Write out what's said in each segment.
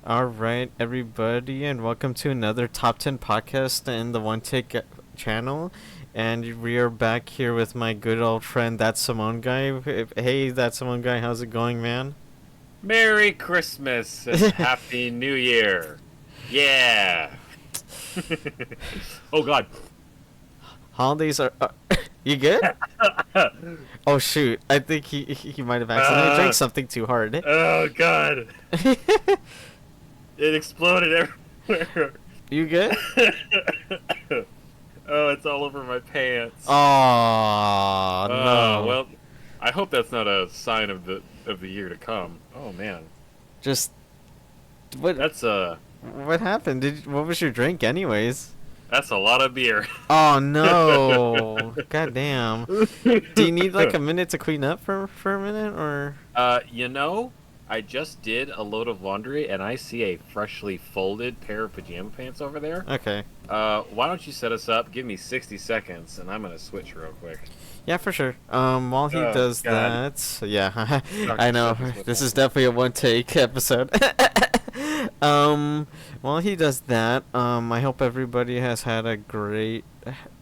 All right, everybody, and welcome to another Top 10 podcast in the One Take channel. And we are back here with my good old friend, ThatSamoanGuy. Hey, ThatSamoanGuy, how's it going, man? Merry Christmas and Happy New Year. Yeah. Oh God. Holidays are you good? Oh, shoot. I think he might have accidentally Uh, drank something too hard. oh God. It exploded everywhere. You good? Oh, it's all over my pants. Oh, no. Well, I hope that's not a sign of the year to come. Oh man. Just, what That's what happened? What was your drink anyways? that's a lot of beer. Oh no! God damn. Do you need like a minute to clean up for a minute or? You know, I just did a load of laundry and I see a freshly folded pair of pajama pants over there. Okay. Why don't you set us up? Give me 60 seconds and I'm gonna switch real quick. Yeah, for sure. While he Oh, does God. that, yeah, Dr. I know Seuss is this looking. is definitely a one take episode. While he does that, I hope everybody has had a great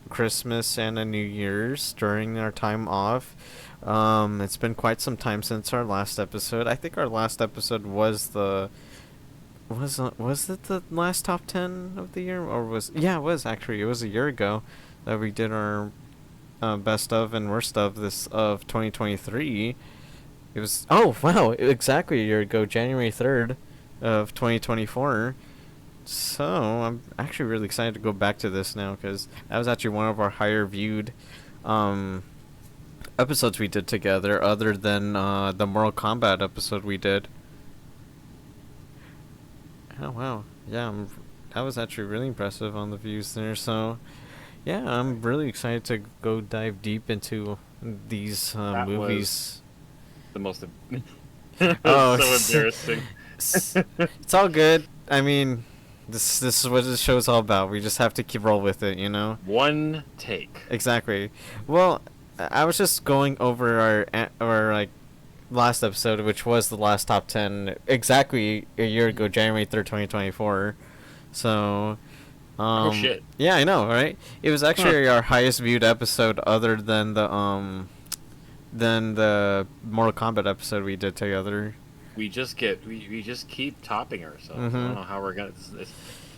Christmas and a New Year's during our time off. It's been quite some time since our last episode. I think our last episode was it the last top 10 of the year, or was it was actually, it was a year ago that we did our best of and worst of this of 2023. It was, oh wow, exactly a year ago, January 3rd of 2024. So I'm actually really excited to go back to this now because that was actually one of our higher viewed um, episodes we did together, other than the Mortal Kombat episode we did. Oh wow, yeah, that was actually really impressive on the views there. So yeah, I'm really excited to go dive deep into these That was movies. the most. That was Oh, so embarrassing. it's all good. I mean, this is what this show's all about. We just have to keep roll with it, you know. One take. Exactly. Well, I was just going over our like last episode, which was the last top 10, exactly a year ago, January 3rd, 2024. So, Oh shit. yeah, I know, right? It was Huh. actually our highest viewed episode, other than the Mortal Kombat episode we did together. We just keep topping ourselves. I Mm-hmm. don't know how we're gonna.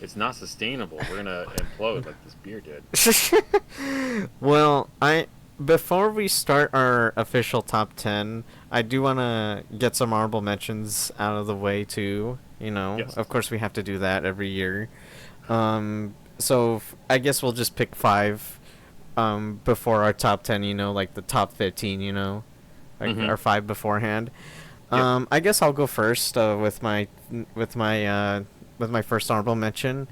It's not sustainable. We're gonna implode like this beer did. Well, I before we start our official top 10, I do want to get some honorable mentions out of the way too. You know, Yes. of course we have to do that every year. I guess we'll just pick five before our top 10. You know, like the top 15. You know, like Mm-hmm. our five beforehand. Yep. I guess I'll go first with my with my first honorable mention.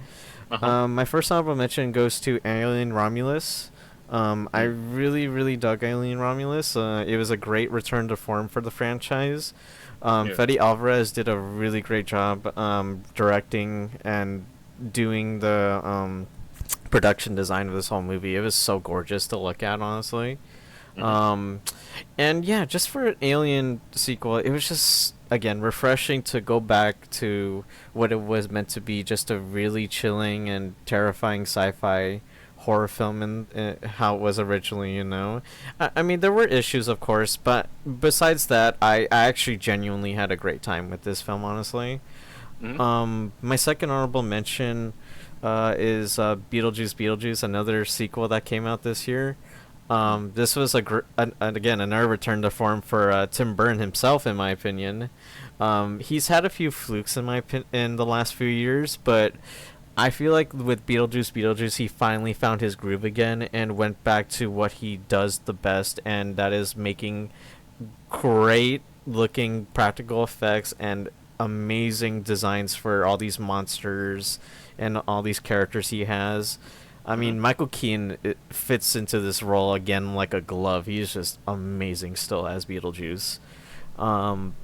Uh huh. My first honorable mention goes to Alien Romulus. I really, really dug Alien Romulus. It was a great return to form for the franchise. Yeah. Fede Alvarez did a really great job directing and doing the production design of this whole movie. It was so gorgeous to look at, honestly. Mm-hmm. Um, and yeah, just for an Alien sequel, it was just again refreshing to go back to what it was meant to be, just a really chilling and terrifying sci-fi horror film, and how it was originally. You know, I mean there were issues, of course, but besides that, I actually genuinely had a great time with this film, honestly. Mm-hmm. My second honorable mention is Beetlejuice, another sequel that came out this year. This was again another return to form for Tim Burton himself, in my opinion. He's had a few flukes in the last few years, but I feel like with Beetlejuice, he finally found his groove again and went back to what he does the best, and that is making great looking practical effects and amazing designs for all these monsters and all these characters he has. I Mm-hmm. mean, Michael Keaton fits into this role again like a glove. He's just amazing still as Beetlejuice. Um,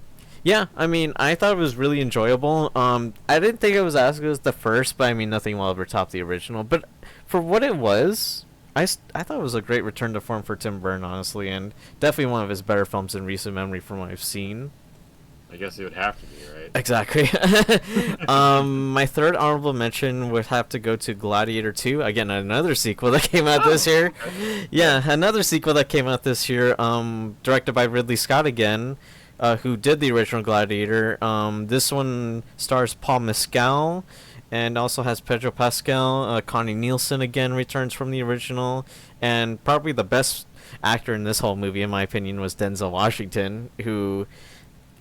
yeah, I mean, I thought it was really enjoyable. I didn't think it was as good as the first, but I mean, nothing will ever top the original. But for what it was, I thought it was a great return to form for Tim Burton, honestly, and definitely one of his better films in recent memory from what I've seen. I guess it would have to be, right? Exactly. My third honorable mention would have to go to Gladiator 2. Again, another sequel that came out this Oh, year. okay. Yeah, another sequel that came out this year. Directed by Ridley Scott again, who did the original Gladiator. This one stars Paul Mescal, and also has Pedro Pascal. Connie Nielsen again returns from the original, and probably the best actor in this whole movie, in my opinion, was Denzel Washington, who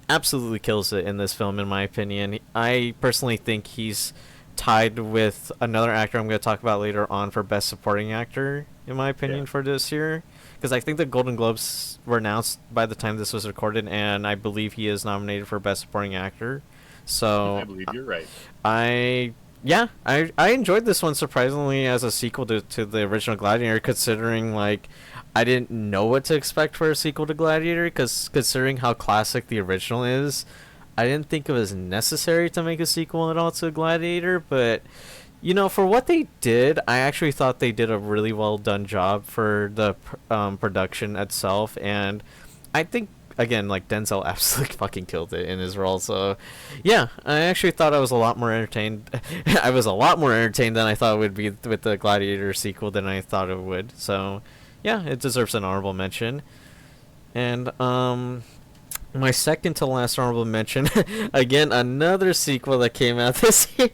absolutely kills it in this film, in my opinion. I personally think he's tied with another actor I'm going to talk about later on for Best Supporting Actor, in my Yeah, opinion, for this year. Because I think the Golden Globes were announced by the time this was recorded, and I believe he is nominated for Best Supporting Actor. I So believe you're right. I yeah, I enjoyed this one surprisingly as a sequel to the original Gladiator, considering like I didn't know what to expect for a sequel to Gladiator, because considering how classic the original is, I didn't think it was necessary to make a sequel at all to Gladiator. But for what they did, I actually thought they did a really well done job for the production itself, and I think again, like Denzel absolutely fucking killed it in his role. So, yeah, I actually thought I was a lot more entertained. I was a lot more entertained than I thought it would be with the Gladiator sequel than I thought it would. So, yeah, it deserves an honorable mention. And my second to last honorable mention, again, another sequel that came out this year,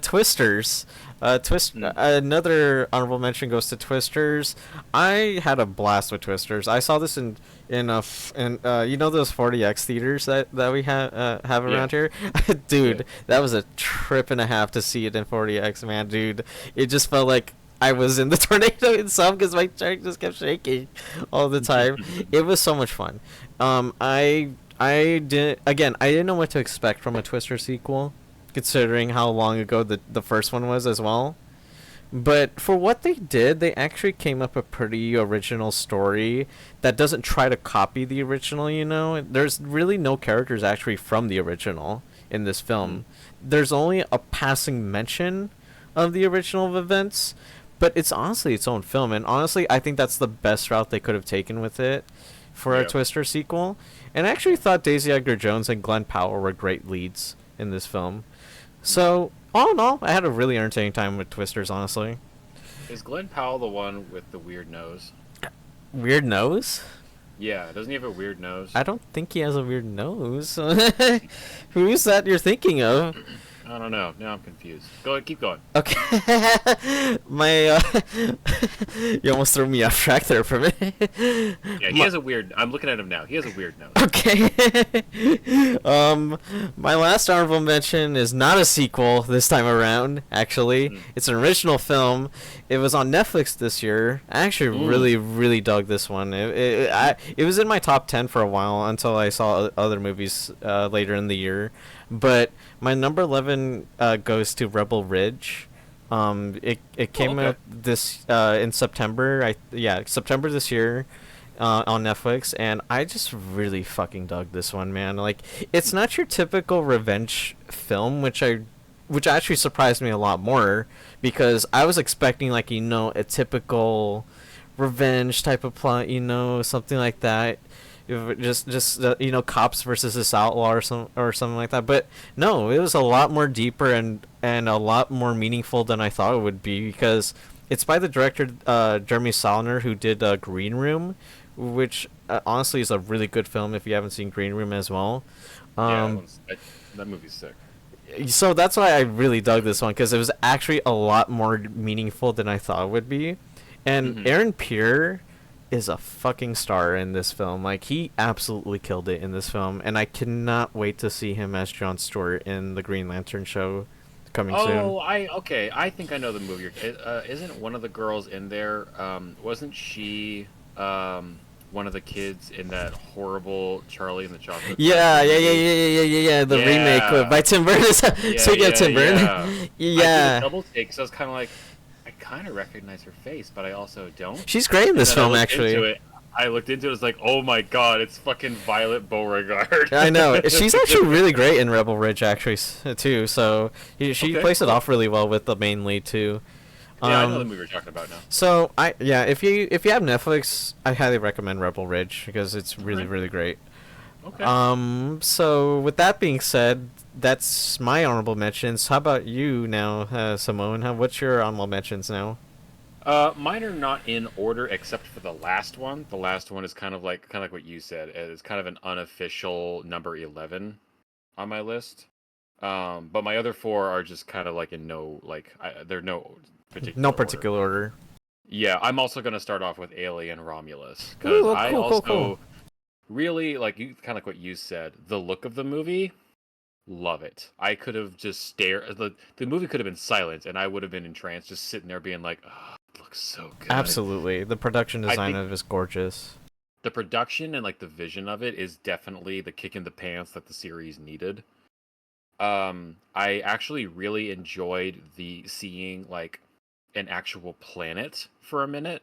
Twisters. Another honorable mention goes to Twisters. I had a blast with Twisters. I saw this in those 40X theaters that we have Yeah, around here. yeah. Dude, that was a trip and a half to see it in 40X, man, dude. It just felt like I was in the tornado itself because my chair just kept shaking all the time. It was so much fun. I didn't know what to expect from a Twister sequel, considering how long ago the first one was as well. But for what they did, they actually came up with a pretty original story that doesn't try to copy the original, There's really no characters actually from the original in this Mm. film. There's only a passing mention of the original events, but it's honestly its own film, and honestly, I think that's the best route they could have taken with it for a Yeah. Twister sequel. And I actually thought Daisy Edgar Jones and Glenn Powell were great leads in this film. So, all in all, I had a really entertaining time with Twisters, honestly. Is Glenn Powell the one with the weird nose? Weird nose? Yeah, doesn't he have a weird nose? I don't think he has a weird nose. Who's that you're thinking of? I don't know. Now I'm confused. Go ahead, keep going. Okay. You almost threw me off track there for a minute. Yeah, he has a weird. I'm looking at him now. He has a weird nose. Okay. My last honorable mention is not a sequel this time around, actually. Mm. It's an original film. It was on Netflix this year. I actually really, really dug this one. It was in my top 10 for a while until I saw other movies later in the year. But my number 11 goes to Rebel Ridge. It came okay. out this in September. September this year. On Netflix, and I just really fucking dug this one, man. Like, it's not your typical revenge film, which actually surprised me a lot more, because I was expecting like a typical revenge type of plot, something like that. Just cops versus this outlaw or something like that. But no, it was a lot more deeper and a lot more meaningful than I thought it would be, because it's by the director Jeremy Saulnier, who did Green Room, which honestly is a really good film if you haven't seen Green Room as well. Yeah, Um, that movie's sick. so that's why I really dug this one, because it was actually a lot more meaningful than I thought it would be. And Hmm. Aaron Pierre is a fucking star in this film. Like, he absolutely killed it in this film, and I cannot wait to see him as Jon Stewart in the Green Lantern show coming soon. Oh, okay. I think I know the movie. Isn't one of the girls in there? Wasn't she one of the kids in that horrible Charlie and the Chocolate Yeah, Factory yeah, yeah, movie? yeah, yeah, yeah, yeah. The remake Yeah. by Tim Burton. Yeah, Speaking of yeah, Tim Burton, yeah. I did a yeah, double take, so I was kind of like, I kind of recognize her face, but I also don't. she's great in And this then I film, looked actually. into it. I looked into it. It's like, oh my god, it's fucking Violet Beauregard. I know she's actually really great in Rebel Ridge, actually, too. So she Okay, plays it cool. off really well with the main lead too. Yeah, I know the Um, movie we're talking about now. so if you have Netflix, I highly recommend Rebel Ridge, because it's really Alright. really great. Okay. So with that being said, that's my honorable mentions. How about you now, Simone? What's your honorable mentions now? Mine are not in order except for the last one. The last one is kind of like what you said. It's kind of an unofficial number 11 on my list. But my other four are just kind of like in no they're no No particular order. particular order. Yeah, I'm also gonna start off with Alien Romulus because Ooh, oh, I cool, cool, cool. also really like you kind of like what you said. The look of the movie, love it. I could have just stared. The movie could have been silent, and I would have been entranced, just sitting there being like, "Oh, it looks so good." Absolutely. The production I design think of it is gorgeous. the production and like the vision of it is definitely the kick in the pants that the series needed. I actually really enjoyed the seeing like an actual planet for a minute.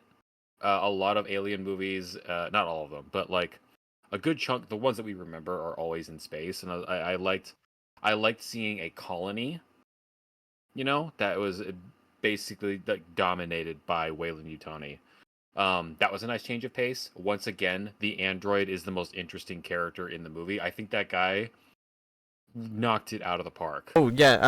A lot of alien movies, not all of them, but like a good chunk, the ones that we remember are always in space, and I liked seeing a colony, that was basically like dominated by Weyland Yutani. That was a nice change of pace. Once again, the android is the most interesting character in the movie. I think that guy knocked it out of the park. Oh yeah,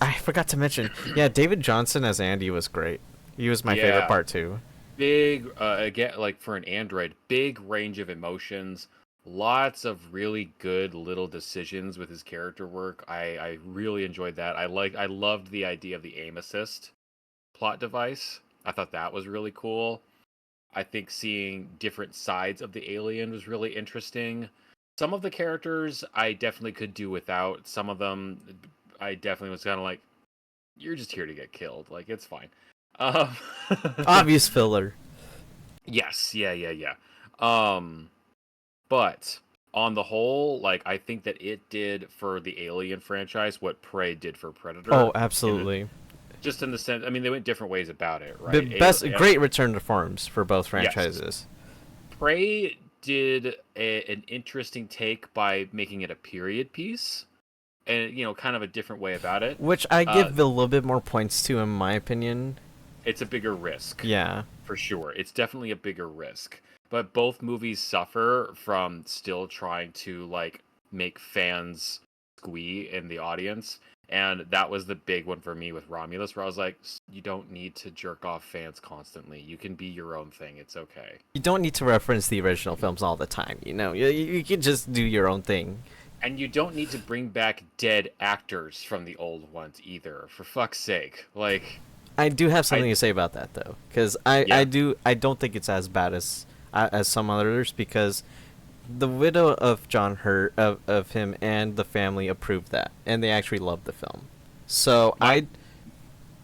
I forgot to mention. Yeah, David Johnson as Andy was great. He was my favorite Yeah, part too. big again like for an android, big range of emotions, lots of really good little decisions with his character work. I really enjoyed that. I loved the idea of the aim assist plot device. I thought that was really cool. I think seeing different sides of the alien was really interesting. Some of the characters I definitely could do without. Some of them I definitely was kind of like, you're just here to get killed. Like, it's fine. Um, Obvious filler. yes, yeah, yeah, yeah. Um, but on the whole, like, I think that it did for the Alien franchise what Prey did for Oh, Predator. In the absolutely. just in the sense, I mean, they went different ways about it, The right? best, great return to forms for both Yes, franchises. Prey did an interesting take by making it a period piece, and kind of a different way about it. Which I Uh, give a little bit more points to, in my opinion. it's a bigger risk, Yeah. for sure. It's definitely a bigger risk. But both movies suffer from still trying to like make fans squee in the audience. And that was the big one for me with Romulus, where I was like, you don't need to jerk off fans constantly. You can be your own thing. It's okay. You don't need to reference the original films all the time, you know? You can just do your own thing. And you don't need to bring back dead actors from the old ones either, for fuck's sake. Like, I do have something I, to say about that, though. Because yeah, I don't think it's as bad as some others, because the widow of John Hurt, of him and the family approved that, and they actually loved the film. So my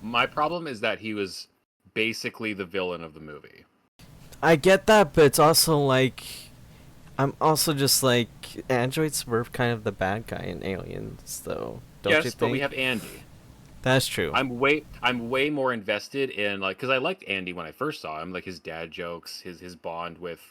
my problem is that he was basically the villain of the movie. I get that, but it's also like I'm also just like androids were kind of the bad guy in Aliens, though. Don't you Yes, but we think? have Andy. That's true. I'm way more invested in like because I liked Andy when I first saw him, like his dad jokes, his bond with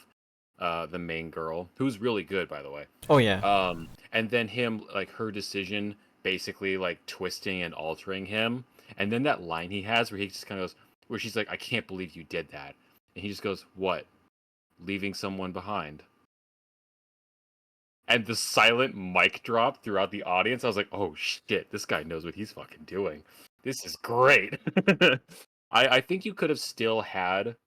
the main girl, who's really good by the way. Oh yeah. And then him like her decision basically like twisting and altering him. And then that line he has where he just kind of goes where she's like, I can't believe you did that. And he just goes, what? Leaving someone behind. And the silent mic drop throughout the audience. I was like, oh shit, this guy knows what he's fucking doing. This is great. I think you could have still had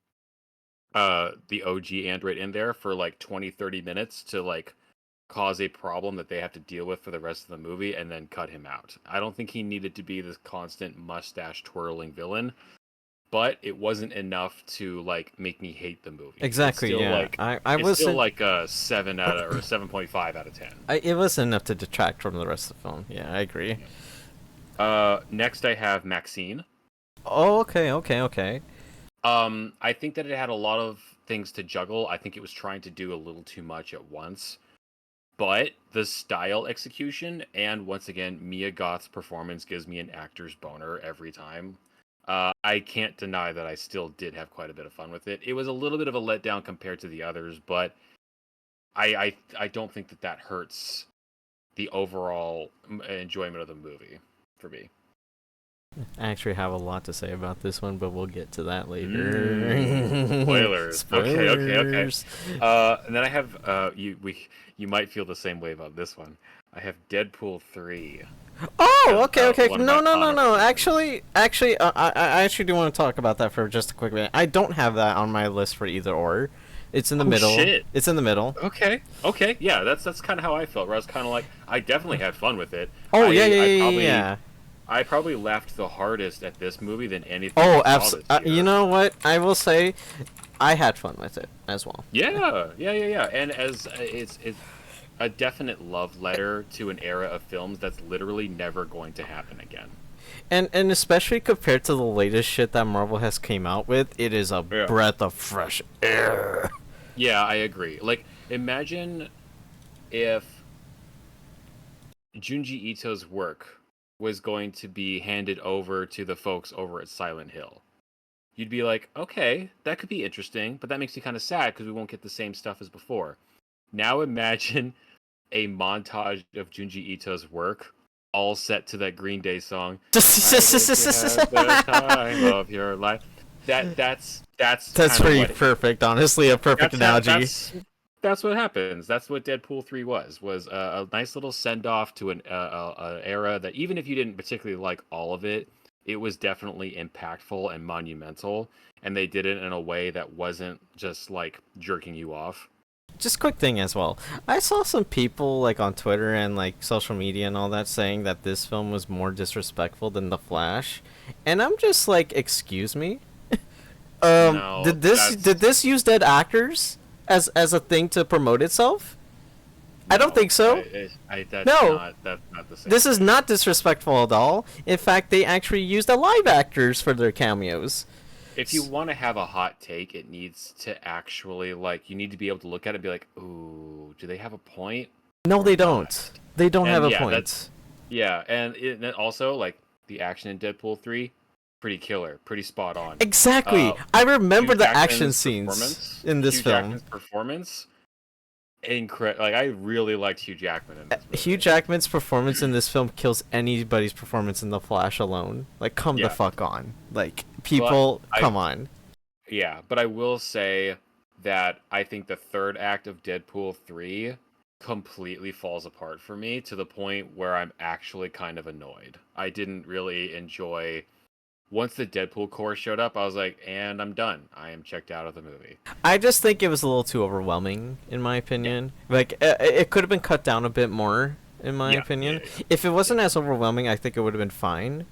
the OG Android in there for like 20-30 minutes to like cause a problem that they have to deal with for the rest of the movie and then cut him out. I don't think he needed to be this constant mustache twirling villain, but it wasn't enough to like make me hate the movie. Exactly. Yeah. I It's still wasn't. like a 7 out of or 7.5 out of 10. It wasn't enough to detract from the rest of the film. Yeah, I agree. Yeah. Next I have Maxine. Oh, okay, okay, okay. I think that it had a lot of things to juggle. I think it was trying to do a little too much at once. But the style execution and once again Mia Goth's performance gives me an actor's boner every time. I can't deny that I still did have quite a bit of fun with it. It was a little bit of a letdown compared to the others, but I don't think that hurts the overall enjoyment of the movie for me. I actually have a lot to say about this one, but we'll get to that later. Spoilers. Okay. Spoilers. And then I have you might feel the same way about this one. I have Deadpool 3 Oh, as okay. one of No, my no, no, honorable no. mentions. I actually do want to talk about that for just a quick minute. I don't have that on my list for either or. It's in the Oh middle. shit. It's in the middle. Okay. Yeah, that's kind of how I felt. Where I was kind of like, I definitely had fun with it. Oh yeah, I yeah, I yeah, yeah. probably Yeah. I probably laughed the hardest at this movie than anything Oh, I saw this you year. know what? I will say, I had fun with it as well. Yeah. And as it's a definite love letter to an era of films that's literally never going to happen again. And especially compared to the latest shit that Marvel has came out with, it is a Yeah. breath of fresh air. Yeah, I agree. Like, imagine if Junji Ito's work was going to be handed over to the folks over at Silent Hill. You'd be like, okay, that could be interesting, but that makes me kind of sad because we won't get the same stuff as before. Now imagine a montage of Junji Ito's work, all set to that Green Day song. Why did you have the time of your life? That's That's kind of pretty what perfect, honestly, a perfect analogy. that's what happens. That's what Deadpool 3 was a nice little send off to an era that even if you didn't particularly like all of it, it was definitely impactful and monumental, and they did it in a way that wasn't just like jerking you off. Just quick thing as well. I saw some people like on Twitter and like social media and all that saying that this film was more disrespectful than The Flash, and I'm just like, excuse me. No, Did this use dead actors as a thing to promote itself? I don't no, think so. No, that's not the same this is thing. not disrespectful at all. In fact, they actually used the live actors for their cameos. If you want to have a hot take, it needs to actually like you need to be able to look at it and be like, "Ooh, do they have a point No, or they not?" don't. They don't have And a yeah, that point. yeah, and then also like the action in Deadpool 3, pretty killer, pretty spot on. Exactly. Uh I remember the action scenes in this Hugh film. Jackman's performance, incredible. Like I really liked Hugh Jackman in this Hugh movie. Jackman's performance in this film kills anybody's performance in The Flash alone. Like, come the Yeah, fuck on. Like, but people, I come on. yeah, but I will say that I think the third act of Deadpool 3 completely falls apart for me to the point where I'm actually kind of annoyed. I didn't really enjoy once the Deadpool core showed up, I was like, and I'm done. I am checked out of the movie. I just think it was a little too overwhelming, in my Yeah. opinion. Like, it could have been cut down a bit more, in my opinion. Yeah. If it wasn't as overwhelming, I think it would have been fine.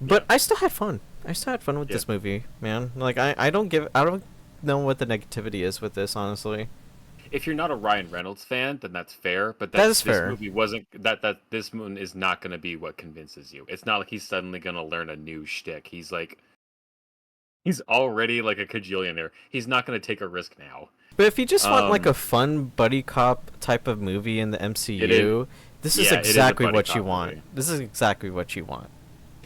Yeah. But I still had fun. I still had fun with Yeah. this movie, man. Like, I don't know what the negativity is with this, honestly. If you're not a Ryan Reynolds fan, then that's fair, but That that is this fair. movie wasn't that this moon is not going to be what convinces you. It's not like he's suddenly going to learn a new shtick. He's already like a cajillionaire. He's not going to take a risk now. But if you just want like Um, a fun buddy cop type of movie in the it is, MCU, this is yeah, it is a exactly buddy what you cop want. movie. This is exactly what you want.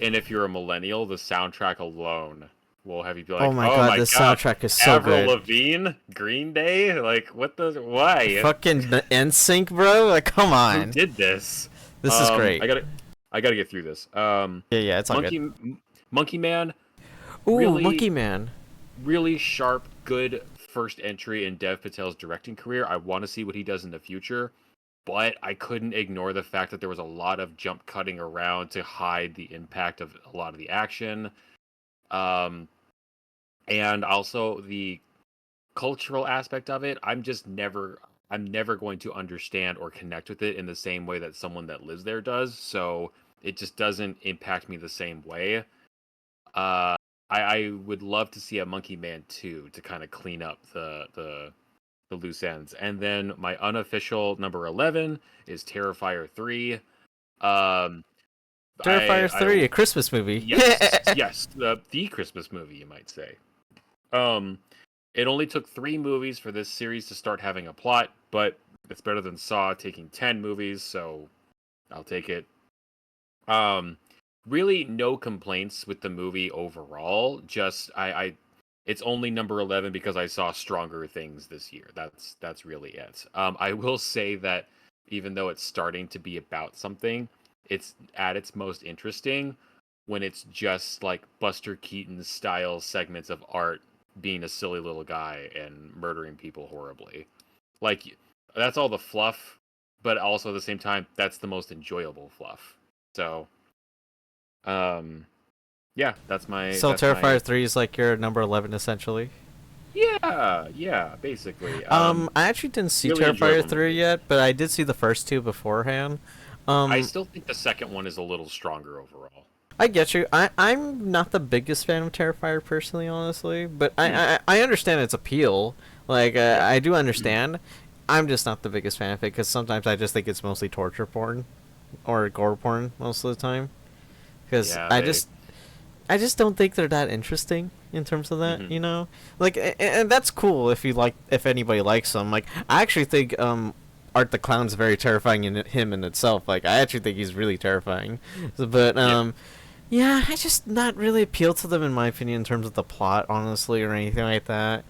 And if you're a millennial, the soundtrack alone will have you be Oh like, my "Oh god, my this god, soundtrack is so Avril good. Lavigne, Green Day, like what the why? Fucking NSYNC, bro. Like, come Who on. did this?" This is Um, great. I gotta, I gotta get through this. Yeah, it's all good. Monkey, Monkey Man, Ooh, really, Monkey Man. really sharp, good first entry in Dev Patel's directing career. I want to see what he does in the future, but I couldn't ignore the fact that there was a lot of jump cutting around to hide the impact of a lot of the action. Um, and also the cultural aspect of it. I'm never going to understand or connect with it in the same way that someone that lives there does. So it just doesn't impact me the same way. I would love to see a Monkey Man 2 to kind of clean up the loose ends. And then my unofficial number 11 is Terrifier 3. Um Terrifier I 3, a Christmas movie. yes, the Christmas movie you might say. Um it only took 3 movies for this series to start having a plot, but it's better than Saw taking 10 movies, so I'll take it. Um, really, no complaints with the movie overall. Just it's only number 11 because I saw stronger things this year. That's really it. I will say that even though it's starting to be about something, it's at its most interesting when it's just like Buster Keaton style segments of art being a silly little guy and murdering people horribly. Like that's all the fluff, but also at the same time that's the most enjoyable fluff. So, um yeah, So that's my Terrifier 3 is like your number 11 essentially. yeah, basically. I actually didn't see Really Terrifier enjoyable 3 movie. yet, but I did see the first two beforehand. I Um, still think the second one is a little stronger overall. I get you. I'm not the biggest fan of Terrifier personally, honestly, but Hmm. I understand its appeal. Like, Yeah. I do understand. I'm just not the biggest fan of it because sometimes I just think it's mostly torture porn or gore porn most of the time. Because Yeah, I just don't think they're that interesting in terms of that, mhm. you know. Like, and that's cool if you like, if anybody likes them. Like, I actually think Art the Clown's very terrifying in him in itself. Like, I actually think he's really terrifying. So, but Yeah. yeah, I just not really appeal to them in my opinion in terms of the plot, honestly, or anything like that.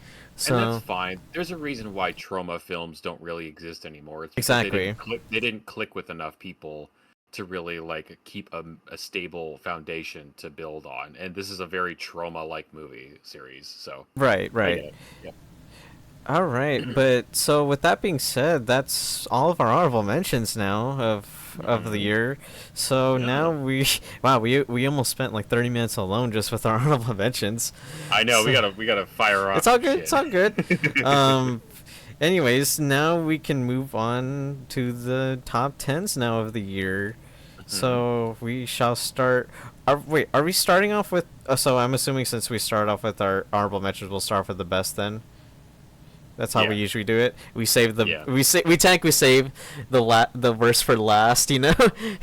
And that's So fine. There's a reason why trauma films don't really exist anymore. It's because exactly. they didn't click with enough people to really like keep a stable foundation to build on. And this is a very trauma like movie series. So Right, I right. get it. Yeah. All right, but so with that being said, that's all of our honorable mentions now of the Mhm. year. So now Yeah. wow, we almost spent like 30 minutes alone just with our honorable mentions. I know, So we gotta fire it's off all some good. shit. It's all good. Um anyways, now we can move on to the top 10s now of the year. Mhm. So we shall start. Wait, are we starting off with? So I'm assuming since we start off with our honorable mentions, we'll start off with the best then. That's how we Yeah. usually do it. We save the Yeah. we save the worst for last, you know,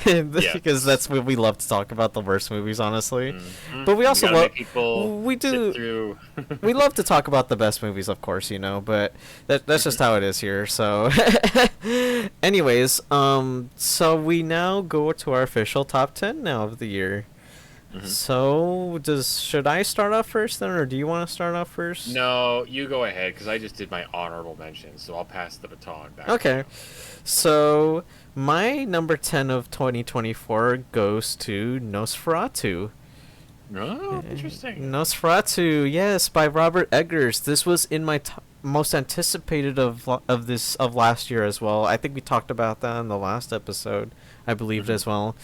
because Yes. that's what we love to talk about, the worst movies, honestly. Mhm. But we We also gotta love make people we sit do through. we love to talk about the best movies, of course, you know. But that's just how it is here. So, anyways, so we now go to our official top 10 now of the year. Mhm. So does should I start off first then, or do you want to start off first? No, you go ahead because I just did my honorable mentions, so I'll pass the baton back to Okay. you. So, my number 10 of 2024 goes to Nosferatu. Oh, interesting. Nosferatu, yes, by Robert Eggers. This was in my most anticipated of last year as well. I think we talked about that in the last episode, I believed Hmm. as well.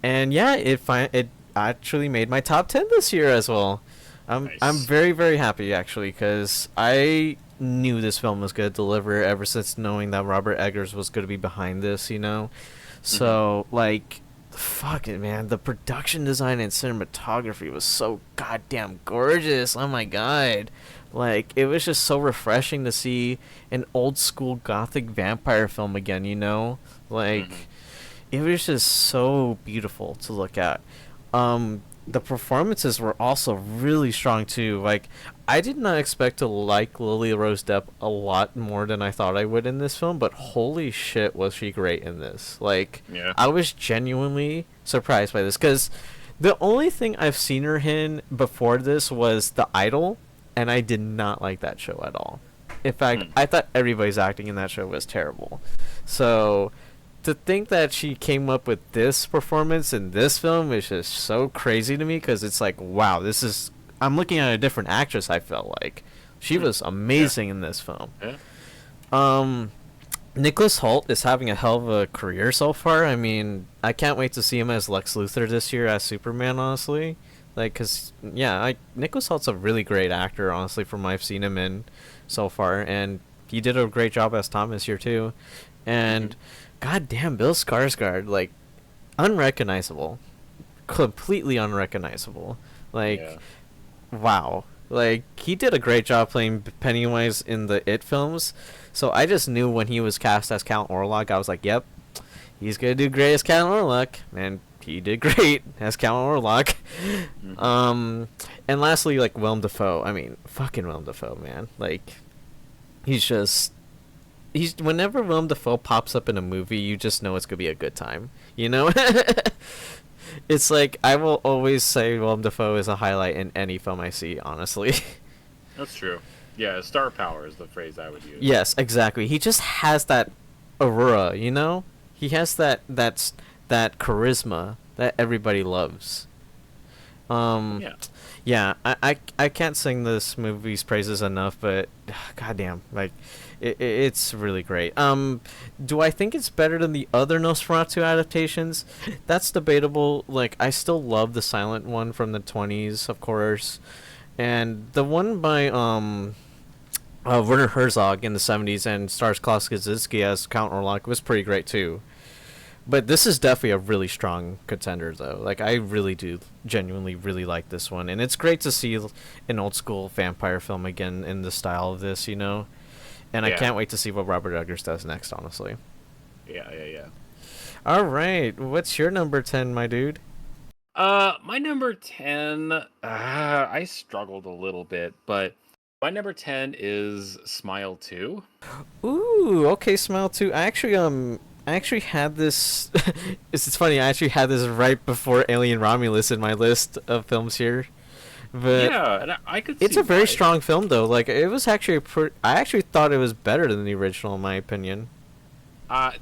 And yeah, it actually made my top 10 this year as well. I'm Nice. very happy actually cuz I knew this film was going to deliver ever since knowing that Robert Eggers was going to be behind this, you know. Hmm. So, like, fuck it, man. The production design and cinematography was so goddamn gorgeous. Oh my god. Like, it was just so refreshing to see an old school gothic vampire film again, you know? Hmm. Like, it was just so beautiful to look at. The performances were also really strong too. Like, I did not expect to like Lily Rose Depp a lot more than I thought I would in this film, but holy shit, was she great in this! Like, Yeah. I was genuinely surprised by this because the only thing I've seen her in before this was The Idol, and I did not like that show at all. In fact, Hmm. I thought everybody's acting in that show was terrible. So to think that she came up with this performance in this film is just so crazy to me because it's like, wow, this is. I'm looking at a different actress. I felt like she Hmm. was Yeah. amazing in this film. Yeah. Um, Nicholas Hoult is having a hell of a career so far. I mean, I can't wait to see him as Lex Luthor this year as Superman. Honestly, like, cause yeah, Nicholas Hoult's a really great actor. Honestly, from what I've seen him in so far, and he did a great job as Thomas here too. Hmm. And goddamn, Bill Skarsgård, like, unrecognizable, completely unrecognizable. Like, Yeah. wow, like he did a great job playing Pennywise in the It films. So I just knew when he was cast as Count Orlok, I was like, yep, he's gonna do great as Count Orlok, and he did great as Count Orlok. Hmm. um, and lastly, like Willem Dafoe. I mean, fucking Willem Dafoe, man. Like, he's just he's whenever Willem Dafoe pops up in a movie, you just know it's gonna be a good time. You know, it's like I will always say Willem Dafoe is a highlight in any film I see. Honestly, That's true. Yeah, star power is the phrase I would use. yes, exactly. He just has that aura. You know, he has that charisma that everybody loves. Um, Yeah. yeah, I can't sing this movie's praises enough, but goddamn, like, it's really great. Do I think it's better than the other Nosferatu adaptations? That's debatable. Like, I still love the silent one from the 20s, of course, and the one by Werner Herzog in the 70s and stars Klaus Kaczynski as Count Orlok was pretty great too. But this is definitely a really strong contender, though. Like, I really do genuinely really like this one. And it's great to see an old school vampire film again in the style of this, you know? And I Yeah. can't wait to see what Robert Eggers does next, honestly. Yeah. Yeah. Yeah. All right. What's your number 10, my dude? My number 10, I struggled a little bit, but my number 10 is Smile 2. Ooh, okay, Smile 2. I actually had this. It's funny. I actually had this right before Alien Romulus in my list of films here, but Yeah, and I could it's see a very why. strong film, though. Like, it was actually I actually thought it was better than the original, in my opinion.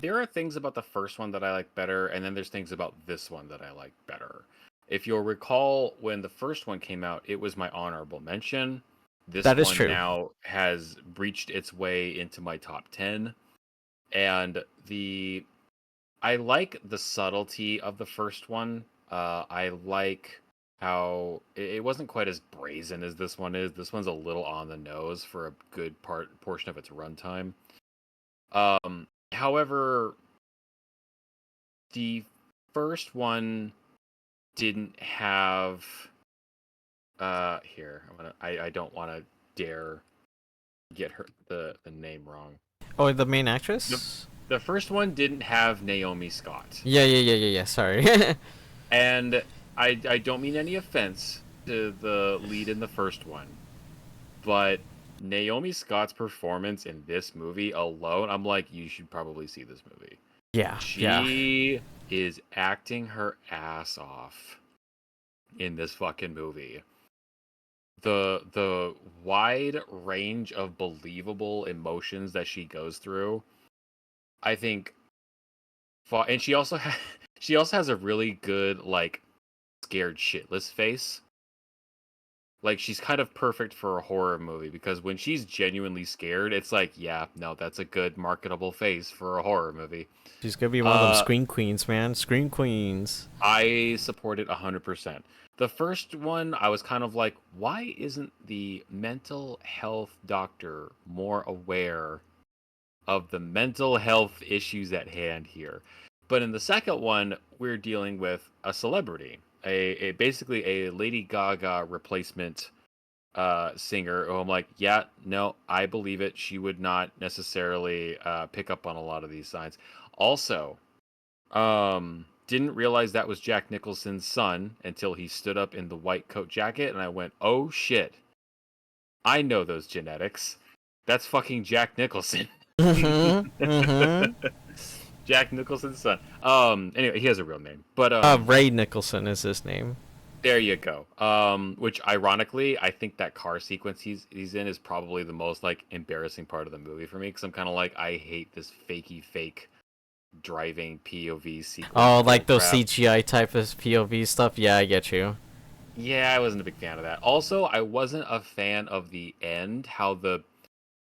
There are things about the first one that I like better, and then there's things about this one that I like better. If you'll recall, when the first one came out, it was my honorable mention. This That is one true. now has breached its way into my top 10. And I like the subtlety of the first one. I like how it wasn't quite as brazen as this one is. This one's a little on the nose for a good portion of its runtime. However, the first one didn't have here. I don't want to dare get her the name wrong. Oh, the main The actress? the first one didn't have Naomi Scott. Yeah. Sorry. And I don't mean any offense to the lead in the first one, but Naomi Scott's performance in this movie alone, I'm like, you should probably see this movie. Yeah. She is acting her ass off in this fucking movie. The wide range of believable emotions that she goes through, I think, and she also has a really good like scared shitless face. Like she's kind of perfect for a horror movie because when she's genuinely scared, it's like, yeah, no, that's a good marketable face for a horror movie. She's gonna be one of them Uh, scream queens, man. Scream queens. I support it 100%. The first one, I was kind of like, why isn't the mental health doctor more aware of the mental health issues at hand here? But in the second one, we're dealing with a celebrity, a basically a Lady Gaga replacement singer who I'm like, yeah, no, I believe it. She would not necessarily pick up on a lot of these signs. Also, didn't realize that was Jack Nicholson's son until he stood up in the white coat jacket, and I went, oh shit, I know those genetics. That's fucking Jack Nicholson. Mm-hmm. Jack Nicholson's son. Anyway, he has a real name, but Ray Nicholson is his name. there you go. Which ironically, I think that car sequence he's in is probably the most like embarrassing part of the movie for me because I'm kind of like I hate this fakey fake driving POV sequence Oh, bull like those crap. CGI type of POV stuff. Yeah, I get you. Yeah, I wasn't a big fan of that. Also, I wasn't a fan of the end, how the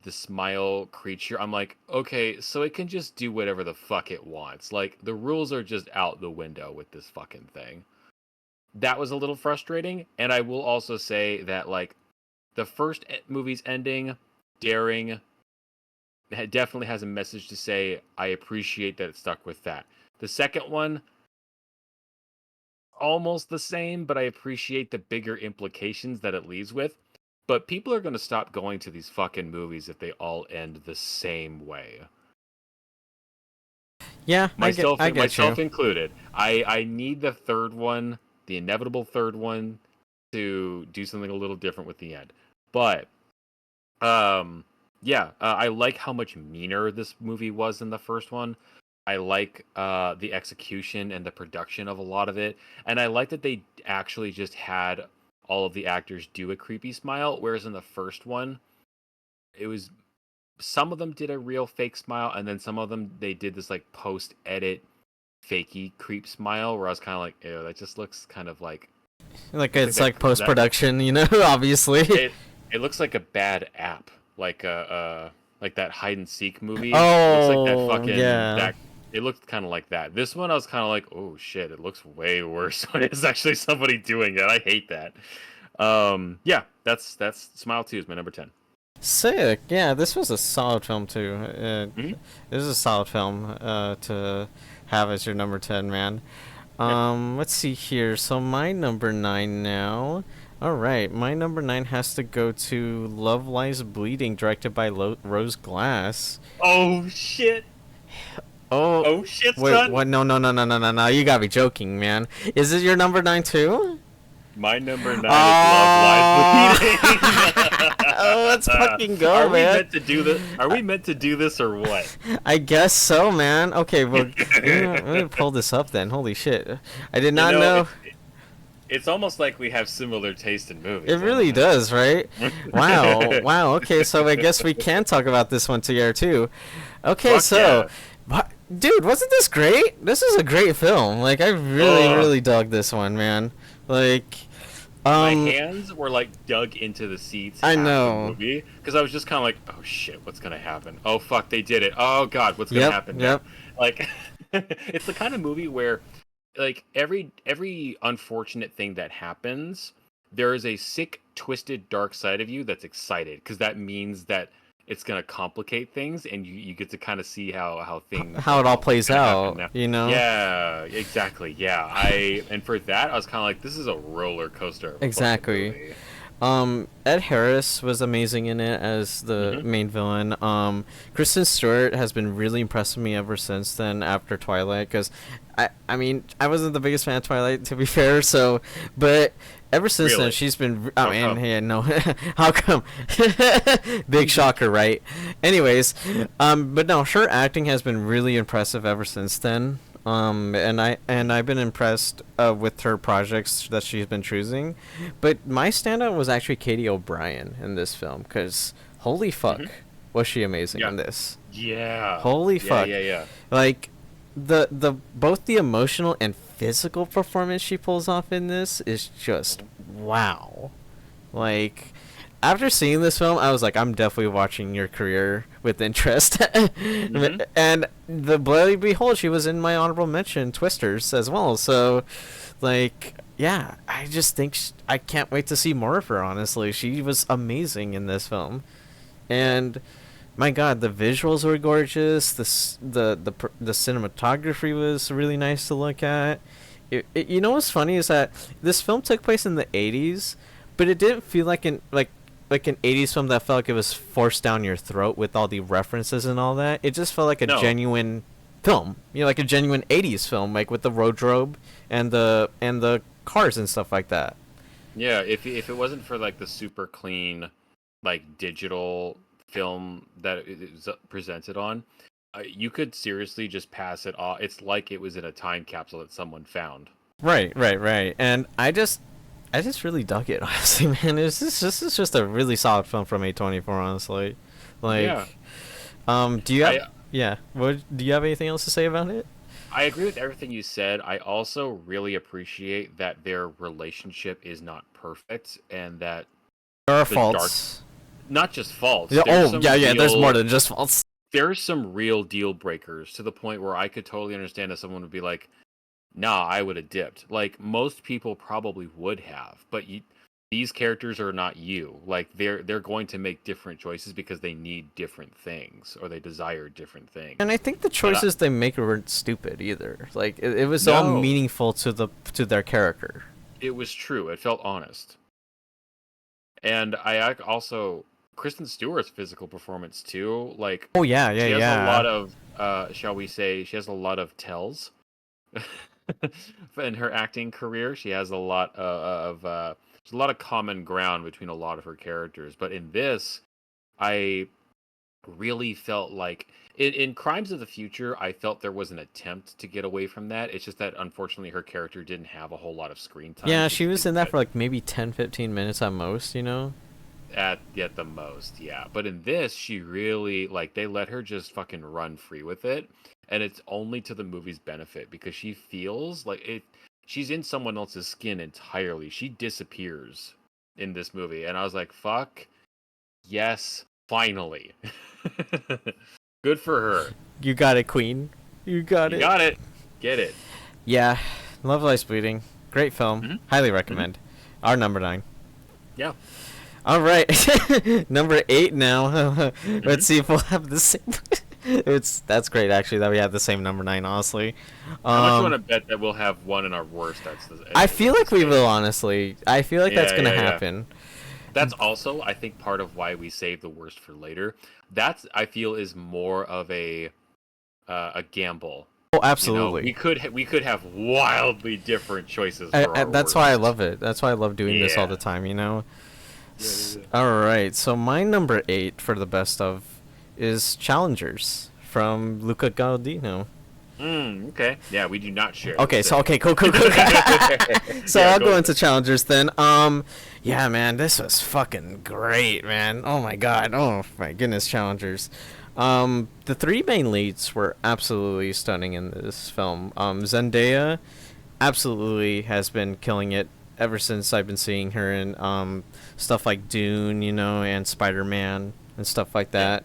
smile creature. I'm like, okay, so it can just do whatever the fuck it wants. Like the rules are just out the window with this fucking thing. That was a little frustrating, and I will also say that like the first movie's ending, daring, definitely has a message to say. I appreciate that it stuck with that. The second one, almost the same, but I appreciate the bigger implications that it leaves with. But people are going to stop going to these fucking movies if they all end the same way. Yeah, Myself I get you. myself included. I need the third one, the inevitable third one, to do something a little different with the end. But um yeah, I like how much meaner this movie was in the first one. I like the execution and the production of a lot of it, and I like that they actually just had all of the actors do a creepy smile, whereas in the first one, it was some of them did a real fake smile, and then some of them they did this like post edit fakey creep smile, where I was kind of like, ew, that just looks kind of like Like Looks like it's like post that production, you know, obviously. it looks like a bad app, like that hide and seek movie. It looks like that Oh, fucking yeah. that. It looked kind of like that. This one, I was kind of like, oh shit, it looks way worse when it's actually somebody doing it. I hate that. Yeah, that's Smile 2 is my number 10. Sick. Yeah, this was a solid film too. Hmm. This is a solid film to have as your number 10, man. Yeah. Let's see here. So my number 9 now. All right, my number 9 has to go to Love Lies Bleeding, directed by Rose Glass. Oh shit. Oh, Oh shit, wait, son. what? No, no, no, no, no, no, no. You gotta be joking, man. Is it your number 9 too? My number 9 is Love Lies Oh, Bleeding. oh, let's fucking go, Are we man. meant to do this? Are we meant to do this or what? I guess so, man. Okay, well, let me pull this up then. Holy shit. I did You not know, know. it's almost like we have similar taste in movies. It really does, right? Wow. Wow. Okay, so I guess we can talk about this one together too. Okay, Fuck so, yeah. dude, wasn't this great? This is a great film. Like, I really, Ugh. really dug this one, man. Like, My um, hands were like dug into the seats I half the know. movie because I was just kind of like, oh shit, what's gonna happen? Oh fuck, they did it. Oh god, what's gonna Yep, happen now? yep. Like, it's the kind of movie where, like every unfortunate thing that happens, there is a sick, twisted, dark side of you that's excited because that means that it's gonna complicate things, and you get to kind of see how things How it like all what's plays gonna happen out, now. you know? Yeah, exactly. Yeah, and for that, I was kind of like, this is a roller coaster of a fucking Exactly. movie. Ed Harris was amazing in it as the Hmm. main villain. Kristen Stewart has been really impressing me ever since then after Twilight, because I mean, I wasn't the biggest fan of Twilight to be fair, so, but ever since then Really? she's been, How I mean, come? yeah, no, how come? Big shocker, right? Anyways, but no, her acting has been really impressive ever since then. And I've been impressed with her projects that she's been choosing, but my standout was actually Katie O'Brien in this film, because holy fuck, Hmm. was she amazing Yeah. in this? Yeah. Holy Yeah. fuck, Yeah. Yeah. like the both the emotional and physical performance she pulls off in this is just wow. Like, after seeing this film, I was like, I'm definitely watching your career with interest. Hmm. And the bloody behold, she was in my honorable mention, Twisters, as well. So, like, yeah, I just think I can't wait to see more of her. Honestly, she was amazing in this film, Yeah. and my God, the visuals were gorgeous. The cinematography was really nice to look at. You know what's funny is that this film took place in the '80s, but it didn't feel like an '80s film that felt like it was forced down your throat with all the references and all that. It just felt like a No. genuine film, you know, like a genuine '80s film, like with the wardrobe and the cars and stuff like that. Yeah. If it wasn't for like the super clean, like digital film that it is presented on, you could seriously just pass it off. It's like it was in a time capsule that someone found. Right, right, right. And I just really dug it, honestly, man. This is just a really solid film from A24, honestly. Yeah. Like, do you have, I yeah, what, do you have anything else to say about it? I agree with everything you said. I also really appreciate that their relationship is not perfect and that There are the dark, faults. not just faults. Yeah, oh, yeah, yeah, there's more than just faults. There's some real deal breakers to the point where I could totally understand if someone would be like, "Nah, I would have dipped." Like most people probably would have, but these characters are not you. Like they're going to make different choices because they need different things or they desire different And things. I think the And choices they make weren't stupid either. Like, it was all no, meaningful to their character. it was true. It felt honest. And also Kristen Stewart's physical performance too. Like Oh yeah, yeah, she has a lot yeah. of shall we say, she has a lot of tells in her acting career. She has a lot there's a lot of common ground between a lot of her characters. But in this, I really felt like in Crimes of the Future, I felt there was an attempt to get away from that. It's just that unfortunately her character didn't have a whole lot of screen time, Yeah, so she she was didn't in that get for like maybe 10, 15 minutes at most, you know? at the most, yeah. But in this, she really like they let her just fucking run free with it, and it's only to the movie's benefit because she feels like it. she's in someone else's skin entirely. She disappears in this movie, and I was like, "Fuck, yes, finally." Good for her. You got it, Queen. You got You it. got it. Get it. Yeah, Love Lies Bleeding. Great film. Hmm. Highly Hmm. recommend. Our number 9. Yeah. All right, number 8 now. Hmm. Let's see if we'll have the same. That's great actually that we have the same number 9. Honestly, How much you want um, to bet that we'll have one in our worst? That's the I is feel the like we same. will. Honestly, I feel like that's Yeah, gonna yeah, yeah. happen. That's also, I think, part of why we save the worst for later. That's, I feel, is more of a gamble. Oh, You know, absolutely. we could have wildly different choices for our That's why I worst. love it. That's why I love doing this all Yeah. the time. You know. Yeah, yeah, yeah. All right, so my number 8 for the best of is Challengers from Luca Guadagnino. Okay. Yeah, we do not share the Okay, so same. okay, cool, cool, cool. So Yeah, I'll go go for into it. Challengers then. Yeah, man, this was fucking great, man. Oh my god. Oh my goodness, Challengers. The three main leads were absolutely stunning in this film. Zendaya absolutely has been killing it ever since I've been seeing her in stuff like Dune, you know, and Spider-Man and stuff like Yeah.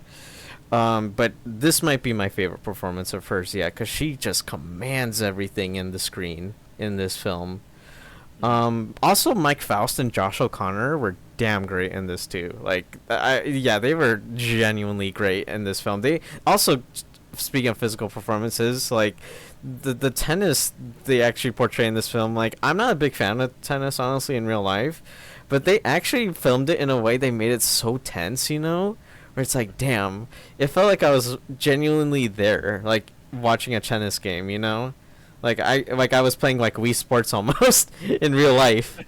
that. But this might be my favorite performance of hers yet, because she just commands everything in the screen in this film. Hmm. Also, Mike Faust and Josh O'Connor were damn great in this too. Yeah, they were genuinely great in this film. They also, speaking of physical performances, like the tennis they actually portray in this film. Like, I'm not a big fan of tennis, honestly, in real life, but they actually filmed it in a way they made it so tense, you know, where it's like, damn, it felt like I was genuinely there, like watching a tennis game, you know. Like I was playing like Wii Sports almost in real life.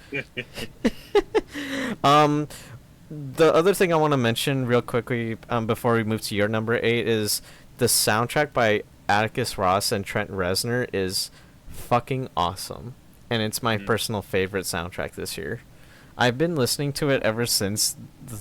Um, the other thing I want to mention real quickly, before we move to your number 8, is the soundtrack by Atticus Ross and Trent Reznor is fucking awesome, and it's my Hmm. personal favorite soundtrack this year. I've been listening to it ever since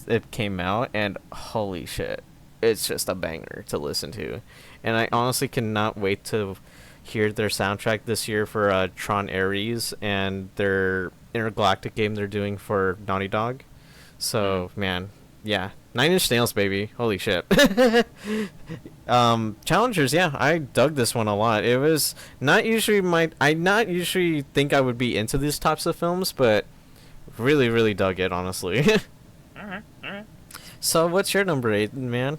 it came out, and holy shit, it's just a banger to listen to. And I honestly cannot wait to hear their soundtrack this year for Tron Ares and their intergalactic game they're doing for Naughty Dog. Hmm. So man, yeah, Nine Inch Nails, baby, holy shit. Challengers, yeah, I dug this one a lot. It was not usually I not usually think I would be into these types of films, but really, really dug it, honestly. All right. All right. So, what's your number 8, man?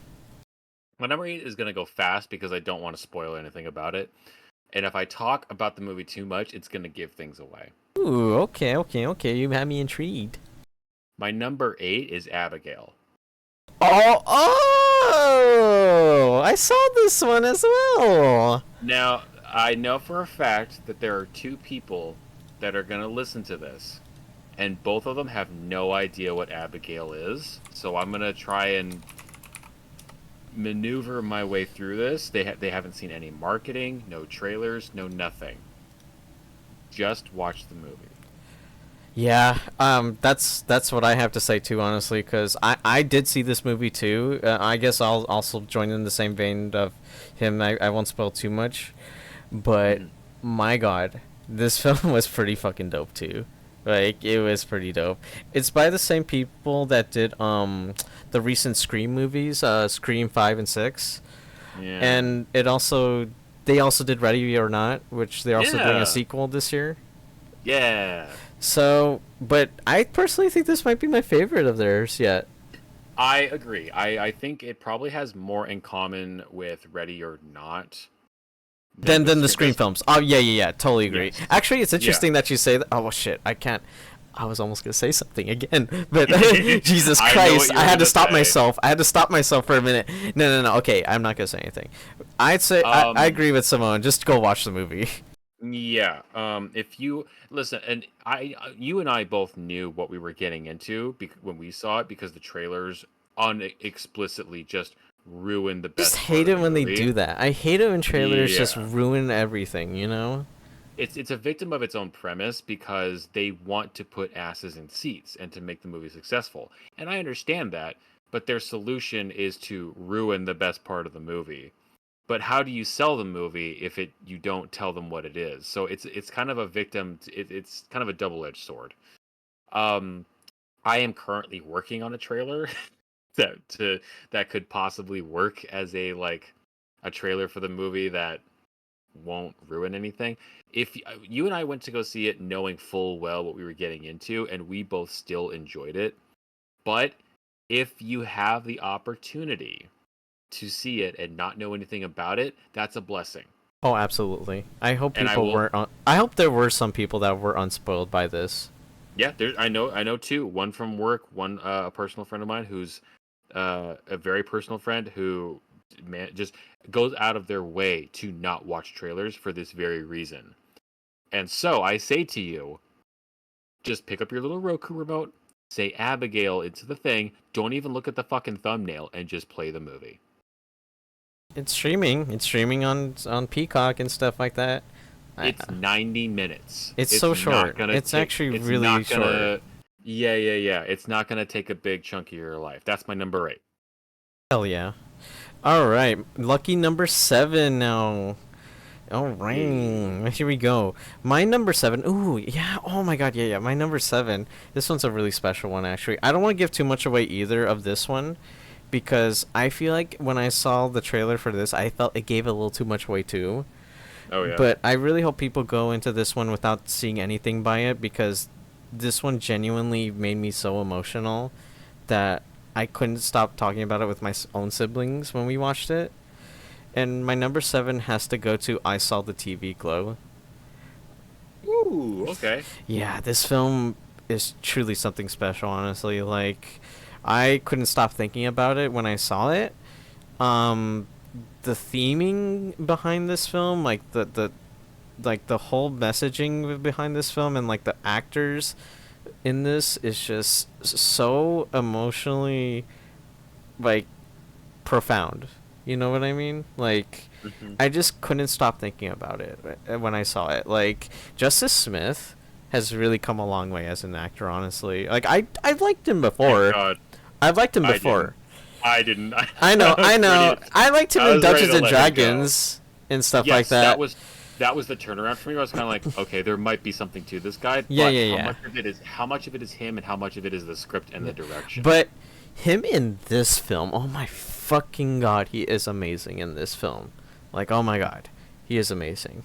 My number 8 is gonna go fast because I don't want to spoil anything about it. And if I talk about the movie too much, it's gonna give things away. Ooh, okay, okay, okay. You have me intrigued. My number 8 is Abigail. Oh, oh! I saw this one as well. Now, I know for a fact that there are two people that are going to listen to this, and both of them have no idea what Abigail is. So I'm going to try and maneuver my way through this. They haven't seen any marketing, no trailers, no nothing. Just watch the movie. Yeah, that's what I have to say too, honestly, because I did see this movie too. I guess I'll also join in the same vein of him. I won't spoil too much, but Mhm. my God, this film was pretty fucking dope too. Like, it was pretty dope. It's by the same people that did the recent Scream movies, Scream 5 and 6, Yeah. and they also did Ready or Not, which they're also doing a Yeah. sequel this year. Yeah. So, but I personally think this might be my favorite of theirs yet. I agree. I think it probably has more in common with Ready or Not than with Than the Scream. Scream films. Oh yeah, yeah, yeah, totally agree. Yes. Actually, it's Yeah. interesting that you say that. Oh well, shit, I can't. I was almost gonna say something again, but Jesus I know what Christ, you I were had to gonna stop say. myself. I had to stop myself for a minute. No, no, no. Okay, I'm not gonna say anything. I'd say I Um, agree with Simone. Just go watch the movie. yeah. If you listen, and you and I both knew what we were getting into when we saw it because the trailers explicitly just ruined the Just best part hate of it the when they movie. do that. I hate it when trailers just Yeah. ruin everything. You know. It's a victim of its own premise because they want to put asses in seats and to make the movie successful. And I understand that, but their solution is to ruin the best part of the movie but how do you sell the movie if you don't tell them what it is? So it's kind of a it's kind of a double-edged sword. Um, I am currently working on a trailer that could possibly work as a trailer for the movie that won't ruin anything. If you and I went to go see it knowing full well what we were getting into, and we both still enjoyed it, but if you have the opportunity to see it and not know anything about it, that's a blessing. Oh, absolutely. I hope And I people will, weren't. I hope there were some people that were unspoiled by this. yeah, I know two. One from work, one a personal friend of mine who's a very personal friend who just goes out of their way to not watch trailers for this very reason. And so I say to you, just pick up your little Roku remote, say Abigail into the thing, don't even look at the fucking thumbnail, and just play the movie. It's streaming. It's streaming on Peacock and stuff like that. It's 90 minutes. It's so short. It's actually it's really not short. gonna, yeah. It's not gonna take a big chunk of your life. That's my number 8. Hell yeah. All right, lucky number 7 now. All right, here we go. My number 7. Ooh, yeah. Oh my God, yeah. My number 7. This one's a really special one, actually. I don't want to give too much away either of this one, because I feel like when I saw the trailer for this, I felt it gave a little too much away too. Oh yeah. But I really hope people go into this one without seeing anything by it, because this one genuinely made me so emotional that I couldn't stop talking about it with my own siblings when we watched it. And my number 7 has to go to I Saw the TV Glow. Ooh, okay. Yeah, this film is truly something special, honestly. Like, I couldn't stop thinking about it when I saw it. Um, the theming behind this film, like the whole messaging behind this film, and like the actors in this is just so emotionally, like, profound. You know what I mean? Like, Hmm. I just couldn't stop thinking about it when I saw it. Like, Justice Smith has really come a long way as an actor, honestly. Like, I've liked him before. Thank God. I've liked him I before. didn't. I know, I know. I liked him I in was ready Dungeons to and let him go. Dragons and stuff like Yes, that. that was the turnaround for me. I was kind of like, okay, there might be something to this guy, Yeah, but yeah, yeah. how much of it is him, and how much of it is the script and the direction. But him in this film, oh my fucking God, he is amazing in this film. Like, oh my God, he is amazing.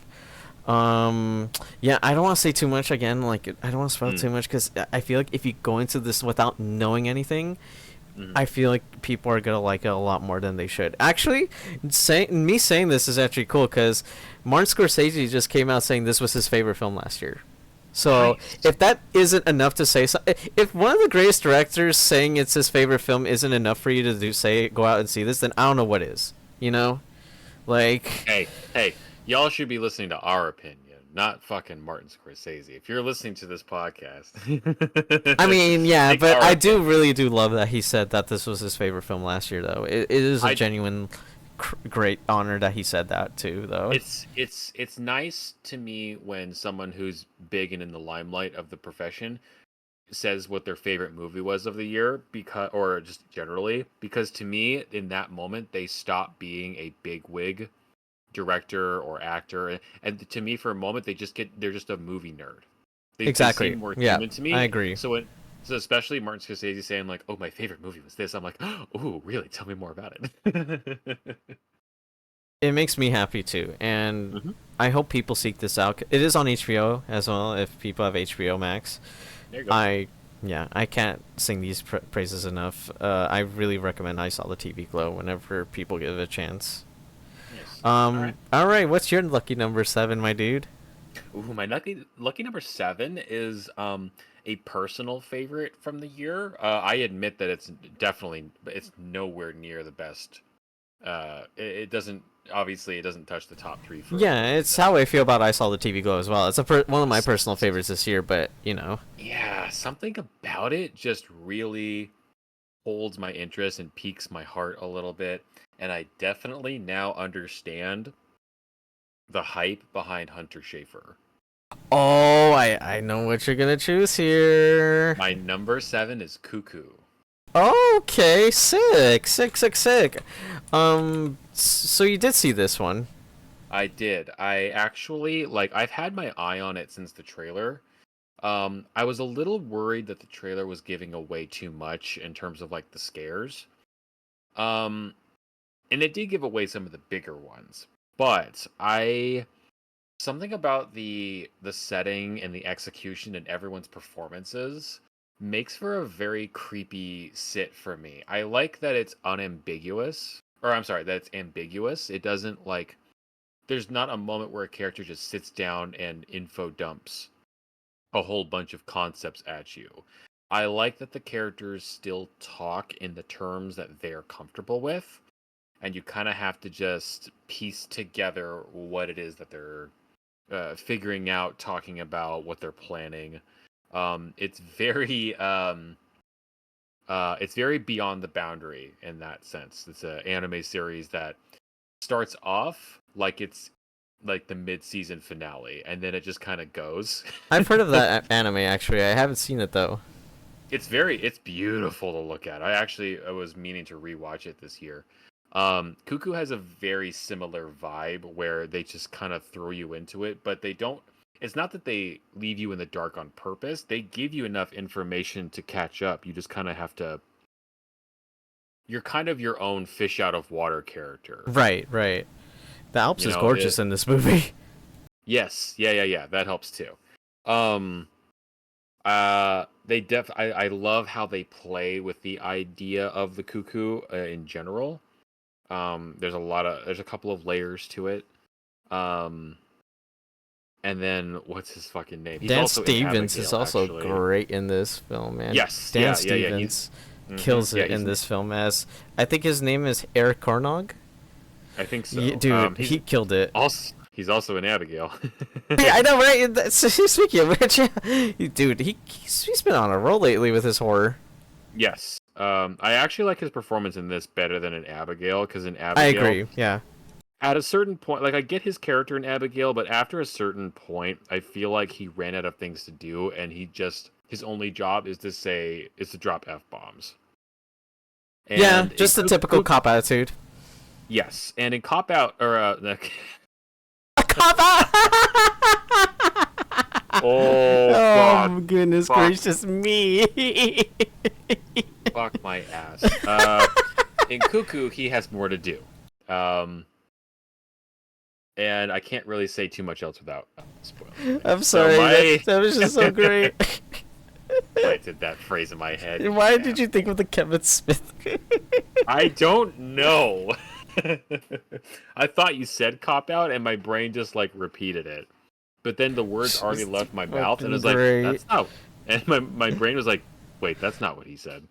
Yeah, I don't want to say too much again. Like, I don't want to spoil too much, because I feel like if you go into this without knowing anything, I feel like people are gonna like it a lot more than they should. Actually, saying this is actually cool, because Martin Scorsese just came out saying this was his favorite film last year. So Nice. if that isn't enough to say, if one of the greatest directors saying it's his favorite film isn't enough for you to go out and see this, then I don't know what is. You know, like, Hey, y'all should be listening to our opinion, not fucking Martin Scorsese. If you're listening to this podcast, I mean, yeah, take but our I opinion. really do love that he said that this was his favorite film last year, though. It is a I genuine great honor that he said that too, though. it's nice to me when someone who's big and in the limelight of the profession says what their favorite movie was of the year, because or just generally, because to me in that moment they stop being a big wig director or actor, and to me for a moment they're just a movie nerd. They seem Exactly. more Yeah, human to I me. agree. So especially Martin Scorsese saying like, "Oh, my favorite movie was this," I'm like, "Oh, really? Tell me more about it." It makes me happy too, and Hmm. I hope people seek this out. It is on HBO as well. If people have HBO Max, There you go. I yeah, I can't sing these praises enough. I really recommend I Saw the TV Glow whenever people give it a chance. Nice. All right. All right. What's your lucky number 7, my dude? Ooh, my lucky number 7 is a personal favorite from the year. I admit that it's nowhere near the best. It doesn't obviously it doesn't touch the top 3 for a Yeah, movie it's that how I feel about I Saw the TV Glow as well. It's one of my personal favorites this year, but you know. yeah, something about it just really holds my interest and piques my heart a little bit, and I definitely now understand the hype behind Hunter Schafer. Oh, I know what you're gonna choose here. My number 7 is Cuckoo. Okay, sick, sick, sick, sick. So you did see this one. I did. I actually like I've had my eye on it since the trailer. I was a little worried that the trailer was giving away too much in terms of like the scares. Um, and it did give away some of the bigger ones. But I something about the setting and the execution and everyone's performances makes for a very creepy sit for me. I like that it's unambiguous, or I'm sorry, that it's ambiguous. It doesn't like there's not a moment where a character just sits down and info dumps a whole bunch of concepts at you. I like that the characters still talk in the terms that they're comfortable with, and you kind of have to just piece together what it is that they're figuring out, talking about what they're planning. It's very it's very beyond the boundary in that sense. It's an anime series that starts off like it's like the mid-season finale, and then it just kind of goes. I've heard of that anime actually. I haven't seen it though. It's beautiful to look at. I was meaning to rewatch it this year. Cuckoo has a very similar vibe where they just kind of throw you into it, but they don't. It's not that they leave you in the dark on purpose. They give you enough information to catch up. You just kind of have to. You're kind of your own fish out of water character. Right, right. The Alps You is know, gorgeous in this movie. yes, yeah. That helps too. Um, I love how they play with the idea of the cuckoo in general. There's a couple of layers to it. Um, and then what's his fucking name? He's Dan also in Stevens is Abigail, also actually. great in this film, man. Yes, Dan yeah. He's Stevens kills yeah, it in this film as I think his name is Eric Carnog. I think Yeah, so. dude, he killed it. He's also in Abigail. Yeah, I know, right? Speaking of which, yeah, dude, he's been on a roll lately with his horror. Yes. I actually like his performance in this better than in Abigail, because in I Abigail, agree. Yeah. at a certain point, like I get his character in Abigail, but after a certain point, I feel like he ran out of things to do, and his only job is to drop f bombs. Yeah, And in just the typical cop attitude. yes, and in Cop Out or A cop out. oh god, Oh goodness fuck, gracious me. fuck my ass. In Cuckoo, he has more to do. Um, and I can't really say too much else without spoiling I'm things. So sorry. my That was just so great. planted that phrase in my head. Why did you think of the Kevin Smith? I don't know. I thought you said cop out, and my brain just like repeated it. But then the words already Just left my mouth, and I fucking was like, great. "That's not." And my brain was like, "Wait, that's not what he said."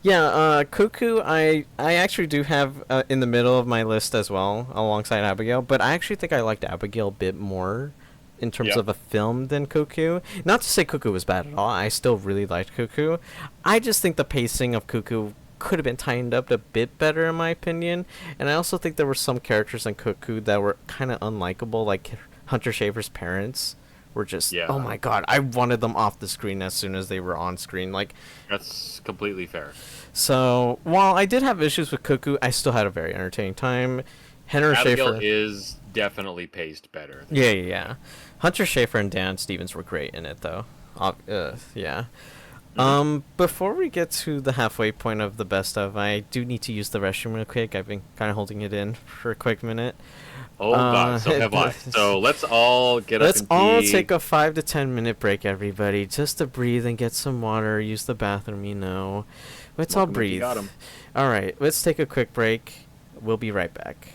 Yeah, Cuckoo, I actually do have in the middle of my list as well, alongside Abigail, but I actually think I liked Abigail a bit more in terms Yeah. of a film than Cuckoo. Not to say Cuckoo was bad at all, I still really liked Cuckoo. I just think the pacing of Cuckoo could have been tightened up a bit better, in my opinion, and I also think there were some characters in Cuckoo that were kind of unlikable, like Hunter Schafer's parents were just, oh Yeah, my god, I wanted them off the screen as soon as they were on screen. Like, that's completely fair. so while I did have issues with Cuckoo, I still had a very entertaining time. Henry Abigail Schaefer, is definitely paced better than yeah. Hunter Schaefer and Dan Stevens were great in it, though. Yeah. hmm Before we get to the halfway point of the best of, I do need to use the restroom real quick. I've been kind of holding it in for a quick minute. Oh god, so have I. So let's all get up Let's and all pee. take a 5 to 10 minute break, everybody, just to breathe and get some water. Use the bathroom, you know. Let's all Smoke 'em if you breathe. got 'em. All right, let's take a quick break. We'll be right back.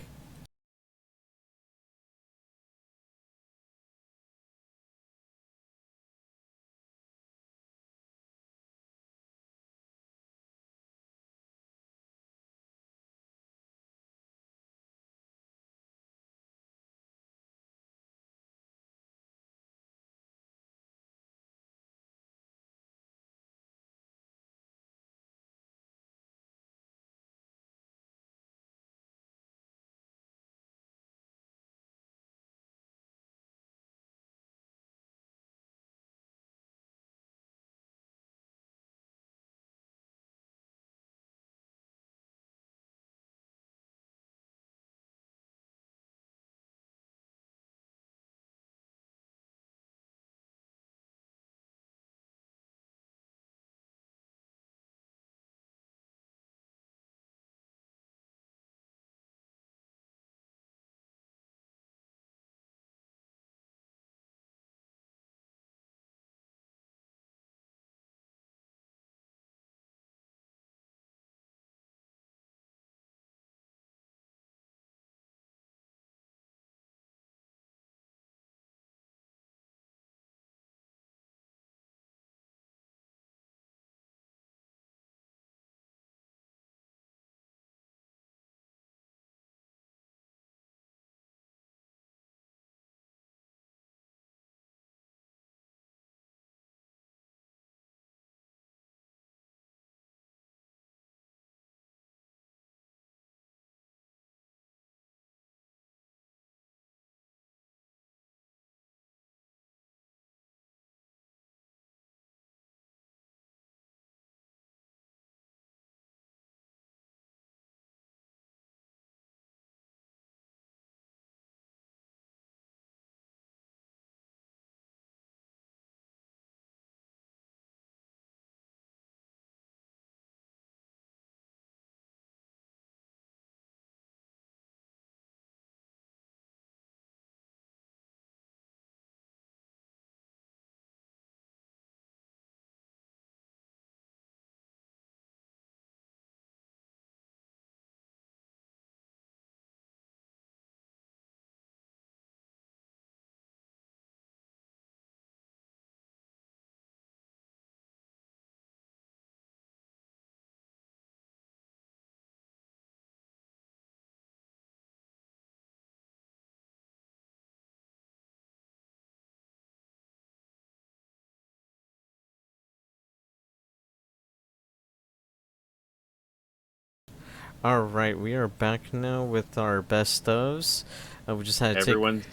All right, we are back now with our best ofs. We just had to take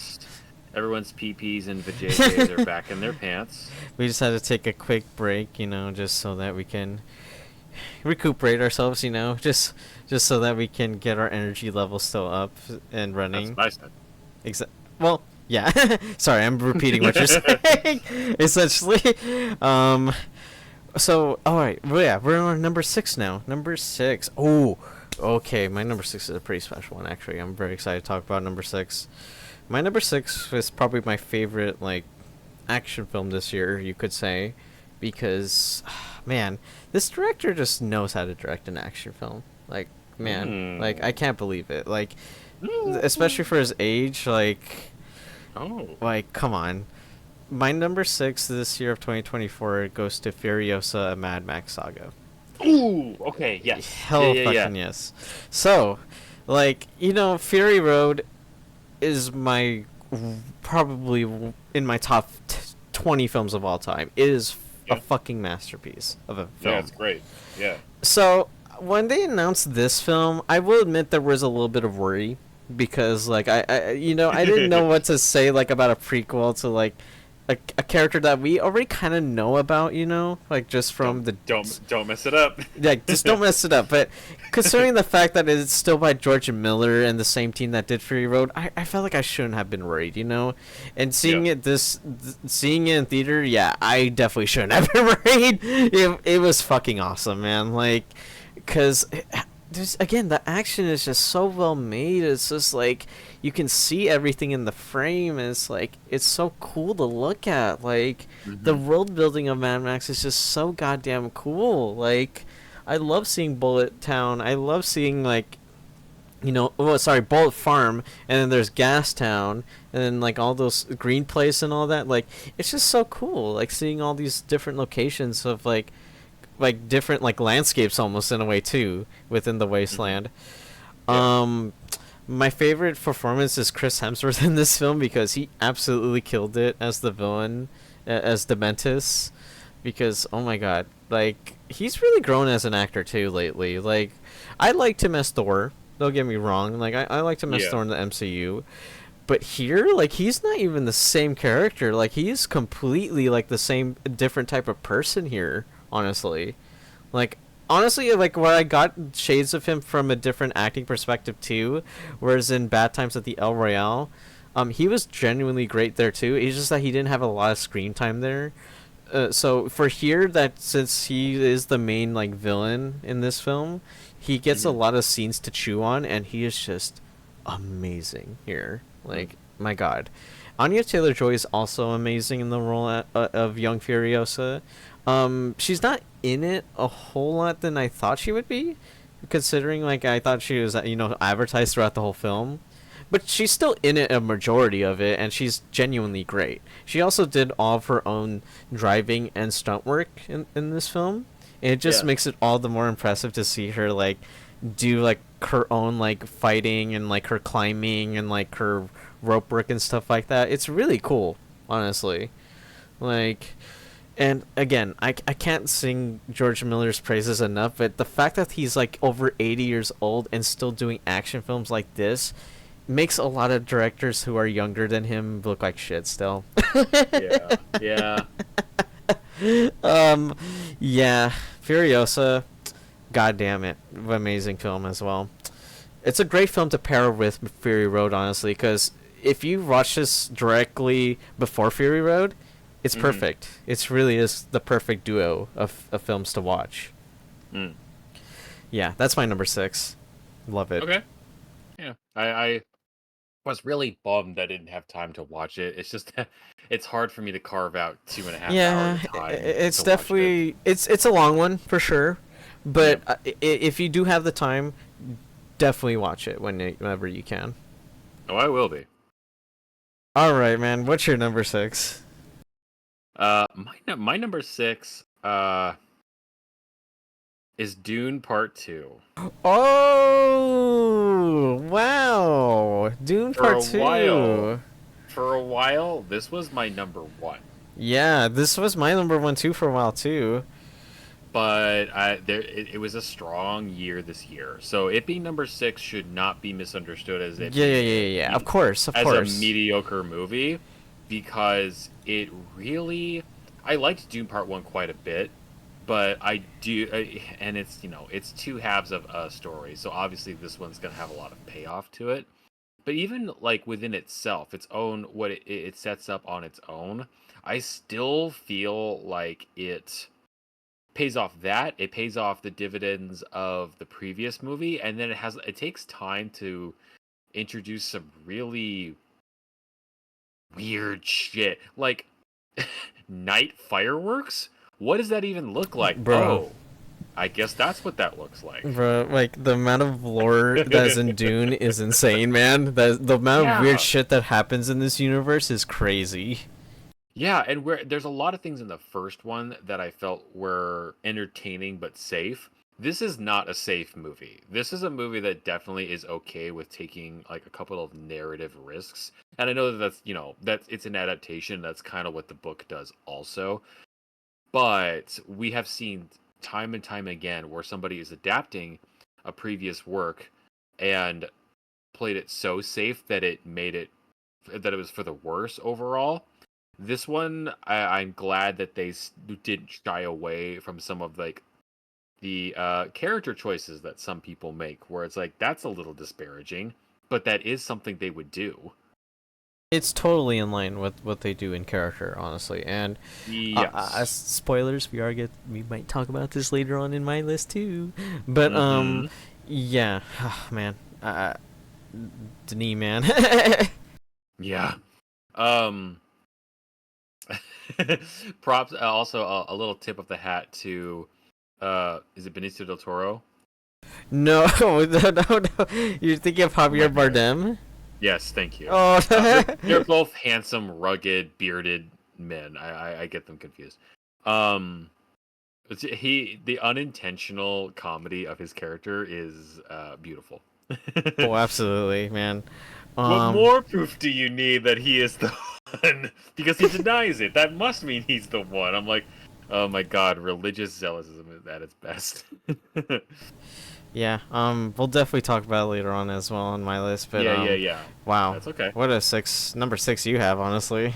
Everyone's PPs and vajayjays are back in their pants. we just had to take a quick break, just so that we can recuperate ourselves, just so that we can get our energy level still up and That's running. what I said. Well, yeah. Sorry, I'm repeating what you're saying. Essentially, um, so all right, well, yeah, we're on number 6 now. Number 6. Oh, okay. My number 6 is a pretty special one, actually. I'm very excited to talk about number 6. My number 6 is probably my favorite like action film this year, you could say, because man, this director just knows how to direct an action film. Like, man, like I Mm. can't believe it. Like, especially Mm. for his age, Oh. come on. My number 6 this year of 2024 goes to Furiosa: A Mad Max Saga. Ooh. Okay. Yes. Yeah. Hell Yeah. Yeah. fucking yes. So, Fury Road is my probably in my top 20 films of all time. It is a Yeah. fucking masterpiece of a Yeah. film. It's great. Yeah. So when they announced this film, I will admit there was a little bit of worry because I didn't know what to say like about a prequel to like a character that we already kind of know about, like just from don't the don't mess it up. like just don't mess it up. But considering the fact that it's still by George Miller and the same team that did Fury Road, I felt like I shouldn't have been worried. And Yeah. seeing it in theater, yeah, I definitely shouldn't have been worried. It was fucking awesome, man. Like, cause there's again the action is just so well made. It's just like you can see everything in the frame. And it's so cool to look at. Like the Hmm. world building of Mad Max is just so goddamn cool. Like I love seeing Bullet Town. I love seeing Bullet Farm, and then there's Gas Town, and then like all those green place and all that. Like it's just so cool. Like seeing all these different locations of like different like landscapes almost in a way too within the Hmm. wasteland. Yeah. Um, my favorite performance is Chris Hemsworth in this film because he absolutely killed it as the villain, as Dementus. Because oh my god, like he's really grown as an actor too lately. Like I liked him as Thor. Don't get me wrong. Like I liked him as Yeah. Thor in the MCU. But here, like he's not even the same character. Like he's completely like the same different type of person here, honestly. Like honestly, like where I got shades of him from a different acting perspective too, whereas in Bad Times at the El Royale, he was genuinely great there too. It's just that he didn't have a lot of screen time there. So for here, that since he is the main like villain in this film, he gets a Hmm. lot of scenes to chew on, and he is just amazing here. Mm. Like my god, Anya Taylor Joy is also amazing in the role of young Furiosa. She's not in it a whole lot than I thought she would be, considering like I thought she was advertised throughout the whole film. But she's still in it a majority of it, and she's genuinely great. She also did all of her own driving and stunt work in this film. And it just Yeah. makes it all the more impressive to see her like do like her own like fighting and like her climbing and like her rope work and stuff like that. It's really cool, honestly. Like, and again, I can't sing George Miller's praises enough, but the fact that he's like over 80 years old and still doing action films like this makes a lot of directors who are younger than him look like shit still. Yeah. Yeah. um, yeah, Furiosa, god damn it, amazing film as well. It's a great film to pair with Fury Road, honestly, because if you watch this directly before Fury Road, it's Hmm. perfect. It really is the perfect duo of films to watch. Mm. Yeah, that's my number 6. Love it. Okay. Yeah. I was really bummed I didn't have time to watch it. It's just it's hard for me to carve out 2.5 hours Yeah, of time it's to watch it. definitely it's a long one for sure, Yeah. but if you do have the time, definitely watch it whenever you can. Oh, I will be. All right, man. What's your number 6? My number 6 is Dune Part 2. Oh, wow. Dune For Part a while, 2. this was my number 1. Yeah, this was my number 1 too for a while too. but it was a strong year this year. So it being number 6 should not be misunderstood as it Yeah, yeah, being yeah, yeah, yeah. Of course, of as a course. mediocre movie, because it really, I liked Dune Part 1 quite a bit, but I do, and it's, it's two halves of a story. So obviously this one's going to have a lot of payoff to it. But even like within itself, its own, what it sets up on its own, I still feel like it pays off that. It pays off the dividends of the previous movie, and then it takes time to introduce some really weird shit. Like night fireworks? What does that even look like? Bro. Oh, I guess that's what that looks like. Bro, like the amount of lore that's in Dune is insane, man. The amount of weird Yeah. shit that happens in this universe is crazy. Yeah, and where there's a lot of things in the first one that I felt were entertaining but safe. This is not a safe movie. This is a movie that definitely is okay with taking like a couple of narrative risks. And I know that that it's an adaptation. That's kind of what the book does also. But we have seen time and time again where somebody is adapting a previous work and played it so safe that it was for the worse overall. This one, I'm glad that they didn't shy away from some of like the character choices that some people make, where it's like that's a little disparaging, but that is something they would do. It's totally in line with what they do in character, honestly. And as Yes. spoilers, we might talk about this later on in my list too. But Mm-hmm. yeah, man, Denis, man. Yeah. Um. Props. Also, a little tip of the hat to, is it Benicio del Toro? No, no, no, no. You're thinking of Javier My bad. Bardem? Yes, thank you. Oh, They're both handsome, rugged, bearded men. I get them confused. Um, the unintentional comedy of his character is beautiful. oh, absolutely, man. What Um, more proof do you need that he is the one? Because he denies it. That must mean he's the one. I'm like, oh my god, religious zealotism is at its best. yeah. We'll definitely talk about it later on as well on my list. But Yeah, yeah, yeah. wow, That's okay. what a number six you have, honestly.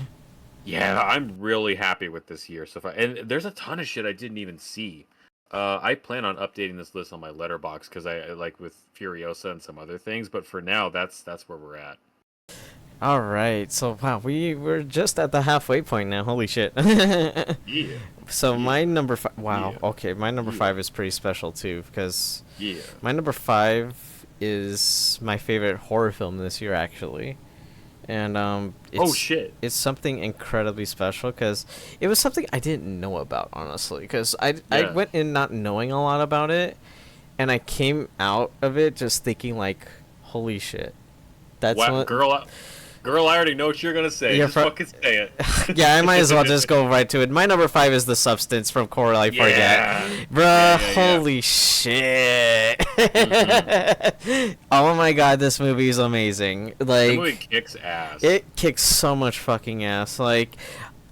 Yeah, I'm really happy with this year so far. And there's a ton of shit I didn't even see. I plan on updating this list on my letterbox because I like with Furiosa and some other things, but for now that's where we're at. All right, so wow, we're just at the halfway point now. Holy shit. Yeah. So Yeah. my number five. Wow. Yeah. Okay, my number Yeah. five is pretty special too because Yeah. my number five is my favorite horror film this year, actually. And Oh shit. it's something incredibly special because it was something I didn't know about, honestly, because I Yeah. went in not knowing a lot about it, and I came out of it just thinking like, holy shit, that's What what. girl? Girl, I already know what you're gonna say. Yeah, Just fucking say it. yeah, I might as well just go right to it. My number five is The Substance from Coralie Forget. Yeah. Bruh, Yeah, yeah, yeah. holy shit. Mm-hmm. Oh my god, this movie is amazing. The movie Like, kicks ass. it kicks so much fucking ass. Like,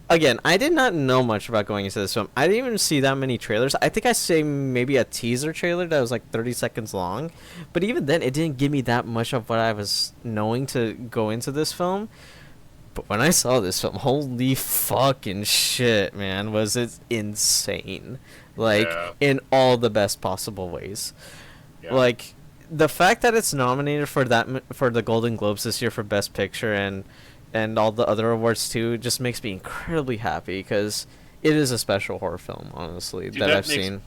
again, I did not know much about going into this film. I didn't even see that many trailers. I think I say maybe a teaser trailer that was like 30 seconds long. But even then, it didn't give me that much of what I was knowing to go into this film. But when I saw this film, holy fucking shit, man, was it insane. Like, Yeah. in all the best possible ways. Yeah. Like, the fact that it's nominated for for the Golden Globes this year for Best Picture and all the other awards too just makes me incredibly happy because it is a special horror film, honestly, Dude, that I've seen.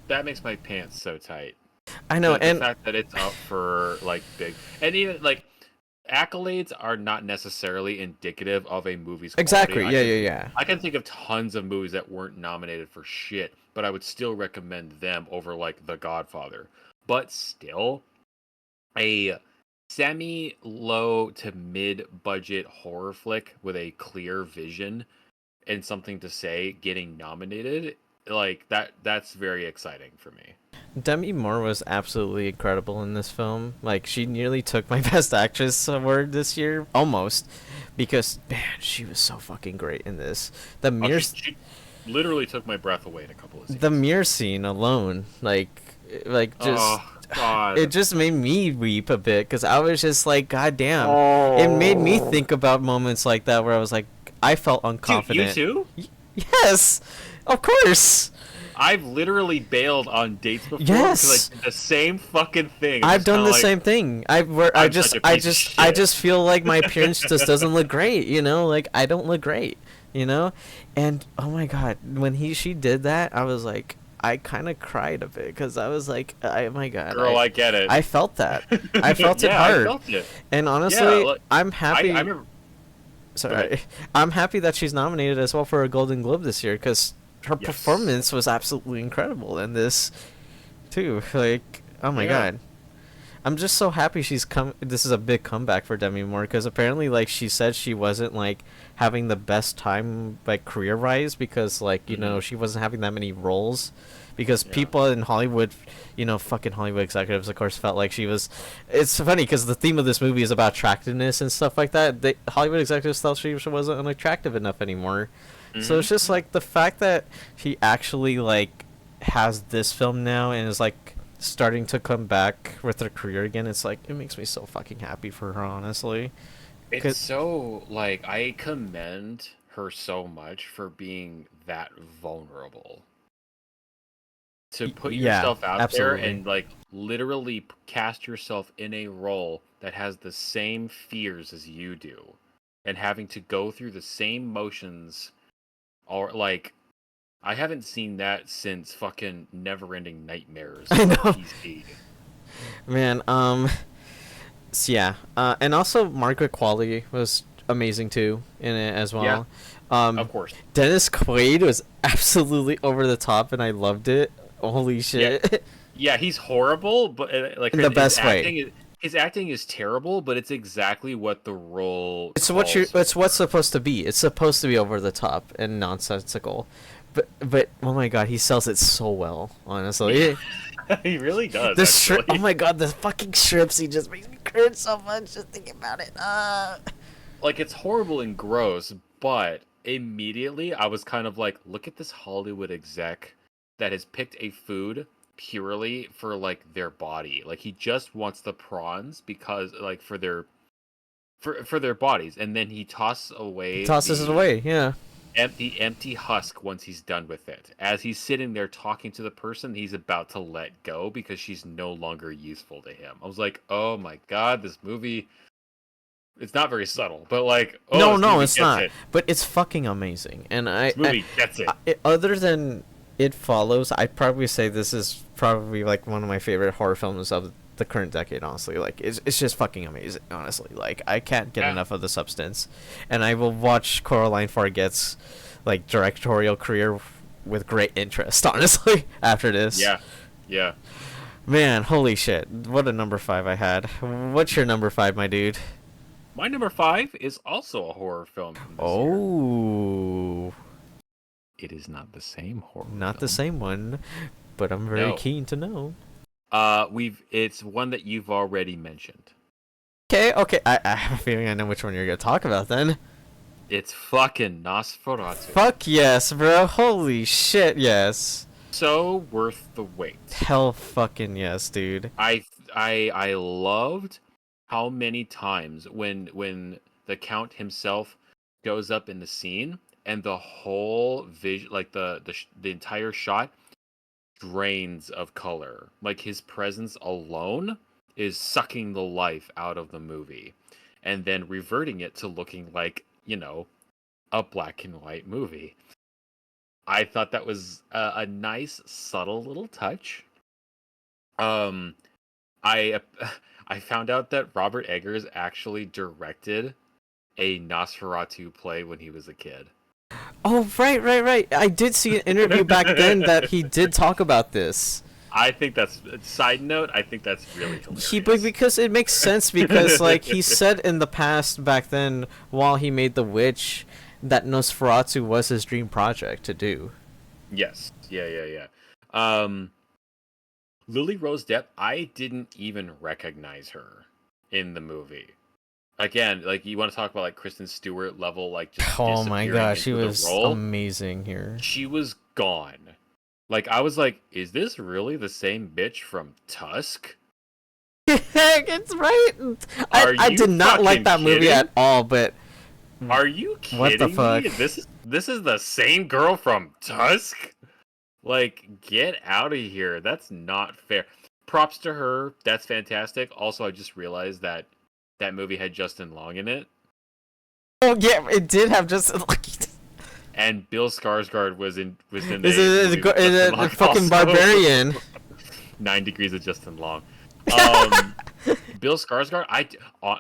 that makes my pants so tight. I know, The and fact that it's up for like big, and even like accolades are not necessarily indicative of a movie's quality. exactly, yeah, yeah, yeah. I can think of tons of movies that weren't nominated for shit, but I would still recommend them over like The Godfather. But still, a semi low to mid budget horror flick with a clear vision and something to say getting nominated, like that's very exciting for me. Demi Moore was absolutely incredible in this film. Like, she nearly took my Best Actress award this year, almost, because man, she was so fucking great in this. The Oh, mere literally took my breath away in a couple of The scenes. mirror scene alone, like just Oh it God. just made me weep a bit because I was just like, God damn. It made me Oh. think about moments like that where I was like, I felt Dude, you unconfident. too? Yes, of course. I've literally bailed on dates before because I Yes, did the same fucking thing. I'm I've just kind done of the like, same thing. I I'm just such a piece of I shit. just feel like my appearance just doesn't look great. Like I don't look great. You know, and oh my god, when she did that, I was like, I kind of cried a bit because I was like, oh my god, Girl, I get it. I felt that. I felt it Yeah, I hard. felt it. And Yeah, honestly, like, I'm I happy. remember. Go ahead. Sorry, I'm happy that she's nominated as well for a Golden Globe this year because her Yes. performance was absolutely incredible in this too. Like, oh my Yeah. god, I'm just so happy she's come. This is a big comeback for Demi Moore because apparently, like, she said she wasn't like having the best time like career-wise because Hmm. she wasn't having that many roles because Yeah. people in Hollywood, fucking Hollywood executives, of course, felt like she was. It's funny because the theme of this movie is about attractiveness and stuff like that. Hollywood executives felt she wasn't unattractive enough anymore. So it's just Yeah. like the fact that she actually like has this film now and is like starting to come back with her career again. It's like it makes me so fucking happy for her, honestly. It's 'Cause- so like I commend her so much for being that vulnerable to put yeah, yourself out there absolutely. and like literally cast yourself in a role that has the same fears as you do and having to go through the same motions or like I haven't seen that since fucking Neverending Nightmares I on know, PC. man. So yeah, and also Margaret Qualley was amazing too in it as Yeah, well. of Um, course. Dennis Quaid was absolutely over the top, and I loved it. Holy Yeah, shit! yeah, he's horrible, but like In the best way. his acting is terrible, but it's exactly what the role It's what you. calls It's what's for. supposed to be. It's supposed to be over the top and nonsensical, but oh my god, he sells it so well. Yeah, Honestly, he really does the shrimp. Oh actually. my god, the fucking shrimps. He just makes me cringe so much just thinking about it. Like it's horrible and gross, but immediately I was kind of like, look at this Hollywood exec that has picked a food purely for like their body. Like he just wants the prawns because like for their bodies, and then he tosses He away tosses it away. Yeah. empty husk once he's done with it. As he's sitting there talking to the person he's about to let go because she's no longer useful to him. I was like, "Oh my god, this movie it's not very subtle, but like, oh, No, this no, movie it's gets not. it. But it's fucking amazing. And This movie gets it." other than It Follows, I'd probably say this is probably like one of my favorite horror films of the current decade. Honestly, like it's just fucking amazing. Honestly, like I can't get Yeah. enough of the substance, and I will watch Coraline Farget's like directorial career with great interest. Honestly, after this, Yeah. Yeah. man, holy shit, what a number five I had. What's your number five, my dude? My number 5 is also a horror film from this year. Oh, It is not the same horror not the film. same one, but I'm very No. keen to know. It's one that you've already mentioned. Okay, okay. I have a feeling I know which one you're gonna talk about then. It's fucking Nosferatu. Fuck yes, bro. Holy shit, yes. So worth the wait. Hell fucking yes, dude. I loved how many times when the count himself goes up in the scene and the whole vision like the entire shot drains of color. Like his presence alone is sucking the life out of the movie and then reverting it to looking like, a black and white movie. I thought that was a nice subtle little touch. Um I I found out that Robert Eggers actually directed a Nosferatu play when he was a kid. Oh, right, right, right. I did see an interview back then that he did talk about this. I think that's side note. I think that's really But hilarious. because it makes sense because like he said in the past back then while he made The Witch that Nosferatu was his dream project to do. Yes. Yeah. Yeah. Yeah. Um, Lily Rose Depp. I didn't even recognize her in the movie. again, like you want to talk about like Kristen Stewart level, like just Oh my disappearing gosh, she into the was role. amazing here. She was gone. Like I was like, is this really the same bitch from Tusk? It's right. I Are I you did not like fucking that movie kidding? at all, but Are you what the kidding fuck? me? This is the same girl from Tusk? Like, get out of here. That's not fair. Props to her. That's fantastic. Also, I just realized that that movie had Justin Long in it, Oh yeah, it did have just like and Bill Skarsgård was in is a movie with Justin a Long fucking also. barbarian. 9 Degrees of Justin Long. Um, Bill Skarsgård,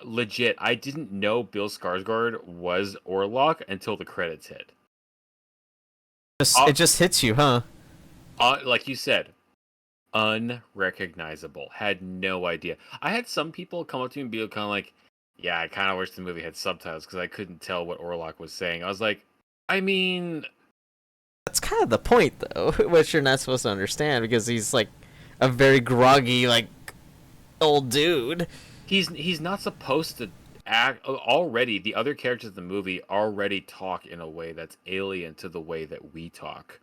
legit, I didn't know Bill Skarsgård was Orlok until the credits hit. It Uh, just hits you, huh? like you said, unrecognizable. Had no idea. I had some people come up to me and be kind of like, "Yeah, I kind of wish the movie had subtitles because I couldn't tell what Orlok was saying." I was like, I mean, That's kind of the point, though, which you're not supposed to understand because he's like a very groggy, like old dude. he's not supposed to act already. The other characters in the movie already talk in a way that's alien to the way that we talk.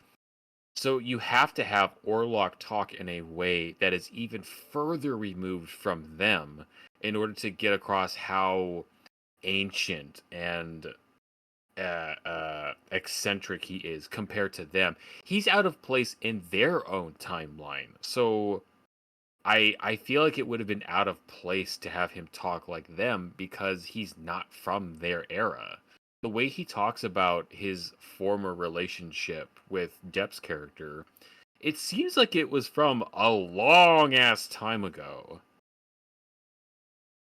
So you have to have Orlok talk in a way that is even further removed from them in order to get across how ancient and eccentric he is compared to them. He's out of place in their own timeline. So I feel like it would have been out of place to have him talk like them because he's not from their era. The way he talks about his former relationship with Depp's character, it seems like it was from a long ass time ago.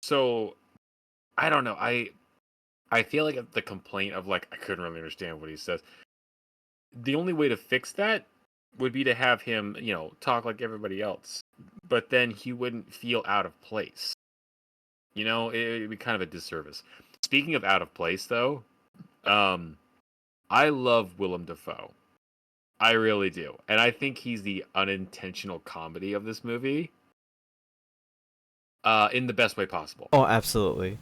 So I don't know. I feel like the complaint of like I couldn't really understand what he says. The only way to fix that would be to have him, talk like everybody else. But then he wouldn't feel out of place. It'd be kind of a disservice. Speaking of out of place, though, um, I love Willem Dafoe. I really do, and I think he's the unintentional comedy of this movie, in the best way possible. Oh, absolutely.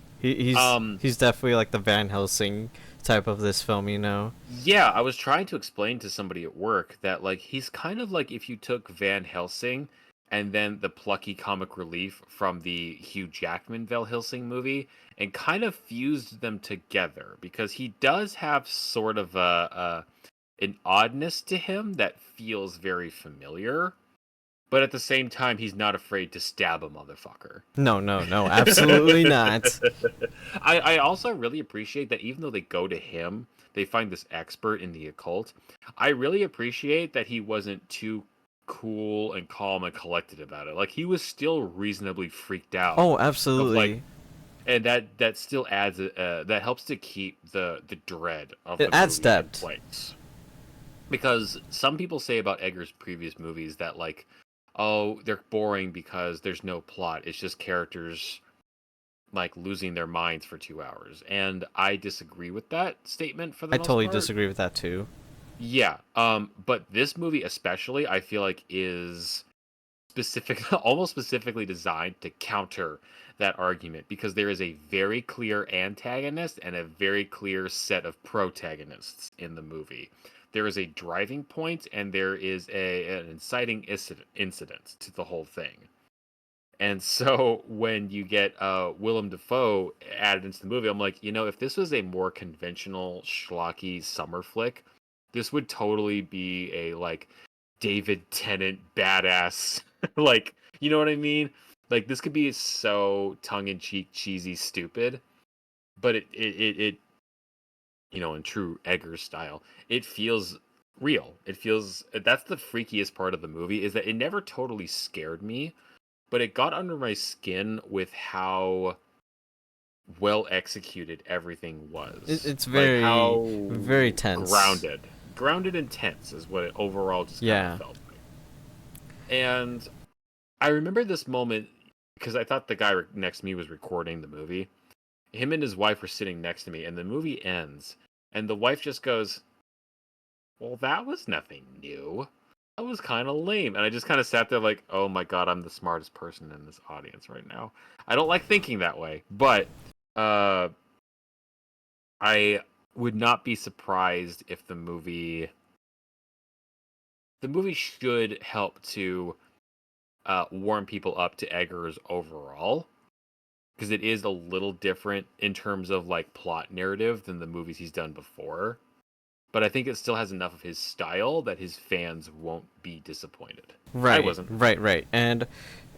Um, He's definitely like the Van Helsing type of this film, you know. yeah, I was trying to explain to somebody at work that like he's kind of like if you took Van Helsing and then the plucky comic relief from the Hugh Jackman Van Helsing movie and kind of fused them together because he does have sort of an oddness to him that feels very familiar, but at the same time he's not afraid to stab a motherfucker. No, no, no, absolutely not. I also really appreciate that even though they go to him, they find this expert in the occult. I really appreciate that he wasn't too cool and calm and collected about it. Like he was still reasonably freaked out Oh, of like, absolutely. and that still adds that helps to keep the dread of It the adds movie in depth. place. Because some people say about Egger's previous movies that like, oh, they're boring because there's no plot. It's just characters like losing their minds for 2 hours. And I disagree with that statement for the I most totally part. disagree with that too. Yeah. But this movie especially, I feel like is specific almost specifically designed to counter that argument because there is a very clear antagonist and a very clear set of protagonists in the movie. There is a driving point and there is an inciting incident to the whole thing. And so when you get Willem Dafoe added into the movie, I'm like, if this was a more conventional schlocky summer flick, this would totally be a like David Tennant badass, like you know what I mean? Like this could be so tongue in cheek, cheesy, stupid, but it in true Eggers style, it feels real. It feels that's the freakiest part of the movie is that it never totally scared me, but it got under my skin with how well executed everything was. It's Like very, very how tense. grounded and tense is what it overall just kind of Yeah. felt like. And I remember this moment because I thought the guy next to me was recording the movie. Him and his wife were sitting next to me, and the movie ends, and the wife just goes, "Well, that was nothing new. That was kind of lame." And I just kind of sat there like, "Oh my god, I'm the smartest person in this audience right now." I don't like thinking that way, but Uh, I would not be surprised if the movie should help to warm people up to Eggers overall, because it is a little different in terms of like plot narrative than the movies he's done before. But I think it still has enough of his style that his fans won't be disappointed. I Right, wasn't. right. And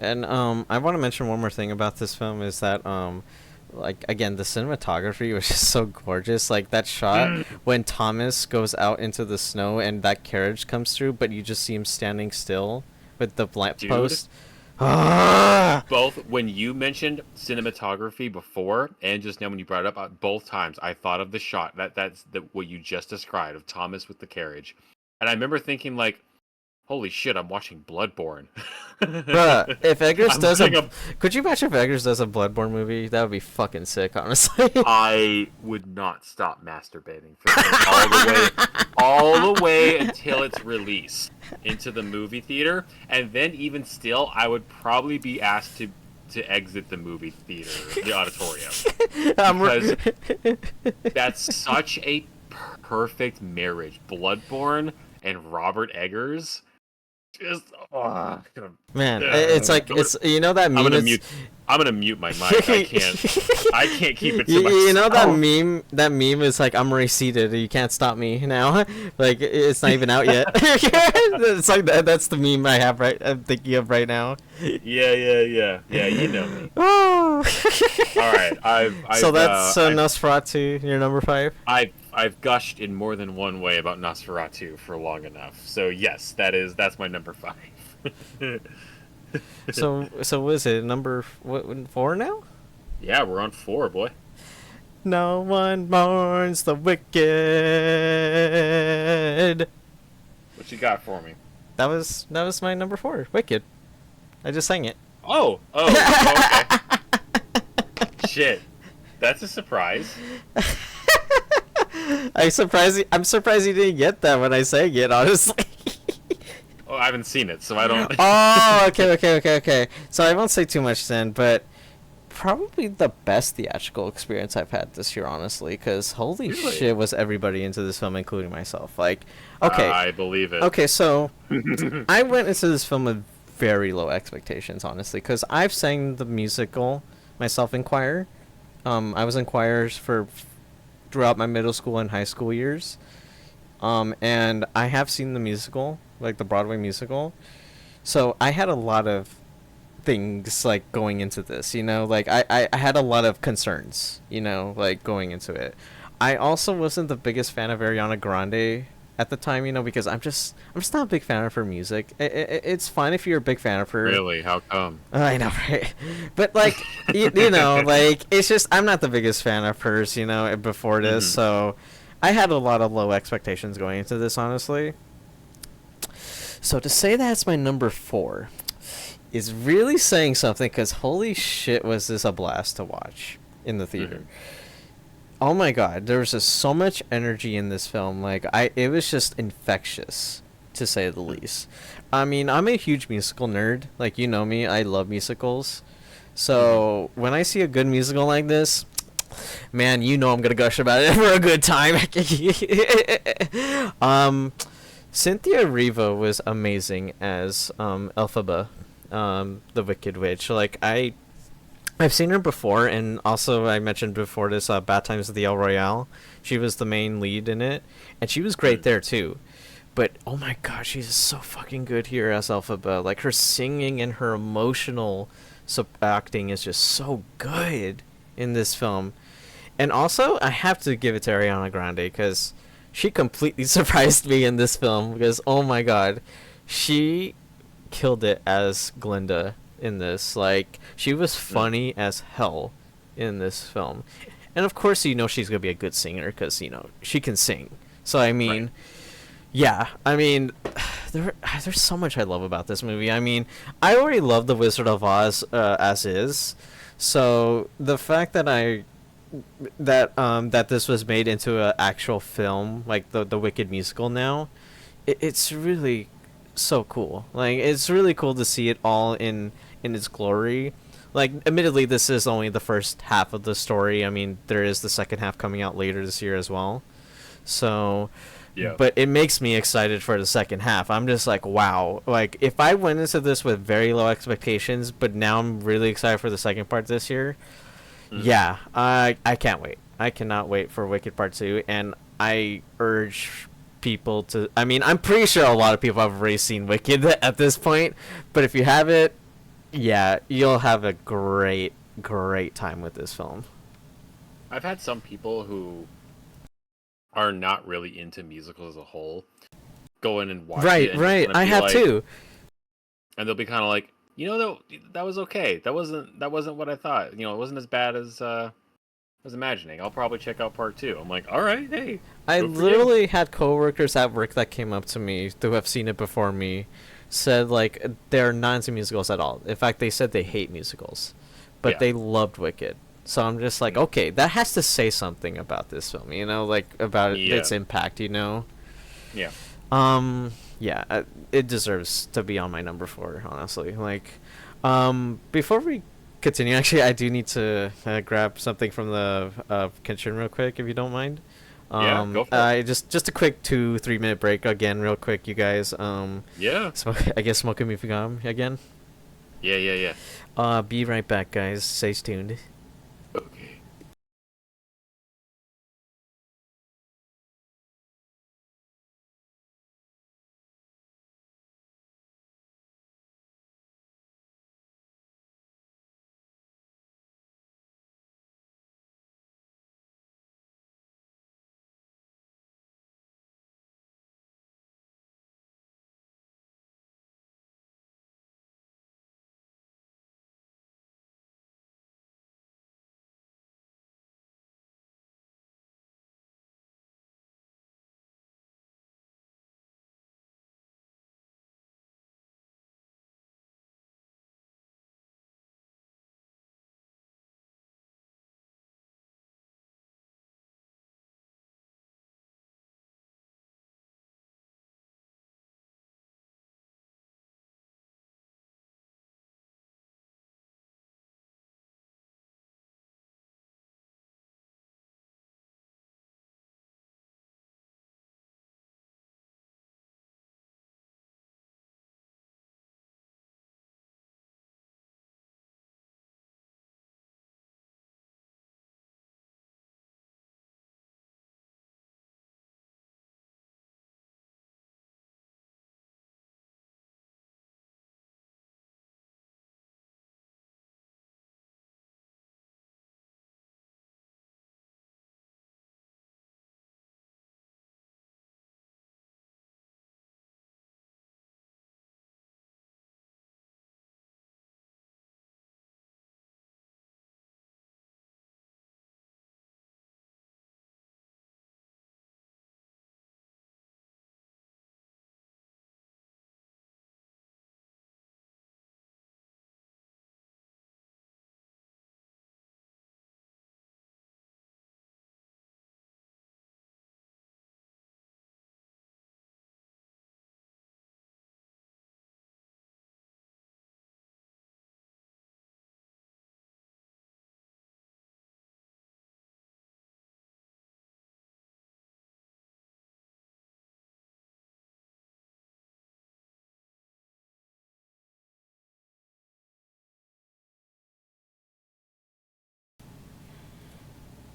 I want to mention one more thing about this film is that like again the cinematography was just so gorgeous. Like that shot when Thomas goes out into the snow and that carriage comes through, but you just see him standing still with the lamp Dude, post. Ah! both when you mentioned cinematography before and just now when you brought it up, both times I thought of the shot that's what you just described of Thomas with the carriage, and I remember thinking like, "Holy shit, I'm watching Bloodborne." Bruh, if Eggers I'm does watching a, a. could you imagine if Eggers does a Bloodborne movie? That would be fucking sick, honestly. I would not stop masturbating for this all the way until its release into the movie theater, and then even still, I would probably be asked to exit the movie theater, the auditorium, because that's such a perfect marriage. Bloodborne and Robert Eggers, just Man, it's like it's you know that I'm meme. gonna It's mute. I'm gonna mute my mic. I can't. I can't keep it to you, myself. you know that meme. That meme is like I'm receded. You can't stop me now. Like it's not even out yet. It's like that's the meme I have right. I'm thinking of right now. Yeah. You know me. Oh. All right. So that's Nosferatu. Your number 5. I've gushed in more than one way about Nosferatu for long enough. So yes, that's my number 5. So what is it? Number 4 now? Yeah, we're on 4, boy. No one mourns the wicked. What you got for me? That was my number 4. Wicked. I just sang it. Oh, okay. Shit, that's a surprise. I'm surprised you didn't get that when I sang it. Honestly. Oh, I haven't seen it, so I don't. Oh, okay. So I won't say too much then, but probably the best theatrical experience I've had this year, honestly, because holy Really? shit was everybody into this film, including myself. Like, okay, I believe it. okay, so I went into this film with very low expectations, honestly, because I've sang the musical myself in choir. I was in choirs for throughout my middle school and high school years. And I have seen the musical, like the Broadway musical. So I had a lot of things like going into this, like I had a lot of concerns, like going into it. I also wasn't the biggest fan of Ariana Grande at the time, because I'm just not a big fan of her music. It's fine if you're a big fan of her. Really? How come? I know, right? But like, like it's just I'm not the biggest fan of hers, before this, so I had a lot of low expectations going into this, honestly. So to say that's my number 4 is really saying something, because holy shit was this a blast to watch in the theater. Oh my god, there was just so much energy in this film. Like it was just infectious, to say the least. I mean, I'm a huge musical nerd. Like, you know me, I love musicals. So when I see a good musical like this, man, I'm gonna gush about it for a good time. Cynthia Erivo was amazing as Elphaba, the Wicked Witch. Like I've seen her before, and also I mentioned before this Bad Times at the El Royale. She was the main lead in it, and she was great there too. But oh my god, she's so fucking good here as Elphaba. Like her singing and her emotional acting is just so good in this film. And also, I have to give it to Ariana Grande, because she completely surprised me in this film. Because oh my god, she killed it as Glinda in this. Like, she was funny as hell in this film. And of course, she's gonna be a good singer, because she can sing. So I mean, Right. Yeah, I mean, there's so much I love about this movie. I mean, I already love The Wizard of Oz as is. So the fact that that this was made into an actual film, like the Wicked musical now, it's really so cool. Like, it's really cool to see it all in its glory. like, admittedly, this is only the first half of the story. I mean, there is the second half coming out later this year as well. So, Yeah. but it makes me excited for the second half. I'm just like, wow. Like, if I went into this with very low expectations, but now I'm really excited for the second part this year, Hmm. yeah, I can't wait. I cannot wait for Wicked Part 2, and I urge people to. I mean, I'm pretty sure a lot of people have already seen Wicked at this point, but if you have it, yeah, you'll have a great time with this film. I've had some people who are not really into musicals as a whole go in and watch it Right, and just right. kind of I be have like, too. and they'll be kind of like, that was okay. That wasn't what I thought. It wasn't as bad as I was imagining. I'll probably check out part two. I'm like, all right, hey, I good for you. literally had coworkers at work that came up to me who have seen it before me, said like they're not into musicals at all. In fact, they said they hate musicals, but Yeah. they loved Wicked. So I'm just like, Mm. okay, that has to say something about this film, like about Yeah. its impact. Yeah. Yeah, it deserves to be on my number four, honestly. Like, before we continue, actually, I do need to grab something from the kitchen real quick, if you don't mind. Yeah. Go for it. Just a quick 2-3 minute break again, real quick, you guys. Yeah. I guess smoking me gum again. Yeah. Yeah. Yeah. Be right back, guys. Stay tuned. Okay.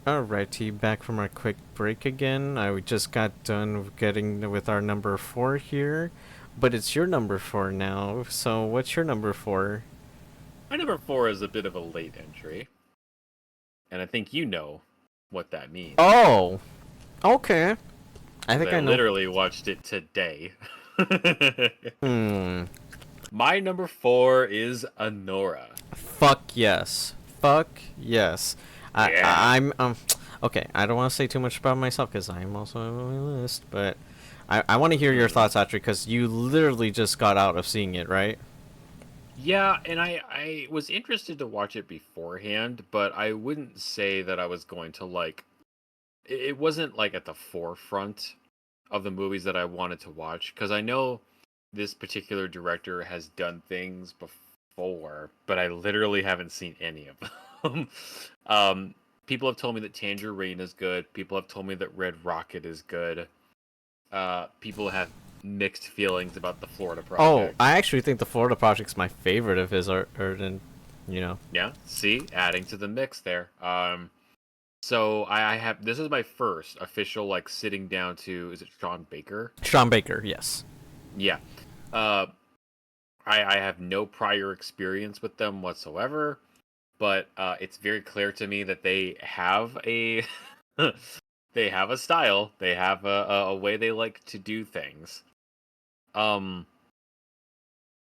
Alrighty, back from our quick break again. I just got done getting with our number four here, but it's your number four now. So what's your number four? My number four is a bit of a late entry, and I think you know what that means Oh, okay. I because think I I know. literally watched it today. Hmm. My number four is Anora. Fuck yes. Fuck yes. Yeah. I'm okay. I don't want to say too much about myself because I'm also on my list, but I want to hear your Mm. thoughts after because you literally just got out of seeing it, right? Yeah, and I was interested to watch it beforehand, but I wouldn't say that I was going to like it wasn't like at the forefront of the movies that I wanted to watch because I know this particular director has done things 4, but I literally haven't seen any of them. um, People have told me that Tangerine is good. People have told me that Red Rocket is good. People have mixed feelings about the Florida Oh, Project. I actually think the Florida Project's my favorite of his art, and you know, Yeah, see, adding to the mix there. So I have this is my first official like sitting down to, is it Sean Baker? Sean Baker, yes. Yeah. Uh, I have no prior experience with them whatsoever, but it's very clear to me that they have a they have a style, they have a way they like to do things. Um,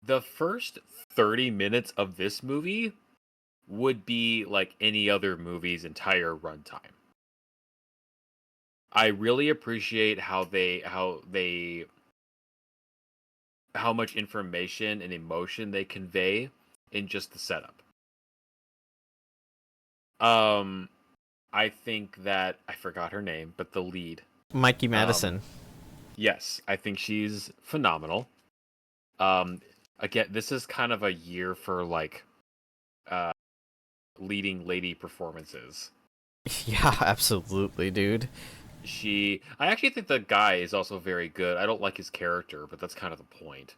the first 30 minutes of this movie would be like any other movie's entire runtime. I really appreciate how much information and emotion they convey in just the setup. Um, I think that I forgot her name, but the lead. Mikey Um, Madison. yes, I think she's phenomenal. Um, Again, this is kind of a year for like uh leading lady performances. Yeah, absolutely, dude. I actually think the guy is also very good. I don't like his character, but that's kind of the point.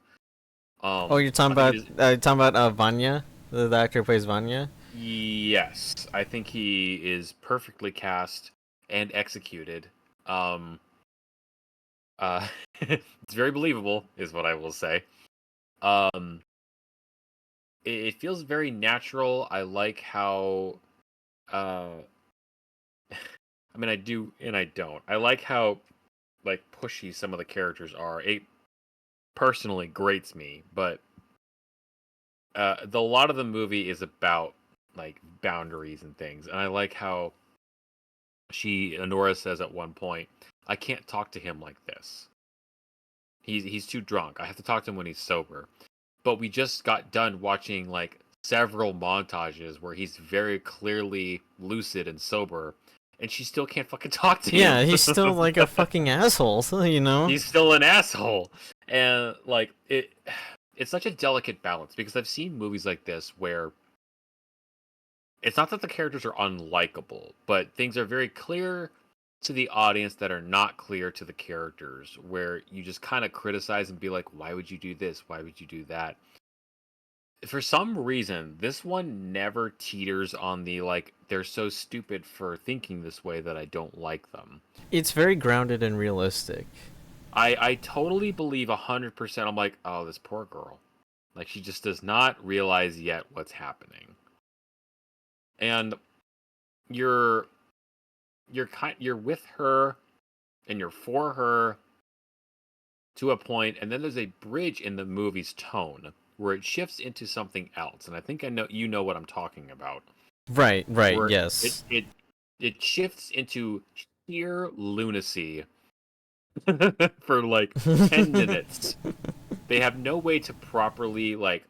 Oh, you're talking I think about it is. Vanya, the actor who plays Vanya. Yes, I think he is perfectly cast and executed. Um, it's very believable, is what I will say. Um, it feels very natural. I like how, uh, I mean, I do and I don't. I like how like pushy some of the characters are. It personally grates me, but a lot of the movie is about like boundaries and things, and I like how Honora says at one point, "I can't talk to him like this. He's too drunk. I have to talk to him when he's sober." But we just got done watching like several montages where he's very clearly lucid and sober, and she still can't fucking talk to him. Yeah, he's still like a fucking asshole, so, you know. He's still an asshole, and like it's such a delicate balance because I've seen movies like this where it's not that the characters are unlikable, but things are very clear to the audience that are not clear to the characters, where you just kind of criticize and be like, why would you do this? Why would you do that? For some reason, this one never teeters on the like, they're so stupid for thinking this way that I don't like them. It's very grounded and realistic. I totally believe 100%. I'm like, oh, this poor girl. Like, she just does not realize yet what's happening. And you're you're with her and you're for her to a point, and then there's a bridge in the movie's tone where it shifts into something else, and I think I know you know what I'm talking about. Right, right, Where yes. it shifts into sheer lunacy for like 10 minutes. They have no way to properly like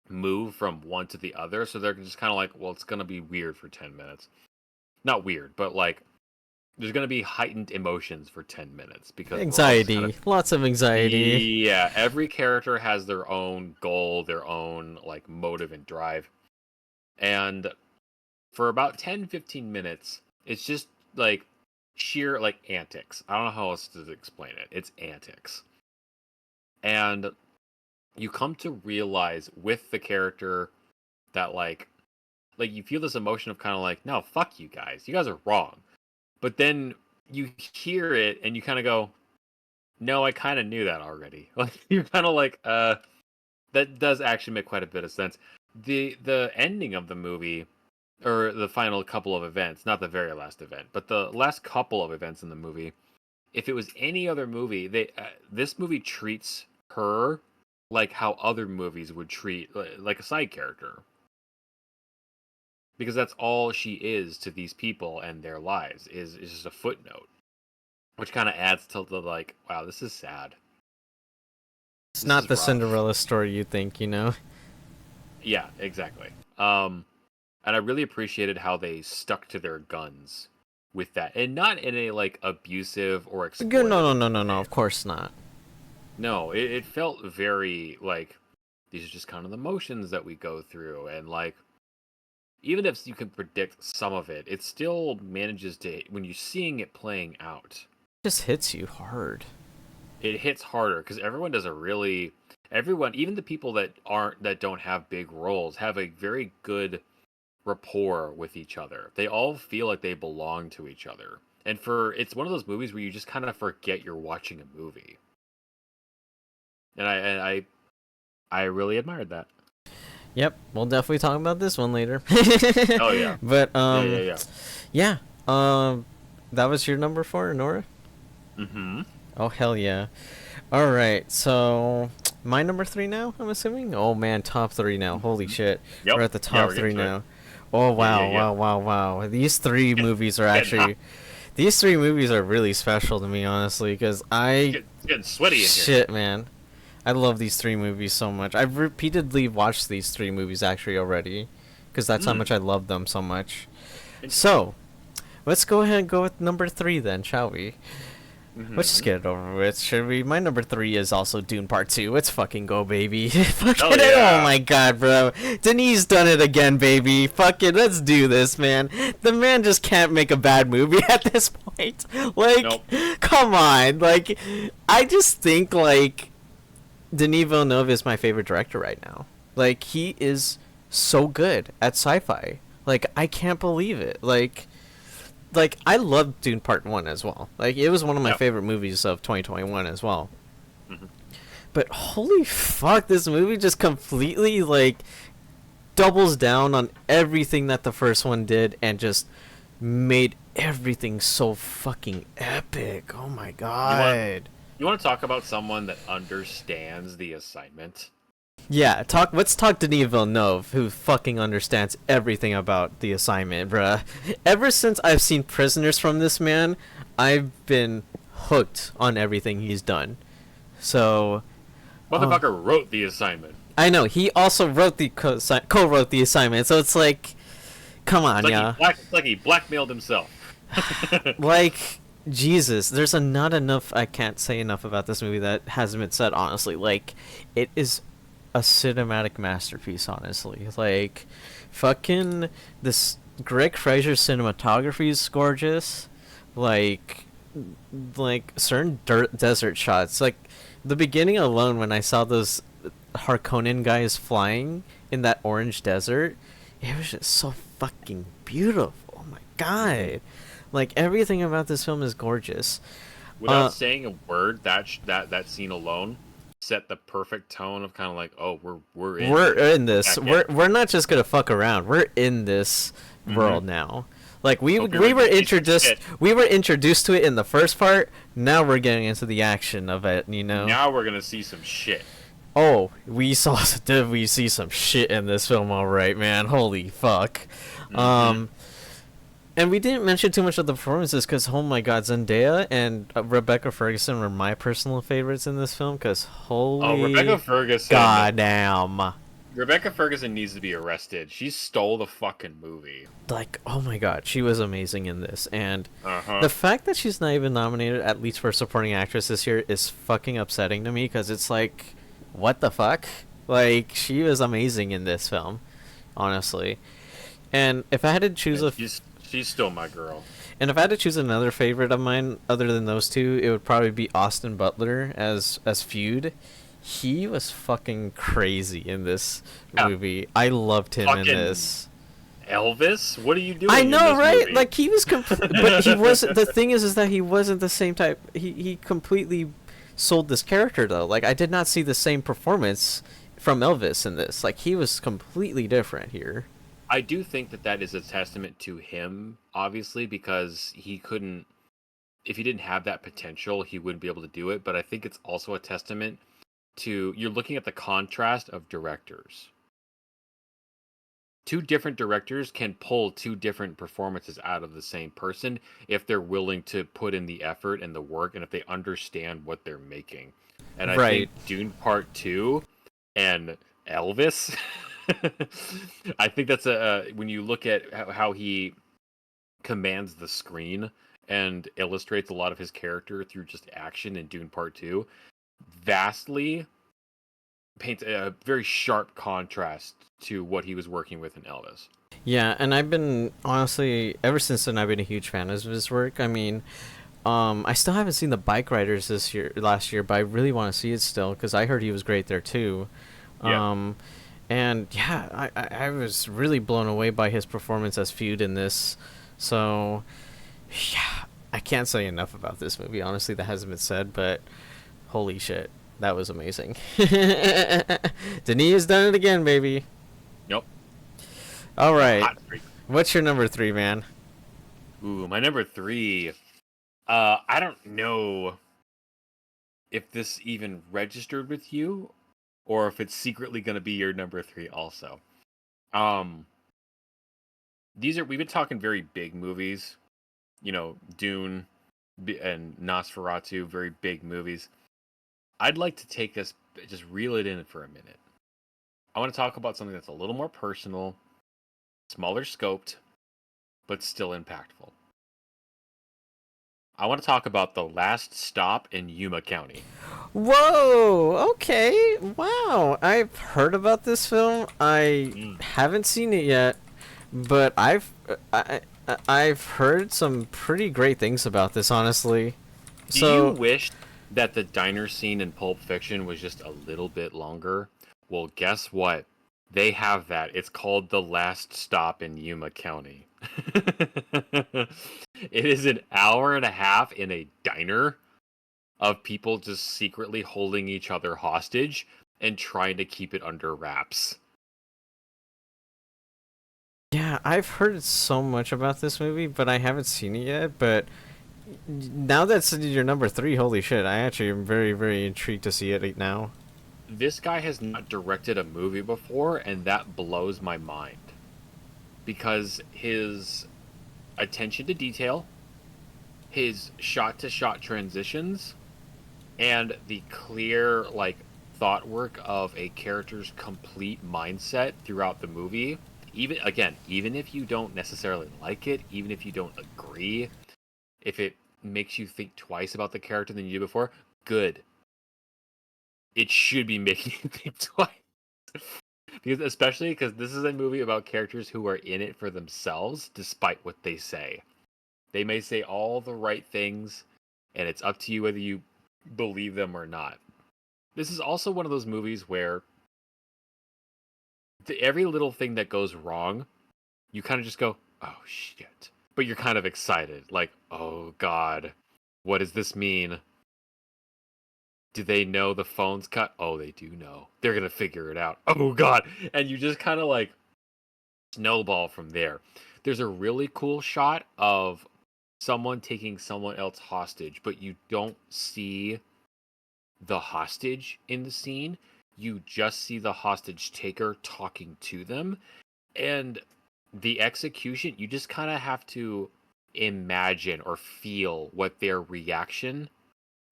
move from one to the other, so they're just kind of like, well, it's gonna be weird for 10 minutes. Not weird, but like there's gonna be heightened emotions for 10 minutes because we're all just kind of, Anxiety. Lots of anxiety. yeah, every character has their own goal, their own like motive and drive. And for about 10-15 minutes, it's just like sheer like antics. I don't know how else to explain it. It's antics. And you come to realize with the character that like you feel this emotion of kind of like, no, fuck you guys. You guys are wrong. But then you hear it and you kind of go, no, I kind of knew that already. Like you're kind of like, that does actually make quite a bit of sense. The ending of the movie, or the final couple of events, not the very last event, but the last couple of events in the movie. If it was any other movie, they this movie treats her like how other movies would treat like a side character, because that's all she is to these people and their lives is just a footnote, which kind of adds to the like, wow, this is sad. It's This not is the rough. Cinderella story you think, you know? Yeah, exactly. And I really appreciated how they stuck to their guns with that, and not in a like abusive or Good, no, no, exploitative no, no, no, way. of course not. No, it felt very like these are just kind of the motions that we go through, and like even if you can predict some of it, it still manages to, when you're seeing it playing out, Just hits you hard. it hits harder because everyone, even the people that don't have big roles, have a very good rapport with each other. They all feel like they belong to each other. And it's one of those movies where you just kind of forget you're watching a movie. And I really admired that. Yep, we'll definitely talk about this one later. Oh yeah. But Yeah. yeah. Um, that was your number 4, Nora. Mm-hmm. Oh hell yeah! All right, so my number 3 now. I'm assuming. Oh man, top 3 now. Holy shit, Yep. we're at the Yeah, top we're 3 getting to it. now. Oh Yeah. wow! These three movies are Getting hot. actually, these 3 movies are really special to me, honestly, because It's getting sweaty in here. shit, man, I love these 3 movies so much. I've repeatedly watched these 3 movies actually already, because that's how much I love them so much. So, let's go ahead and go with number 3 then, shall we? Let's just get it over with, should we? My number 3 is also Dune Part 2. Let's fucking go, baby. Fucking yeah. oh my god, bro. Denis done it again, baby. Fuck it, let's do this, man. The man just can't make a bad movie at this point. Like, Nope. come on. Like, I just think, like, Denis Villeneuve is my favorite director right now. Like, he is so good at sci-fi. Like, I can't believe it. Like, I loved Dune Part 1 as well. Like, it was one of my favorite movies of 2021 as well. Mm-hmm. But holy fuck, this movie just completely, like, doubles down on everything that the first one did and just made everything so fucking epic. Oh my god. You want to talk about someone that understands the assignment? Yeah, let's talk Denis Villeneuve, who fucking understands everything about the assignment, bruh. Ever since I've seen Prisoners from this man, I've been hooked on everything he's done. So, Motherfucker wrote the assignment. I know, he also wrote the co-wrote the assignment, so it's like, come on, yeah. It's like he blackmailed himself. Like, Jesus, there's not enough, I can't say enough about this movie that hasn't been said, honestly. Like, it is a cinematic masterpiece, honestly. Like, fucking this Greg Fraser's cinematography is gorgeous. Like certain desert shots. Like, the beginning alone, when I saw those Harkonnen guys flying in that orange desert, it was just so fucking beautiful. Oh my god. Like, everything about this film is gorgeous. Without saying a word, that scene alone set the perfect tone of kind of like, oh, we're in this. We're not just gonna fuck around. We're in this world now. Like, we were introduced to it in the first part. Now we're getting into the action of it. You know. Now we're gonna see some shit. Oh, we see some shit in this film, all right, man. Holy fuck. And we didn't mention too much of the performances because, oh my god, Zendaya and Rebecca Ferguson were my personal favorites in this film because Rebecca Ferguson. Goddamn. Rebecca Ferguson needs to be arrested. She stole the fucking movie. Like, oh my god, she was amazing in this. And the fact that she's not even nominated, at least for supporting actress this year, is fucking upsetting to me because it's like, what the fuck? Like, she was amazing in this film, honestly. And if I had to choose She's still my girl. And if I had to choose another favorite of mine other than those two, it would probably be Austin Butler as Feud. He was fucking crazy in this movie. I loved him in this. Elvis? What are you doing? I know, in this right? movie? Like, he was but he wasn't. The thing is that he wasn't the same type. He completely sold this character though. Like, I did not see the same performance from Elvis in this. Like, he was completely different here. I do think that is a testament to him, obviously, because he couldn't, if he didn't have that potential, he wouldn't be able to do it. But I think it's also a testament to, you're looking at the contrast of directors. Two different directors can pull two different performances out of the same person if they're willing to put in the effort and the work and if they understand what they're making. And I think Dune Part 2 and Elvis... I think that's when you look at how he commands the screen and illustrates a lot of his character through just action in Dune Part 2, vastly paints a very sharp contrast to what he was working with in Elvis. Yeah, and I've been honestly ever since then I've been a huge fan of his work. I mean, I still haven't seen the Bike Riders last year, but I really want to see it still because I heard he was great there too. Yeah. Um, and yeah, I was really blown away by his performance as Feud in this. So yeah, I can't say enough about this movie. Honestly, that hasn't been said, but holy shit, that was amazing. Denis has done it again, baby. Nope. All The right, hot streak. what's your number three, man? Ooh, my number three. I don't know if this even registered with you, or if it's secretly going to be your number three also. Um, we've been talking very big movies, Dune and Nosferatu, very big movies. I'd like to take us, just reel it in for a minute. I want to talk about something that's a little more personal, smaller scoped, but still impactful. I want to talk about The Last Stop in Yuma County. Whoa! Okay. Wow. I've heard about this film. I Mm. haven't seen it yet, but I've heard some pretty great things about this. Honestly. Do you So wish that the diner scene in Pulp Fiction was just a little bit longer? Well, guess what? They have that. It's called The Last Stop in Yuma County. It is an hour and a half in a diner of people just secretly holding each other hostage and trying to keep it under wraps. yeah, I've heard so much about this movie, but I haven't seen it yet. But now that's your number three, holy shit! I actually am very, very intrigued to see it now. This guy has not directed a movie before, and that blows my mind. Because his attention to detail, his shot to shot transitions, and the clear thought work of a character's complete mindset throughout the movie, even if you don't necessarily like it, even if you don't agree, if it makes you think twice about the character than you did before, good. It should be making you think twice. Especially because this is a movie about characters who are in it for themselves despite what they say. They may say all the right things, and it's up to you whether you believe them or not. This is also one of those movies where every little thing that goes wrong, you kind of just go, oh shit. But you're kind of excited. Like, oh god, what does this mean? Do they know the phone's cut? Oh, they do know. They're going to figure it out. Oh god. And you just kind of snowball from there. There's a really cool shot of someone taking someone else hostage, but you don't see the hostage in the scene. You just see the hostage taker talking to them. And the execution, you just kind of have to imagine or feel what their reaction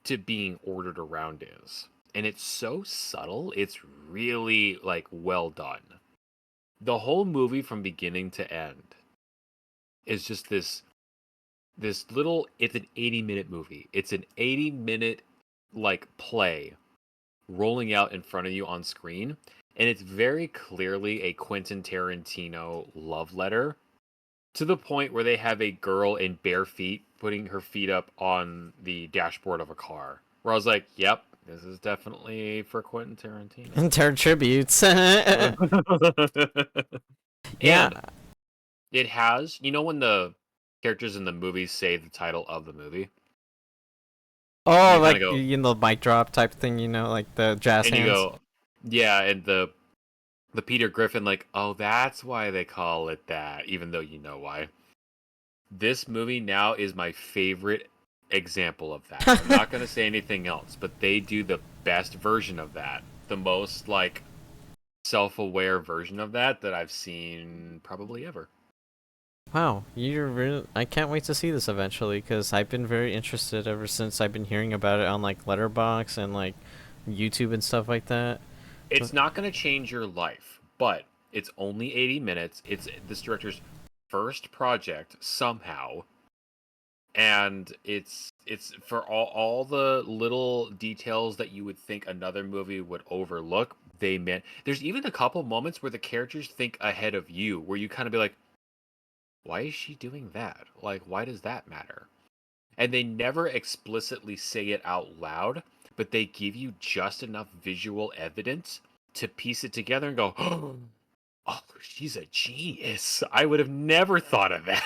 to being ordered around is. And it's so subtle, it's really well done. The whole movie from beginning to end is just this little, it's an 80-minute movie. It's an 80-minute play rolling out in front of you on screen, and it's very clearly a Quentin Tarantino love letter, to the point where they have a girl in bare feet putting her feet up on the dashboard of a car. Where I was like, "Yep, this is definitely for Quentin Tarantino." And their tributes. Yeah. And it has, when the characters in the movies say the title of the movie, Oh, you kind of like go, the mic drop type thing, like the jazz and you hands. go, yeah, and the Peter Griffin, oh, that's why they call it that, even though you know why. This movie now is my favorite example of that. I'm not going to say anything else, but they do the best version of that. The most self-aware version of that I've seen probably ever. Wow, you're really. I can't wait to see this eventually because I've been very interested ever since I've been hearing about it on Letterbox and YouTube and stuff like that. It's not going to change your life, but it's only 80 minutes. It's this director's first project somehow. and it's for all the little details that you would think another movie would overlook. They meant there's even a couple moments where the characters think ahead of you, where you kind of be like, why is she doing that? Like, why does that matter? And they never explicitly say it out loud, but they give you just enough visual evidence to piece it together and go, oh, she's a genius. I would have never thought of that.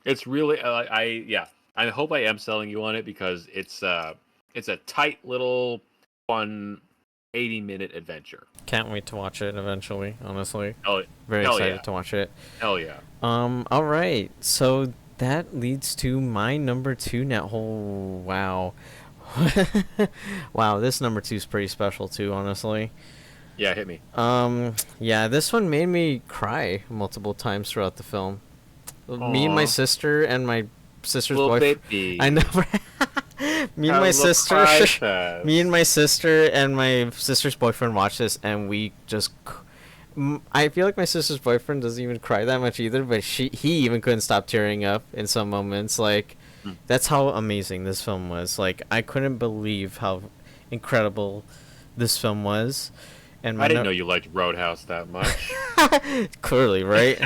It's really, yeah. I hope I am selling you on it because it's a tight little fun 80-minute adventure. Can't wait to watch it eventually, honestly. Oh, Very hell yeah. excited to watch it. Hell yeah. All right. So that leads to my number two now. Oh, wow. Wow, this number two is pretty special too, honestly. Yeah, hit me. Yeah, this one made me cry multiple times throughout the film. Me and my Aw. sister and my sister's Little boyfriend. baby. I know. Me and Have my a little sister. cry fest. Me and my sister and my sister's boyfriend watched this, and we just. I feel like my sister's boyfriend doesn't even cry that much either, but he even couldn't stop tearing up in some moments. Like, Hmm. that's how amazing this film was. Like, I couldn't believe how incredible this film was. And I didn't know you liked Roadhouse that much. Clearly, right?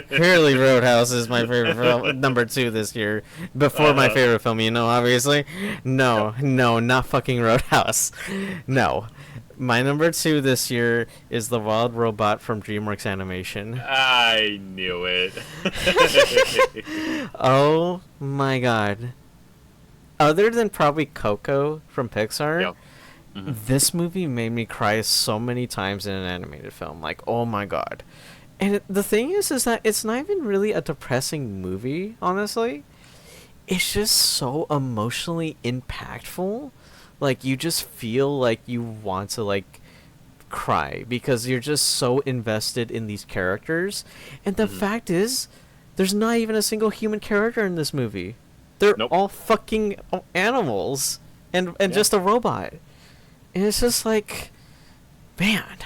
Clearly, Roadhouse is my favorite film, number two this year. Before my favorite film, obviously. No, not fucking Roadhouse. No. My number two this year is The Wild Robot from DreamWorks Animation. I knew it. Oh my god. Other than probably Coco from Pixar, Yep. Mhm. this movie made me cry so many times in an animated film. Like, oh my god. And the thing is that it's not even really a depressing movie, honestly. It's just so emotionally impactful. Like, you just feel like you want to, like, cry because you're just so invested in these characters. And the Mhm. fact is, there's not even a single human character in this movie. They're Nope. all fucking animals and Yeah. just a robot. And it's just like, man,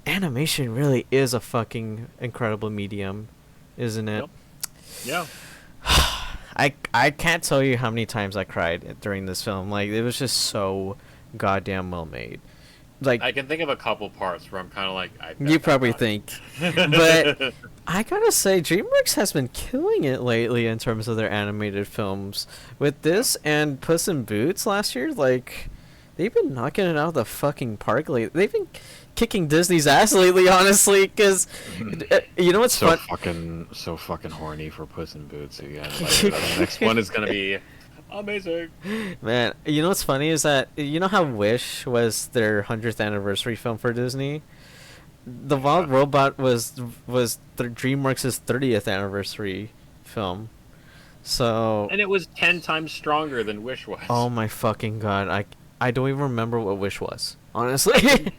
animation really is a fucking incredible medium, isn't it? Yep. Yeah. I can't tell you how many times I cried during this film. Like, it was just so goddamn well made. Like, I can think of a couple parts where I'm kind of like, you probably think. But I gotta say, DreamWorks has been killing it lately in terms of their animated films. With this and Puss in Boots last year, like, they've been knocking it out of the fucking park lately. They've been kicking Disney's ass lately, honestly, because you know what's so fun? so fucking horny for Puss in Boots again. Like, the next one is gonna be amazing. Man, you know what's funny is that you know how Wish was their 100th anniversary film for Disney? The Wild Robot was DreamWorks' 30th anniversary film. So, And it was 10 times stronger than Wish was. oh my fucking god, I don't even remember what Wish was, honestly.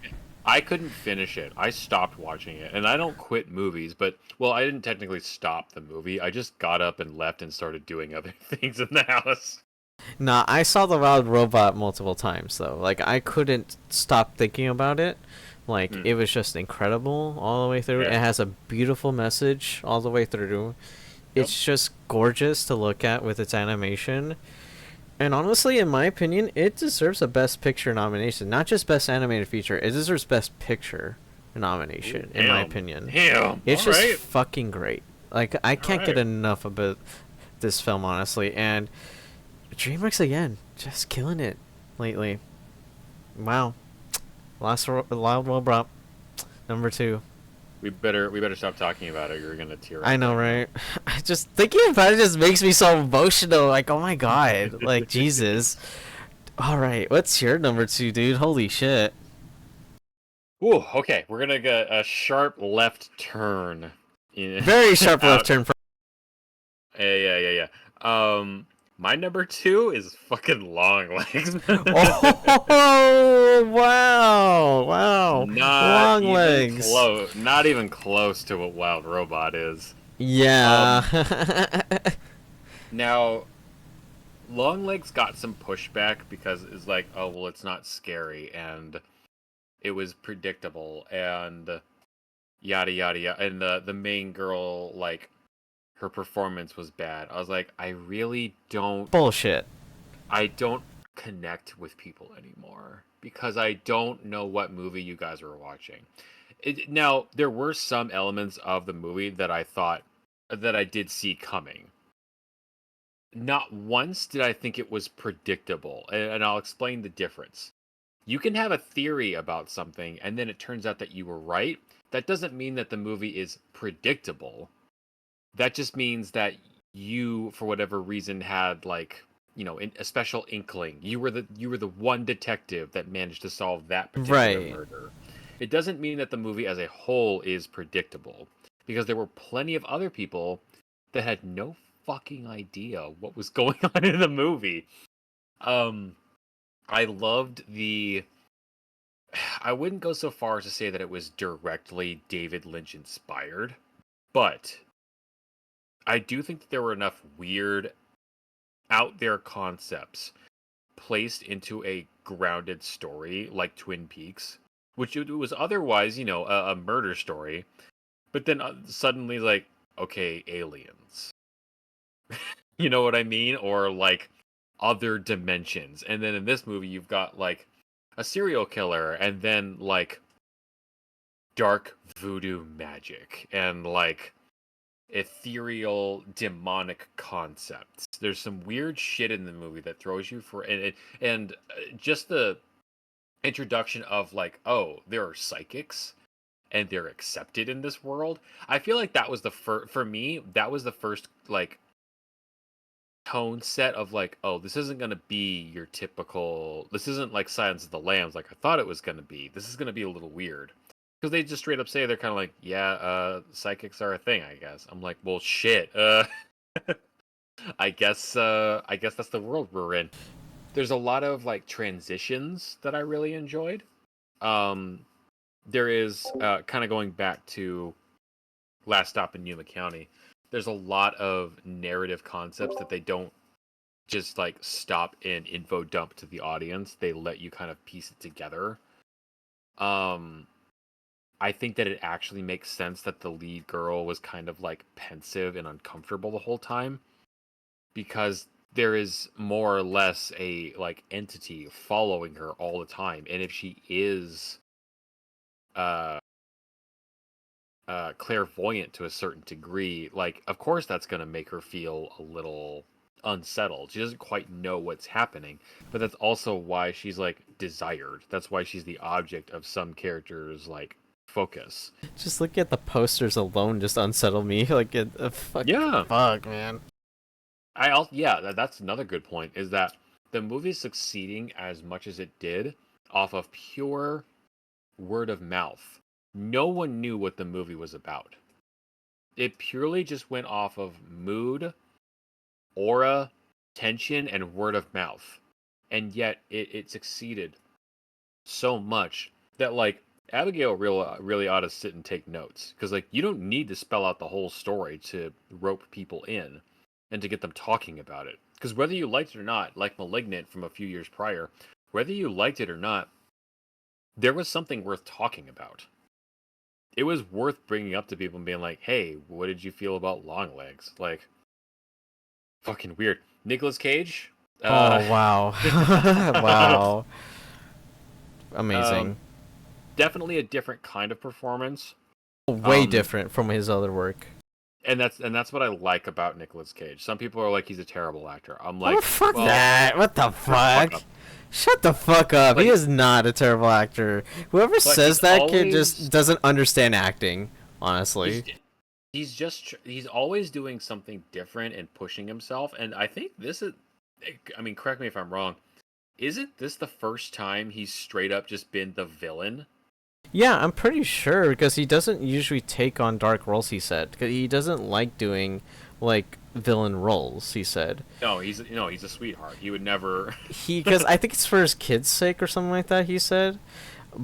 I couldn't finish it. I stopped watching it. And I don't quit movies, but, well, I didn't technically stop the movie. I just got up and left and started doing other things in the house. Nah, I saw The Wild Robot multiple times though. Like, I couldn't stop thinking about it. Like, it was just incredible all the way through. Yeah. It has a beautiful message all the way through. It's just gorgeous to look at with its animation. And honestly, in my opinion, it deserves a Best Picture nomination. Not just Best Animated Feature. It deserves Best Picture nomination, in my opinion. Damn. It's All just right. fucking great. Like, I can't get right. enough about this film, honestly. And DreamWorks, again, just killing it lately. Wow. Wild Robot, number two. We better stop talking about it. You're gonna tear up. I know, right? Just thinking about it just makes me so emotional. Like, oh my god. Like, Jesus. Alright, what's your number two, dude? Holy shit. Ooh, okay. We're gonna get a sharp left turn. Very sharp left turn. Yeah. My number two is fucking Long Legs. Oh, wow. Not Long even legs. Not even close to what Wild Robot is. Yeah. Now, Long Legs got some pushback because it's like, oh well, it's not scary and it was predictable and yada yada yada. And the main girl, like, her performance was bad. I was like, Bullshit. I don't connect with people anymore because I don't know what movie you guys were watching. Now, there were some elements of the movie that I thought that I did see coming. Not once did I think it was predictable, and I'll explain the difference. You can have a theory about something, and then it turns out that you were right. That doesn't mean that the movie is predictable. That just means that you, for whatever reason, had like a special inkling. You were the one detective that managed to solve that particular Right. murder. It doesn't mean that the movie as a whole is predictable, because there were plenty of other people that had no fucking idea what was going on in the movie. Um, I loved the. I wouldn't go so far as to say that it was directly David Lynch inspired, but I do think that there were enough weird, out there concepts placed into a grounded story like Twin Peaks, which it was otherwise, a murder story, but then suddenly, like, okay, aliens. You know what I mean? Or like other dimensions. And then in this movie, you've got like a serial killer and then like dark voodoo magic and like ethereal demonic concepts. There's some weird shit in the movie that throws you for and just the introduction of like, oh, there are psychics and they're accepted in this world. I feel like that was the first for me. That was the first like tone set of like, oh, this isn't gonna be your typical. This isn't like Silence of the Lambs like I thought it was gonna be. This is gonna be a little weird because they just straight up say they're kind of like, yeah, psychics are a thing, I guess. I'm like, well, shit. I guess that's the world we're in. There's a lot of like transitions that I really enjoyed. Um, there is kind of going back to Last Stop in Yuma County. There's a lot of narrative concepts that they don't just like stop and info dump to the audience. They let you kind of piece it together. Um, I think that it actually makes sense that the lead girl was kind of like pensive and uncomfortable the whole time because there is more or less a like entity following her all the time, and if she is uh clairvoyant to a certain degree, like of course that's going to make her feel a little unsettled. She doesn't quite know what's happening, but that's also why she's like desired. That's why she's the object of some characters like focus. Just looking at the posters alone just unsettled me. Like, Yeah. fuck, man. That's another good point, is that the movie succeeding as much as it did off of pure word of mouth. No one knew what the movie was about. It purely just went off of mood, aura, tension, and word of mouth. And yet it succeeded so much that like Abigail really ought to sit and take notes, because like you don't need to spell out the whole story to rope people in and to get them talking about it. Because whether you liked it or not, like Malignant from a few years prior, whether you liked it or not, there was something worth talking about. It was worth bringing up to people and being like, hey, what did you feel about Longlegs? Like, fucking weird. Nicolas Cage? Oh, wow. Wow. Amazing. Definitely a different kind of performance. Way different from his other work. And that's what I like about Nicolas Cage. Some people are like, he's a terrible actor. I'm Like, like, fuck well, that. What the fuck? Shut the fuck up. But, he is not a terrible actor. Whoever says that kid always, just doesn't understand acting, honestly. He's always doing something different and pushing himself. And I think this is, I mean, correct me if I'm wrong, isn't this the first time he's straight up just been the villain? Yeah, I'm pretty sure, because he doesn't usually take on dark roles, he said. 'Cause he doesn't like doing, like, villain roles, he said. No, he's a sweetheart. He would never... Because I think it's for his kids' sake or something like that, he said.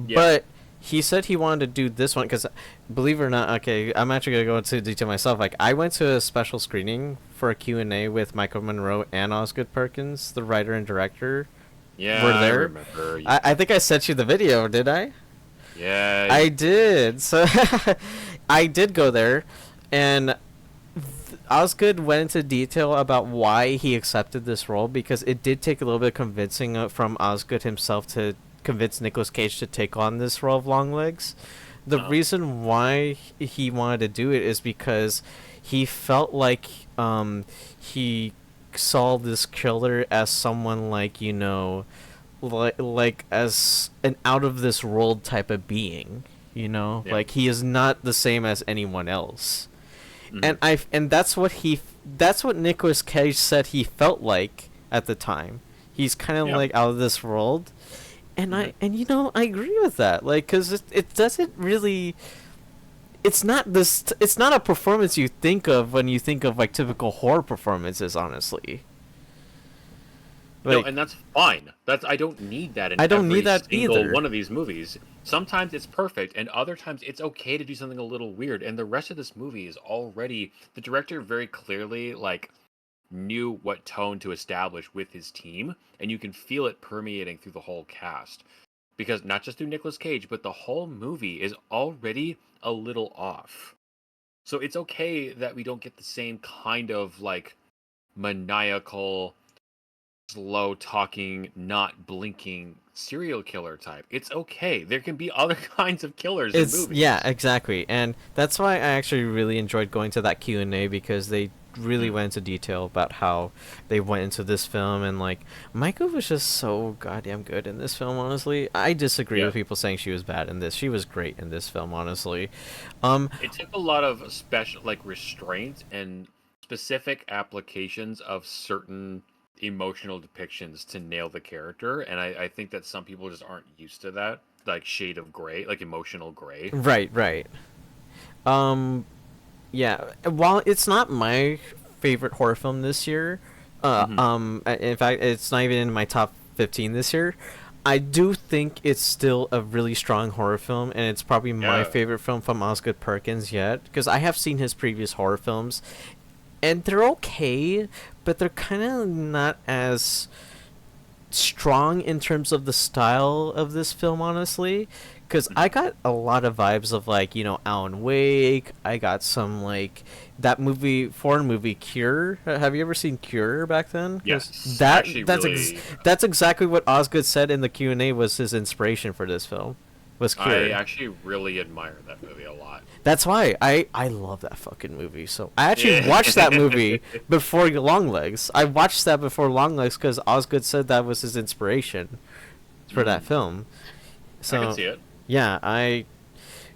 Yeah. But he said he wanted to do this one, because, believe it or not, okay, I'm actually going to go into detail myself. Like, I went to a special screening for a Q&A with Michael Monroe and Osgood Perkins, the writer and director. Yeah, were there. I remember. I think I sent you the video, did I? Yeah. I did. So I did go there, and Osgood went into detail about why he accepted this role because it did take a little bit of convincing from Osgood himself to convince Nicolas Cage to take on this role of Longlegs. The Uh, reason why he wanted to do it is because he felt like he saw this killer as someone like, like as an out of this world type of being, yeah. like he is not the same as anyone else. Hmm. And that's what Nicolas Cage said he felt like at the time. He's kind of Yeah. like out of this world, and Hmm. I agree with that. Like, cause it doesn't really. It's not this. It's not a performance you think of when you think of like typical horror performances. Honestly, No, like and that's fine. That's I don't need that in I don't need every that single either. one of these movies. Sometimes it's perfect, and other times it's okay to do something a little weird. And the rest of this movie is already the director very clearly like knew what tone to establish with his team, and you can feel it permeating through the whole cast. Because not just through Nicolas Cage, but the whole movie is already a little off. So it's okay that we don't get the same kind of like maniacal, slow talking, not blinking serial killer type. It's okay. There can be other kinds of killers in It's yeah, movies. exactly, and that's why I actually really enjoyed going to that Q&A because they really Mm, went into detail about how they went into this film and like Michael was just so goddamn good in this film. Honestly, I disagree yeah. with people saying she was bad in this. She was great in this film. Honestly, um, It took a lot of special like restraint and specific applications of certain emotional depictions to nail the character, and I think that some people just aren't used to that, like shade of gray, like emotional gray. right, right. Um, yeah. While it's not my favorite horror film this year, Hmm. in fact, it's not even in my top 15 this year. I do think it's still a really strong horror film, and it's probably my Yeah. favorite film from Osgood Perkins yet. Because I have seen his previous horror films, and they're okay, but they're kind of not as strong in terms of the style of this film, honestly. Because I Hmm. got a lot of vibes of like Alan Wake. I got some like that foreign movie Cure. Have you ever seen Cure back then? Because Yes. I actually really that's exactly what Osgood said in the Q&A was his inspiration for this film. Was I Cure. actually really admire that movie a lot. That's why I love that fucking movie. So I actually Yeah. watched that movie before Longlegs. I watched that before Longlegs because Osgood said that was his inspiration for that Mm, film. I can So see it. yeah,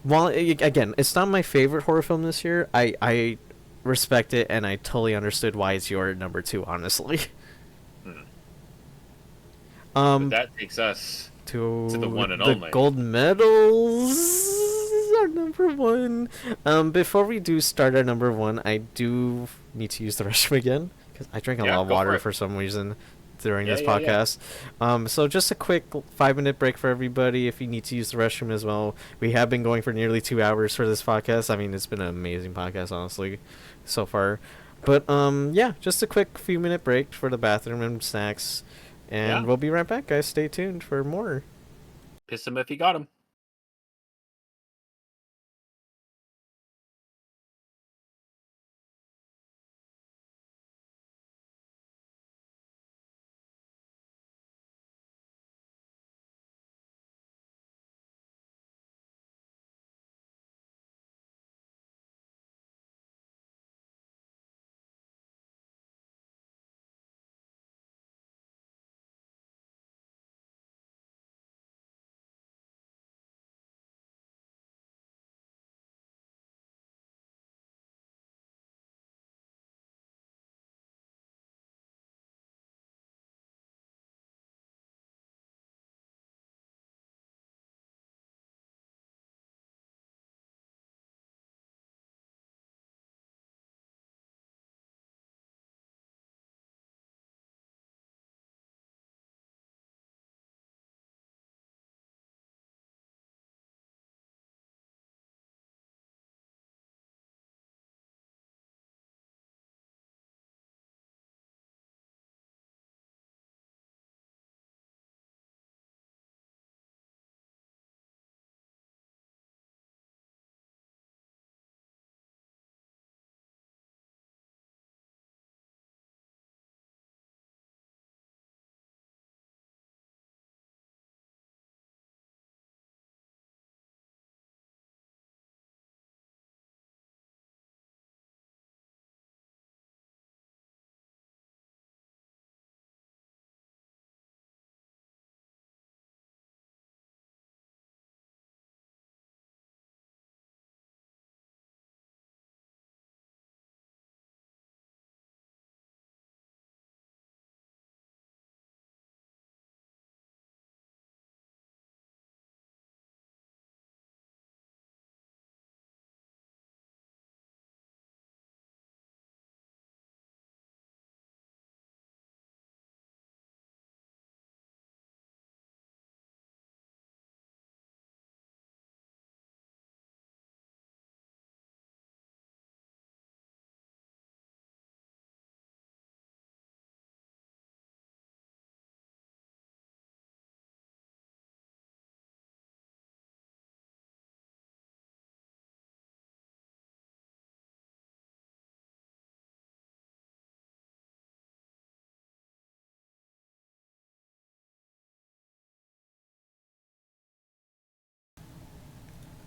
again, it's not my favorite horror film this year. I respect it and I totally understood why it's your number two. Honestly, Mm. But um, that takes us to the to one and the only. gold medals are number one. Before we do start our number one, I do need to use the restroom again because I drank a Yeah, lot of go for water it. for some reason during Yeah, this yeah, yeah. podcast. So just a quick 5 minute break for everybody if you need to use the restroom as well. We have been going for nearly 2 hours for this podcast. I mean, it's been an amazing podcast, honestly, so far. But yeah, just a quick few minute break for the bathroom and snacks. And Yeah. we'll be right back, guys. Stay tuned for more. Piss him if you got him.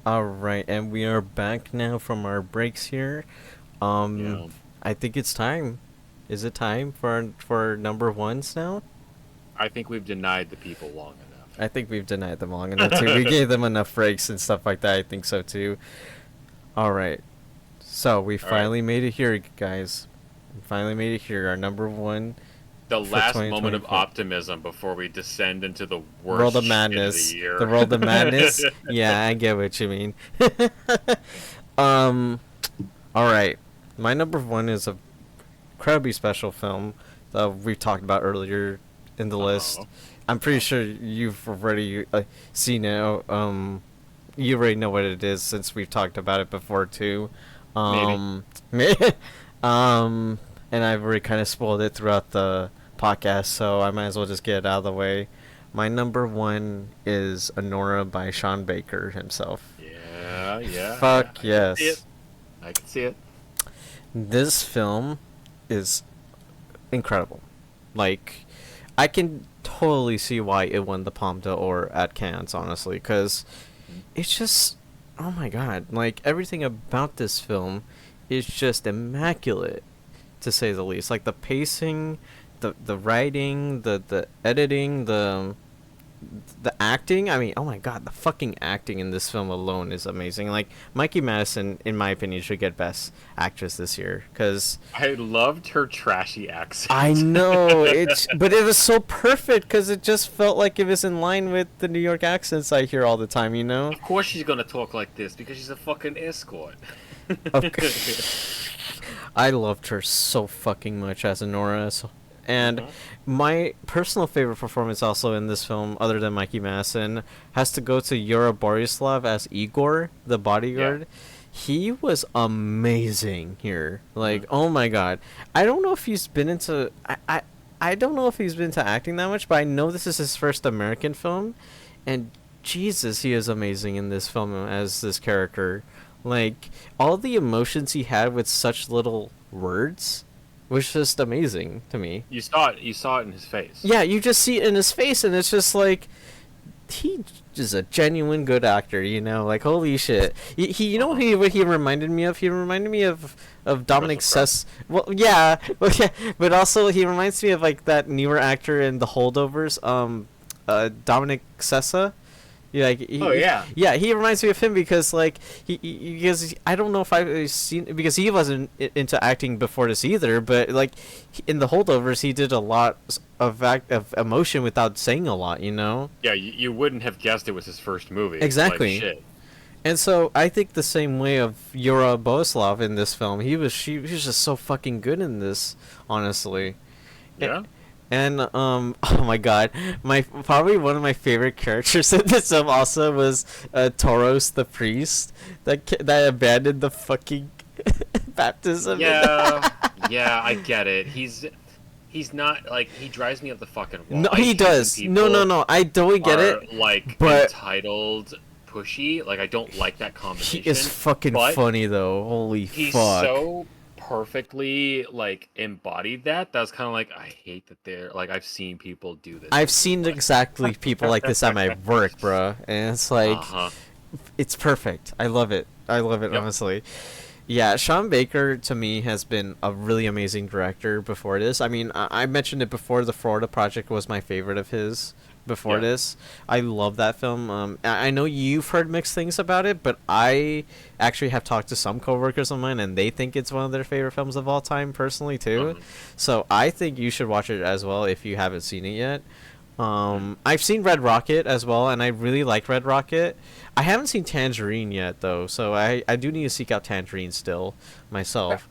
All right, and we are back now from our breaks here. Um, Yeah. I think it's time. Is it time for number ones now? I think we've denied the people long I think we've denied them long enough too. We gave them enough breaks and stuff like that. I think so too. All right, so we All right. finally made it here, guys. We finally made it here. Our number one The for last moment of 2024. optimism before we descend into the World worst of shit of the Madness. The year. World of Madness. Yeah, I get what you mean. um, all right. My number one is a incredibly special film that we talked about earlier in the list. Uh-huh. I'm pretty sure you've already seen it. You already know what it is since we've talked about it before too. Maybe. Um, um, and I've already kind of spoiled it throughout the podcast, so I might as well just get it out of the way. My number one is Honora by Sean Baker himself. Yeah, yeah, yeah. Fuck I can see it. yes. I can see it. This film is incredible. Like, I can totally see why it won the Palme d'Or at Cannes, honestly, because it's just, oh my god, like everything about this film is just immaculate, to say the least. Like the pacing, the writing, the editing, the acting. I mean, oh my god, the fucking acting in this film alone is amazing. Like Mikey Madison, in my opinion, should get Best Actress this year because I loved her trashy accent. I know but it was so perfect because it just felt like it was in line with the New York accents I hear all the time. You know? Of course she's gonna talk like this because she's a fucking escort. Okay. I loved her so fucking much as Honora. And Uh-huh. my personal favorite performance also in this film, other than Mikey Madison, has to go to Yura Borislav as Igor, the bodyguard. He was amazing here. Like, oh my god. I don't know if he's been into... I don't know if he's been into acting that much, but I know this is his first American film. And Jesus, he is amazing in this film as this character. Like, all the emotions he had with such little words was just amazing to me. You saw it in his face. Yeah, you just see it in his face, and it's just like he is a genuine good actor. You know, like holy shit. You know what he reminded me of? He reminded me of Dominic Russell Sess. Well, yeah, well, yeah, but also he reminds me of like that newer actor in The Holdovers. Dominic Sessa. Yeah, like Oh yeah. yeah, he reminds me of him because like because I don't know if I've seen because he wasn't into acting before this either, but like in the holdovers he did a lot of emotion without saying a lot, you know. Yeah, you wouldn't have guessed it was his first movie. Exactly. Like shit. And so I think the same way of Yura Boslav in this film. He was just so fucking good in this, honestly. Yeah. And oh my god, my probably one of my favorite characters in this film also was Toros the priest that abandoned the fucking baptism. Yeah. Yeah, I get it. He's not like he drives me up the fucking wall. No, I he hate when does. No, no, people no. I totally get are, it. like but entitled, pushy. Like I don't like that he combination. is fucking but funny though. Holy he's fuck. so perfectly like embodied that's kind of like I hate that they're like I've seen people do this. I've seen exactly people like this at my work, bruh, and it's like Uh-huh. it's perfect. I love it. I love it, Yep. honestly. Yeah, Sean Baker to me has been a really amazing director before this. I mean, I mentioned it before. The Florida Project was my favorite of his before Yeah. this. I love that film. I know you've heard mixed things about it, but I actually have talked to some coworkers of mine, and they think it's one of their favorite films of all time, personally too. Mhm. So I think you should watch it as well if you haven't seen it yet. I've seen Red Rocket as well, and I really like Red Rocket. I haven't seen Tangerine yet, though, so I do need to seek out Tangerine still myself.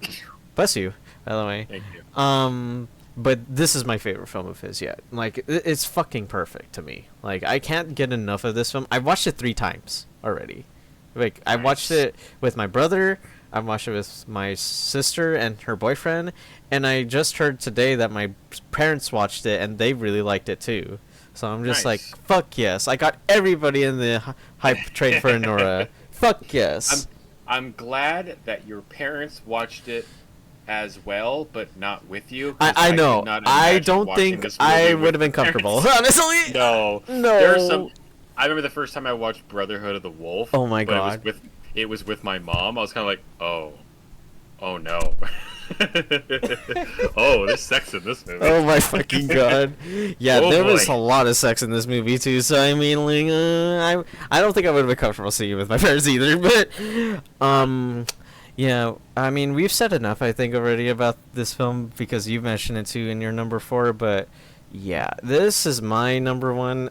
Bless you, by the way. Thank you. But this is my favorite film of his yet. Like, it's fucking perfect to me. Like, I can't get enough of this film. I've watched it 3 times already. Like, I watched Nice. it with my brother, I watched it with my sister and her boyfriend, and I just heard today that my parents watched it and they really liked it too. So I'm just like, Nice. fuck yes. I got everybody in the hype train for Nora. Fuck yes. I'm glad that your parents watched it as well, but not with you. 'cause I know. cannot I imagine don't watching think this movie I with would have been your comfortable. parents. Honestly. No. No. There are some I remember the first time I watched Brotherhood of the Wolf, Oh my but it was god. with my mom. I was kind of like, oh no, oh, there's sex in this movie. Oh my fucking god. Yeah, Oh there was boy. a lot of sex in this movie too. So I mean, like, I don't think I would have been comfortable seeing it with my parents either. But, Uh, yeah. I mean, we've said enough, I think, already about this film because you mentioned it too in your number four. But yeah, this is my number one.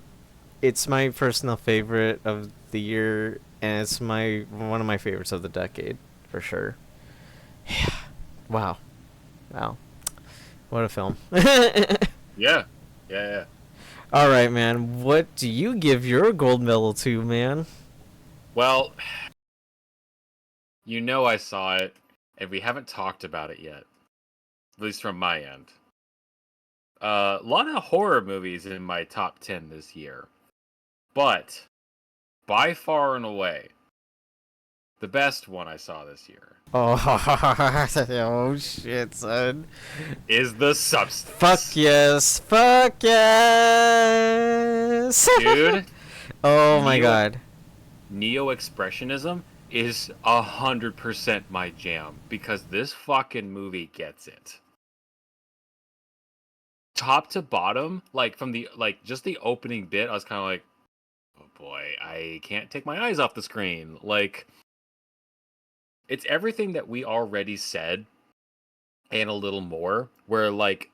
It's my personal favorite of the year, and it's my one of my favorites of the decade for sure. Wow, wow, what a film! yeah, yeah. All right, man. What do you give your gold medal to, man? Well, you know I saw it, and we haven't talked about it yet, at least from my end. A lot of horror movies in my top 10 this year, but by far and away, the best one I saw this year Oh, oh shit, son. is The Fuck Substance. yes. Fuck yes. Dude, Oh my neo god. neo expressionism is 100% my jam because this fucking movie gets it. Top to bottom, like from the just the opening bit, I was kind of like, oh boy, I can't take my eyes off the screen. Like, it's everything that we already said and a little more. Where like,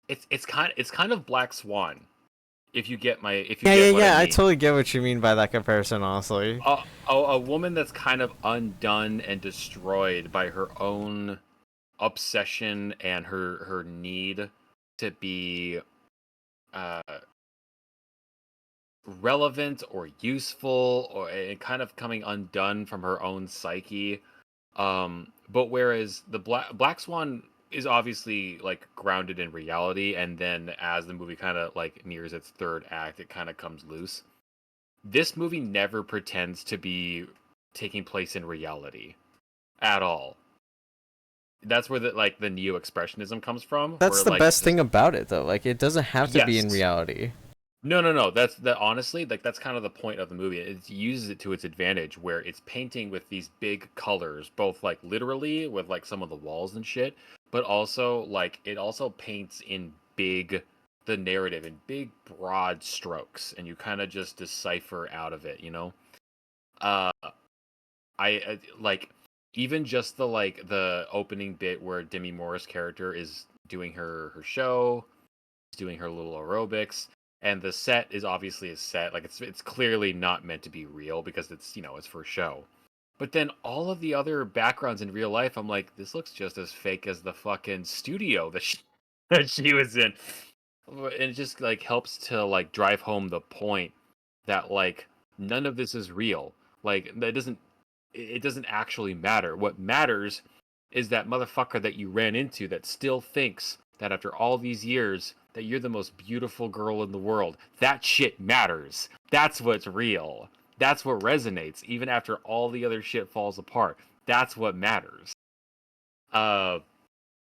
it's kind of Black Swan. If you Yeah, yeah, get what I yeah. I mean. totally get what you mean by that comparison, honestly. A woman that's kind of undone and destroyed by her own obsession and her need to be uh relevant or useful, or and kind of coming undone from her own psyche. But whereas the Black Swan is obviously like grounded in reality, and then as the movie kind of like nears its third act, it kind of comes loose. This movie never pretends to be taking place in reality at all. That's where the neo expressionism comes from, That's where the like best thing about it, though. Like, it doesn't have to be in yes. reality. No. That's that honestly, like that's kind of the point of the movie. It uses it to its advantage where it's painting with these big colors, both like literally with like some of the walls and shit, but also like it also paints in big the narrative in big broad strokes and you kind of just decipher out of it, you know? Uh like even just the opening bit where Demi Moore's character is doing her show, doing her little aerobics, and the set is obviously a set. Like it's clearly not meant to be real because it's it's for show. But then all of the other backgrounds in real life, I'm like, this looks just as fake as the fucking studio that that she was in. And it just like helps to like drive home the point that like none of this is real. Like that doesn't it doesn't actually matter. What matters is that motherfucker that you ran into that still thinks that after all these years that you're the most beautiful girl in the world. That shit matters. That's what's real. That's what resonates even after all the other shit falls apart. That's what matters. Uh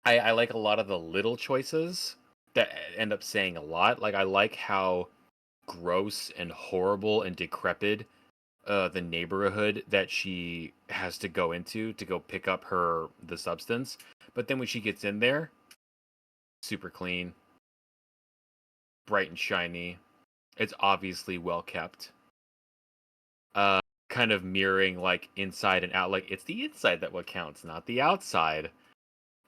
I like a lot of the little choices that end up saying a lot. Like I like how gross and horrible and decrepit the neighborhood that she has to go into to go pick up the substance. But then when she gets in there, super clean, bright and shiny. It's obviously well kept. Uh, kind of mirroring like inside and out. Like it's the inside that what counts, not the outside.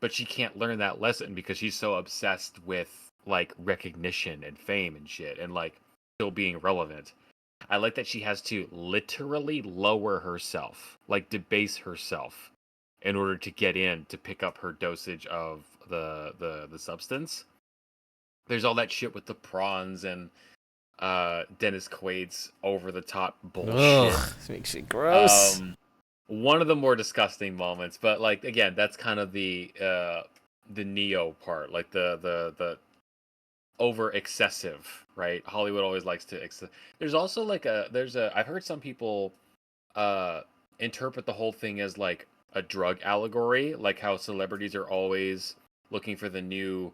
But she can't learn that lesson because she's so obsessed with like recognition and fame and shit, and like still being relevant. I like that she has to literally lower herself, like debase herself, in order to get in to pick up her dosage of the substance. There's all that shit with the prawns and Dennis Quaid's over the top bullshit. Ugh, this makes it gross. Um, one of the more disgusting moments, but like again, that's kind of the Neo part, like the over excessive, right? Hollywood always likes to. There's also like I've heard some people uh interpret the whole thing as like a drug allegory, like how celebrities are always looking for the new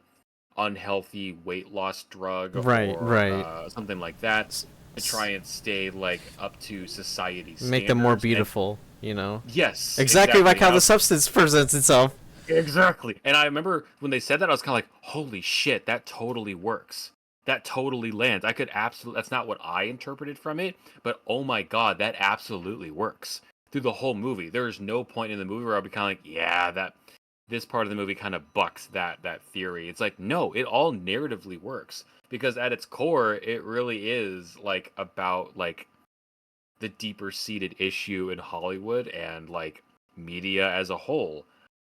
unhealthy weight loss drug Right, or right. something like that S- to try and stay like up to society's Make them more standards. And beautiful, you know? yes, Exactly like exactly. how the substance presents itself. Exactly. And I remember when they said that, I was kind of like, holy shit, that totally works. That totally lands. I could absolutely, that's not what I interpreted from it, but oh my God, that absolutely works. Through the whole movie, there's no point in the movie where I'll be kind of like, yeah, that this part of the movie kind of bucks that theory. It's like, no, it all narratively works because at its core, it really is like about like the deeper seated issue in Hollywood and like media as a whole,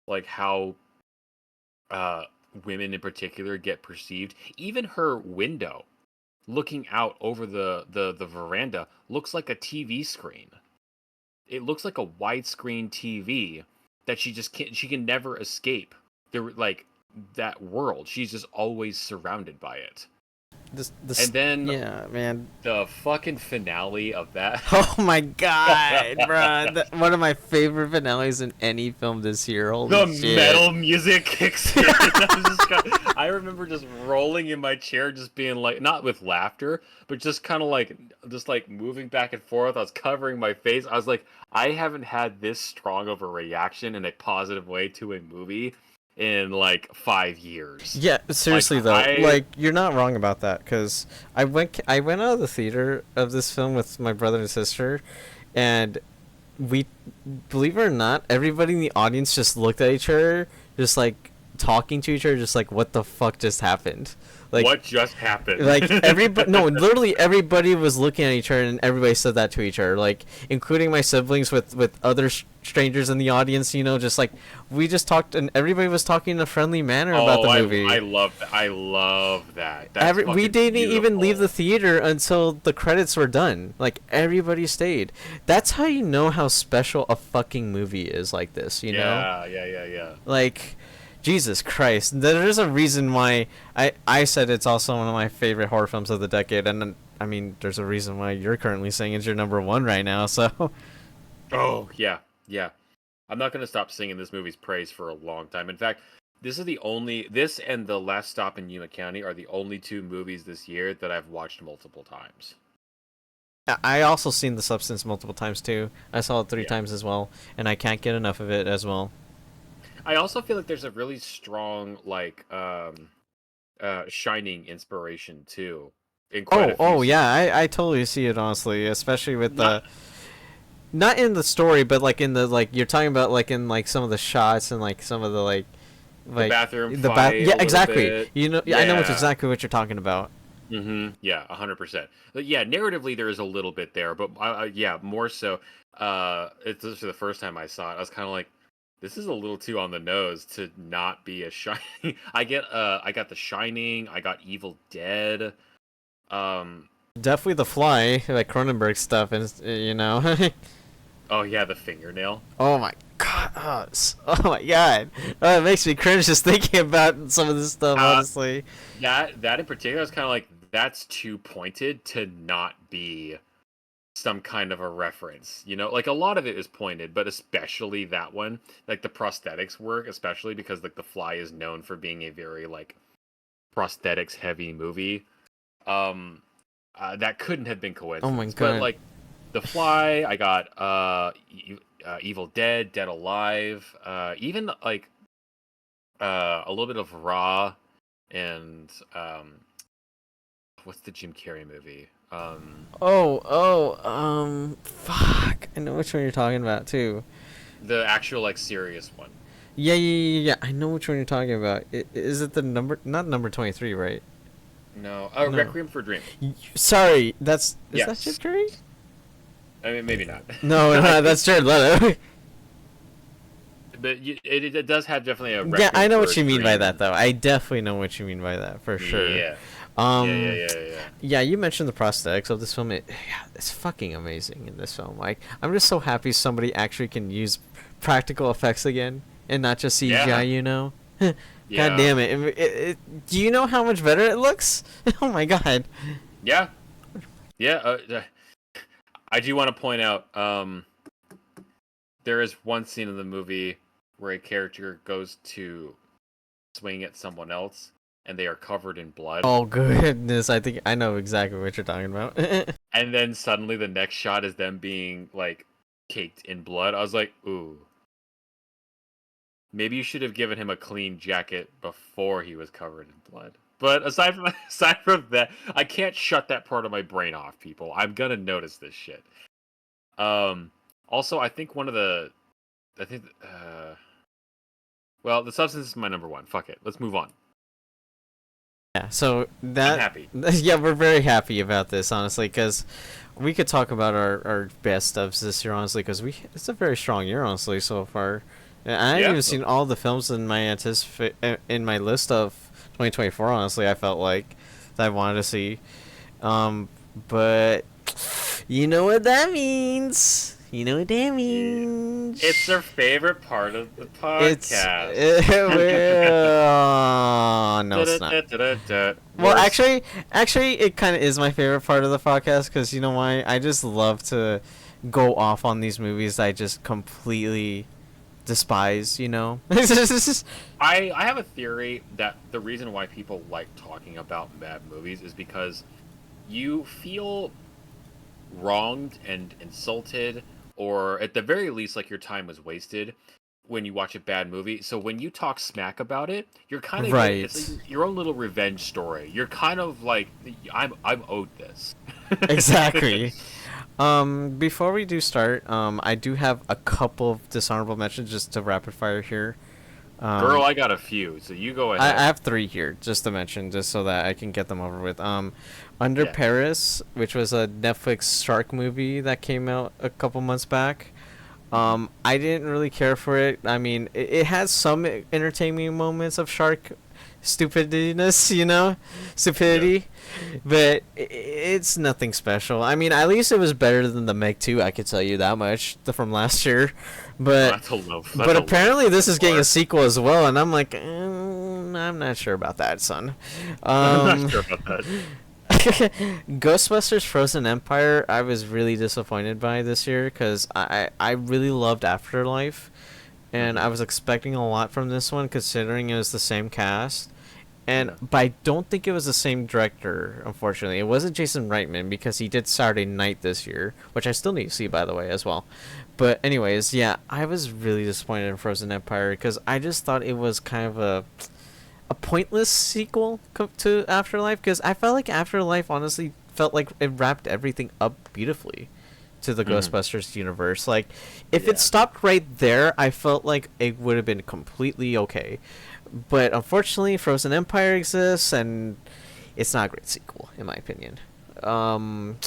like how uh, women in particular get perceived. Even her window looking out over the veranda looks like a TV screen. It looks like a widescreen TV that she can never escape. Like that world. She's just always surrounded by it. And then Yeah, man. the fucking finale of that. Oh my god, bruh. One of my favorite finales in any film this year. Holy The shit. metal music kicks in. I remember just rolling in my chair, just being like, not with laughter, but just kind of like, just like moving back and forth. I was covering my face. I was like, I haven't had this strong of a reaction in a positive way to a movie in like 5 years. Yeah, Like seriously though, I, like you're not wrong about that because I went out of the theater of this film with my brother and sister, and we, believe it or not, everybody in the audience just looked at each other, just like talking to each other, just like what the fuck just happened, like what just happened? like everybody, no, literally everybody was looking at each other, and everybody said that to each other, like including my siblings with other strangers in the audience, you know, just like we just talked, and everybody was talking in a friendly manner about Oh, the I movie. love that. I love that. That's We fucking didn't even leave the beautiful. theater until the credits were done. Like everybody stayed. That's how you know how special a fucking movie is like this, you know? Yeah, yeah, yeah, yeah. Like Jesus Christ. There's a reason why I said it's also one of my favorite horror films of the decade, and I mean there's a reason why you're currently saying it's your number 1 right now, so Oh, yeah, yeah. I'm not gonna stop singing this movie's praise for a long time. In fact, this and The Last Stop in Yuma County are the only two movies this year that I've watched multiple times. I also seen The Substance multiple times too. I saw it 3 Yeah. times as well, and I can't get enough of it as well. I also feel like there's a really strong like Shining inspiration too in quite a few Oh yeah, scenes. I totally see it honestly, especially with Not the, not in the story, but like in the, like you're talking about, like in like some of the shots and like some of the the like bathroom the bath. fight Yeah, a little exactly. bit. You know, yeah, I know Yeah. exactly what you're talking about. Yeah, 100%. But yeah, narratively there is a little bit there, but yeah, more so. It's this is the first time I saw it. I was kind of like, this is a little too on the nose to not be a Shining. I got The Shining. I got Evil Dead. Um, Definitely The Fly, like Cronenberg stuff, and you know. oh yeah, The Fingernail. Oh my god. Oh my god. Oh, it makes me cringe just thinking about some of this stuff. Uh, Honestly. that in particular, I was kind of like, that's too pointed to not be some kind of a reference. You know, like a lot of it is pointed, but especially that one, like the prosthetics work, especially because like The Fly is known for being a very like prosthetics heavy movie. Um, that couldn't have been Oh my coincidence. But god. like The Fly, I got Evil Dead, Dead Alive, even like a little bit of Raw, and what's the Jim Carrey movie? Fuck. I know which one you're talking about too. The actual like serious one. Yeah. I know which one you're talking about. Is it the number? Not number 23, right? No, No. Requiem for a Dream. Sorry, is that Jim Yes. Carrey? I mean, maybe not. No, I no, think, that's Jared Leto. but it does have definitely a Yeah, I Requiem know for what a you mean by that, Dream. though. I definitely know what you mean by that for sure. Yeah, Um, yeah. yeah, you mentioned the prosthetics of this film. Yeah, it's fucking amazing in this film. Like, I'm just so happy somebody actually can use practical effects again and not just CGI. Yeah, You know, God yeah, damn it. Do you know how much better it looks? Oh my god. yeah, yeah. I do want to point out, there is one scene in the movie where a character goes to swing at someone else, and they are covered in blood. Oh goodness, I think I know exactly what you're talking about. And then suddenly the next shot is them being like caked in blood. I was like, ooh. Maybe you should have given him a clean jacket before he was covered in blood. But aside from that, I can't shut that part of my brain off, people. I'm gonna notice this shit. Also, I think I think, well, the substance is my number one. Fuck it. Let's move on. Yeah, so I'm that happy. yeah, we're very happy about this, honestly, because we could talk about our best stuffs this year, honestly, because it's a very strong year, honestly, so far. And I haven't Yeah. even seen all the films in my in my list of 2024. Honestly, I felt like that I wanted to see, but you know what that means. You know what that Yeah. means. It's their favorite part of the It's podcast. well, no, it's not. Well, Worst. actually, it kind of is my favorite part of the podcast because you know why? I just love to go off on these movies that I just completely despise. You know, I have a theory that the reason why people like talking about bad movies is because you feel wronged and insulted, or at the very least, like your time was wasted when you watch a bad movie. So when you talk smack about it, you're kind of getting it's right? like your own little revenge story. You're kind of like I'm owed this. Exactly. Before we do start, I do have a couple of dishonorable mentions just to rapid fire here. Girl, Um, I got a few, so you go I ahead. have three here just to mention, just so that I can get them over with. Under Yeah. Paris, which was a Netflix shark movie that came out a couple months back. Mhm. I didn't really care for it. I mean, it has some entertaining moments of shark stupidness, you know, Yeah. stupidity, but it's nothing special. I mean, at least it was better than the Meg 2. I could tell you that much from last year, Oh, but that's a low. That's but a low apparently this is getting a bar. sequel as well, and I'm like, I'm not sure about that, son. I'm not Um, sure about that. Ghostbusters Frozen Empire, I was really disappointed by this year because I really loved Afterlife, and I Hmm. was expecting a lot from this one considering it was the same cast. And Yeah. but I don't think it was the same director, unfortunately. It wasn't Jason Reitman because he did Saturday Night this year, which I still need to see by the way as well. But anyways, yeah, I was really disappointed in Frozen Empire because I just thought it was kind of a pointless sequel to Afterlife because I felt like Afterlife honestly felt like it wrapped everything up beautifully to the Hmm. Ghostbusters universe. Like if it Yeah. stopped right there, I felt like it would have been completely okay. But unfortunately, Frozen Empire exists, and it's not a great sequel, in my opinion. Um,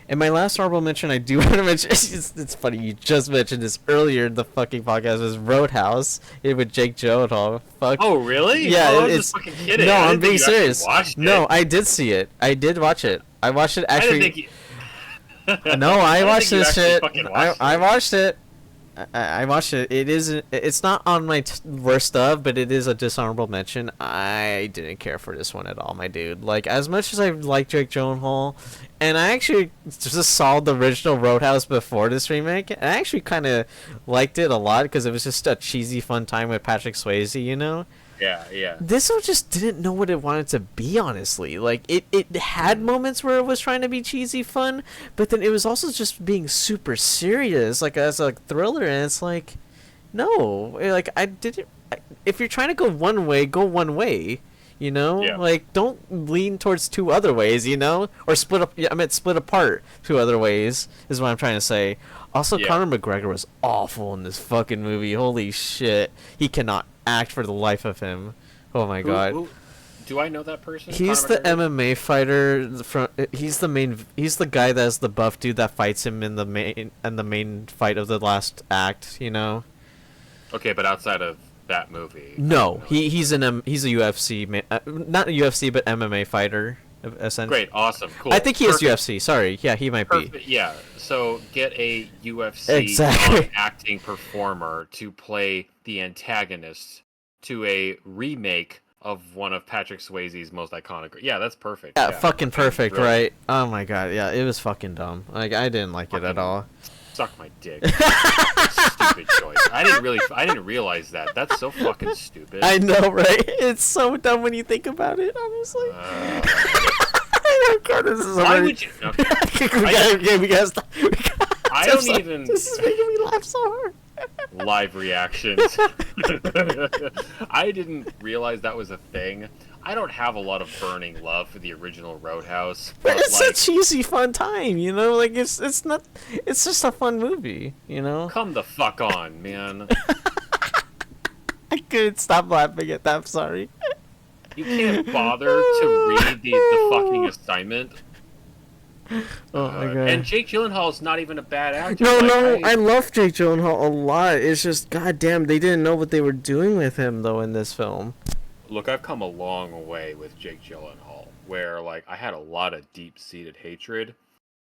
and my last honorable mention, I do want to mention. It's funny you just mentioned this earlier in the fucking podcast. Was Roadhouse with Jake Gyllenhaal. Fuck. Oh, really? Yeah, Oh, I was just it's fucking kidding. no. I I'm didn't think being you actually serious. watched No, it. I did see it. I did watch it. I watched it I didn't actually. think you. No, I I didn't watched think you this actually shit. fucking I watched I it. watched it. I watched it. It isn't. It's not on my worst of, but it is a dishonorable mention. I didn't care for this one at all, my dude. Like as much as I like Jake Gyllenhaal, and I actually just saw the original Roadhouse before this remake, and I actually kind of liked it a lot because it was just a cheesy, fun time with Patrick Swayze, you know. Yeah, yeah. This one just didn't know what it wanted to be, honestly. Like it had Mm. moments where it was trying to be cheesy fun, but then it was also just being super serious, like as a thriller, and it's like, no, like I didn't. If you're trying to go one way. You know, Yeah, like don't lean towards two other ways. You know, or split up. Yeah, I meant split apart two other ways is what I'm trying to say. Also, yeah. Conor McGregor was awful in this fucking movie. Holy shit, he cannot act for the life of him. Oh my god. Who? Do I know that person? He's Conor the McGregor? MMA fighter from. He's the main. He's the guy that's the buff dude that fights him in the main fight of the last act. You know. Okay, but outside of that movie, I don't No, know any he's a UFC not a UFC but MMA fighter essentially. Great, awesome, cool, I think he is perfect, UFC. Sorry, yeah, he might be. perfect. Yeah, so get a UFC Exactly. non-acting performer to play the antagonist to a remake of one of Patrick Swayze's most iconic. Yeah, that's perfect. Yeah, Yeah, fucking fucking perfect, brilliant. right? Oh my god, yeah, it was fucking dumb. Like I didn't like it at Fucking all. Suck my dick. Stupid choice. I didn't realize that. That's so fucking stupid. I know, right? It's so dumb when you think about it, honestly. Oh god, this is why already... would you? Okay. we gotta stop. I don't even. This is making me laugh so hard. Live reactions. I didn't realize that was a thing. I don't have a lot of burning love for the original Roadhouse, But it's like, a cheesy, fun time, you know. Like it's not. It's just a fun movie, you know. come the fuck on, man. I couldn't stop laughing at that. I'm sorry. You can't bother to read the fucking assignment. Oh my god. And Jake Gyllenhaal's not even a bad actor. No, like, no, I love Jake Gyllenhaal a lot. It's just, goddamn, they didn't know what they were doing with him though in this film. Look, I've come a long way with Jake Gyllenhaal, where like I had a lot of deep-seated hatred,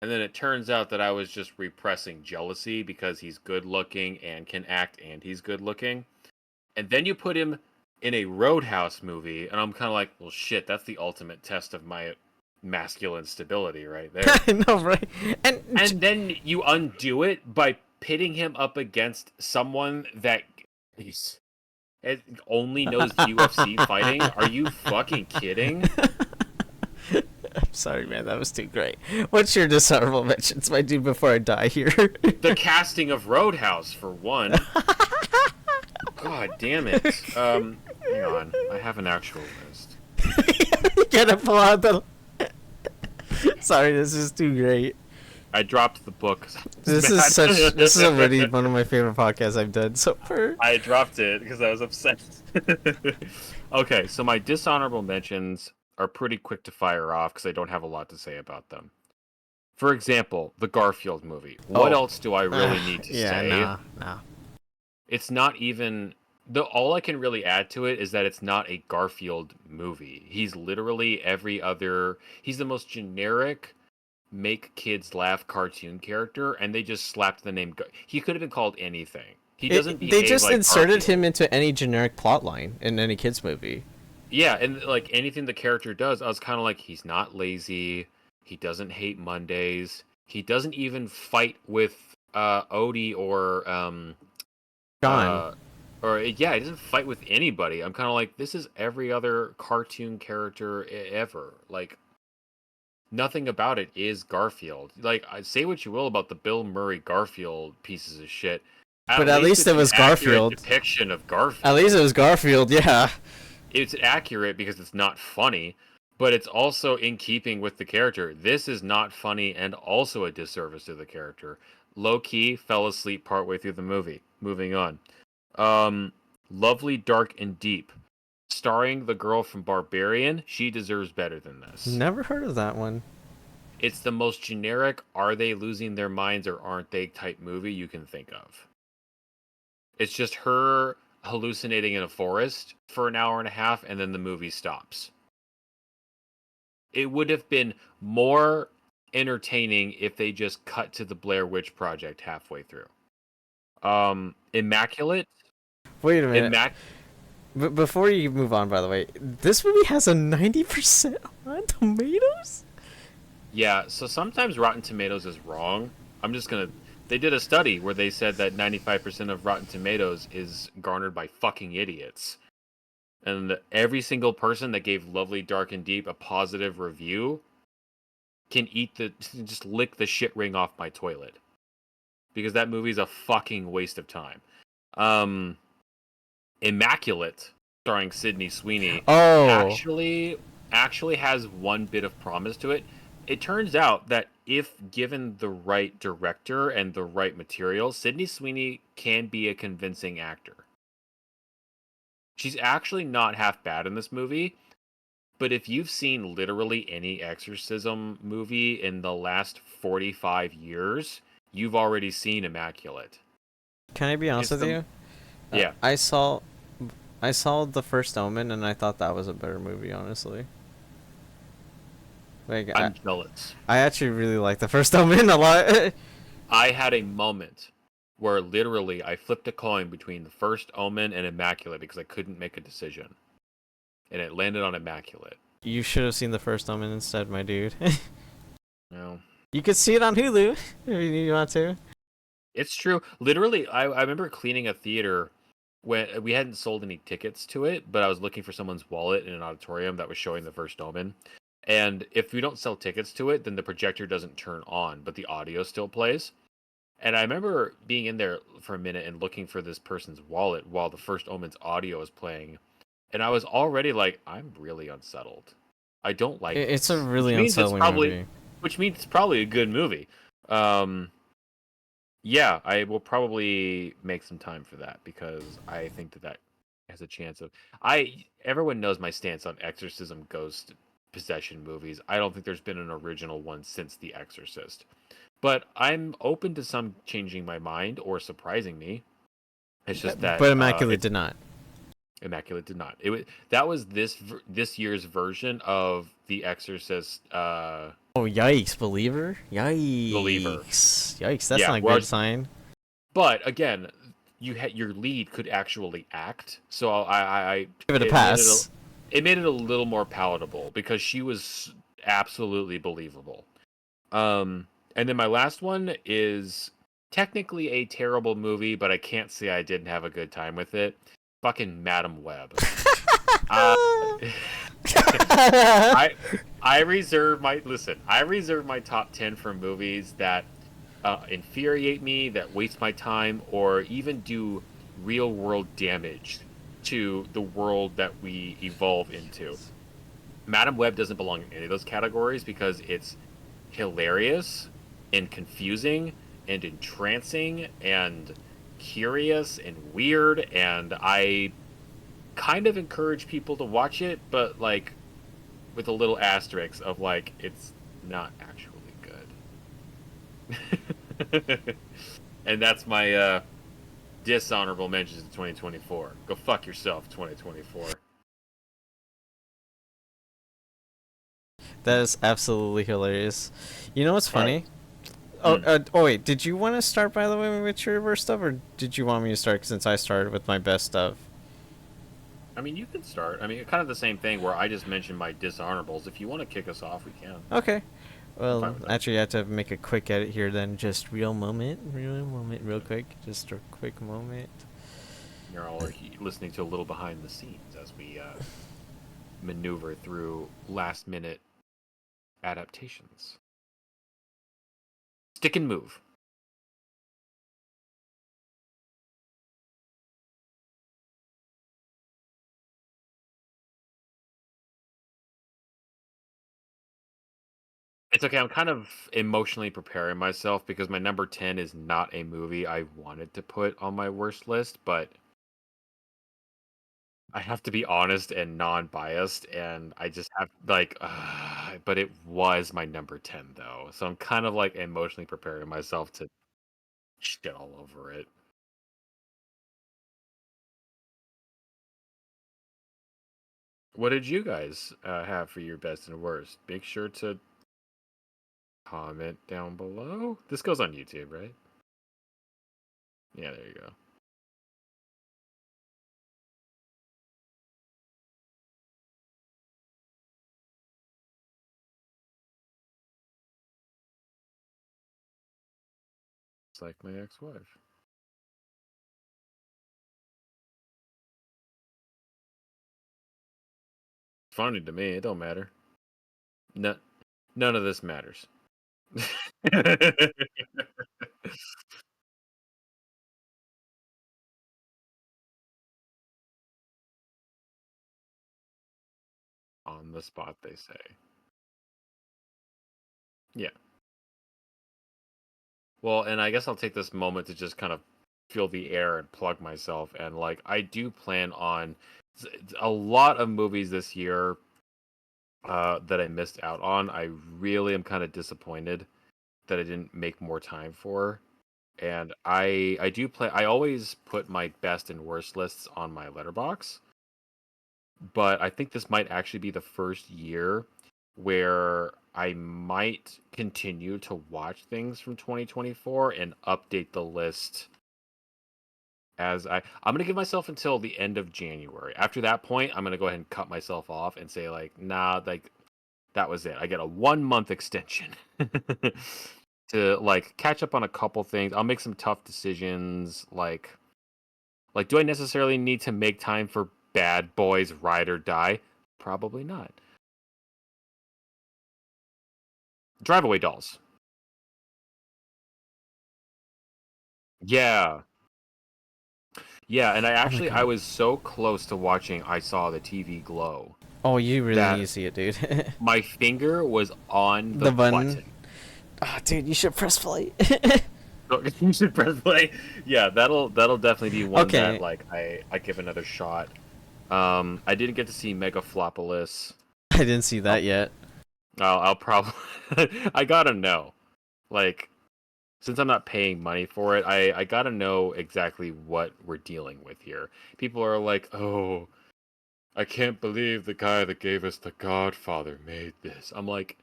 and then it turns out that I was just repressing jealousy because he's good-looking and can act, and he's good-looking. And then you put him in a Roadhouse movie, and I'm kind of like, well, shit, that's the ultimate test of my masculine stability right there. I know, right? And then you undo it by pitting him up against someone that it only knows UFC fighting? Are you fucking kidding? I'm sorry, man. That was too great. What's your dishonorable mentions, my dude, before I die here? The casting of Roadhouse, for one. God damn it. Hang on. I have an actual list. You gotta pull out the... Sorry, this is too great. I dropped the book. This is already one of my favorite podcasts I've done so far. I dropped it because I was upset. Okay, so my dishonorable mentions are pretty quick to fire off because I don't have a lot to say about them. For example, the Garfield movie. What else do I really need to say? No. It's not even... all I can really add to it is that it's not a Garfield movie. He's literally every other... He's the most generic... make kids laugh cartoon character, and they just slapped the name. He could have been called anything. He doesn't. They just like inserted Garfield. him into any generic plot line in any kids movie. Yeah, and like anything the character does, I was kind of like, he's not lazy. He doesn't hate Mondays. He doesn't even fight with Odie or John. he doesn't fight with anybody. I'm kind of like, this is every other cartoon character ever. Like. Nothing about it is Garfield. Like, say what you will about the Bill Murray Garfield pieces of shit. But at least it was Garfield. Depiction of Garfield. At least it was Garfield, yeah. It's accurate because it's not funny, but it's also in keeping with the character. This is not funny and also a disservice to the character. Low key, fell asleep partway through the movie. Moving on. Lovely, Dark, and Deep. Starring the girl from Barbarian, she deserves better than this. Never heard of that one. It's the most generic, are they losing their minds or aren't they type movie you can think of. It's just her hallucinating in a forest for an hour and a half, and then the movie stops. It would have been more entertaining if they just cut to the Blair Witch Project halfway through. Immaculate. Wait a minute. Before you move on, by the way, this movie has a 90% on Tomatoes? Yeah, so sometimes Rotten Tomatoes is wrong. They did a study where they said that 95% of Rotten Tomatoes is garnered by fucking idiots. And every single person that gave Lovely, Dark, and Deep a positive review can just lick the shit ring off my toilet. Because that movie's a fucking waste of time. Immaculate, starring Sydney Sweeney, actually has one bit of promise to it. It turns out that if given the right director and the right material, Sydney Sweeney can be a convincing actor. She's actually not half bad in this movie, but if you've seen literally any exorcism movie in the last 45 years, you've already seen Immaculate. Can I be honest with you? Yeah. I saw The First Omen, and I thought that was a better movie, honestly. Like, I'm jealous. I actually really like The First Omen a lot. I had a moment where literally I flipped a coin between The First Omen and Immaculate because I couldn't make a decision. And it landed on Immaculate. You should have seen The First Omen instead, my dude. No. You could see it on Hulu if you want to. It's true. Literally, I remember cleaning a theater when we hadn't sold any tickets to it, but I was looking for someone's wallet in an auditorium that was showing the first Omen. And if we don't sell tickets to it, then the projector doesn't turn on, but the audio still plays. And I remember being in there for a minute and looking for this person's wallet while the first Omen's audio was playing. And I was already like, I'm really unsettled. I don't like It's a this. really unsettling movie. Which means it's probably a good movie. Um, yeah, I will probably make some time for that because I think that that has a chance of. Everyone knows my stance on exorcism, ghost possession movies. I don't think there's been an original one since The Exorcist, but I'm open to some changing my mind or surprising me. It's just that But Immaculate it's did not. Immaculate did not. It was that was this year's version of The Exorcist Oh, yikes, Believer! Believer. Yikes. Yikes, that's Yeah, not a where good sign. but again, you had your lead could actually act, so Give it a it made pass. it made it a little more palatable because she was absolutely believable. Um, and then my last one is technically a terrible movie, but I can't say I didn't have a good time with it. Fucking Madam Web. Uh, I I reserve my listen. I reserve my top 10 for movies that infuriate me, that waste my time, or even do real world damage to the world that we evolve into. Madam Web doesn't belong in any of those categories because it's hilarious and confusing and entrancing and curious and weird, and I kind of encourage people to watch it, but like with a little asterisk of like it's not actually good. And that's my dishonorable mentions of 2024. Go fuck yourself, 2024. That is absolutely hilarious. You know what's All right. funny? Oh, Hmm. wait. Did you want to start, by the way, with your worst stuff, or did you want me to start since I started with my best stuff? I mean, you can start. I mean, kind of the same thing where I just mentioned my dishonorables. If you want to kick us off, we can. Okay. I'm fine Well, with that. actually, I have to make a quick edit here then. Just real moment, real quick. Just a quick moment. You're all listening to a little behind the scenes as we maneuver through last minute adaptations. Stick and move. It's okay. I'm kind of emotionally preparing myself because my number 10 is not a movie I wanted to put on my worst list, but I have to be honest and non-biased, and I just have like, but it was my number 10 though, so I'm kind of like emotionally preparing myself to shit all over it. What did you guys have for your best and worst? Make sure to comment down below. This goes on YouTube, right? Yeah, there you go. It's like my ex-wife. Funny to me. It don't matter. No, none of this matters. On the spot, they say. Yeah. Well, and I guess I'll take this moment to just kind of feel the air and plug myself. And like, I do plan on a lot of movies this year that I missed out on. I really am kind of disappointed that I didn't make more time for. And I do play. I always put my best and worst lists on my letterbox, but I think this might actually be the first year where I might continue to watch things from 2024 and update the list as I'm going to give myself until the end of January. After that point, I'm going to go ahead and cut myself off and say like, nah, like that was it. I get a 1 month extension. to like catch up on a couple things. I'll make some tough decisions. Like, do I necessarily need to make time for Bad Boys Ride or Die? Probably not. Drive Away Dolls. Yeah. Yeah, and Oh my I god. was so close to watching I Saw the TV Glow Oh, you really need that to see it, dude. my finger was on the The button. button. Oh, dude, you should press play. So you should press play. Yeah, that'll definitely be one that Okay, like I give another shot. I didn't get to see Megaflopolis. I didn't see I'll that yet. I'll probably I gotta know. Like, since I'm not paying money for it, I gotta know exactly what we're dealing with here. People are like, "Oh, I can't believe the guy that gave us The Godfather made this." I'm like,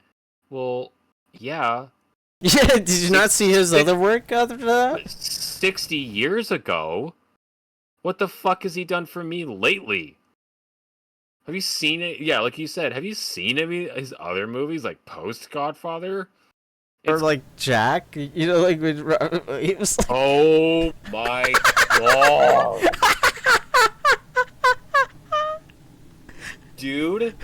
"Well, yeah, Yeah, did you not six, see his six, other work after that? 60 years ago. What the fuck has he done for me lately? Have you seen it? Yeah, like you said, have you seen any of his other movies, like post Godfather? Or It's like Jack, you know, like he was like, oh my god, dude.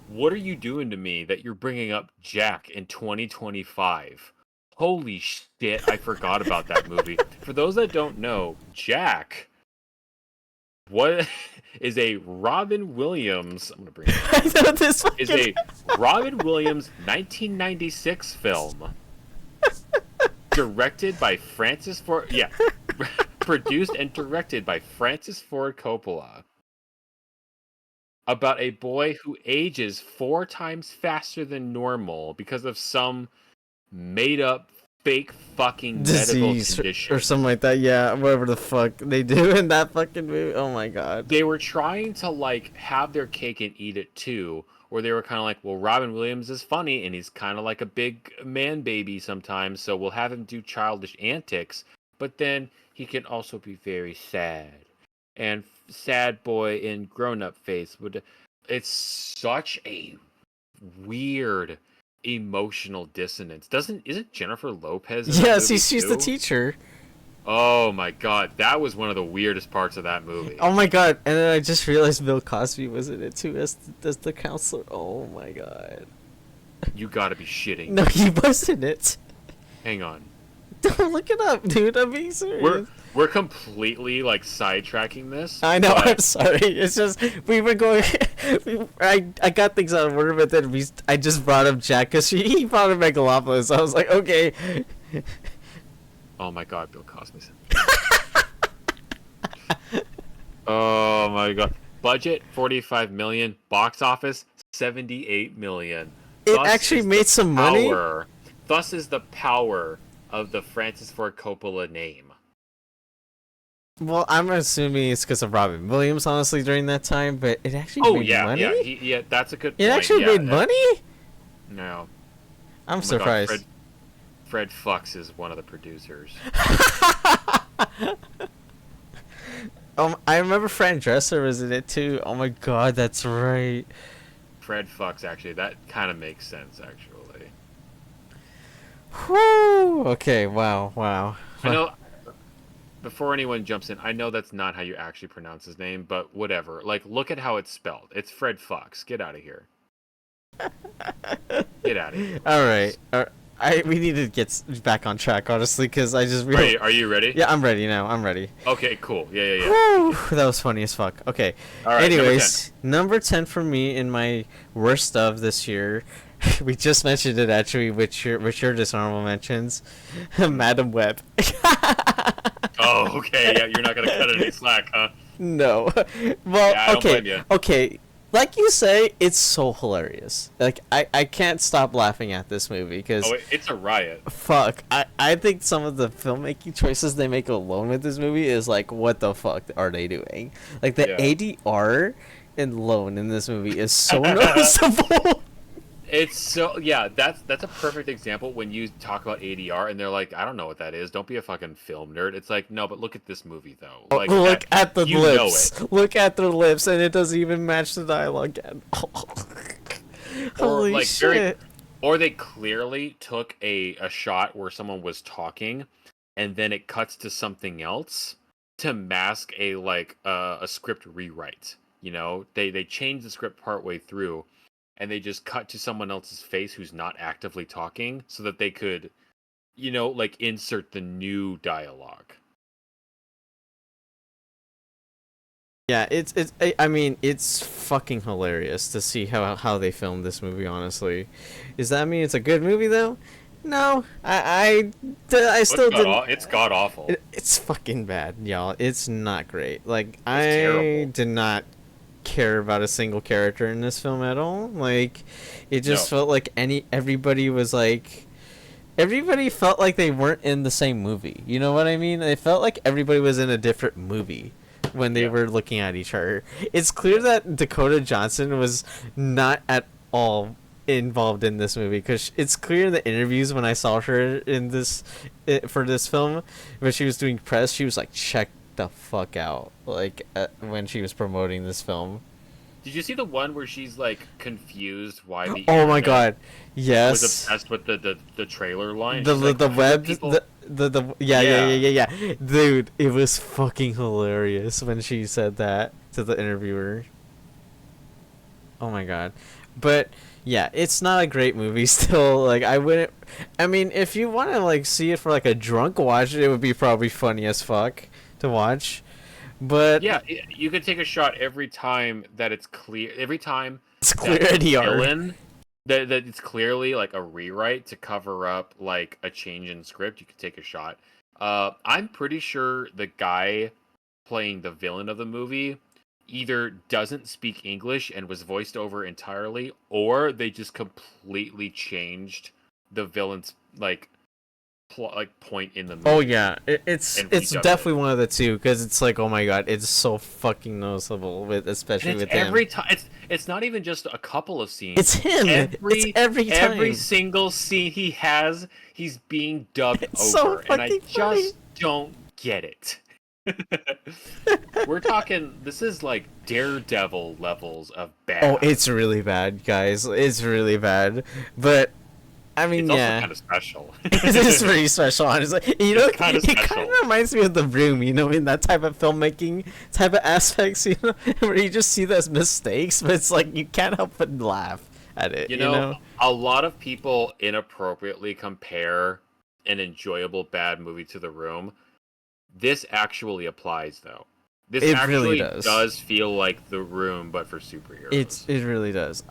What are you doing to me that you're bringing up Jack in 2025? Holy shit, I forgot about that movie. For those that don't know, Jack what is a Robin Williams, I'm going to bring it up I here, know this is fucking. a Robin Williams 1996 film directed by Francis Ford, yeah, produced and directed by Francis Ford Coppola, about a boy who ages 4 times faster than normal because of some made up fake fucking medical Disease or condition. something like that. Yeah, whatever the fuck they do in that fucking movie. Oh my god. They were trying to like have their cake and eat it too, where they were kind of like, well, Robin Williams is funny and he's kind of like a big man baby sometimes, so we'll have him do childish antics, but then he can also be very sad. And sad boy in grown-up face would, it's such a weird emotional dissonance. Doesn't isn't Jennifer Lopez in that Yes, movie she's the too? teacher. Oh my god, that was one of the weirdest parts of that movie. Oh my god! And then I just realized Bill Cosby was in it too as the counselor. Oh my god! You gotta be shitting No, me. he was in it. Hang on. Don't look it up, dude. I'm being We're serious. we're completely like sidetracking this, I know. I'm but sorry. It's just we were going. I got things out of order, but then I just brought up Jack because he brought up Megalopolis. I was like, okay. oh my god, Bill Cosby's. Oh my god. Budget 45 million, box office 78 million. It Thus actually is the made some money. power. Thus is the power of the Francis Ford Coppola name. Well, I'm assuming it's because of Robin Williams, honestly, during that time. But it actually Oh made yeah, money. yeah, that's a good It point. actually Yeah, made money. no. I'm Oh my god, surprised. Fred Fox is one of the producers. I remember Fran Dresser was in it too. Oh my god, that's right. Fred Fox, actually, that kind of makes sense, actually. Whew. Okay. Wow. Wow. I know, before anyone jumps in, I know that's not how you actually pronounce his name, but whatever. Like, look at how it's spelled. It's Fred Fox. Get out of here. Get out of here. All right. We need to get back on track, honestly, because I just Are you ready? Yeah, I'm ready now. I'm ready. Okay, cool. Yeah. Whew, that was funny as fuck. Okay. All right, Anyways, number 10 for me in my worst of this year. We just mentioned it actually, which your dishonorable mentions, Madam Web. Oh, okay. Yeah, you're not gonna cut any slack, huh? No. Well, Yeah, I don't okay. blame ya. Okay. Like you say, it's so hilarious. Like I can't stop laughing at this movie because Oh, it's a riot. fuck. I think some of the filmmaking choices they make alone with this movie is like, what the fuck are they doing? Like the Yeah. ADR alone in this movie is so noticeable. It's so yeah. That's a perfect example when you talk about ADR and they're like, I don't know what that is. Don't be a fucking film nerd. It's like, no, but look at this movie though. Like, Look at the you know lips. it. Look at the lips, and it doesn't even match the dialogue. Or Holy like shit. Or they clearly took a shot where someone was talking, and then it cuts to something else to mask a script rewrite. You know, they changed the script partway through, and they just cut to someone else's face who's not actively talking, so that they could, like insert the new dialogue. Yeah, I mean, it's fucking hilarious to see how they filmed this movie. Honestly, does that mean it's a good movie though? No, I It's still god didn't. it's god awful. It's fucking bad, y'all. It's not great. Like, It's I terrible. did not care about a single character in this film at all. Like, it just No. felt like everybody was like, everybody felt like they weren't in the same movie. You know what I mean? It felt like everybody was in a different movie when they Yeah. were looking at each other. It's clear Yeah. that Dakota Johnson was not at all involved in this movie, because it's clear in the interviews when I saw her in this for this film, when she was doing press, she was like, check the fuck out, like, when she was promoting this film. Did you see the one where she's like confused why the Oh my internet god, was yes. obsessed with the trailer line? the She's the, like, the how do web people? the Yeah, yeah, dude, it was fucking hilarious when she said that to the interviewer. Oh my god. But yeah, it's not a great movie still. Like, I wouldn't, I mean, if you want to like see it for like a drunk watch, it would be probably funny as fuck to watch. But yeah. You could take a shot every time that it's clear. Every time it's that the clearly are. villain that it's clearly like a rewrite to cover up like a change in script. You could take a shot. I'm pretty sure the guy playing the villain of the movie either doesn't speak English and was voiced over entirely, or they just completely changed the villain's point in the Oh movie yeah, and it's redoes it. definitely one of the two, because it's like, oh my god, it's so fucking noticeable with, And especially it's with him. every time. It's not even just a couple of It's scenes. him. It's every Every time. single scene he has, he's being dubbed It's so over, and I fucking funny. just don't get it. We're talking. This is like Daredevil levels of Oh, bad. it's really bad, guys. It's really bad. But I It's mean, also yeah, kind of special. it is pretty special, honestly. You know, It's kind of it kind special. of reminds me of The Room. You know, in that type of filmmaking type of aspects. You know, where you just see those mistakes, but it's like you can't help but laugh at it. You You know, know, a lot of people inappropriately compare an enjoyable bad movie to The Room. This actually applies, though. This it really actually does. does feel like The Room, but for superheroes. It really does.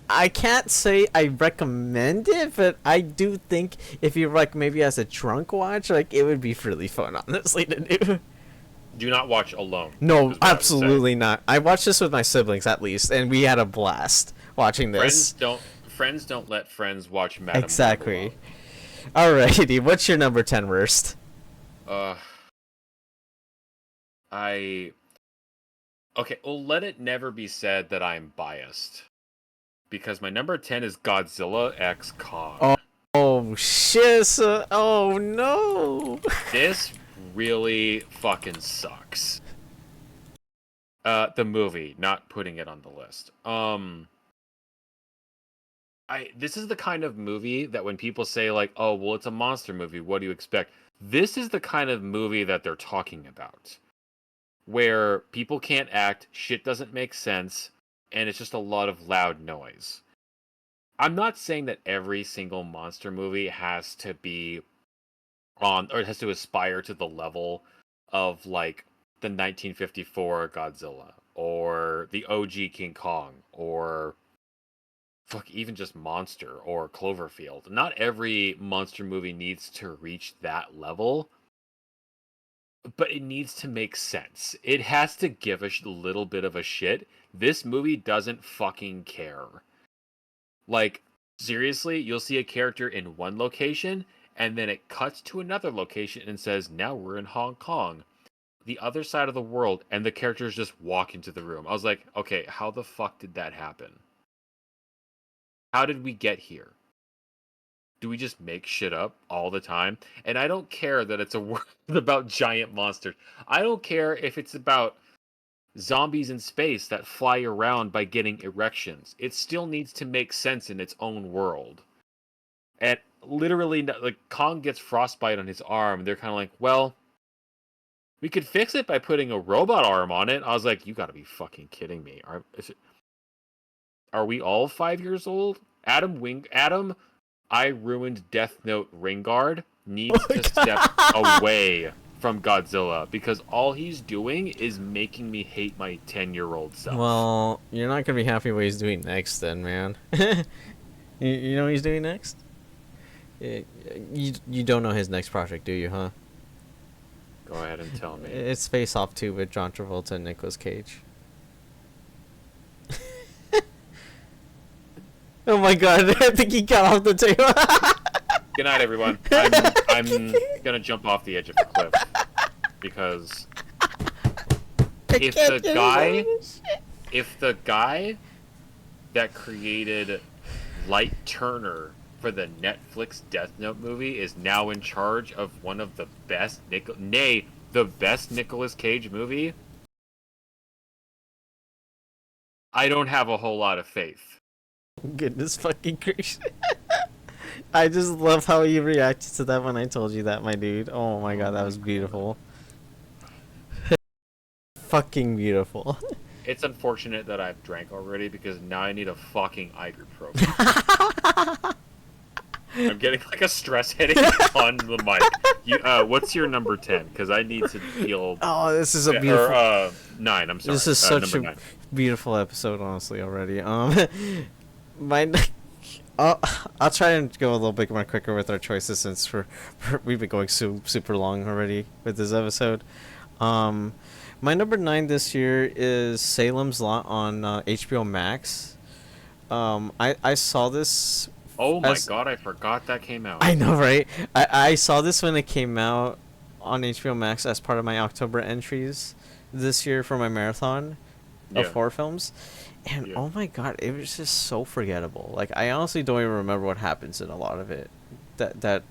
I can't say I recommend it, but I do think if you like maybe as a drunk watch, like, it would be really fun, honestly, to do. Do not watch alone, No, is what I would say. absolutely not. I watched this with my siblings at least, and we had a blast watching this. Friends don't let friends watch Madam Web Exactly. alone. Alrighty, what's your number 10 worst? Uh, I okay. Well, let it never be said that I'm biased because my number 10 is Godzilla X Oh, Kong. oh shit. Oh no. This really fucking sucks. The movie, not putting it on the list. I this is the kind of movie that when people say like, "Oh, well, it's a monster movie. What do you expect?" This is the kind of movie that they're talking about, where people can't act, shit doesn't make sense, and it's just a lot of loud noise. I'm not saying that every single monster movie has to be on or it has to aspire to the level of like the 1954 Godzilla or the OG King Kong or fuck even just Monster or Cloverfield. Not every monster movie needs to reach that level, but it needs to make sense. It has to give a little bit of a shit. This movie doesn't fucking care. Like, seriously, you'll see a character in one location, and then it cuts to another location and says, now we're in Hong Kong, the other side of the world, and the characters just walk into the room. I was like, okay, how the fuck did that happen? How did we get here? Do we just make shit up all the time? And I don't care that it's a world about giant monsters. I don't care if it's about zombies in space that fly around by getting erections. It still needs to make sense in its own world. And literally, like Kong gets frostbite on his arm. And they're kind of like, well, we could fix it by putting a robot arm on it. I was like, you got to be fucking kidding me. Are we all 5 years old? Adam, I ruined Death Note Ringguard Oh needs my to step god. away from Godzilla because all he's doing is making me hate my 10-year-old self. Well, you're not gonna be happy what he's doing next, then, man. You know what he's doing next? You don't know his next project, do you? Huh? Go ahead and tell me. It's Face Off 2 with John Travolta and Nicolas Cage. Oh my god! I think he got off the table. Good night, everyone. I'm gonna jump off the edge of the cliff because if the guy, if the guy that created Light Turner for the Netflix Death Note movie is now in charge of one of the best the best Nicolas Cage movie, I don't have a whole lot of faith. Goodness fucking gracious! I just love how you reacted to that when I told you that, my dude. Oh my god, that was beautiful. Fucking beautiful. It's unfortunate that I've drank already because now I need a fucking ibuprofen. I'm getting like a stress headache on the mic. What's your number 10? Because I need to feel. Oh, this is a beautiful. Or 9. I'm sorry. This is such a number 9. beautiful episode, honestly. Already. My. I'll try and go a little bit more quicker with our choices since we've been going super long already with this episode. My number 9 this year is Salem's Lot on HBO Max. I saw this. Oh my god, I forgot that came out. I know, right? I saw this when it came out on HBO Max as part of my October entries this year for my marathon of horror films. And oh my god, it was just so forgettable. Like, I honestly don't even remember what happens in a lot of it. Like,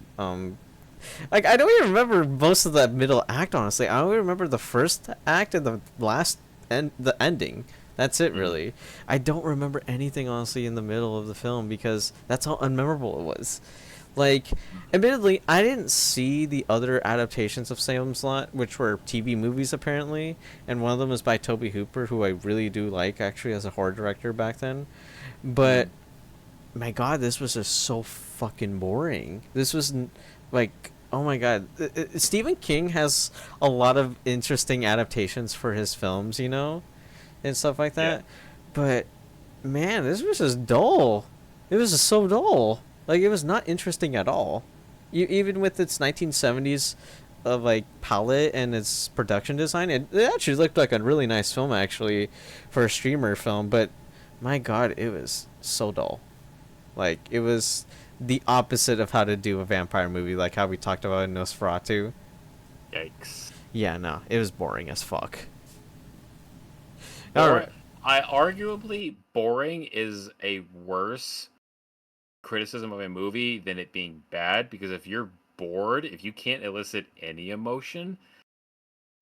I don't even remember most of that middle act, honestly. I only remember the first act and the last the ending. That's it, really. I don't remember anything, honestly, in the middle of the film because that's how unmemorable it was. Like, admittedly, I didn't see the other adaptations of Salem's Lot, which were TV movies, apparently. And one of them was by Toby Hooper, who I really do like, actually, as a horror director back then. But, my god, this was just so fucking boring. This was, like, oh my god. Stephen King has a lot of interesting adaptations for his films, you know? And stuff like that. Yeah. But, man, this was just dull. It was just so dull. Like, it was not interesting at all. Even with its 1970s like palette and its production design, it actually looked like a really nice film, actually, for a streamer film. But, my god, it was so dull. Like, it was the opposite of how to do a vampire movie, like how we talked about in Nosferatu. Yikes. Yeah, no, it was boring as fuck. Arguably, boring is a worse criticism of a movie than it being bad, because if you're bored, if you can't elicit any emotion,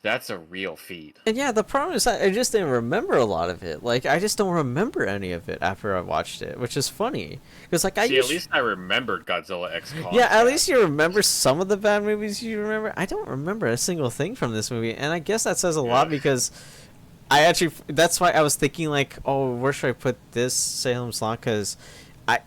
that's a real feat. And yeah, the problem is that I just didn't remember a lot of it. Like, I just don't remember any of it after I watched it, which is funny. Because, like, at least I remembered Godzilla X Kong. Yeah, at least you remember some of the bad movies you remember. I don't remember a single thing from this movie, and I guess that says a lot because that's why I was thinking, like, oh, where should I put this Salem's Lot? Because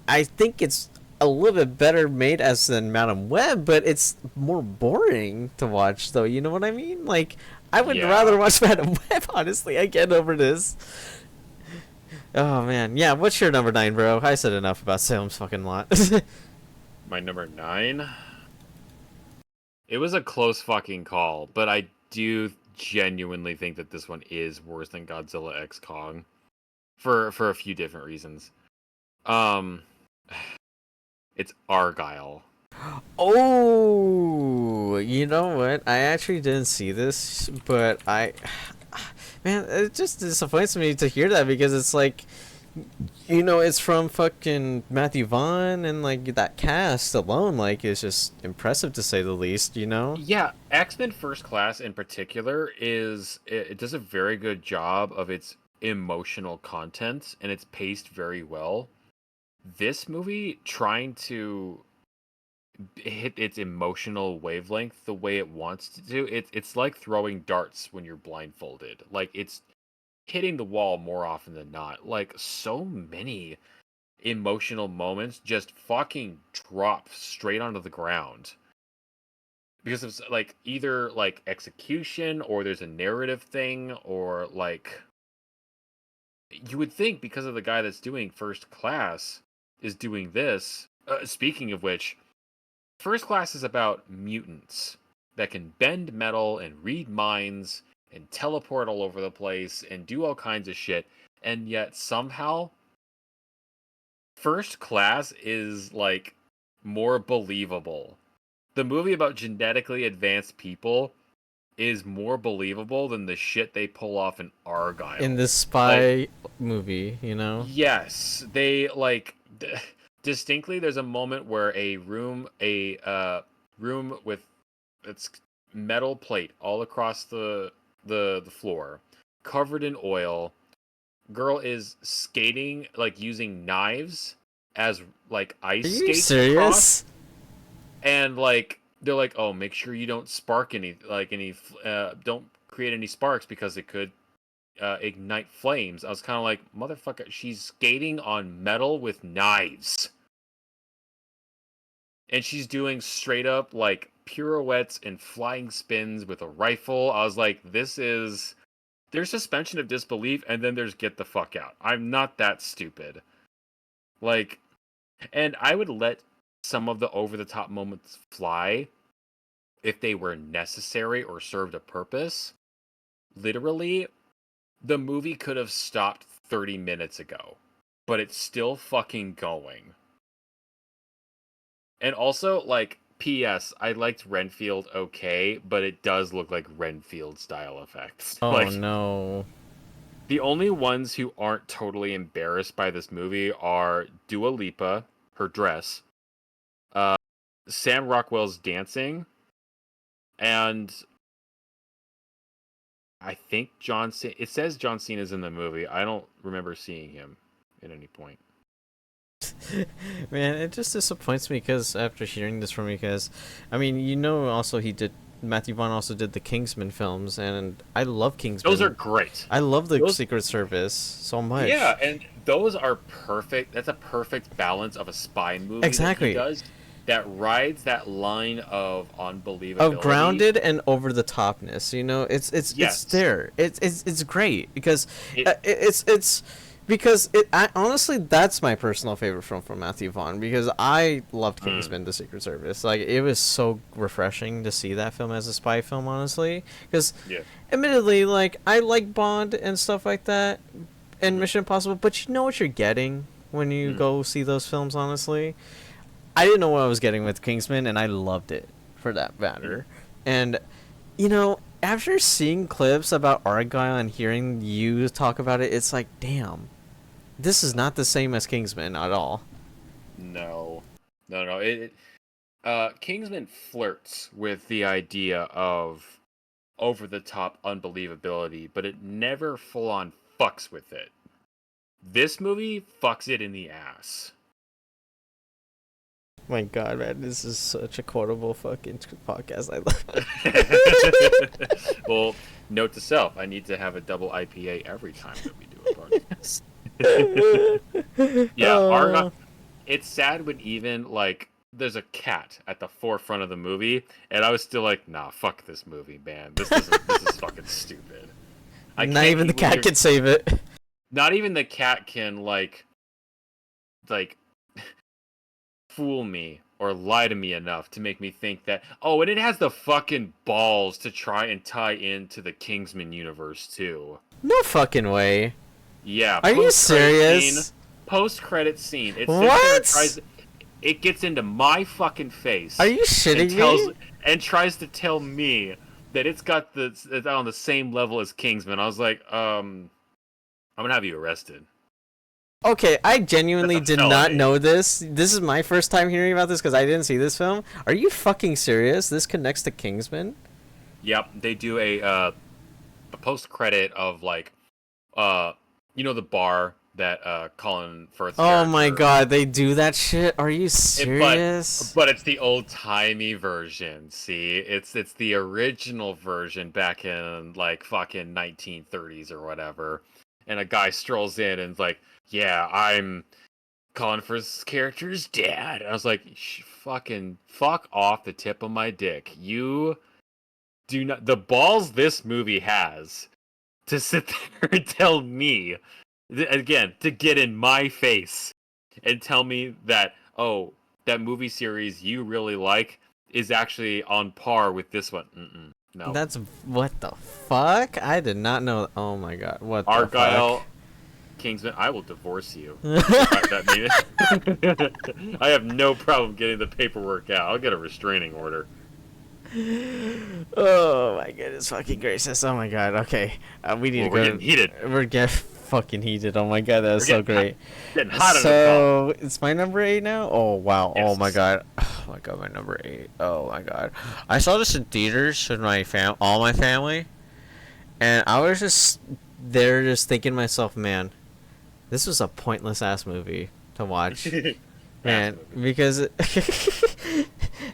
I think it's a little bit better made as than Madam Web, but it's more boring to watch, though. You know what I mean? Like, I would rather watch Madam Web, honestly. I get over this. Oh, man. Yeah, what's your number 9, bro? I said enough about Salem's fucking Lot. My number 9? It was a close fucking call, but I do genuinely think that this one is worse than Godzilla X Kong. For a few different reasons. It's Argyle. Oh, you know what? I actually didn't see this, but man, it just disappoints me to hear that because it's like, you know, it's from fucking Matthew Vaughn, and like that cast alone, like, is just impressive to say the least, you know? Yeah, X-Men First Class in particular it does a very good job of its emotional content, and it's paced very well. This movie trying to hit its emotional wavelength the way it wants to. It's like throwing darts when you're blindfolded. Like it's hitting the wall more often than not. Like so many emotional moments just fucking drop straight onto the ground because it's like either like execution or there's a narrative thing or like you would think because of the guy that's doing First Class is doing this. Speaking of which, First Class is about mutants that can bend metal and read minds and teleport all over the place and do all kinds of shit, and yet somehow First Class is like more believable. The movie about genetically advanced people is more believable than the shit they pull off in In Argyle. this Like, spy movie, you know? yes, they like distinctly. There's a moment where a room with its metal plate all across the floor, covered in oil. Girl is skating like using knives as like Are ice you skates across, serious? and like they're like, oh, make sure you don't spark any don't create any sparks because it could ignite flames. I was kind of like, motherfucker, she's skating on metal with knives. And she's doing straight up like pirouettes and flying spins with a rifle. I was like, this is. There's suspension of disbelief, and then there's get the fuck out. I'm not that stupid. Like, and I would let some of the over the top moments fly if they were necessary or served a purpose. Literally, the movie could have stopped 30 minutes ago, but it's still fucking going. And also, like, P.S. I liked Renfield okay, but it does look like Renfield style effects. Oh Like, no. the only ones who aren't totally embarrassed by this movie are Dua Lipa, her dress, uh, Sam Rockwell's dancing, and I think John Cena. It says John Cena's in the movie. I don't remember seeing him at any point. Man, it just disappoints me because after hearing this from you guys, I mean, you know, also Matthew Vaughn also did the Kingsman films, and I love Those are Kingsman. great. I love the Those, Secret Service so yeah, much. and those are perfect. That's a perfect balance of a spy movie that he Exactly. does that rides that line of Of unbelievability. grounded and over the topness, you know, it's Yes, there. It's great because it. it's because honestly that's my personal favorite film from Matthew Vaughn because I loved Mm, Kingsman: The Secret Service. Like it was so refreshing to see that film as a spy film, honestly. Because, yeah. admittedly, like I like Bond and stuff like that, and Hmm. Mission Impossible, but you know what you're getting when you Hmm. go see those films. Honestly, I didn't know what I was getting with Kingsman, and I loved it for that Hmm. matter. And you know, after seeing clips about Argyle and hearing you talk about it, it's like, damn, this is not the same as Kingsman at all. No, no. Kingsman flirts with the idea of over the top unbelievability, but it never full on fucks with it. This movie fucks it in the ass. My God, man, this is such a quotable fucking podcast. I love. Well, note to self: I need to have a double IPA every time that we do a podcast. Yeah, Argon. Oh, It's sad when even like there's a cat at the forefront of the movie, and I was still like, nah, fuck this movie, man. This is fucking stupid. I not can't even the keep with cat your. can save it. Not even the cat can like fool me or lie to me enough to make me think that. Oh, and it has the fucking balls to try and tie into the Kingsman universe too. No fucking way. Yeah, Are you post credit scene. serious? Post credit scene. It sits there and What? tries. It gets into my fucking Are face you and shitting tells me? and tries to tell me that it's on the same level as Kingsman. I was like, I'm gonna have you arrested. Okay, I That's genuinely a did not felony. know this. This is my first time hearing about this because I didn't see this film. Are you fucking serious? This connects to Kingsman? Yep, they do a post credit of like uh the bar. that Colin Firth's Oh my character. god, they do that shit? Are you It, but serious? but it's the old timey version. See, it's the original version back in like fucking 1930s or whatever. And a guy strolls in and's like, "Yeah, I'm Colin Firth's character's dad." And I was like, "Fucking fuck off the tip of my dick. You do not the balls this movie has to sit there and tell me again to get in my face and tell me that that movie series you really like is actually on par with this one. No. That's what the fuck? I did not know. Oh my god, what the fuck? Argyle Kingsman, I will divorce you if that means I have no problem getting the paperwork out. I'll get a restraining order. Oh my goodness, fucking gracious! Oh my god. Okay, we need Well, to we're go. getting heated. We're getting fucking heated. Oh my god, that was We're so getting hot, great. getting hot under the collar. So it's my number 8 now. Oh wow. Oh my Yes. god. Oh my god, my number 8. Oh my god. I saw this in theaters with all my family, and I was just there, just thinking to myself, man, this was a pointless ass movie to watch. Ass Man, movie. because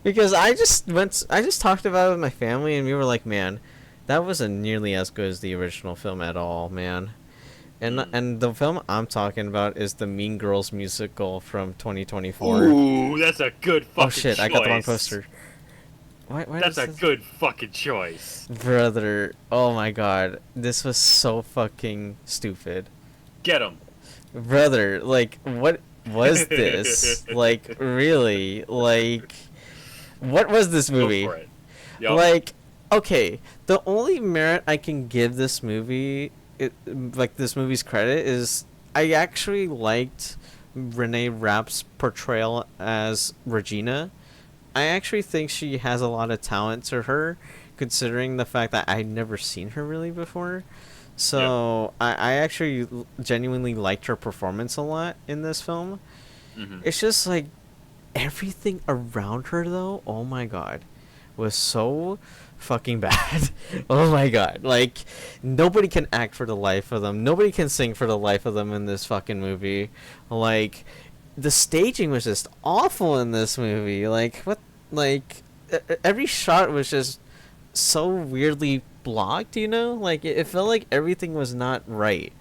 because I just talked about it with my family and we were like, man, that wasn't nearly as good as the original film at all, man. And the film I'm talking about is the Mean Girls musical from 2024. Ooh, that's a good Oh fucking shit, choice. I got the wrong poster. Why That's does a this... good fucking choice. Brother, oh my god, this was so fucking stupid. Get him. Brother, like, what was this? Like, really? Like, what was this Go movie? for it. Yup. Like, okay, the only merit I can give this movie, like this movie's credit, is I actually liked Renee Rapp's portrayal as Regina. I actually think she has a lot of talent to her, considering the fact that I'd never seen her really before. Yeah. So I actually genuinely liked her performance a lot in this film. Hmm. It's just like everything around her though, oh my god, was so fucking bad. Oh my god. Like nobody can act for the life of them. Nobody can sing for the life of them in this fucking movie. Like the staging was just awful in this movie. Like what like every shot was just so weirdly blocked, you know? Like it felt like everything was not right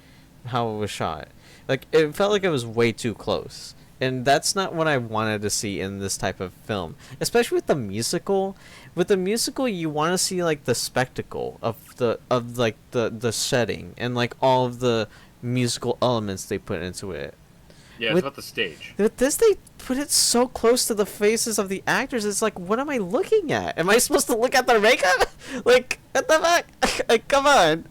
how it was shot. Like it felt like it was way too close. And that's not what I wanted to see in this type of film, especially with the musical. With the musical, you want to see like the spectacle of like the setting and like all of the musical elements they put into it. Yeah, it's With about the stage. with this, they put it so close to the faces of the actors. It's like, what am I looking at? Am I supposed to look at their makeup? Like, what the fuck? Like, come on.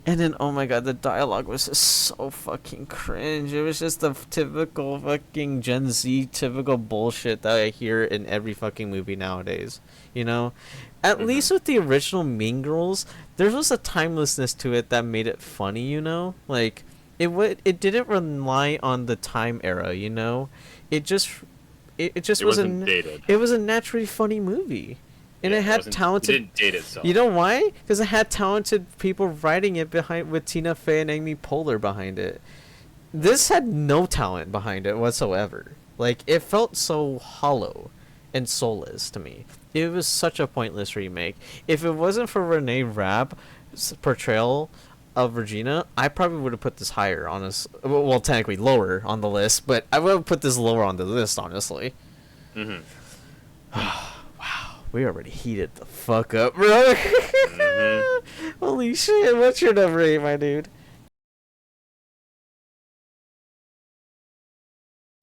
And then, oh my god, the dialogue was just so fucking cringe. It was just the typical fucking Gen Z typical bullshit that I hear in every fucking movie nowadays. You know? At Hmm. least with the original Mean Girls, there was a timelessness to it that made it funny, you know? Like, it didn't rely on the time era, you know? It just it just It was wasn't dated. it was a naturally funny movie. And Yeah, it it had wasn't. It talented. didn't date itself. You know why? Because it had talented people writing it behind, with Tina Fey and Amy Poehler behind it. This had no talent behind it whatsoever. Like it felt so hollow and soulless to me. It was such a pointless remake. If it wasn't for Renee Rapp's portrayal of Regina, I probably would have put this higher on this. Well, technically lower on the list, but I would have put this lower on the list, honestly. Hmm. We already heated the fuck up, bro. Hmm. Holy shit, what's your number 8, my dude?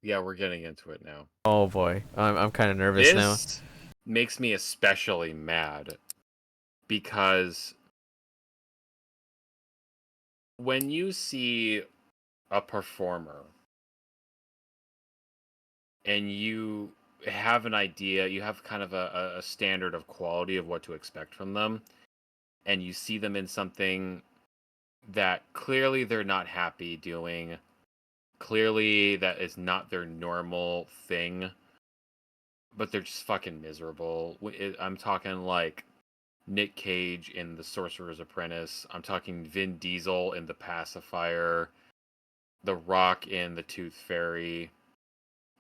Yeah, we're getting into it now. Oh boy, I'm kind of nervous now. This makes me especially mad because when you see a performer and you have an idea, you have kind of a standard of quality of what to expect from them, and you see them in something that clearly they're not happy doing, clearly that is not their normal thing, but they're just fucking miserable. I'm talking like Nick Cage in The Sorcerer's Apprentice. I'm talking Vin Diesel in The Pacifier. The Rock in The Tooth Fairy,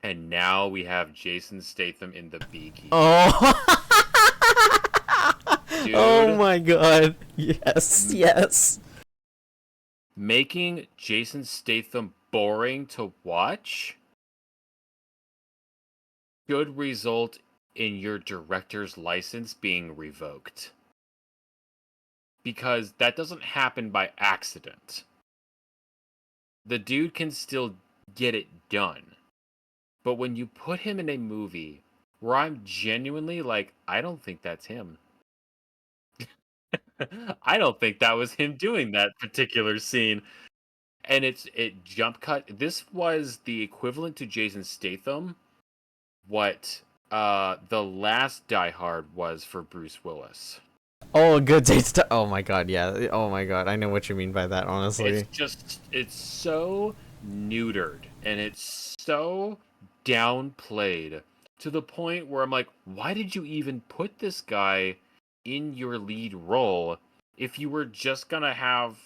and now we have Jason Statham in The Beekeeper. Oh. Oh Dude, my god. Yes, yes. making Jason Statham boring to watch should result in your director's license being revoked. Because that doesn't happen by accident. The dude can still get it done. But when you put him in a movie where I'm genuinely like, I don't think that's him. I don't think that was him doing that particular scene. And it jump cut. This was the equivalent to Jason Statham, what the last Die Hard was for Bruce Willis. Oh, good day to. Oh my god, yeah. Oh my god, I know what you mean by that. Honestly. It's so neutered and it's so downplayed to the point where I'm like, why did you even put this guy in your lead role if you were just gonna have,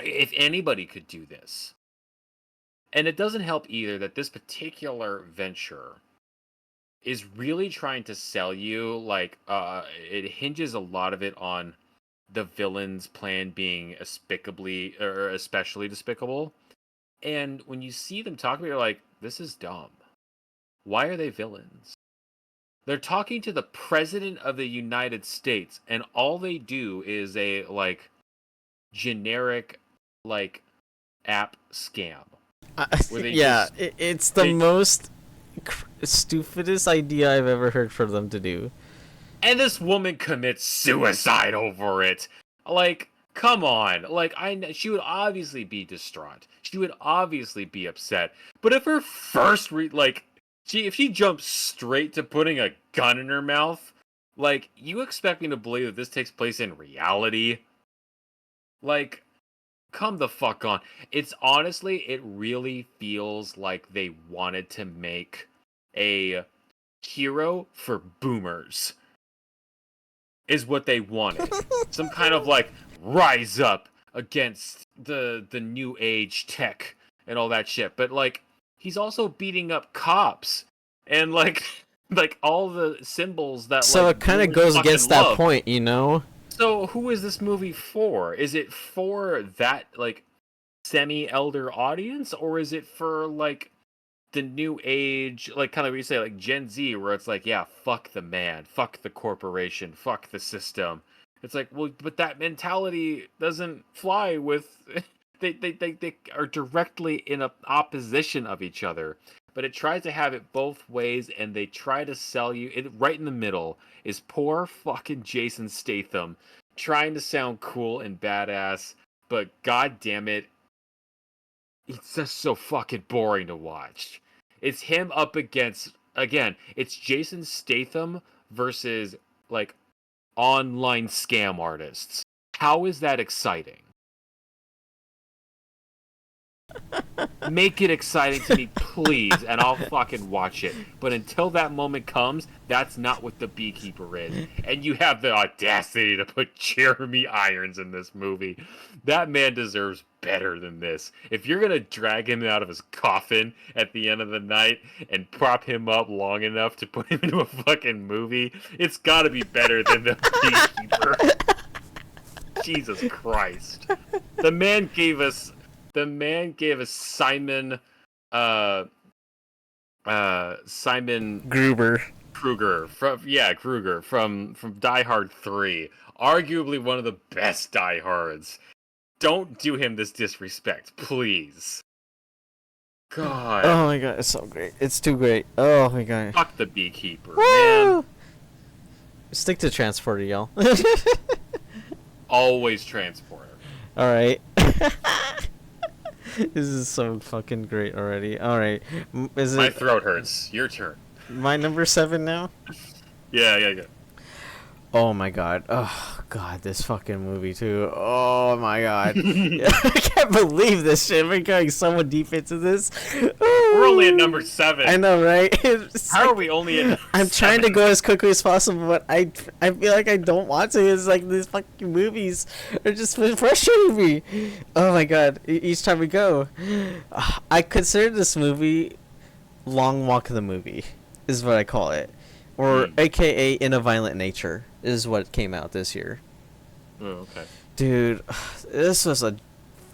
if anybody could do this? And it doesn't help either that this particular venture is really trying to sell you like it hinges a lot of it on the villain's plan being despicably or especially despicable. And when you see them talk about it, you're like, this is dumb. Why are they villains? They're talking to the president of the United States, and all they do is a like generic like app scam where they Yeah, just it's the they most stupidest idea I've ever heard for them to do. and this woman commits suicide over it. Like, come on. Like, she would obviously be distraught. She would obviously be upset. But if her first if she jumps straight to putting a gun in her mouth, like, you expect me to believe that this takes place in reality? Like, come the fuck on. It's honestly, it really feels like they wanted to make a hero for boomers is what they wanted. Some kind of like rise up against the new age tech and all that shit. But like he's also beating up cops and like like all the symbols that So it like kind of boomers goes fucking against that love. point, you know? So who is this movie for? Is it for that like semi-elder audience or is it for like the new age, like kind of what you say, like Gen Z, where it's like, yeah, fuck the man, fuck the corporation, fuck the system. It's like, well, but that mentality doesn't fly with. They are directly in a opposition of each other, but it tries to have it both ways, and they try to sell you. It right in the middle is poor fucking Jason Statham trying to sound cool and badass, but god damn it, it's just so fucking boring to watch. It's him up against again, it's Jason Statham versus like online scam artists. How is that exciting? Make it exciting to me, please, and I'll fucking watch it. But until that moment comes, that's not what the Beekeeper is. And you have the audacity to put Jeremy Irons in this movie. That man deserves better than this. If you're gonna drag him out of his coffin at the end of the night and prop him up long enough to put him into a fucking movie, it's gotta be better than the Beekeeper. Jesus Christ. The man gave us Simon Simon Gruber. Kruger from Die Hard 3. Arguably one of the best Die Hards. Don't do him this disrespect, please. God. Oh my god, it's so great. It's too great. Oh my god. Fuck the Beekeeper, Woo! man. Stick to transporter, y'all. Always transporter. Alright. This is so fucking great already. Alright. Is My it throat hurts. Your turn. my number 7 now? Yeah. Oh my god. Oh God, this fucking movie too. Oh my god. I can't believe this shit. We're going so deep into this. We're only at number 7. I know, right? It's How are like, we only at number I'm trying to 7? go as quickly as possible, but I feel like I don't want to. It's like these fucking movies are just frustrating me. Oh my god. Each time we go, I consider this movie Long Walk of the Movie is what I call it, or Mm. AKA In a Violent Nature is what came out this year. Oh, okay. Dude, this was a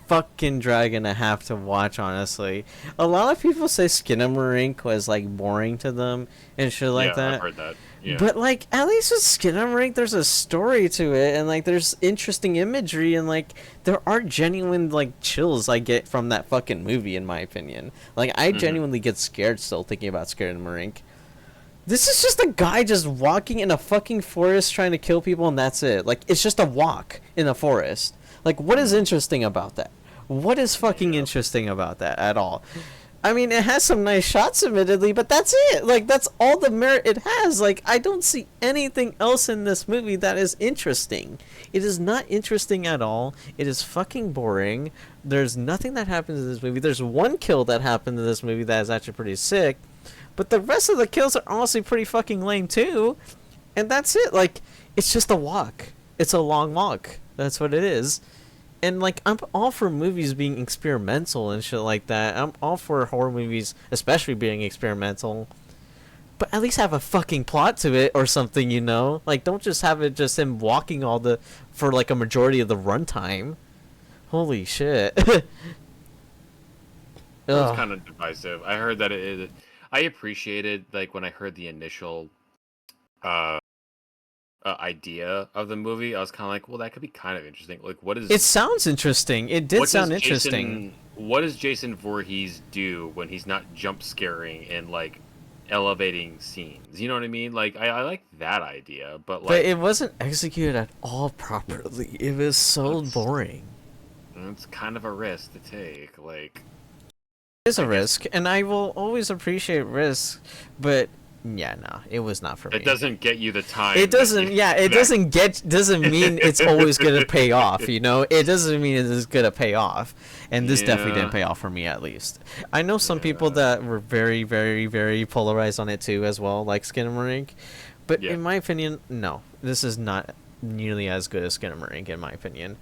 fucking drag and a half to watch, honestly. A lot of people say Skinamarink was like boring to them and shit like Yeah, I've that. heard that. Yeah. But like at least with Skinamarink there's a story to it, and like there's interesting imagery, and like there are genuine like chills I get from that fucking movie, in my opinion. Like I genuinely get scared still thinking about Skinamarink. This is just a guy just walking in a fucking forest trying to kill people, and that's it. Like, it's just a walk in a forest. Like, what is interesting about that? What is fucking interesting about that at all? I mean, it has some nice shots, admittedly, but that's it. Like, that's all the merit it has. Like, I don't see anything else in this movie that is interesting. It is not interesting at all. It is fucking boring. There's nothing that happens in this movie. There's one kill that happened in this movie that is actually pretty sick. But the rest of the kills are honestly pretty fucking lame too. And that's it. Like, it's just a walk. It's a long walk. That's what it is. And like, I'm all for movies being experimental and shit like that. I'm all for horror movies especially being experimental. But at least have a fucking plot to it or something, you know? Like, don't just have it just him walking all the for like a majority of the runtime. Holy shit. It's kind of divisive. I heard that I appreciated like when I heard the initial uh, idea of the movie. I was kind of like, well, that could be kind of interesting. Like, It sounds interesting. It did sound interesting. What does Jason Voorhees do when he's not jump scaring and like elevating scenes? You know what I mean? Like, I like that idea, but like, But it wasn't executed at all properly. It was so boring. it's kind of a risk to take. Like, It is a risk, and I will always appreciate risk, but yeah, no, it was not for me. it doesn't get you the time. It doesn't. Yeah, it doesn't mean it's always gonna pay off. You know, it doesn't mean it is gonna pay off, and this definitely didn't pay off for me, at least. I know some people that were very, very, very polarized on it too, as well, like Skinamarink, but in my opinion, no, this is not nearly as good as Skinamarink, in my opinion.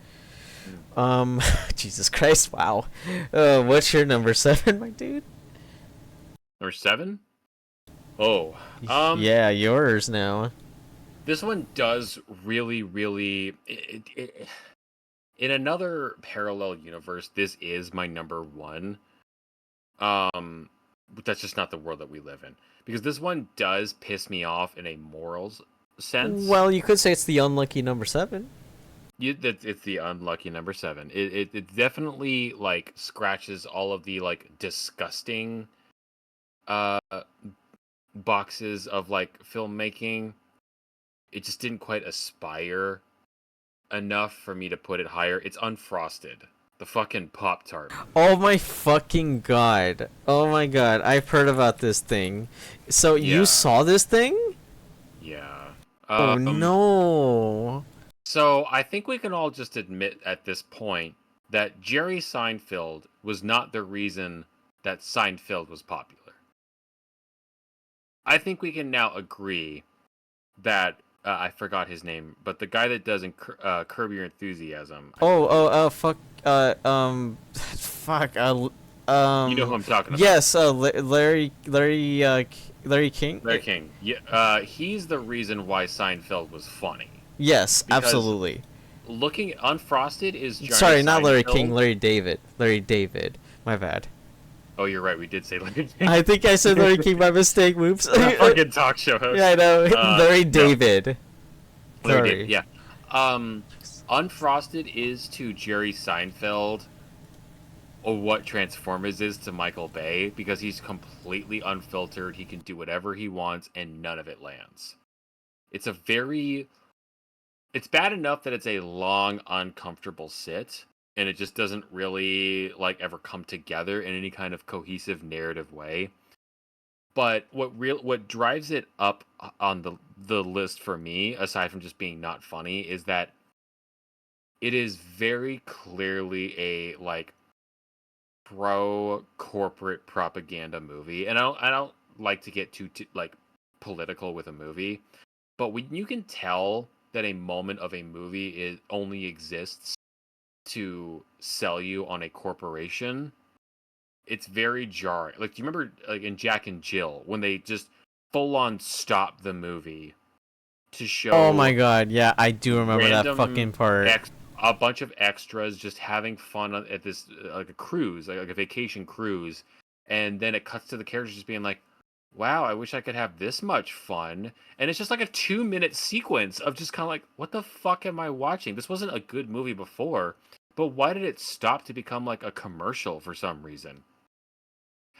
Jesus Christ, wow. What's your number 7, my dude? Number 7? Oh, yeah, yours now. This one does really, really. In another parallel universe, this is my number 1. But that's just not the world that we live in, because this one does piss me off in a morals sense. Well, you could say it's the unlucky number 7. It's the unlucky number 7. It definitely like scratches all of the like disgusting boxes of like filmmaking. It just didn't quite aspire enough for me to put it higher. It's Unfrosted, the fucking Pop-Tart. Oh my fucking god. Oh my god, I've heard about this thing. So you saw this thing? Yeah. Oh no. So I think we can all just admit at this point that Jerry Seinfeld was not the reason that Seinfeld was popular. I think we can now agree that I forgot his name, but the guy that does Curb Your Enthusiasm. Fuck. Fuck. You know who I'm talking about? Yes. Larry King. Larry King. Yeah. He's the reason why Seinfeld was funny. Yes, absolutely. Looking Unfrosted is Johnny Sorry, not Larry Seinfeld. King. Larry David. Larry David. My bad. Oh, you're right. We did say Larry King. I think I said Larry King by mistake. Whoops. Fucking talk show host. Yeah, I know. Larry David. No. Larry David. Yeah. Unfrosted is to Jerry Seinfeld or what Transformers is to Michael Bay, because he's completely unfiltered. He can do whatever he wants, and none of it lands. It's bad enough that it's a long, uncomfortable sit, and it just doesn't really like ever come together in any kind of cohesive narrative way. But what drives it up on the list for me, aside from just being not funny, is that it is very clearly a like pro corporate propaganda movie, and I don't like to get too like political with a movie, but when you can tell that a moment of a movie is only exists to sell you on a corporation, it's very jarring. Like, do you remember like in Jack and Jill when they just full on stop the movie to Oh my show god, yeah, I do remember that random fucking part. a bunch of extras just having fun at this like a cruise, like a vacation cruise, and then it cuts to the characters just being like, "Wow, I wish I could have this much fun." And it's just like a 2 minute sequence of just kind of like, "What the fuck am I watching? This wasn't a good movie before, but why did it stop to become like a commercial for some reason?"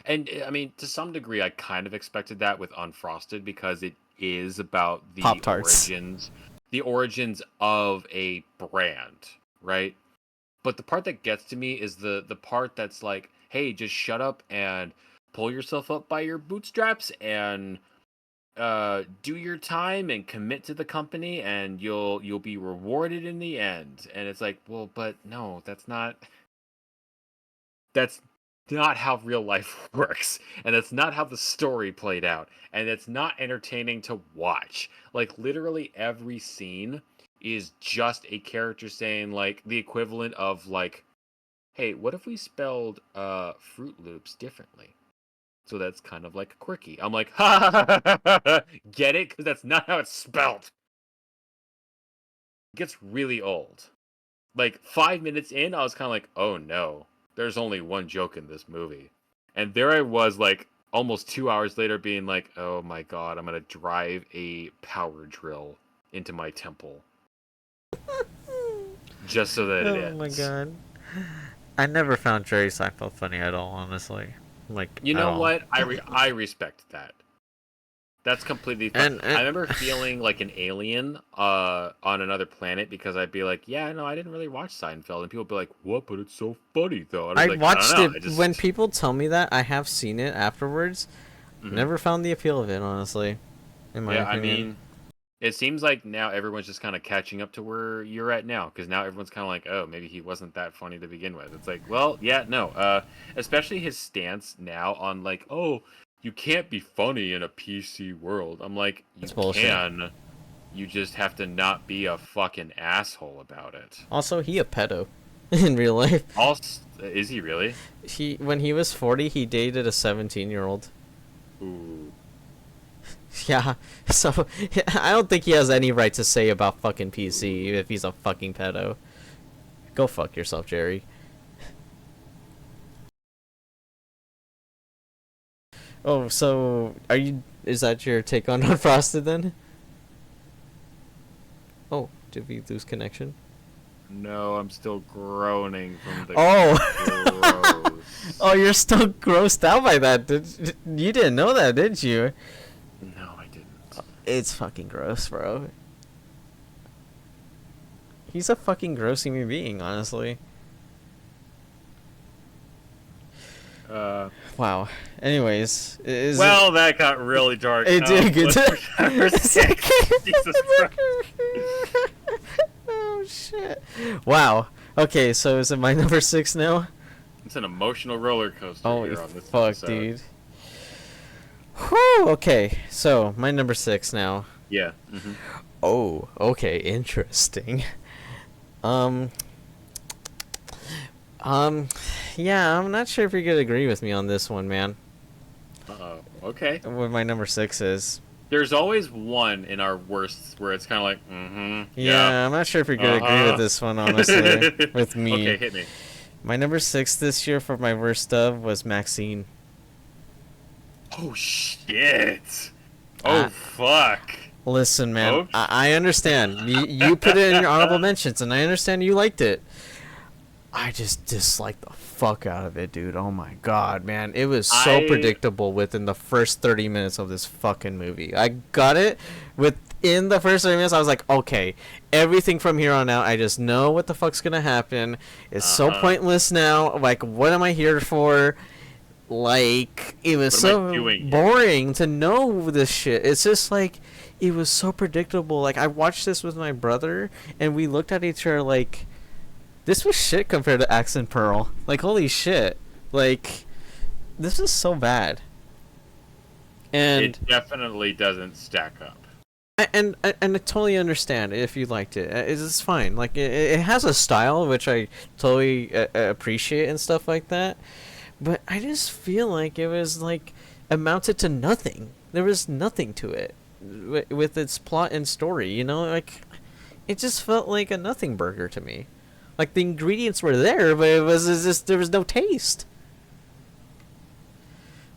And I mean, to some degree, I kind of expected that with Unfrosted because it is about Pop Tarts. the origins of a brand, right? But the part that gets to me is the part that's like, hey, just shut up and pull yourself up by your bootstraps and do your time and commit to the company and you'll be rewarded in the end. And it's like, well, but no, that's not how real life works, and that's not how the story played out, and it's not entertaining to watch. Like, literally every scene is just a character saying like the equivalent of like, hey, what if we spelled Fruit Loops differently, so that's kind of like quirky. I'm like, ha, get it, because that's not how it's spelled. It gets really old. Like 5 minutes in, I was kind of like, oh no, there's only one joke in this movie. And there I was, like, almost 2 hours later, being like, oh my god, I'm gonna drive a power drill into my temple just so that it Oh my ends. god. I never found Jerry Seinfeld funny at all, honestly. Like, You at know all. what? I respect that. That's completely fine. And I remember feeling like an alien on another planet because I'd be like, yeah, no, I didn't really watch Seinfeld. And people would be like, what? But it's so funny, though. And I'd I be like, I don't watched know. it I when just. people tell me that. I have seen it afterwards. Mhm. Never found the appeal of it, honestly, in my Yeah, I opinion. mean, it seems like now everyone's just kind of catching up to where you're at now, because now everyone's kind of like, oh, maybe he wasn't that funny to begin with. It's like, well, yeah, no. Especially his stance now on like, oh, you can't be funny in a PC world. I'm like, you It's bullshit. can. You just have to not be a fucking asshole about it. Also, he a pedo in real life. Also, is he really? He when he was 40, he dated a 17-year-old. Ooh. Yeah, so I don't think he has any right to say about fucking PC if he's a fucking pedo. Go fuck yourself, Jerry. Oh, so are you? Is that your take on Unfrosted then? Oh, did we lose connection? No, I'm still groaning from the Oh, oh, gross. you're still grossed out by that. You didn't know that, did you? No, I didn't. It's fucking gross, bro. He's a fucking gross human being, honestly. Uh, Wow. Anyways, is it? well, that got really dark. It did. It What's did. your number It's six? Jesus Christ. okay. Oh shit! Wow. Okay, so is it my number 6 now? It's an emotional roller coaster Oh here on this fuck, episode. dude. Whew. Okay, so my number 6 now. Yeah. Mm-hmm. Oh, okay, interesting. Um, yeah, I'm not sure if you're gonna agree with me on this one, man. Uh-oh. Okay. What my number 6 is. There's always one in our worsts where it's kind of like, mm-hmm, yeah, Yeah, I'm not sure if you're gonna agree with uh-huh. this one, honestly. With me. Okay, hit me. My number 6 this year for my worst of was Maxine. Oh, shit. Oh, fuck. Listen, man, Oh, I understand. You put it in your honorable mentions, and I understand you liked it. I just disliked the fuck out of it, dude. Oh my god, man. It was so I predictable within the first 30 minutes of this fucking movie. I got it within the first 30 minutes. I was like, okay, everything from here on out, I just know what the fuck's gonna happen. It's so uh-huh. pointless now. Like, what am I here for? Like, it was What am I so doing here? boring to know this shit. It's just like, it was so predictable. Like, I watched this with my brother, and we looked at each other like, This was shit compared to Axe and Pearl. Like, holy shit. Like, this is so bad. And It definitely doesn't stack up. and I totally understand if you liked it. It's fine. Like, it has a style which I totally appreciate and stuff like that. But I just feel like it was like amounted to nothing. There was nothing to it with its plot and story. You know, like it just felt like a nothing burger to me. Like the ingredients were there, but it was just there was no taste.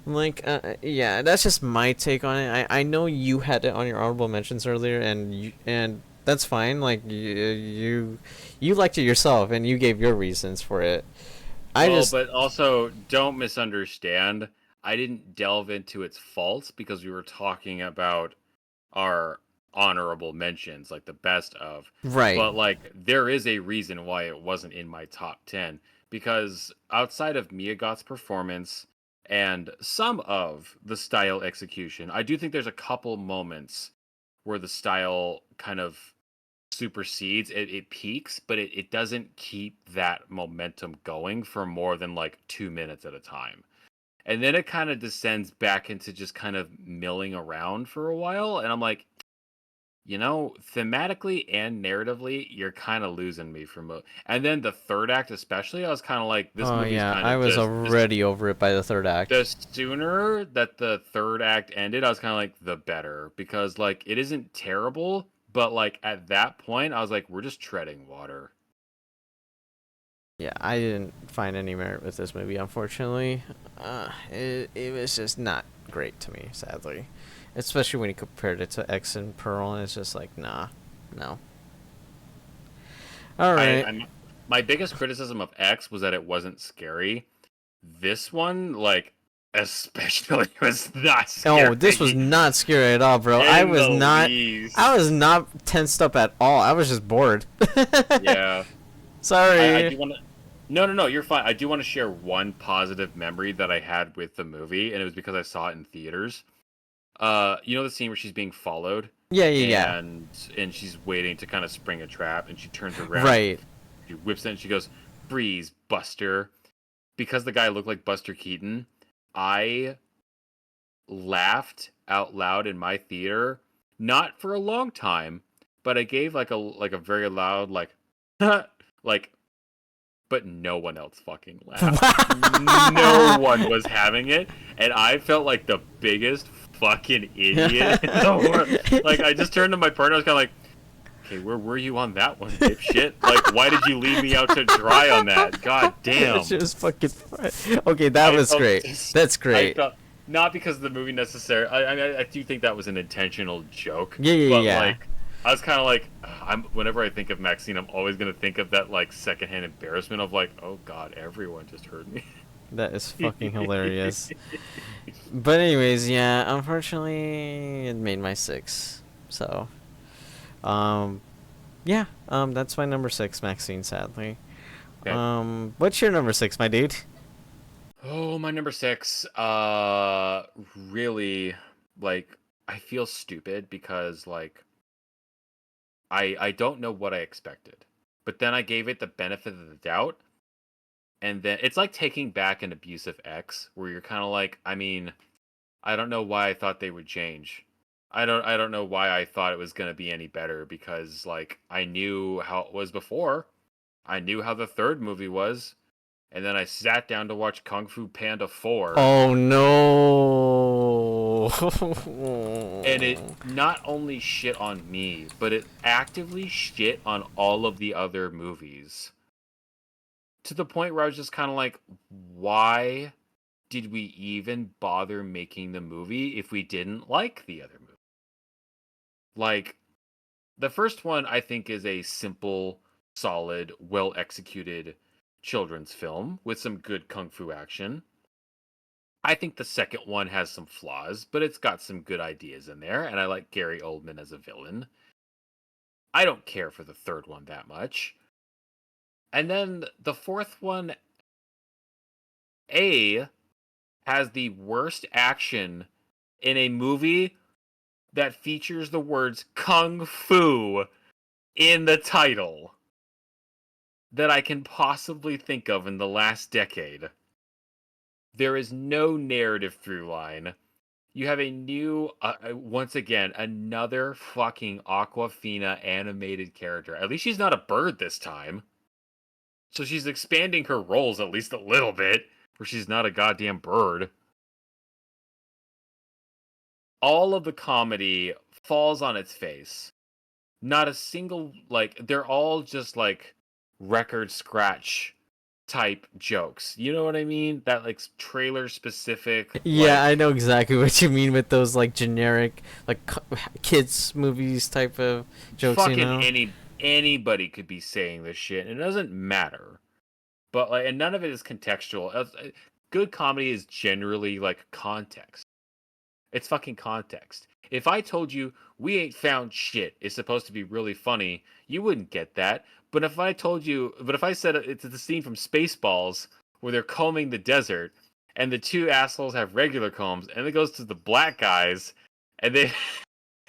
Like, yeah, that's just my take on it. I know you had it on your honorable mentions earlier, and that's fine. Like you liked it yourself, and you gave your reasons for it. I Well, just but also don't misunderstand. I didn't delve into its faults because we were talking about our honorable mentions, like the best of. right, But like there is a reason why it wasn't in my top 10 because outside of Miyagot's performance and some of the style execution, I do think there's a couple moments where the style kind of supersedes it peaks, but it doesn't keep that momentum going for more than like 2 minutes at a time, and then it kind of descends back into just kind of milling around for a while, and I'm like, thematically and narratively you're kind of losing me from and then the third act especially, I was kind of like, this oh movie's yeah, kind I of was just this. already over it by the third The act. sooner that the third act ended, I was kind of like, the better, because like it isn't terrible, but like at that point I was like, we're just treading water. Yeah, I didn't find any merit with this movie, unfortunately. It was just not great to me, sadly. Especially when you compared it to X and Pearl, and it's just like, nah, no. All I right. I'm My biggest criticism of X was that it wasn't scary. This one, like, especially, was not Oh, this was scary not scary at all, bro. in the I was least. not tensed up at all. I was just bored. Yeah, I Sorry. do want to. No, no, no, you're fine. I do want to share one positive memory that I had with the movie, and it was because I saw it in theaters. The scene where she's being followed, Yeah, yeah, yeah. and she's waiting to kind of spring a trap, and she turns around, Right. she whips it, and she goes, "Freeze, Buster!" Because the guy looked like Buster Keaton, I laughed out loud in my theater, not for a long time, but I gave like a very loud like like, but no one else fucking laughed. No one was having it, and I felt like the biggest fucking idiot in the world. Like, I just turned to my partner, I was kind of like, okay, where were you on that one, dipshit? Like, why did you leave me out to dry on that? God It's damn. just fucking fun. Okay, that I was felt great. just, That's I great. felt not because of the movie necessarily. I do think that was an intentional joke, Yeah, yeah, but yeah. like, I was kind of like, whenever I think of Maxine, I'm always gonna think of that like secondhand embarrassment of like, oh god, everyone just heard me. That is fucking hilarious. But anyways, yeah, unfortunately it made my six. So, um yeah, that's my number six, Maxine, sadly. Okay. What's your number six, my dude? Oh, my number six. Really, like, I feel stupid because like I don't know what I expected, but then I gave it the benefit of the doubt, and then it's like taking back an abusive ex, where you're kind of like, I mean, I don't know why I thought they would change. I don't know why I thought it was gonna be any better, because like I knew how it was before. I knew how the third movie was, and then I sat down to watch Kung Fu Panda 4, Oh no. and it not only shit on me, but it actively shit on all of the other movies. To the point where I was just kind of like, why did we even bother making the movie if we didn't like the other movie? Like, the first one, I think, is a simple, solid, well executed children's film with some good kung fu action. I think the second one has some flaws, but it's got some good ideas in there, and I like Gary Oldman as a villain. I don't care for the third one that much. And then the fourth one, A, has the worst action in a movie that features the words kung fu in the title. that I can possibly think of in the last decade. There is no narrative through line. You have a new, once again, another fucking Aquafina animated character. At least she's not a bird this time. So she's expanding her roles at least a little bit, where she's not a goddamn bird. All of the comedy falls on its face. Not a single, like, they're all just like record scratch type jokes. You know what I mean? That like trailer specific, Yeah, I like know exactly what you mean with those like generic like kids movies type of jokes, you fucking know? anybody could be saying this shit, and it doesn't matter. But like, and none of it is contextual. Good comedy is generally like context. It's fucking context. If I told you we ain't found shit is supposed to be really funny, you wouldn't get that. But if I said it's the scene from Spaceballs where they're combing the desert and the two assholes have regular combs, and it goes to the black guys and they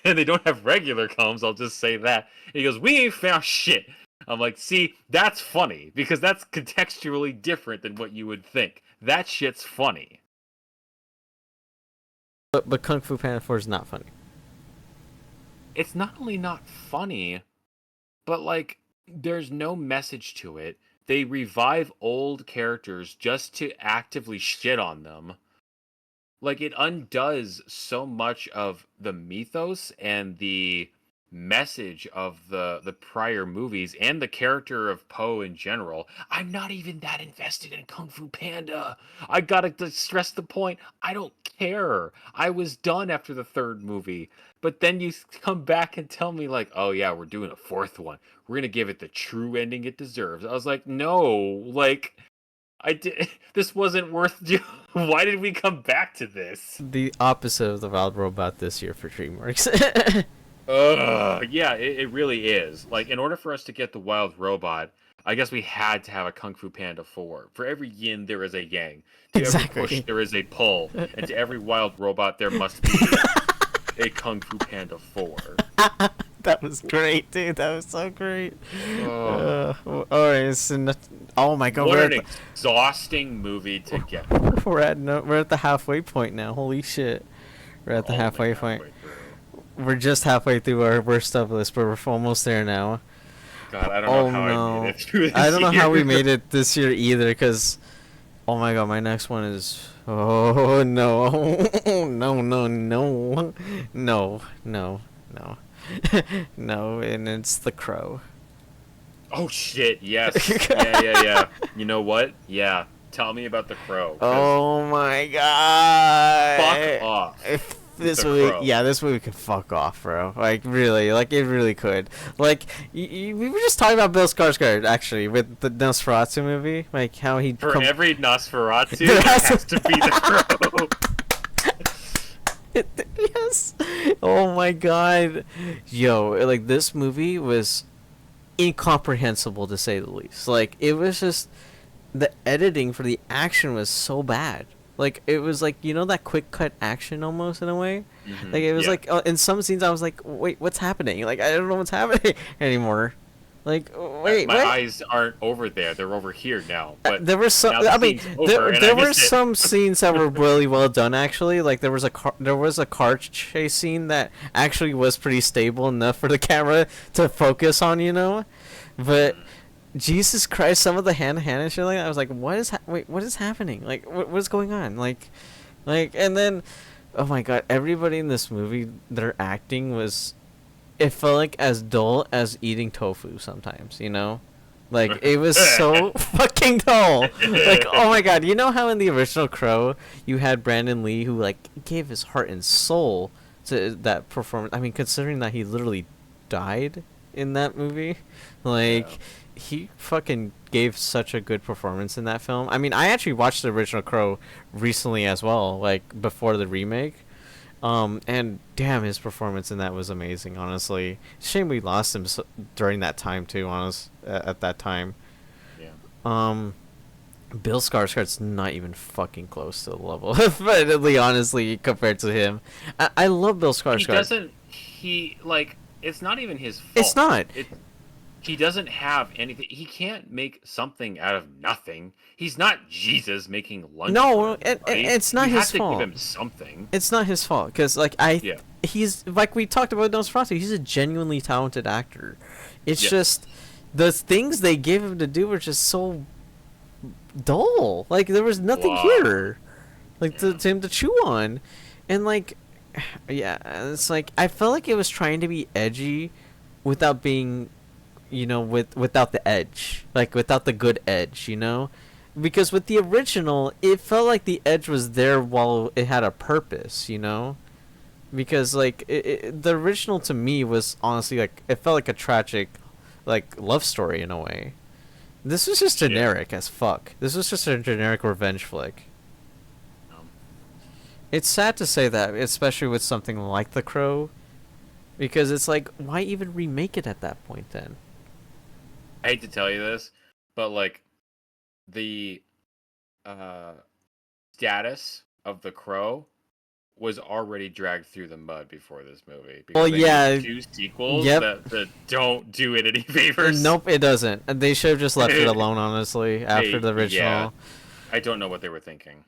and they don't have regular combs, I'll just say that. And he goes, "We ain't found shit." I'm like, see, that's funny because that's contextually different than what you would think. That shit's funny. But Kung Fu Panda 4 is not funny. It's not only not funny, but like there's no message to it. They revive old characters just to actively shit on them. Like it undoes so much of the mythos and the message of the prior movies and the character of Poe in general. I'm not even that invested in Kung Fu Panda. I gotta stress the point. I don't care. I was done after the third movie. But then you come back and tell me like, oh yeah, we're doing a fourth one. We're gonna give it the true ending it deserves. I was like, no, like I did. This wasn't worth doing. Why did we come back to this? The opposite of the Wild Robot this year for DreamWorks. Ugh. Yeah, it really is. Like, in order for us to get the Wild Robot, I guess we had to have a Kung Fu Panda 4. For every yin, there is a yang. To every push, Exactly. there is a pull. And to every Wild Robot, there must be a Kung Fu Panda 4. That was great, dude. That was so great. Ugh. Alright, so oh my god, What an exhausting movie to get. we're at the halfway point now. Holy shit. We're at the Only halfway point. through. We're just halfway through our worst stuff list, but we're almost there now. God, I don't Oh know how I no. made it through this I don't know how we year. made it this year either, because oh my god, my next one is oh no. No, no, no. No, no, no. No, and it's The Crow. Oh shit, yes. Yeah. You know what? Yeah. Tell me about The Crow. 'Cause Oh my god. fuck off. If this The movie, Crow. yeah, this movie could fuck off, bro. Like really, like it really could. Like we were just talking about Bill Skarsgård actually with the Nosferatu movie, like how he For every Nosferatu, There there has has to- to be The Crow. Yes. Oh my god. Yo, like this movie was incomprehensible to say the least. Like it was just the editing for the action was so bad. Like it was like that quick cut action almost in a way. Like it was Yeah. like in some scenes I was like, wait, what's happening? Like I don't know what's happening anymore. Like wait, My what? eyes aren't over there; they're over here now. But There were some. now the I mean, scene's over, and I there were missed it. some scenes that were really well done. Actually, like there was a car chase scene that actually was pretty stable enough for the camera to focus on. But Jesus Christ, some of the hand to hand and shit like that, I was like, what is happening? Like, what is going on? And then, oh my god, everybody in this movie, their acting was. It felt like as dull as eating tofu sometimes, Like, it was so fucking dull. Like, oh my god, you know how in the original Crow, you had Brandon Lee who, like, gave his heart and soul to that performance? I mean, considering that he literally died in that movie, like, he fucking gave such a good performance in that film. I mean, I actually watched the original Crow recently as well, like, before the remake. And damn, his performance in that was amazing, honestly. Shame we lost him during that time too, at that time. Yeah. Bill Skarsgård's not even fucking close to the level, admittedly, honestly, compared to him. I love Bill Skarsgård. He like. It's not even his fault. It's not. he doesn't have anything. He can't make something out of nothing. He's not Jesus making lunch for No, everybody. it's not You his have to give fault. him something. It's not his fault because Yeah. he's like we talked about Nosferatu. He's a genuinely talented actor. It's Yes. just the things they gave him to do were just so dull. Like there was nothing Blah. here, like Yeah. to him to chew on, and like, yeah, it's like I felt like it was trying to be edgy, without being, without the edge, like without the good edge, because with the original, it felt like the edge was there while it had a purpose. Because like the original to me was honestly like it felt like a tragic, like love story in a way. This was just Yeah. generic as fuck. This was just a generic revenge flick. Um, It's sad to say that, especially with something like The Crow, because it's like, why even remake it at that point then? I hate to tell you this, but like the uh status of the Crow was already dragged through the mud before this movie Well, because they made yeah, two sequels yep. that don't do it any favors. Nope, it doesn't. And they should have just left it alone, honestly, after the Yeah, original. I don't know what they were thinking.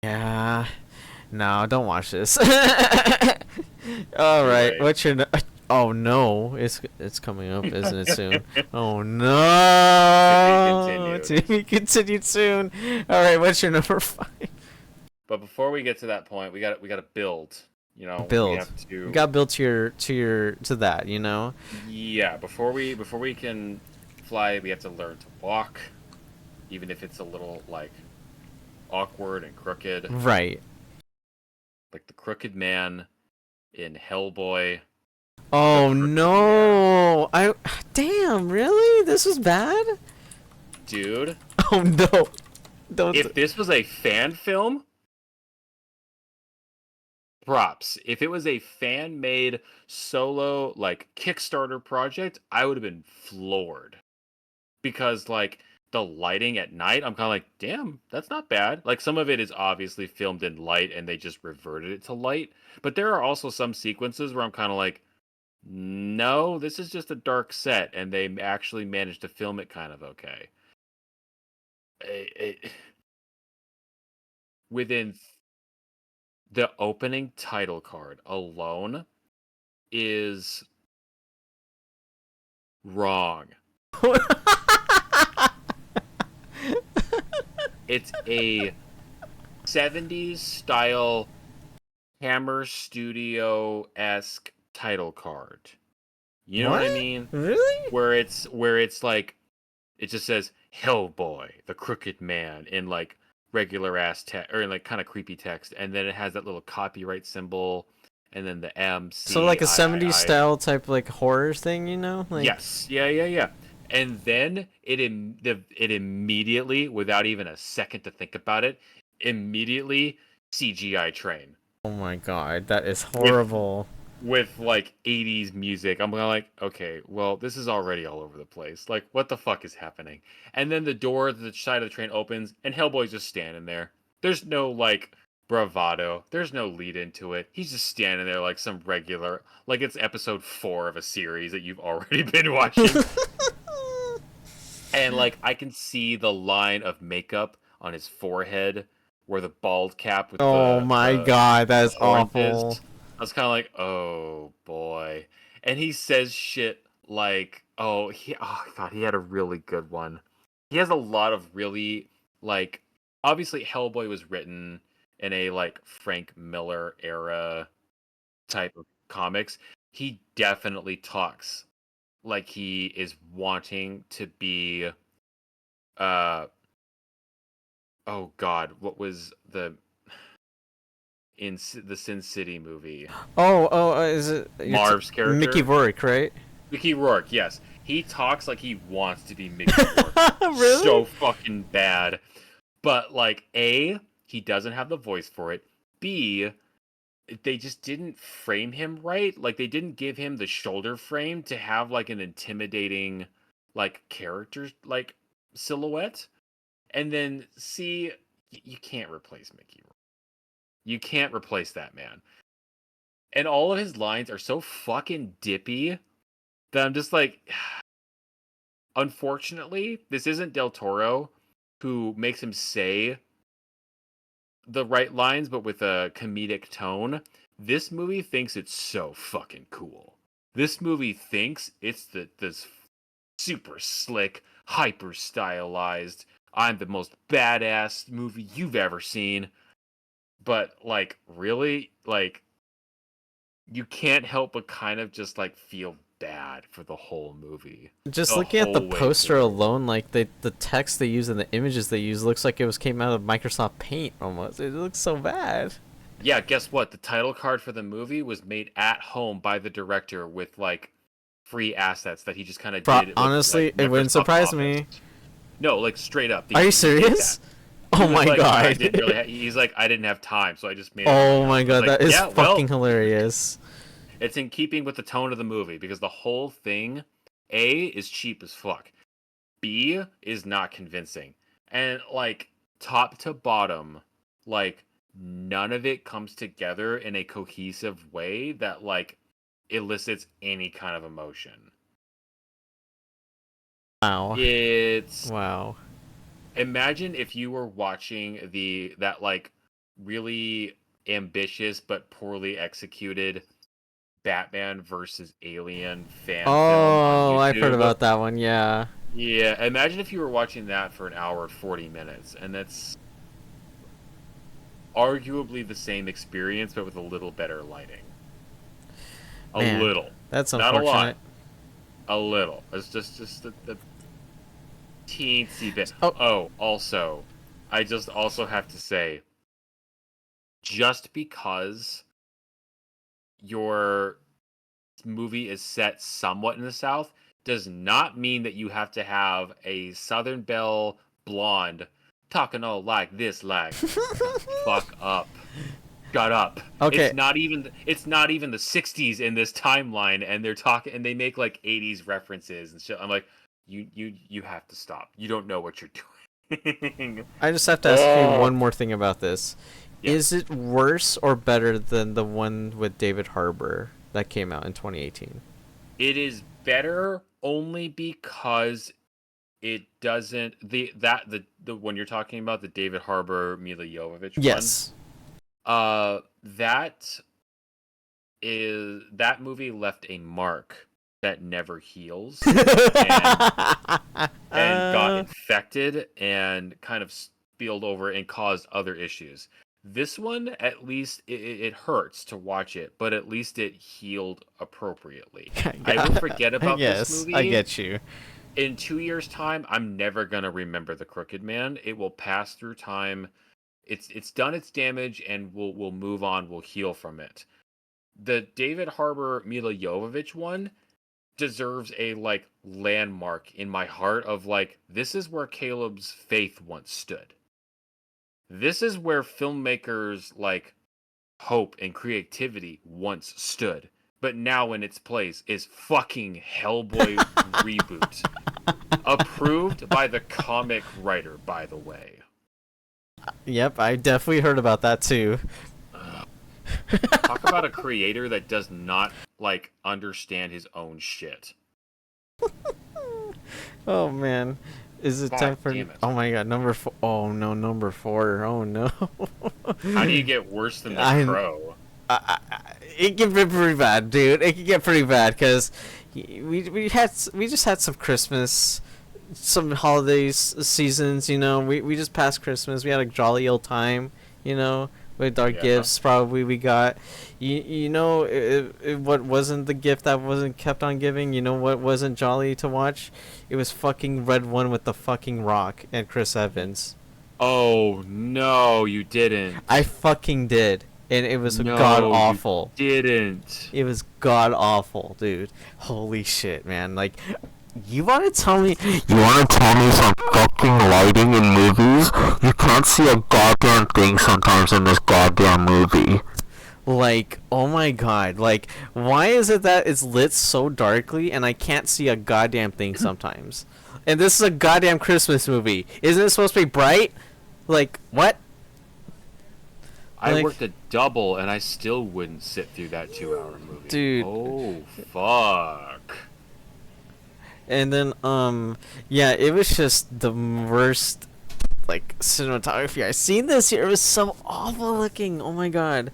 Yeah. No, don't watch this. All Too right, late. what's your? Oh no, it's coming up, isn't it soon? Oh To no, be to continued. be continued soon. All right, what's your number 5? But before we get to that point, we got to build. We Build. have We to. got built to that. Yeah, before we can fly, we have to learn to walk, even if it's a little like awkward and crooked, Right. like the crooked man in Hellboy. The Oh crooked man, no! Damn, really? This was bad? dude. Oh no! Don't. If this was a fan film, props. If it was a fan made solo like Kickstarter project, I would have been floored. Because like the lighting at night, I'm kind of like, damn, that's not bad. Like some of it is obviously filmed in light and they just reverted it to light. But there are also some sequences where I'm kind of like, no, this is just a dark set, and they actually managed to film it kind of okay. Within the opening title card alone is wrong. It's a 70s style Hammer Studio esque title card. You know what I What? mean? Really? Where it's like it just says Hellboy, the Crooked Man in like regular ass text or in like kind of creepy text, and then it has that little copyright symbol, and then the M So C like a I I 70s I. style type like horror thing? Like Yes, yeah. And then it immediately, without even a second to think about it, immediately CGI train oh my god, that is with horrible. like 80s music. I'm kind of like, okay, well, this is already all over the place. Like, what the fuck is happening? And then the door to the side of the train opens, and Hellboy's just standing there. There's no like bravado. There's no lead into it. He's just standing there like some regular, like it's episode 4 of a series that you've already been watching. And like I can see the line of makeup on his forehead where the bald cap with Oh the my the god, that the is horns is. awful. I was kind of like, oh boy. And he says shit like, oh god, he had a really good one. He has a lot of really like, obviously Hellboy was written in a like Frank Miller era type of comics. He definitely talks like he is wanting to be uh oh god, what was the Sin City movie? Is it Marv's Mickey character, Rourke, right? Mickey Rourke. Yes, he talks like he wants to be Mickey Rourke Really? so fucking bad, but like A, he doesn't have the voice for it. B, they just didn't frame him right. Like they didn't give him the shoulder frame to have like an intimidating like character like silhouette. And then C, you can't replace Mickey Rourke. You can't replace that man. And all of his lines are so fucking dippy that I'm just like, unfortunately, this isn't Del Toro, who makes him say the right lines, but with a comedic tone. This movie thinks it's so fucking cool. This movie thinks it's this super slick, hyper stylized, I'm the most badass movie you've ever seen. But like, really, like, you can't help but kind of just like feel bad for the whole movie, Just the looking at the whole way poster through. alone, like the text they use and the images they use looks like it was came out of Microsoft Paint almost. It looks so bad. Yeah, guess what? The title card for the movie was made at home by the director with like free assets that he just kind of did with like Honestly, it wouldn't Microsoft surprise Office. me. No, like straight up, Are you he did that. serious? He Oh was my like, I didn't god. really. He's like, I didn't have time, so I just made it at my Oh house. my I was god, like, that is yeah, fucking well, hilarious. it's in keeping with the tone of the movie because the whole thing, A, is cheap as fuck. B is not convincing. And like top to bottom, like none of it comes together in a cohesive way that like elicits any kind of emotion. Wow. It's Wow. imagine if you were watching that like really ambitious but poorly executed Batman versus Alien fan film on Oh, I've heard YouTube. about that one, yeah. Yeah, imagine if you were watching that for an hour and 40 minutes, and that's arguably the same experience, but with a little better lighting. A Man, little. that's Not a unfortunate. lot. A little. It's just the teensy bit. Oh, Oh, also, I just also have to say, just because your movie is set somewhat in the South does not mean that you have to have a Southern Belle blonde talking all like this, like, shut the fuck up. Shut up. okay. It's not even the 60s in this timeline and they're talking and they make like 80s references and shit. I'm like, you have to stop. You don't know what you're doing. I just have to ask you Oh, one more thing about this. Is yes. it worse or better than the one with David Harbour that came out in 2018? It is better only because it doesn't the one you're talking about, the David Harbour Mila Jovovich one. Yes. That that movie left a mark that never heals and got infected and kind of spilled over and caused other issues. This one, at least, it hurts to watch it, but at least it healed appropriately. I will forget about this Yes, I movie. get you. In 2 years' time, I'm never gonna remember the Crooked Man. It will pass through time. It's done its damage, and we'll move on. We'll heal from it. The David Harbour Mila Jovovich one deserves a like landmark in my heart of like this is where Caleb's faith once stood. This is where filmmakers like hope and creativity once stood. But now in its place is fucking Hellboy reboot. Approved by the comic writer, by the way. Yep, I definitely heard about that too. Ugh. Talk about a creator that does not like understand his own shit. Oh man, is it time God for? damn it. Oh my god, number four. Oh no, number four. Oh no. How do you get worse than The I, Crow? it can get pretty bad, dude. It can get pretty bad because we just had some Christmas, some holidays seasons. You know, we just passed Christmas. We had a jolly old time. You know, with our Yeah. gifts. Probably we got. You know what wasn't the gift that wasn't kept on giving? You know what wasn't jolly to watch? It was fucking Red One with the fucking Rock and Chris Evans. Oh no, you didn't. I fucking did, and it was god No, you awful. didn't. It was god awful, dude. Holy shit, man! Like, you want to tell me? You want to tell me some fucking lighting in movies? You can't see a goddamn thing sometimes in this goddamn movie. Like, oh my god! Like, why is it that it's lit so darkly and I can't see a goddamn thing sometimes? And this is a goddamn Christmas movie. Isn't it supposed to be bright? Like, what? I Like, worked a double and I still wouldn't sit through that 2 hour movie. dude. Oh fuck. And then yeah, it was just the worst like cinematography I've seen this year. It was so awful looking. Oh my god.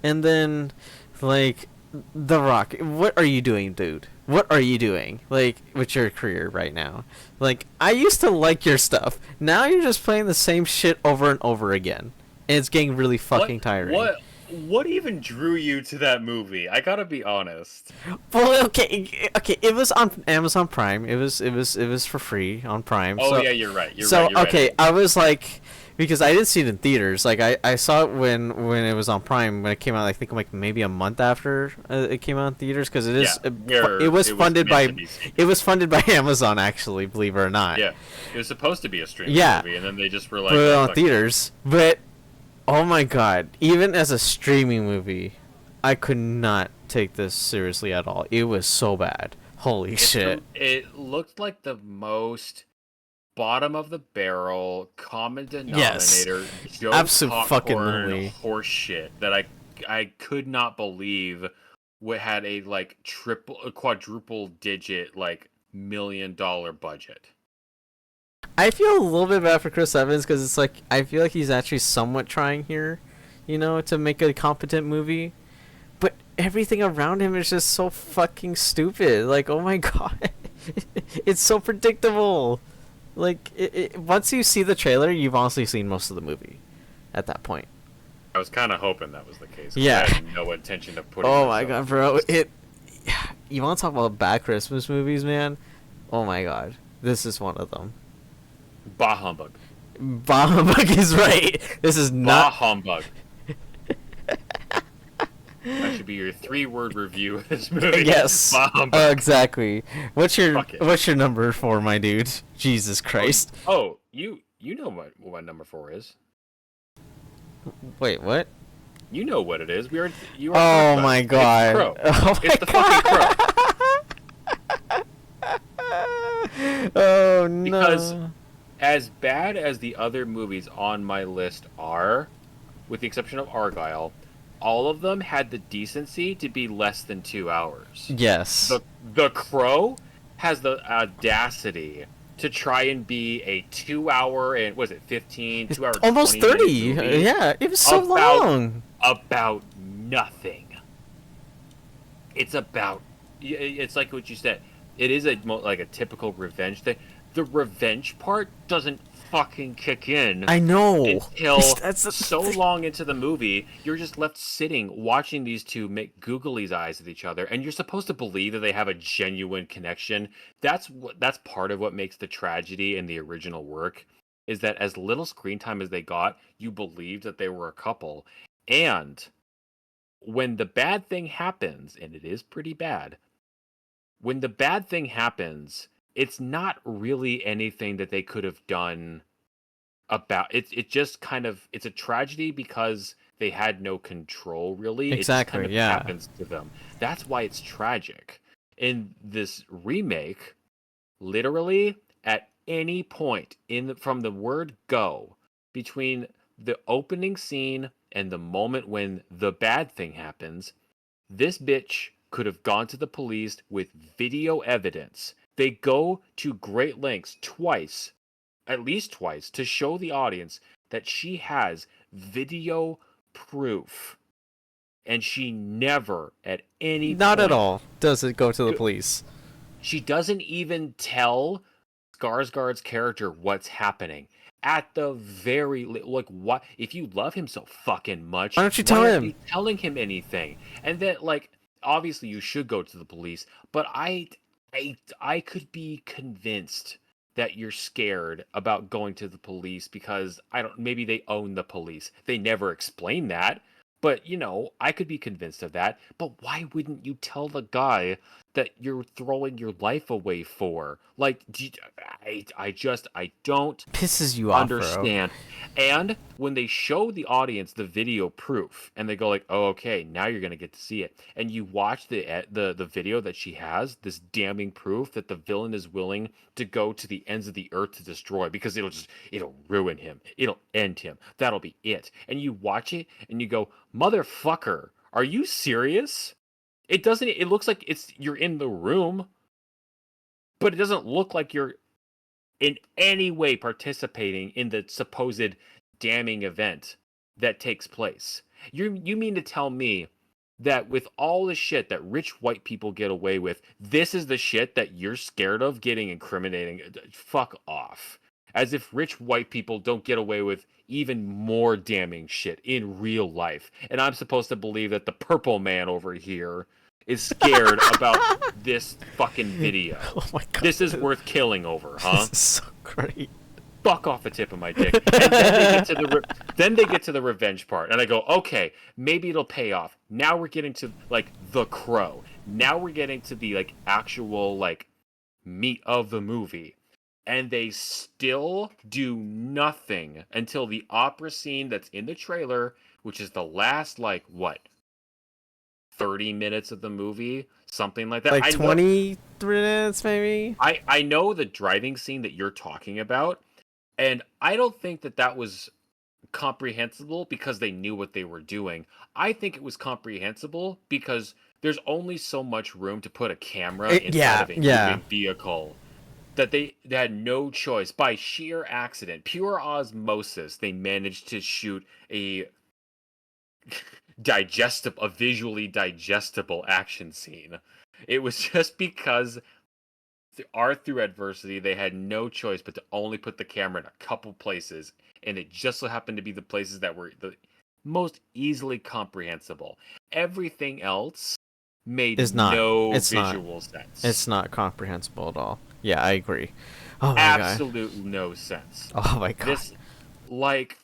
And then like The Rock, what are you doing, dude? What are you doing? Like with your career right now? Like I used to like your stuff. Now you're just playing the same shit over and over again. And it's getting really What fucking tiring. what what even drew you to that movie? I gotta be honest. Well, okay. It was on Amazon Prime. It was for free on Prime. Oh So, yeah, you're right. You're right. so You're right. okay. I was like, because I didn't see it in theaters. Like I saw it when it was on Prime when it came out. I think like maybe a month after it came out in theaters because Yeah, it where was it was funded meant by to be seen. it was funded by Amazon actually. Believe it or not. Yeah, it was supposed to be a streaming Yeah, movie, and then they just were put like, it "Oh on fuck it." theaters. But oh my god, even as a streaming movie, I could not take this seriously at all. It was so bad. Holy shit. It looked like the most bottom of the barrel, common Yes. denominator, Joe popcorn Absolutely. horse shit that I could not believe what had a like a quadruple digit like $1 million budget. I feel a little bit bad for Chris Evans because it's like I feel like he's actually somewhat trying here, to make a competent movie. But everything around him is just so fucking stupid. Like, oh my god, it's so predictable. Like, once you see the trailer, you've honestly seen most of the movie. At that point. I was kind of hoping that was the case because I Yeah. had no intention of putting Oh this my up. god, bro. You want to talk about bad Christmas movies, man? Oh my god, this is one of them. Bah humbug. Bah humbug is right. This is Bah not. humbug. That should be your 3-word review of this movie. Yes. Bah humbug. Exactly. What's your Fuck it. What's your number for, my dude? Jesus Christ. You know what number 4 is. Wait, what? You know what it is. You already talked Oh about my it. god. It's Crow. Oh my It's the fucking Crow. Oh Because no. as bad as the other movies on my list are, with the exception of Argyle, all of them had the decency to be less than 2 hours. Yes. The Crow has the audacity to try and be a 2 hour and was it 15, 2 hour Almost 30. 20-minute movie Yeah, it was so about long. about nothing. It's about it's like what you said. It is like a typical revenge thing. The revenge part doesn't fucking kick in I know. until That's the so thing. long into the movie. You're just left sitting watching these two make googly eyes at each other, and you're supposed to believe that they have a genuine connection. That's part of what makes the tragedy in the original work, is that as little screen time as they got, you believed that they were a couple. And when the bad thing happens, and it is pretty bad, when the bad thing happens, it's not really anything that they could have done about it. It just kind of, it's a tragedy because they had no control really. It just kind Exactly. of Yeah. happens to them. That's why it's tragic. In this remake, literally at any point from the word go, between the opening scene and the moment when the bad thing happens, this bitch could have gone to the police with video evidence. They go to great lengths twice, at least twice, to show the audience that she has video proof. And she never, at any Not at point, all. Does it go to the police? she doesn't even tell Skarsgård's character what's happening. At the very like, what if you love him so fucking Why much? don't you Why tell aren't you him? telling him anything? And that like obviously you should go to the police, but I could be convinced that you're scared about going to the police because I don't maybe they own the police. They never explain that. But I could be convinced of that. But why wouldn't you tell the guy that you're throwing your life away for? Like, I don't Pisses you off, bro. understand. And when they show the audience the video proof, and they go like, "Oh, okay, now you're gonna get to see it," and you watch the video that she has, this damning proof that the villain is willing to go to the ends of the earth to destroy because it'll ruin him, it'll end him, that'll be it. And you watch it and you go, "Motherfucker, are you serious?" It doesn't. It looks like you're in the room, but it doesn't look like you're in any way participating in the supposed damning event that takes place. You mean to tell me that with all the shit that rich white people get away with, this is the shit that you're scared of getting incriminating? Fuck off. As if rich white people don't get away with even more damning shit in real life. And I'm supposed to believe that the purple man over here is scared about this fucking video. Oh my god. This is worth killing over, huh? This is so great. Fuck off the tip of my dick. And then they get to the revenge part, and I go, okay, maybe it'll pay off. Now we're getting to like the Crow. Now we're getting to the like actual like meat of the movie, and they still do nothing until the opera scene that's in the trailer, which is the last like what 30 minutes of the movie, something like that. Like 20 minutes, maybe. I know the driving scene that you're talking about. And I don't think that was comprehensible because they knew what they were doing. I think it was comprehensible because there's only so much room to put a camera inside of a moving vehicle that they had no choice. By sheer accident, pure osmosis, they managed to shoot a visually digestible action scene. It was just because through adversity, they had no choice but to only put the camera in a couple places, and it just so happened to be the places that were the most easily comprehensible. Everything else made no visual sense. It's not comprehensible at all. Yeah, I agree. Oh my Absolute no sense. Oh my god. This, like,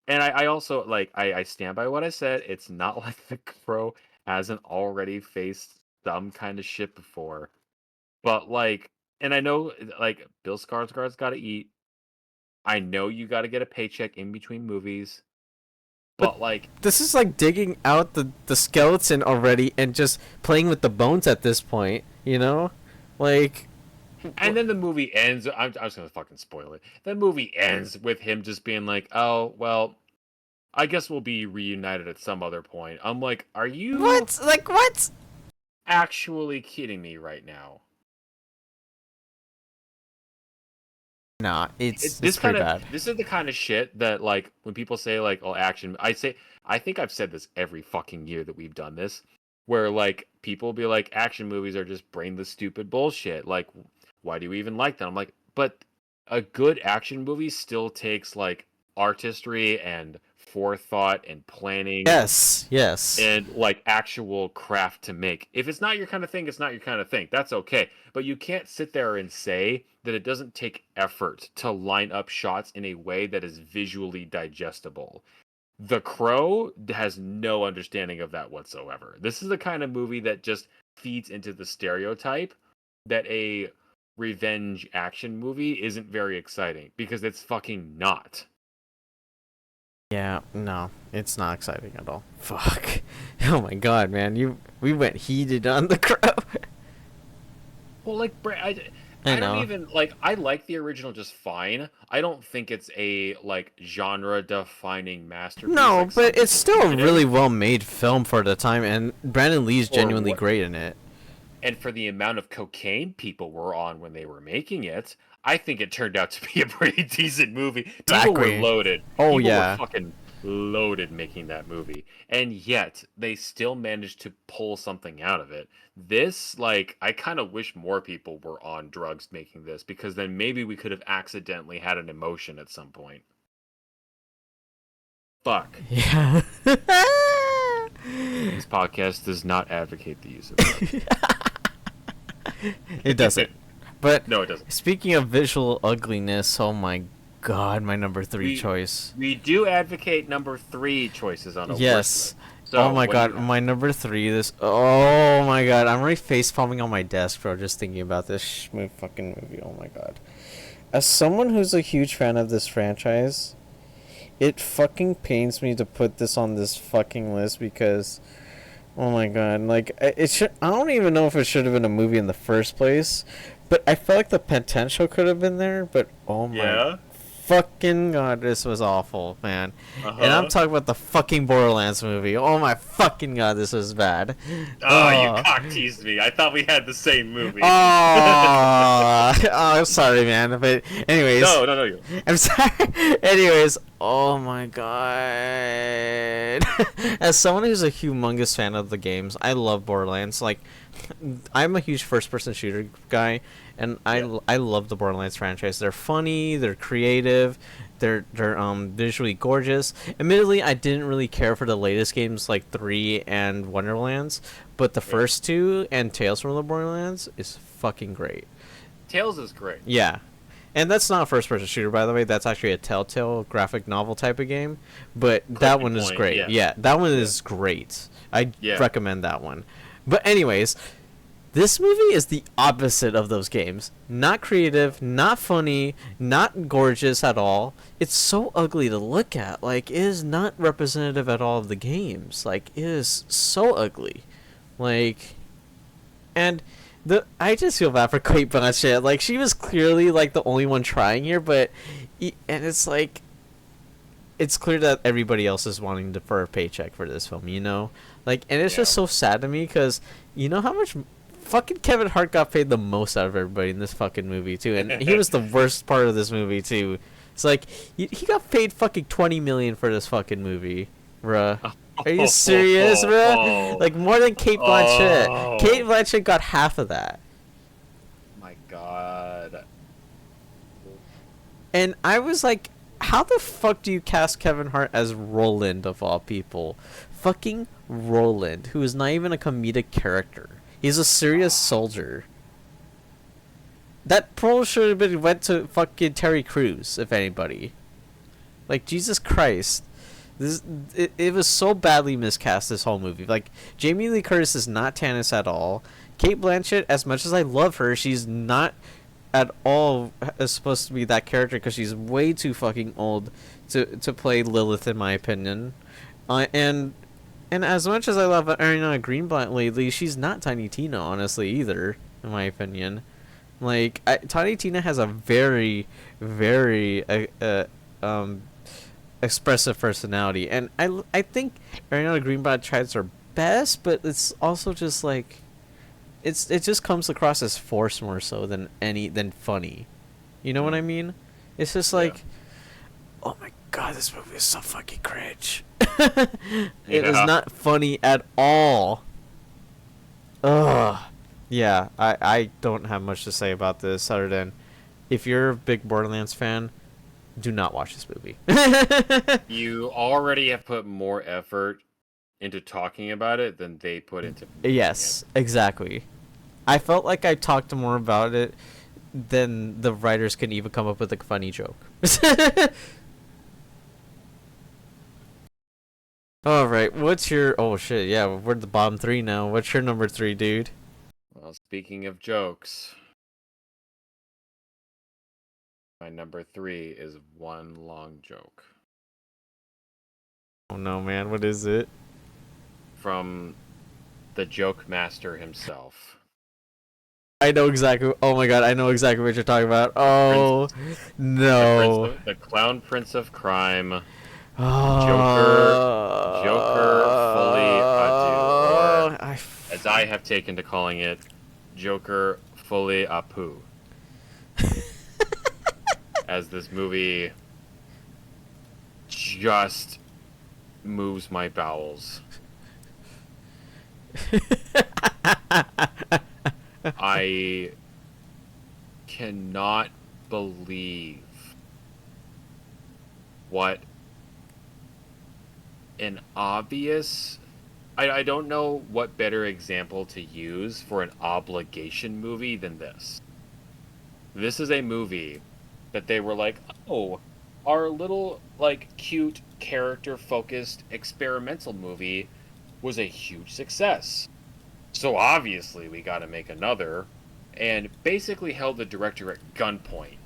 and I also, like, I stand by what I said. It's not like the Crow hasn't already faced some kind of shit before. But, like, and I know, like, Bill Skarsgård's got to eat. I know you got to get a paycheck in between movies. But, like... This is like digging out the skeleton already and just playing with the bones at this point, you know? Like... And then the movie ends... I'm just going to fucking spoil it. The movie ends with him just being like, oh, well, I guess we'll be reunited at some other point. I'm like, are you... What? Like, what? Actually kidding me right now? Nah, it's pretty bad. This is the kind of shit that, like, when people say, like, oh, action... I think I've said this every fucking year that we've done this, where, like, people will be like, action movies are just brainless, stupid bullshit. Like, why do you even like them? I'm like, but a good action movie still takes, like, artistry and forethought and planning. Yes. And, like, actual craft to make. If it's not your kind of thing, it's not your kind of thing. That's okay. But you can't sit there and say that it doesn't take effort to line up shots in a way that is visually digestible. The Crow has no understanding of that whatsoever. This is the kind of movie that just feeds into the stereotype that a revenge action movie isn't very exciting, because it's fucking not. Yeah, no, it's not exciting at all. Fuck. Oh my god, man, we went heated on the Crow. Well, like, I don't even, like, I like the original just fine. I don't think it's a, like, genre-defining masterpiece. No, like but it's still a really well-made film for the time, and Brandon Lee's genuinely great in it. And for the amount of cocaine people were on when they were making it, I think it turned out to be a pretty decent movie. People were loaded. Oh, people yeah. were fucking loaded making that movie. And yet, they still managed to pull something out of it. This, like, I kind of wish more people were on drugs making this, because then maybe we could have accidentally had an emotion at some point. Fuck. Yeah. This podcast does not advocate the use of drugs. It doesn't. But no, it doesn't. Speaking of visual ugliness, oh my god, my number 3 choice. We do advocate number 3 choices on a yes. So, oh my god, my number 3. Oh my god, I'm already face palming on my desk, bro, just thinking about this fucking movie. Oh my god. As someone who's a huge fan of this franchise, it fucking pains me to put this on this fucking list because, oh my god, like, it should. I don't even know if it should have been a movie in the first place, but I felt like the potential could have been there. But oh my fucking god, this was awful, man. And I'm talking about the fucking Borderlands movie. Oh my fucking god, this was bad. Oh, you cock teased me. I thought we had the same movie. Oh, I'm sorry, man. But anyways, No, no, no. You. I'm sorry. Anyways, oh my god. As someone who's a humongous fan of the games, I love Borderlands. Like, I'm a huge first-person shooter guy, and Yeah. I love the Borderlands franchise. They're funny, they're creative, they're visually gorgeous. Admittedly, I didn't really care for the latest games like 3 and Wonderlands, but the Yeah. first two and Tales from the Borderlands is fucking great. Tails is great. Yeah. And that's not a first-person shooter, by the way. That's actually a Telltale graphic novel type of game. But that Crispy one is point, great. yeah. Yeah, that one Yeah. is great. I Yeah. recommend that one. But anyways, this movie is the opposite of those games. Not creative, not funny, not gorgeous at all. It's so ugly to look at. Like, it is not representative at all of the games. Like, it is so ugly. Like, and I just feel bad for Kate Blanchett. Like, she was clearly like the only one trying here, but and it's like it's clear that everybody else is wanting to for a paycheck for this film, you know? Like, and it's just so sad to me because you know how much fucking Kevin Hart got paid the most out of everybody in this fucking movie too, and he was the worst part of this movie too. It's like he got paid fucking 20 million for this fucking movie, bruh. Are you serious, bruh? Like, more than Kate Blanchett. Oh. Kate Blanchett got half of that. My God. And I was like, how the fuck do you cast Kevin Hart as Roland of all people? Fucking Roland, who is not even a comedic character. He's a serious soldier. That role should have been went to fucking Terry Crews, if anybody. Like, Jesus Christ. It was so badly miscast, this whole movie. Like, Jamie Lee Curtis is not Tannis at all. Kate Blanchett, as much as I love her, she's not at all supposed to be that character because she's way too fucking old to play Lilith, in my opinion. And as much as I love Ariana Greenblatt lately, she's not Tiny Tina, honestly, either, in my opinion. Like, Tiny Tina has a very, very expressive personality, and I think Ariana Greenblatt tries her best, but it's also just like it just comes across as forced more so than funny. You know what I mean? It's just like, oh my god, this movie is so fucking cringe. It is not funny at all. Ugh. Yeah, I don't have much to say about this other than if you're a big Borderlands fan, do not watch this movie. You already have put more effort into talking about it than they put into making Yes, exactly. I felt like I talked more about it than the writers can even come up with a funny joke. All right, what's your? Oh shit, yeah, we're at the bottom three now. What's your number 3, dude? Well, speaking of jokes, my number 3 is one long joke Oh no, man, what is it? from the joke master himself. I know exactly. Oh my god, I know exactly what you're talking about. Oh no. The clown prince of crime, Oh, Joker fully adieu, or I as I have taken to calling it, Joker fully apu. As this movie just moves my bowels. I cannot believe what an obvious... I don't know what better example to use for an obligation movie than this. This is a movie that they were like, oh, our little, like, cute, character-focused experimental movie was a huge success. So obviously we gotta make another, and basically held the director at gunpoint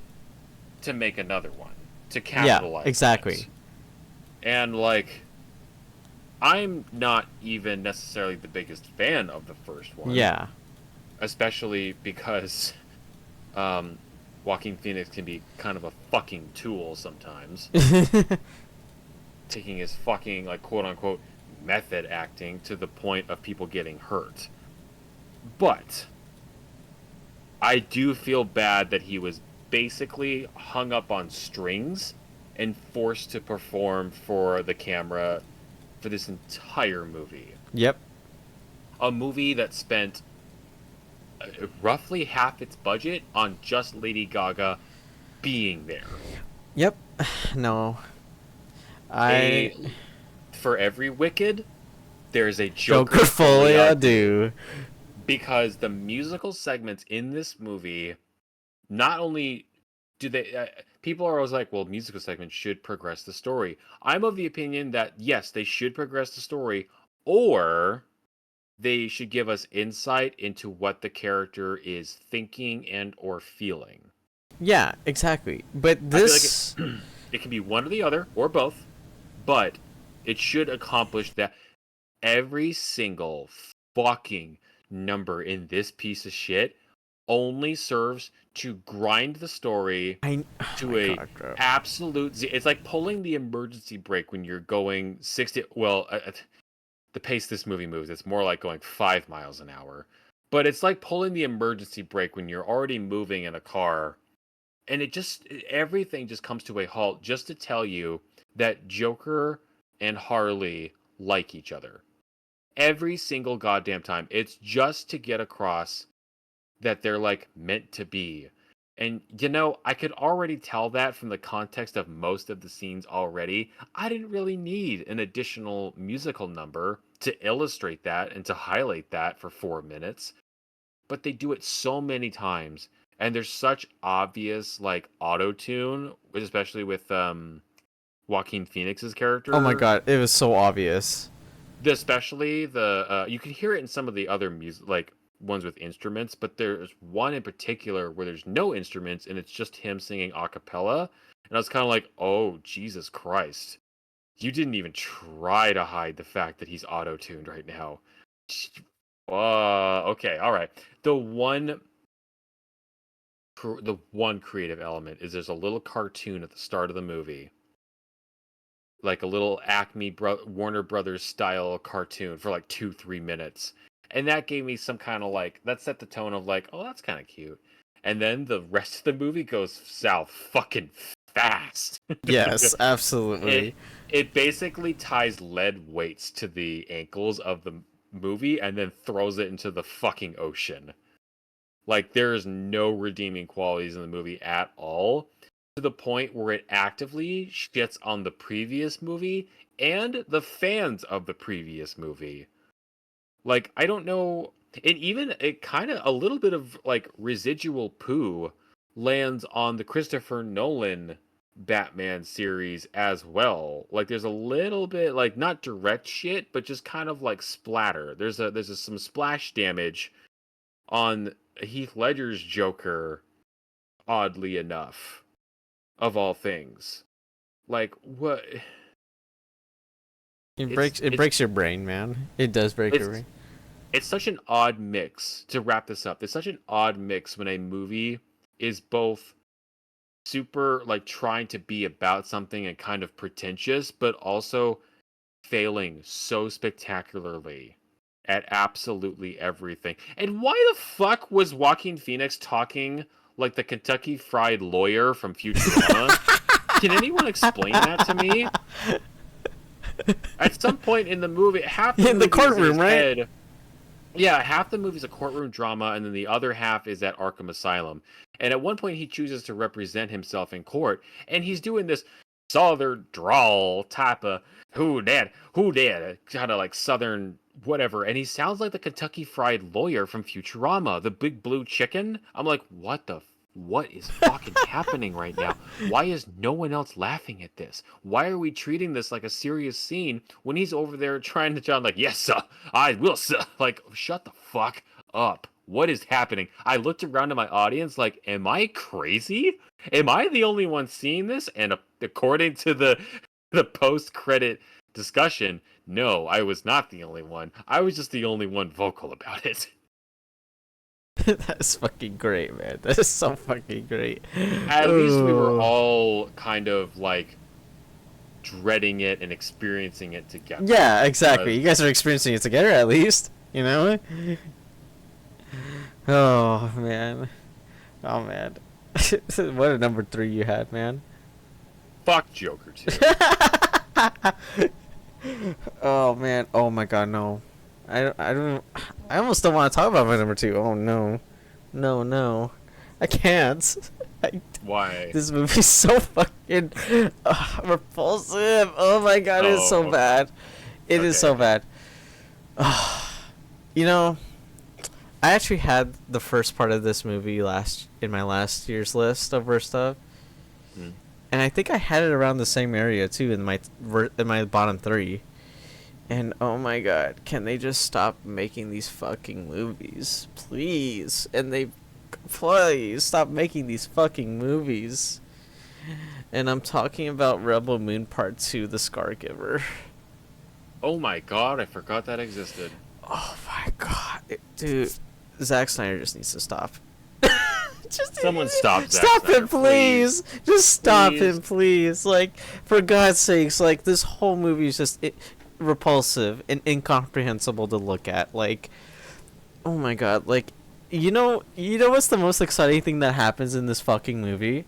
to make another one, to capitalize. Yeah, exactly. on it. And, like, I'm not even necessarily the biggest fan of the first one. Yeah. Especially because Joaquin Phoenix can be kind of a fucking tool sometimes. Taking his fucking, like, quote-unquote method acting to the point of people getting hurt. But I do feel bad that he was basically hung up on strings and forced to perform for the camera for this entire movie. Yep. A movie that spent roughly half its budget on just Lady Gaga being there. Yep. No. I A For every Wicked, there's a Joker Joker Folia Folia do. because the musical segments in this movie not only do they people are always like, well, musical segments should progress the story. I'm of the opinion that yes, they should progress the story, or they should give us insight into what the character is thinking and or feeling. Yeah, exactly. But I feel like this it can be one or the other or both, but it should accomplish that. Every single fucking number in this piece of shit only serves to grind the story oh to my a god, bro. it's like pulling the emergency brake when you're going 60, well, the pace this movie moves, it's more like going 5 miles an hour, but it's like pulling the emergency brake when you're already moving in a car, and everything just comes to a halt just to tell you that Joker and Harley like each other every single goddamn time. It's just to get across that they're like meant to be. And I could already tell that from the context of most of the scenes already. I didn't really need an additional musical number to illustrate that and to highlight that for 4 minutes, but they do it so many times, and there's such obvious like auto tune, especially with Joaquin Phoenix's Oh my character. god, it was so obvious. Especially the you can hear it in some of the other music, like ones with instruments, but there's one in particular where there's no instruments and it's just him singing a cappella, and I was kind of like, oh Jesus Christ, you didn't even try to hide the fact that he's auto-tuned right now. Okay, all right. The one creative element is there's a little cartoon at the start of the movie, like a little Warner Brothers style cartoon for like 2-3 minutes, and that gave me some kind of like, that set the tone of like, oh, that's kind of cute, and then the rest of the movie goes south fucking fast. Yes, it absolutely. it basically ties lead weights to the ankles of the movie and then throws it into the fucking ocean. Like, there is no redeeming qualities in the movie at all, to the point where it actively shits on the previous movie and the fans of the previous movie. Like, I don't know. It kind of, a little bit of like residual poo lands on the Christopher Nolan Batman series as well. Like, there's a little bit, like, not direct shit, but just kind of like splatter. Some splash damage on Heath Ledger's Joker, oddly enough, of all things. Like, what? It It's breaks it it's breaks your brain, man. It does break your it's brain. it's such an odd mix to wrap this up. It's such an odd mix when a movie is both super like trying to be about something and kind of pretentious, but also failing so spectacularly at absolutely everything. And why the fuck was Joaquin Phoenix talking like the Kentucky Fried Lawyer from Futurama? Can anyone explain that to me? At some point in the movie, half the In the movie is in his courtroom, right? head. Yeah, half the movie is a courtroom drama, and then the other half is at Arkham Asylum. And at one point, he chooses to represent himself in court, and he's doing this southern drawl type of who dad, kind of like southern whatever. And he sounds like the Kentucky Fried Lawyer from Futurama, the big blue chicken. I'm like, what is fucking happening right now? Why is no one else laughing at this? Why are we treating this like a serious scene when he's over there trying to sound like, yes, sir, I will, sir. Like, shut the fuck up. What is happening? I looked around at my audience like, am I crazy? Am I the only one seeing this? And according to the post-credit discussion, no, I was not the only one. I was just the only one vocal about it. That's fucking great, man. That is so fucking great. At least we were Oh. all kind of like dreading it and experiencing it together. Yeah, exactly. You Because guys are experiencing it together at least, you know? Oh, man. Oh man, what a number 3 you had, man. Fuck Joker 2. Oh man. Oh my God, no. I don't. I almost don't want to talk about my number 2. Oh no, no, no. I can't. I, Why? this movie's so fucking repulsive. Oh my God, it's Oh, so bad. It is so okay. bad. You know, I actually had the first part of this movie in my last year's list of worst stuff, Hmm. and I think I had it around the same area too in my bottom 3. And oh my God, can they just stop making these fucking movies, please? Please stop making these fucking movies. And I'm talking about Rebel Moon Part 2, The Scargiver. Oh my god, I forgot that existed. Oh my God, dude, Zack Snyder just needs to stop. Just Someone stop Zack stop Snyder, him, please. Just stop him, please. Like, for God's sakes, like this whole movie is just repulsive and incomprehensible to look at. Like, oh my God, like, you know what's the most exciting thing that happens in this fucking movie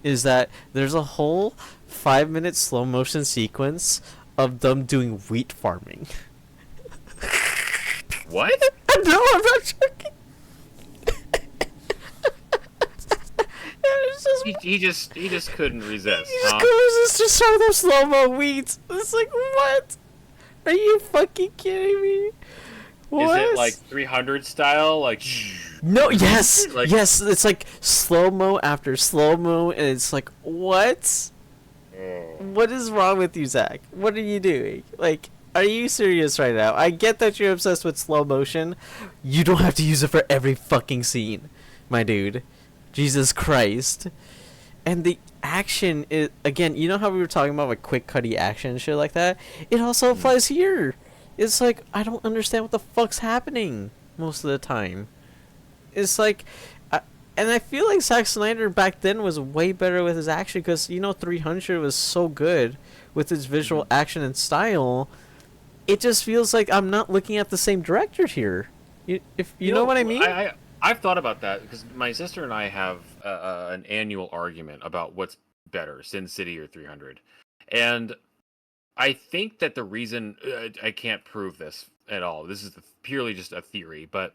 is that there's a whole 5-minute slow motion sequence of them doing wheat farming. What? No, I'm not joking. It's just He just couldn't resist, he just huh? goes to show them slow mo wheat. It's like, what? Are you fucking kidding me? What? Is it like 300 style? Like, No, yes, like, yes. It's like slow mo after slow mo, and it's like, what? oh. What is wrong with you, Zach? What are you doing? Like, are you serious right now? I get that you're obsessed with slow motion. You don't have to use it for every fucking scene, my dude. Jesus Christ. And the action is, again, you know how we were talking about like quick cutty action and shit like that? It also applies here. It's like, I don't understand what the fuck's happening most of the time. It's like, and I feel like Zack Snyder back then was way better with his action because, 300 was so good with its visual action and style. It just feels like I'm not looking at the same director here. If you know what I mean? I've thought about that because my sister and I have an annual argument about what's better, Sin City or 300, and I think that the reason I can't prove this at all. This is purely just a theory, but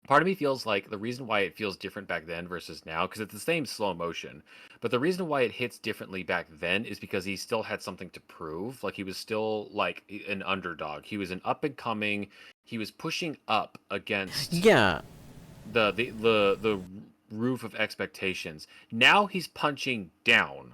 part of me feels like the reason why it feels different back then versus now, because it's the same slow motion, but the reason why it hits differently back then is because he still had something to prove. Like he was still like an underdog. He was an up and coming. He was pushing up against Yeah. the roof of expectations. Now he's punching down,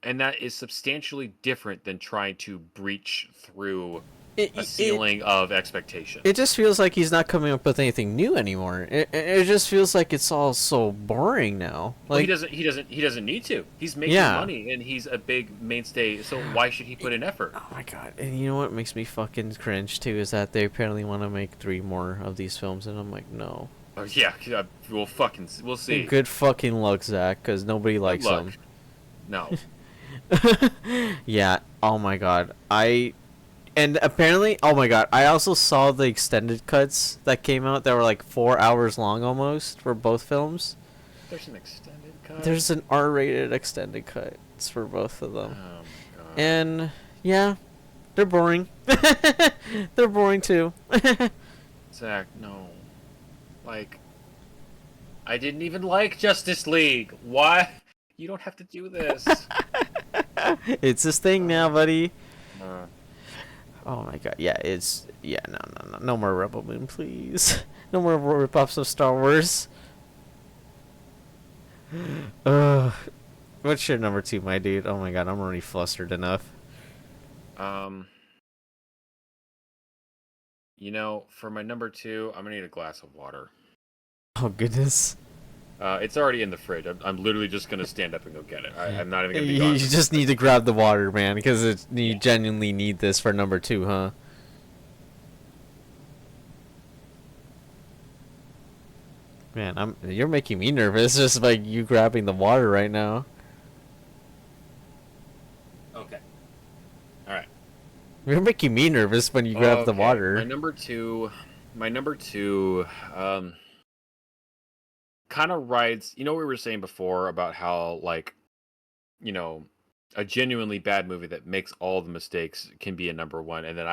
and that is substantially different than trying to breach through a ceiling of expectation. It just feels like he's not coming up with anything new anymore. It just feels like it's all so boring now. Well, Like, he doesn't need to. He's making money and he's a big mainstay. So why should he put in effort? oh my God. And you know what makes me fucking cringe too is that they apparently want to make 3 more of these films, and I'm like, no. Oh, yeah, we'll see. Good fucking luck, Zach, because nobody likes luck. them. No. Yeah. Oh my God. And apparently, oh my God, I also saw the extended cuts that came out that were like 4 hours long almost for both films. There's an extended cut. There's an R-rated extended cut. It's for both of them. Oh my God. And yeah, they're boring. They're boring too. Zach, no. Like, I didn't even like Justice League. Why? You don't have to do this. It's this thing now, buddy. Uh, Oh my God, yeah, no more Rebel Moon, please. No more rip-offs of Star Wars. What's your number 2, my dude? Oh my God, I'm already flustered enough. For my number 2, I'm gonna need a glass of water. Oh goodness. It's already in the fridge. I'm literally just gonna stand up and go get it. I'm not even gonna be You gone. just need to grab the water, man, because you genuinely need this for number 2, huh? Man, you're making me nervous just by you grabbing the water right now. Okay. All right. You're making me nervous when you grab the water. My number two. kind of rides, you know, we were saying before about how, like, you know, a genuinely bad movie that makes all the mistakes can be a number one. And then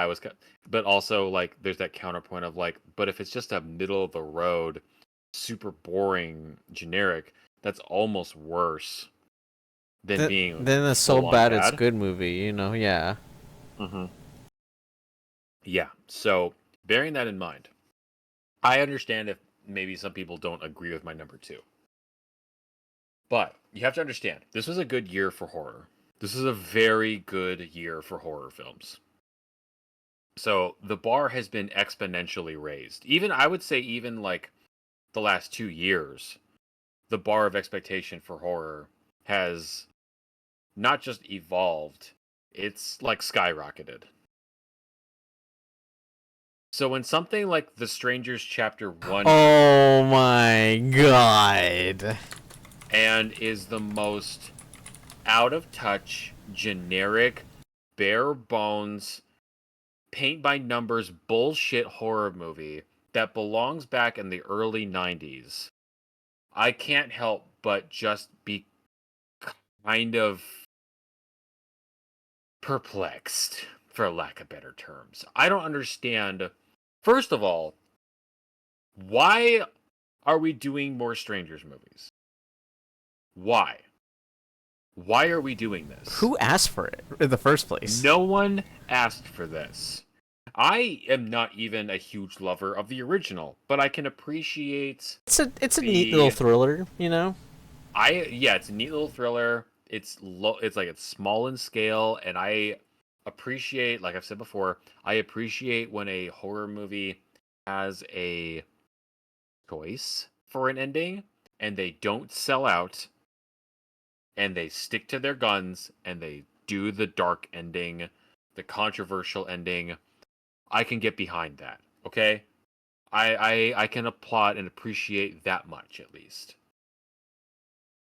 but also, like, there's that counterpoint of, like, but if it's just a middle of the road, super boring, generic, that's almost worse than being Then it's so full on bad it's bad. good movie, you know? Yeah. Hmm. Yeah. So, bearing that in mind, I understand if maybe some people don't agree with my number two. But you have to understand, this was a good year for horror. This is a very good year for horror films. So the bar has been exponentially raised. Even, I would say, even like the last 2 years, the bar of expectation for horror has not just evolved, it's like skyrocketed. So when something like The Strangers Chapter 1 comes Oh my god. and is the most out of touch, generic, bare bones, paint by numbers bullshit horror movie that belongs back in the early 90s, I can't help but just be kind of perplexed, for lack of better terms. I don't understand. First of all, why are we doing more Strangers movies? Why? Why are we doing this? Who asked for it in the first place? No one asked for this. I am not even a huge lover of the original, but I can appreciate It's a neat little the thriller, you know? yeah, it's a neat little thriller. It's low, it's like it's small in scale, and I appreciate, like I've said before, I appreciate when a horror movie has a choice for an ending and they don't sell out and they stick to their guns and they do the dark ending, the controversial ending. I can get behind that. Okay? I can applaud and appreciate that much at least.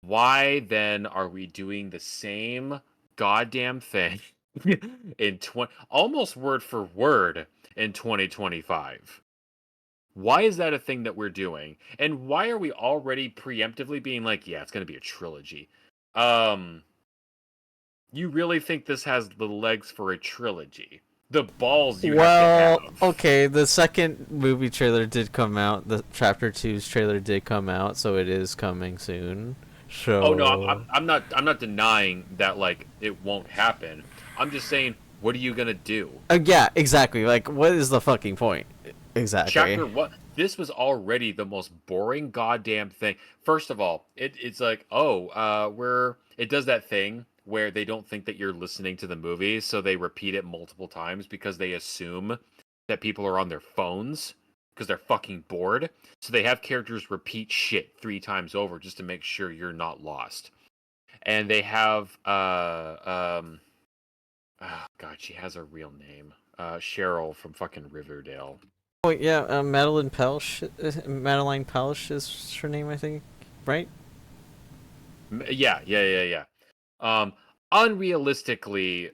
Why then are we doing the same goddamn thing in almost word for word in 2025? Why is that a thing that we're doing? And why are we already preemptively being like, yeah, it's going to be a trilogy? Um, you really think this has the legs for a trilogy? The balls you have to Well, have. okay, the second movie trailer did come out. The Chapter Two's trailer did come out, so it is coming soon. Oh no, So, I'm not denying that, like, it won't happen. I'm just saying, what are you gonna do? yeah, exactly. Like, what is the fucking point? Exactly. Chapter what? This was already the most boring goddamn thing. First of all, it's like, oh, we're it does that thing where they don't think that you're listening to the movie, so they repeat it multiple times because they assume that people are on their phones because they're fucking bored. So they have characters repeat shit 3 times over just to make sure you're not lost. And they have oh god, she has a real name. Cheryl from fucking Riverdale. Oh yeah, Madeline Pelch is her name, I think. Right? Yeah. Um, Unrealistically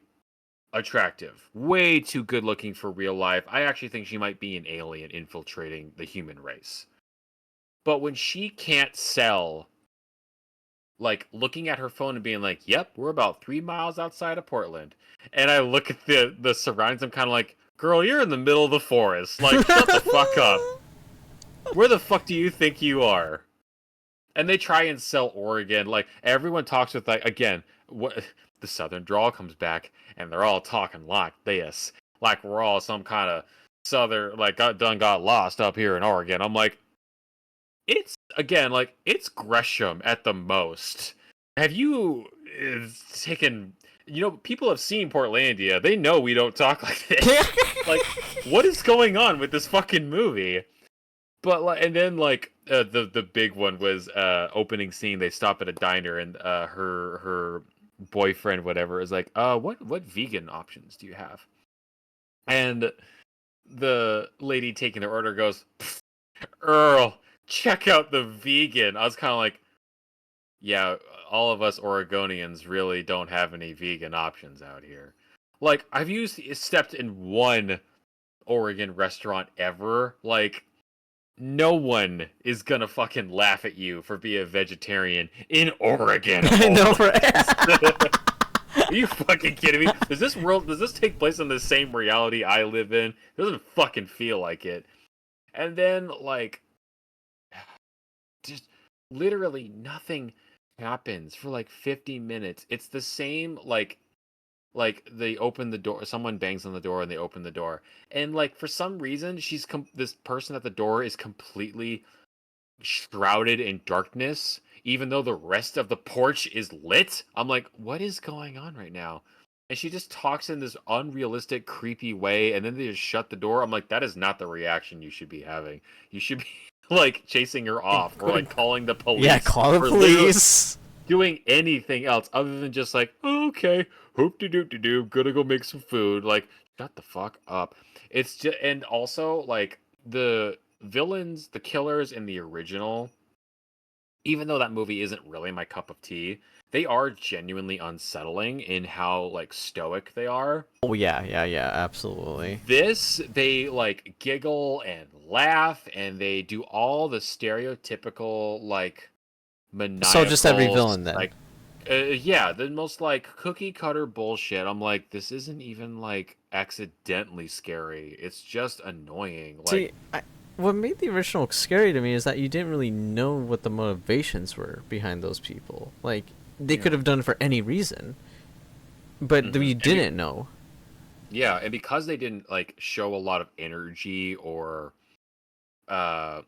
attractive. Way too good looking for real life. I actually think she might be an alien infiltrating the human race. But when she can't sell, like, looking at her phone and being like, "Yep, we're about 3 miles outside of Portland," and I look at the surroundings, I'm kind of like, "Girl, you're in the middle of the forest. Like, shut the fuck up. Where the fuck do you think you are?" And they try and sell Oregon. Like, everyone talks with, like, again, what the Southern drawl comes back, and they're all talking like this, like we're all some kind of Southern, like, got lost up here in Oregon. I'm like, it's again, like, it's Gresham at the most. Have you taken? You know, people have seen Portlandia. They know we don't talk like this. Like, what is going on with this fucking movie? But like, and then like the big one was opening scene. They stop at a diner, and her boyfriend, whatever, is like, what vegan options do you have? And the lady taking the order goes, Earl, check out the vegan. I was kind of like, yeah, all of us Oregonians really don't have any vegan options out here. Like, have you stepped in one Oregon restaurant ever? Like, no one is gonna fucking laugh at you for being a vegetarian in Oregon of I all know for places. Are you fucking kidding me? Does this take place in the same reality I live in? It doesn't fucking feel like it. And then, like, just literally nothing happens for like 50 minutes. It's the same, like they open the door, someone bangs on the door and they open the door. And like for some reason, this person at the door is completely shrouded in darkness, even though the rest of the porch is lit. I'm like, what is going on right now? And she just talks in this unrealistic, creepy way, and then they just shut the door. I'm like, that is not the reaction you should be having. You should be like chasing her off or like calling the Yeah, police call the or literally police. doing anything else other than just like, oh, okay, hoop de doop de doo, gonna go make some food. Like, shut the fuck up. It's just, and also like the villains, the killers in the original, even though that movie isn't really my cup of tea, they are genuinely unsettling in how like stoic they are. Oh yeah, yeah, yeah, absolutely. This, they like giggle and laugh and they do all the stereotypical like So just every maniacal villain then. like yeah, the most like cookie cutter bullshit. I'm like, this isn't even like accidentally scary. It's just annoying. Like, See, what made the original scary to me is that you didn't really know what the motivations were behind those people. Like, they could yeah. have done it for any reason, but you And didn't know. yeah, and because they didn't like show a lot of energy or uh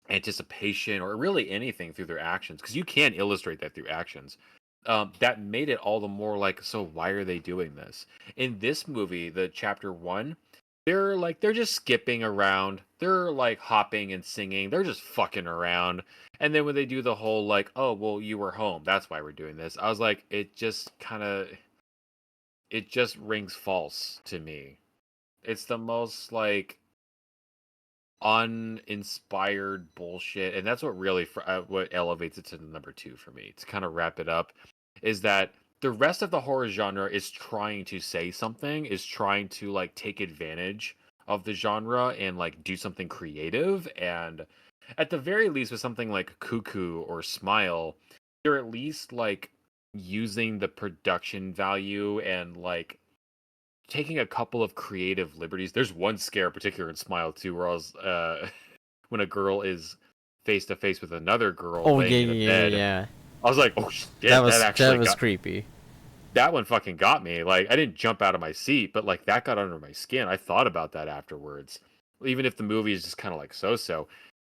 anticipation or really anything through their actions, because you can illustrate that through actions. That made it all the more like, so why are they doing this? In this movie, the chapter one, they're just skipping around, they're like hopping and singing, they're just fucking around. And then when they do the whole like, oh well, you were home, that's why we're doing this, I was like, it just rings false to me. It's the most like uninspired bullshit, and that's what really what elevates it to the number two for me. To kind of wrap it up, is that the rest of the horror genre is trying to say something, is trying to like take advantage of the genre and like do something creative, and at the very least with something like Cuckoo or Smile, they're at least like using the production value and like taking a couple of creative liberties. There's one scare in particular in Smile too, where I was when a girl is face to face with another girl Oh yeah, laying in a yeah, yeah, bed. yeah. I was like, oh shit, that That actually was got creepy. that one fucking got me. Like I didn't jump out of my seat, but like that got under my skin. I thought about that afterwards. Even if the movie is just kind of like so,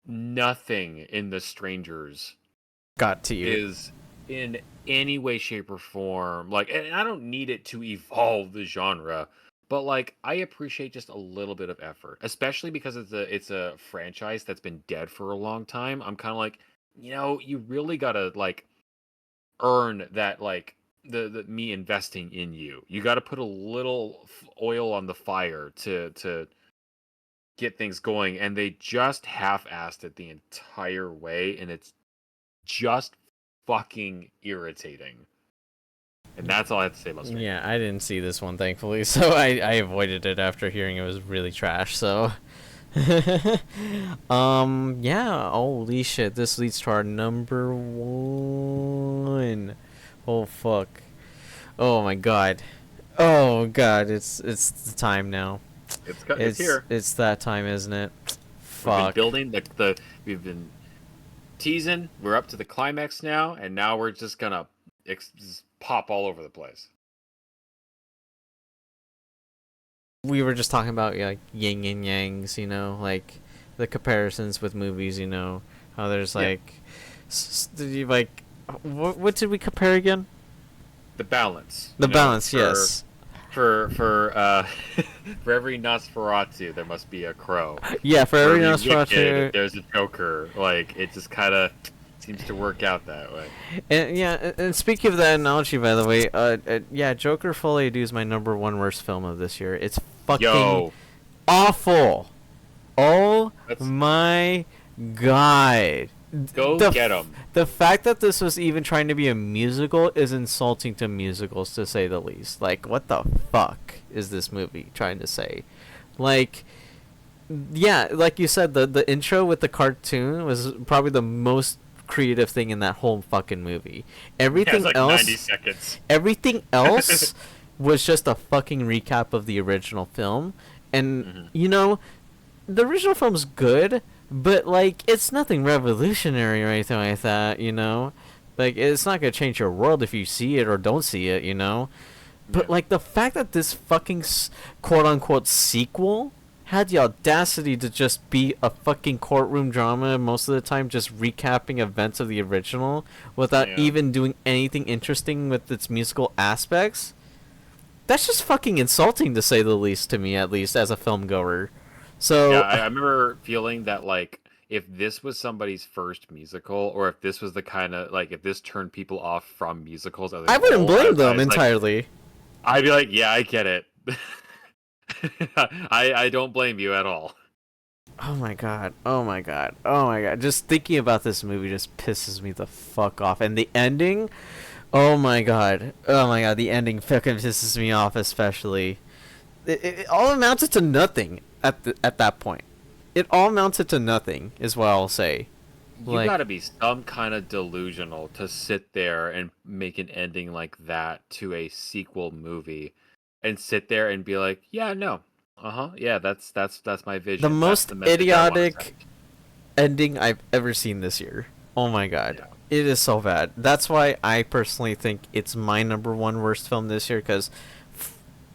nothing in The Strangers Got to you. is in any way, shape, or form like, and I don't need it to evolve the genre, but like I appreciate just a little bit of effort, especially because it's a franchise that's been dead for a long time. I'm kind of like, you really gotta like earn that, like the me investing in you. You got to put a little oil on the fire to get things going, and they just half-assed it the entire way, and it's just fucking irritating. And that's all I have to say about Stranger Yeah, Things. I didn't see this one thankfully, so I avoided it after hearing it was really trash. So, yeah. Holy shit! This leads to our number one. Oh fuck. Oh my god. Oh god. It's the time now. It's here. It's that time, isn't it? We've been Fuck. building we've been teasing. We're up to the climax now, and now we're just gonna just pop all over the place. We were just talking about like yin and yangs, like the comparisons with movies, how there's Yeah, like, like, what did we compare again? the balance. The balance, yes. For for every Nosferatu, there must be a crow. Yeah, for For every every Wicked, Nosferatu, there's a Joker. Like it just kind of seems to work out that way. and yeah, and speaking of that analogy, by the way, yeah, Joker Folie à Deux is my number one worst film of this year. It's fucking Yo, awful. Oh let's my god. go The get him. the fact that this was even trying to be a musical is insulting to musicals, to say the least. Like, what the fuck is this movie trying to say? Like, Yeah, like you said, the intro with the cartoon was probably the most creative thing in that whole fucking movie. Yeah, it's Everything like 90 else, seconds. everything else was just a fucking recap of the original film. And Hmm. you know, the original film's good, but like it's nothing revolutionary or anything like that, you know? Like it's not going to change your world if you see it or don't see it, you know? But Yeah. like the fact that this fucking quote unquote sequel had the audacity to just be a fucking courtroom drama most of the time, just recapping events of the original without Yeah. even doing anything interesting with its musical aspects. That's just fucking insulting to say the least to me, at least as a film goer. Yeah, So I remember feeling that like if this was somebody's first musical, or if this was the kind of like if this turned people off from musicals as a I wouldn't whole, blame I them was like, entirely. I'd be like, yeah, I get it. I don't blame you at all. Oh my god. Oh my god. Oh my god. Just thinking about this movie just pisses me the fuck off. And the ending, oh my god. Oh my god. The ending fucking pisses me off, especially. It all amounted to nothing at that point. It all amounted to nothing, is what I'll say. You Like, got to be some kind of delusional to sit there and make an ending like that to a sequel movie, and sit there and be like, yeah, no, yeah, that's my the vision. That's most the message I want to idiotic send. ending I've ever seen this year. Oh my god. Yeah. It is so bad. That's why I personally think it's my number one worst film this year, because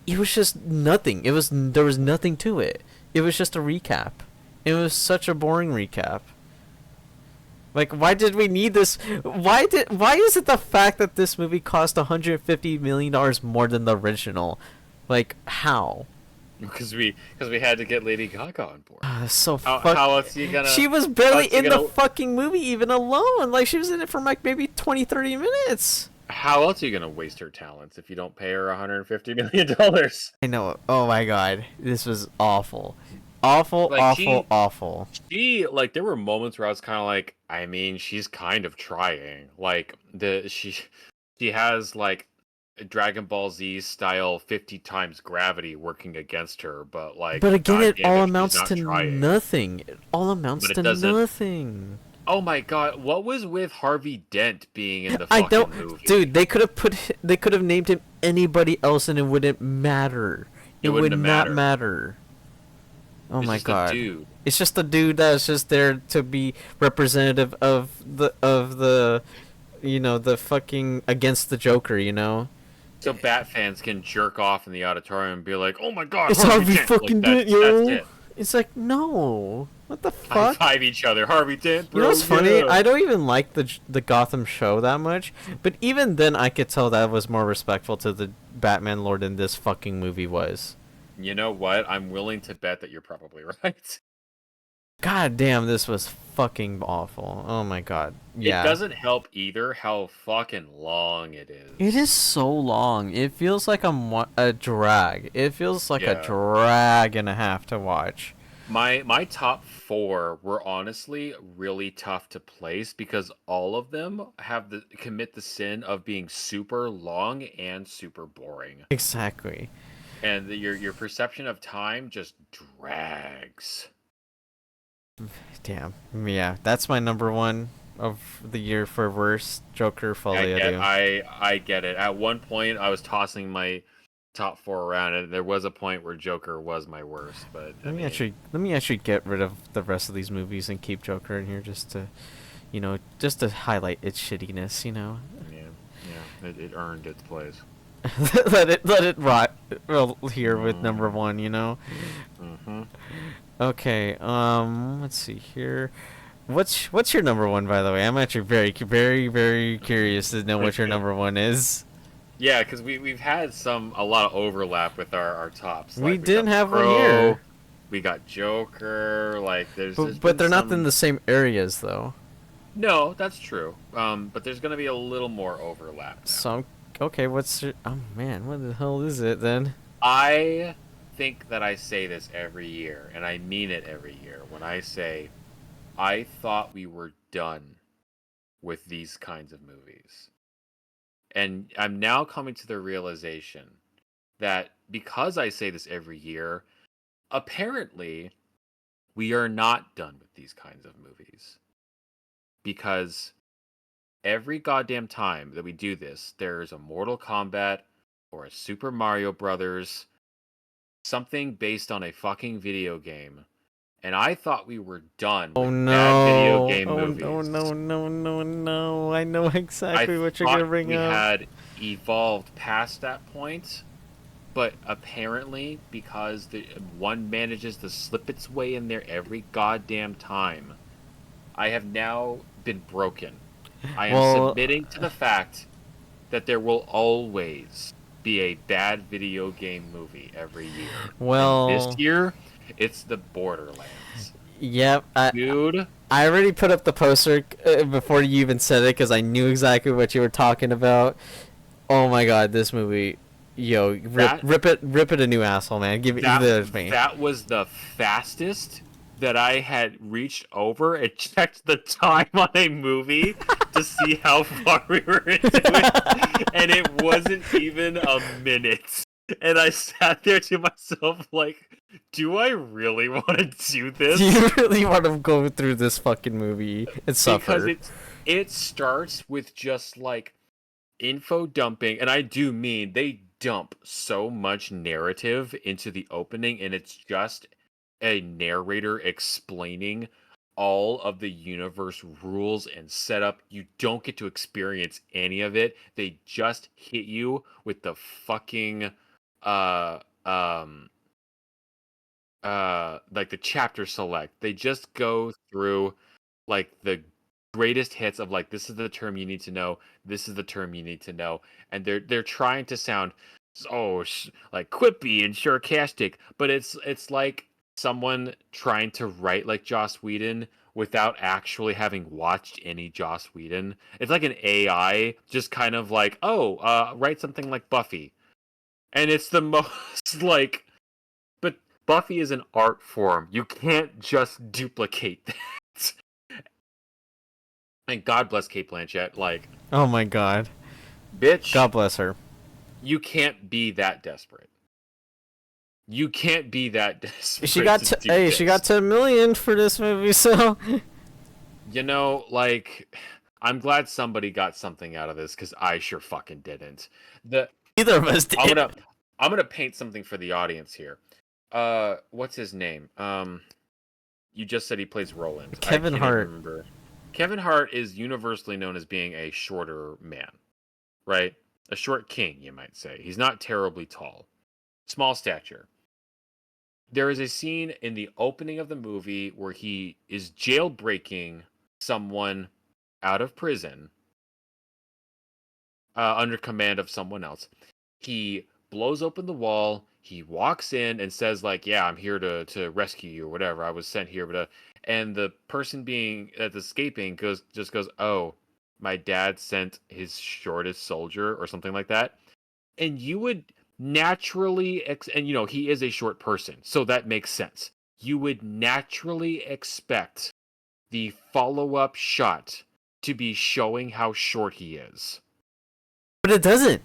it was just nothing. There was nothing to it. It was just a recap. It was such a boring recap. Like, why did we need this? Why is it the fact that this movie cost $150 million more than the original? Like, how? Because we had to get Lady Gaga on board. So How else you She gonna was how barely else you in the gonna fucking movie even alone. Like, she was in it for like maybe 20, 30 minutes. how else are you gonna waste her talents if you don't pay her $150 million? I know. Oh my god. This was awful. Awful, Like awful, awful. she like there were moments where I was kind of like, I mean, she's kind of trying. Like she has like a Dragon Ball Z style 50 times gravity working against her, but like, But again, god it damn all it, she's amounts not to trying. nothing. It all amounts But to it doesn't. nothing. Oh my god, what was with Harvey Dent being in the I don't, fucking movie? dude. They could have named him anybody else, and it wouldn't matter. It It would wouldn't have not mattered. matter. Oh It's my just a god. dude. It's just a dude that's just there to be representative of the the fucking against the Joker, you know? So Bat fans can jerk off in the auditorium and be like, "Oh my god, It's Harvey Harvey Dent!" Like fucking Dent, that's yo. it. It's like, no. What the High fuck? five each other, Harvey Dent, You know bro. what's funny? Yeah. I don't even like the Gotham show that much, but even then I could tell that was more respectful to the Batman Lord than this fucking movie was. You know what? I'm willing to bet that you're probably right. God damn, this was fucking awful. Oh my god. It Yeah. doesn't help either how fucking long it It is is. so long. It feels like a drag. It feels like a Yeah. drag and a half to watch. My top four were honestly really tough to place because all of them have the commit the sin of being super long and super boring. Exactly. And your perception of time just drags. Damn. Yeah, that's my number one of the year for worst Joker Folie à Deux. I get it. At one point I was tossing my top four around and there was a point where Joker was my worst, but I mean, Let me actually get rid of the rest of these movies and keep Joker in here just to, just to highlight its shittiness, you know. yeah, yeah, it earned its place. Let it rot here with number Mm, one, you know. mm-hmm. Okay, let's see here. What's your number one, by the way? I'm actually very curious to know what your number one is. Yeah, because we've had a lot of overlap with our tops. We Like we got didn't the have one here, Crow, we got Joker. Like there's but been they're not in some. the same areas though. No, that's true. But there's gonna be a little more overlap now. So okay, what's your? Oh man, what the hell is it then? I think that I say this every year, and I mean it every year when I say I thought we were done with these kinds of movies. And I'm now coming to the realization that because I say this every year, apparently We are not done with these kinds of movies because every goddamn time that we do this, there's a Mortal Kombat or a Super Mario Brothers, something based on a fucking video game. And I thought we were done Oh with bad video no! game Oh no! movies. No! No! No! No! I know I exactly what you're gonna thought bring we up. had evolved past that point, but apparently, because the one manages to slip its way in there every goddamn time, I have now been broken. I am Well, submitting to the fact that there will always be a bad video game movie every year. And this well, year, it's the Borderlands. yep. Dude, I already put up the poster before you even said it because I knew exactly what you were talking about. Oh my god, this movie, yo, that rip it a new asshole, man. Give that it to me. that was the fastest that I had reached over and checked the time on a movie to see how far we were into it, and it wasn't even a minute. And I sat there to myself like, do I really want to do Do this? you really want to go through this fucking movie and Because suffer? it starts with just like info dumping, and I do mean they dump so much narrative into the opening, and it's just a narrator explaining all of the universe rules and setup. You don't get to experience any of it. They just hit you with the fucking uh um like the chapter select. They just go through like the greatest hits of like, this is the term you need to know, this is the term you need to know, and they're trying to sound so like quippy and sarcastic, but it's like someone trying to write like Joss Whedon without actually having watched any Joss Whedon. It's like an AI just kind of like, oh, write something like Buffy, and it's the most like, but Buffy is an art form. You can't just duplicate that. And God bless Kate Blanchett. Like, Oh my god. bitch, God bless her. you can't be that desperate. You can't be that She desperate got to to do hey, she this. got to 1 million for this movie, so You know, like, I'm glad somebody got something out of this because I sure fucking didn't. The neither of us I'm did. gonna I'm gonna paint something for the audience here. What's his name? You just said he plays Roland. I Kevin can't even Hart. remember. Kevin Hart is universally known as being a shorter man, right? A short king, you might say. He's not terribly tall. Small stature. There is a scene in the opening of the movie where he is jailbreaking someone out of prison under command of someone else. He blows open the wall. He walks in and says, like, "Yeah, I'm here to rescue you or whatever. I was sent here." But and the person being that's escaping goes, "Oh, my dad sent his shortest soldier," or something like that. And you would naturally and you know he is a short person, so that makes sense. You would naturally expect the follow-up shot to be showing how short he is. But it doesn't. It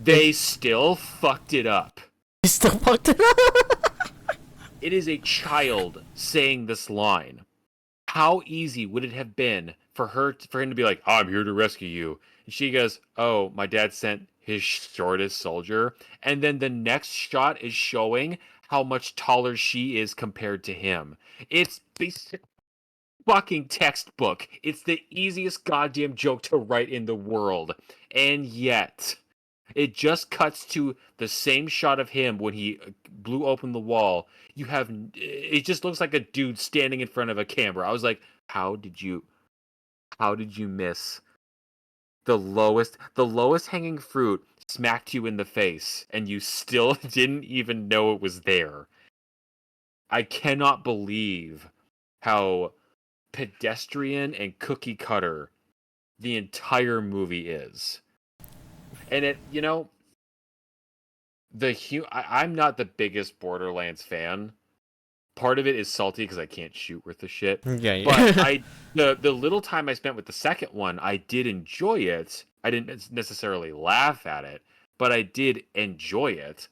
They still fucked it up. he still fucked it up. It is a child saying this line. How easy would it have been for him to be like, oh, "I'm here to rescue you," and she goes, "Oh, my dad sent his shortest soldier," and then the next shot is showing how much taller she is compared to him. It's basic fucking textbook. It's the easiest goddamn joke to write in the world, and yet it just cuts to the same shot of him when he blew open the wall. You have it just looks like a dude standing in front of a camera. I was like, how did you miss the lowest hanging fruit smacked you in the face and you still didn't even know it was there? I cannot believe how pedestrian and cookie cutter the entire movie is. And I'm not the biggest Borderlands fan. Part of it is salty because I can't shoot worth a shit. Yeah, But yeah. the little time I spent with the second one, I did enjoy it. I didn't necessarily laugh at it, but I did enjoy it.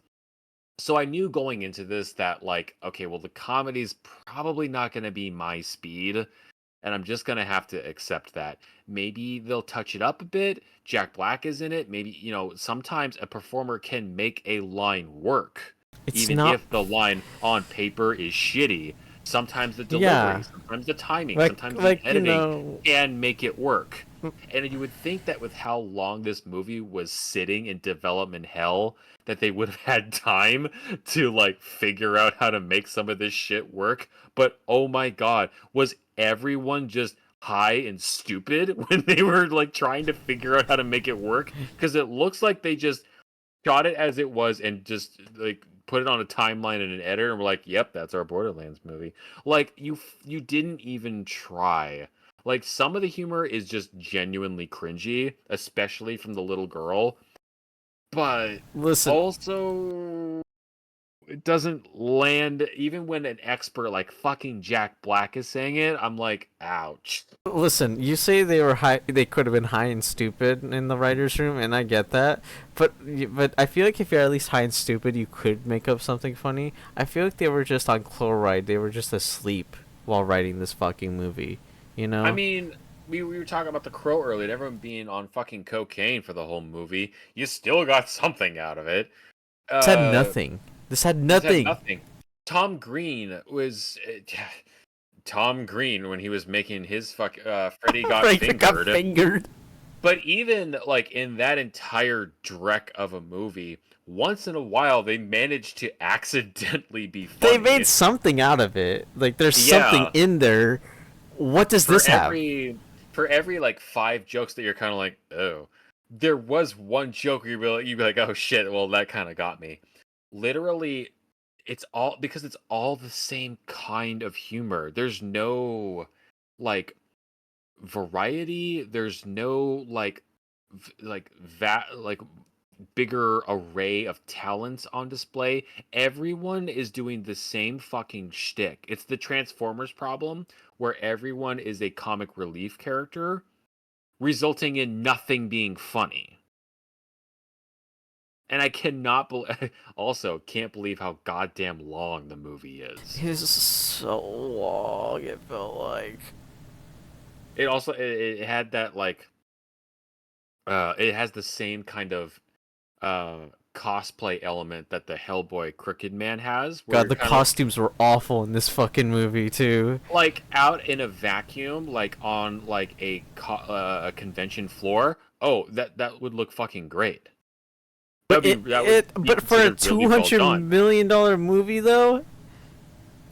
So I knew going into this that, like, okay, well, the comedy's probably not going to be my speed, and I'm just going to have to accept that. Maybe they'll touch it up a bit. Jack Black is in it. Maybe, sometimes a performer can make a line work, It's even not. if the line on paper is shitty. Sometimes the delivery, Yeah, sometimes the timing, like sometimes the like you editing know. can make it work. And you would think that with how long this movie was sitting in development hell, that they would have had time to like figure out how to make some of this shit work. But oh my god, was everyone just high and stupid when they were like trying to figure out how to make it work? Because it looks like they just shot it as it was and just like put it on a timeline and an editor and we're like, yep, that's our Borderlands movie. Like you didn't even try. Like some of the humor is just genuinely cringy, especially from the little girl, but Listen, also it doesn't land even when an expert like fucking Jack Black is saying it. I'm like, ouch. listen. You say they were high. They could have been high and stupid in the writers' room, and I get that. But I feel like if you're at least high and stupid, you could make up something funny. I feel like they were just on chloride. They were just asleep while writing this fucking movie. You I know. mean, we were talking about The Crow earlier, and everyone being on fucking cocaine for the whole movie. You still got something out of it. This had Uh, nothing. This had this had nothing. nothing. Tom Green was Tom Green when he was making his Freddy Got Frank got Fingered. fingered. But even like in that entire dreck of a movie, once in a while they managed to accidentally be They made funny. something out of it. Like there's something Yeah, in there. What does for this have? every like five jokes that you're kind of like, oh, there was one joke where you'd be like, oh shit, well that kind of got me. Literally, it's all because it's all the same kind of humor. There's no like variety. There's no like bigger array of talents on display. Everyone is doing the same fucking shtick. It's the Transformers problem, where everyone is a comic relief character, resulting in nothing being funny. And I cannot also can't believe how goddamn long the movie is. It was so long. It felt like. It had that like it has the same kind of uh cosplay element that the Hellboy Crooked Man has, where God, you're the kind of costumes were awful in this fucking movie too. like out in a vacuum, like on like a convention floor. Oh, that would look fucking great. But That would be but for a considered really well done. $200 million movie though,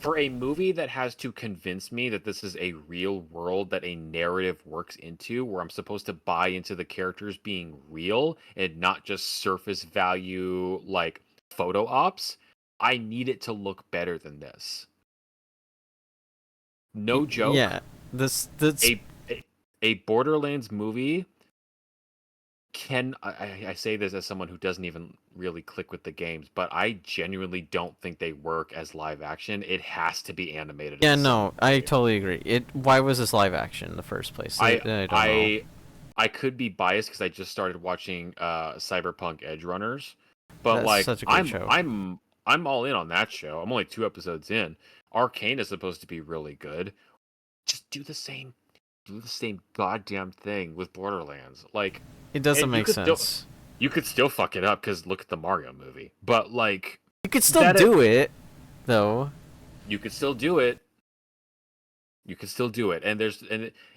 For a movie that has to convince me that this is a real world that a narrative works into, where I'm supposed to buy into the characters being real and not just surface value like photo ops, I need it to look better than this. No yeah, joke. this A a Borderlands movie I say this as someone who doesn't even really click with the games, but I genuinely don't think they work as live action. It has to be animated yeah, in some no, I way. totally agree. It Why was this live action in the first place? I I don't know. I I could be biased because I just started watching Cyberpunk Edge Runners, but That's like such a great show. I'm all in on that show. I'm only two episodes in. Arcane is supposed to be really good. Just do the same goddamn thing with Borderlands. Like, It doesn't and make sense. you could still fuck it up because look at the Mario movie. But like You could still that, do it though. you could still do it. You can still do it, and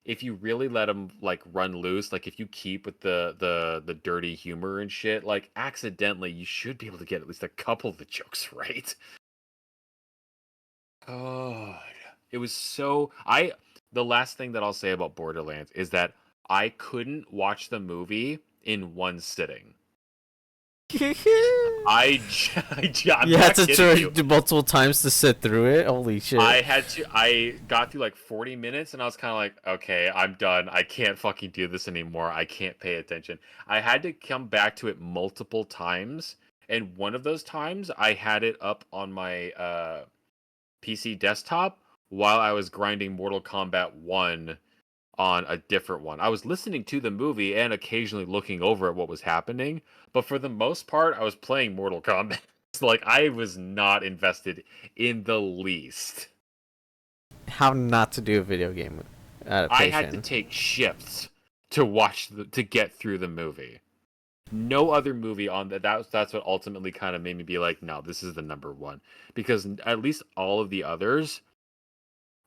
if you really let them like run loose, like if you keep with the dirty humor and shit, like accidentally, you should be able to get at least a couple of the jokes right. God, it was so I. The last thing that I'll say about Borderlands is that I couldn't watch the movie in one sitting. I'm You had not to kidding you. do multiple times to sit through it. Holy shit! I got through like 40 minutes and I was kind of like, okay, I'm done. I can't fucking do this anymore. I can't pay attention. I had to come back to it multiple times. And one of those times I had it up on my PC desktop while I was grinding Mortal Kombat 1 on a different one. I was listening to the movie and occasionally looking over at what was happening, but for the most part, I was playing Mortal Kombat. Like, I was not invested in the least. How not to do a video game I had to adaptation. take shifts to to get through the movie. No other movie on that's what ultimately kind of made me be like, no, this is the number one. Because at least all of the others,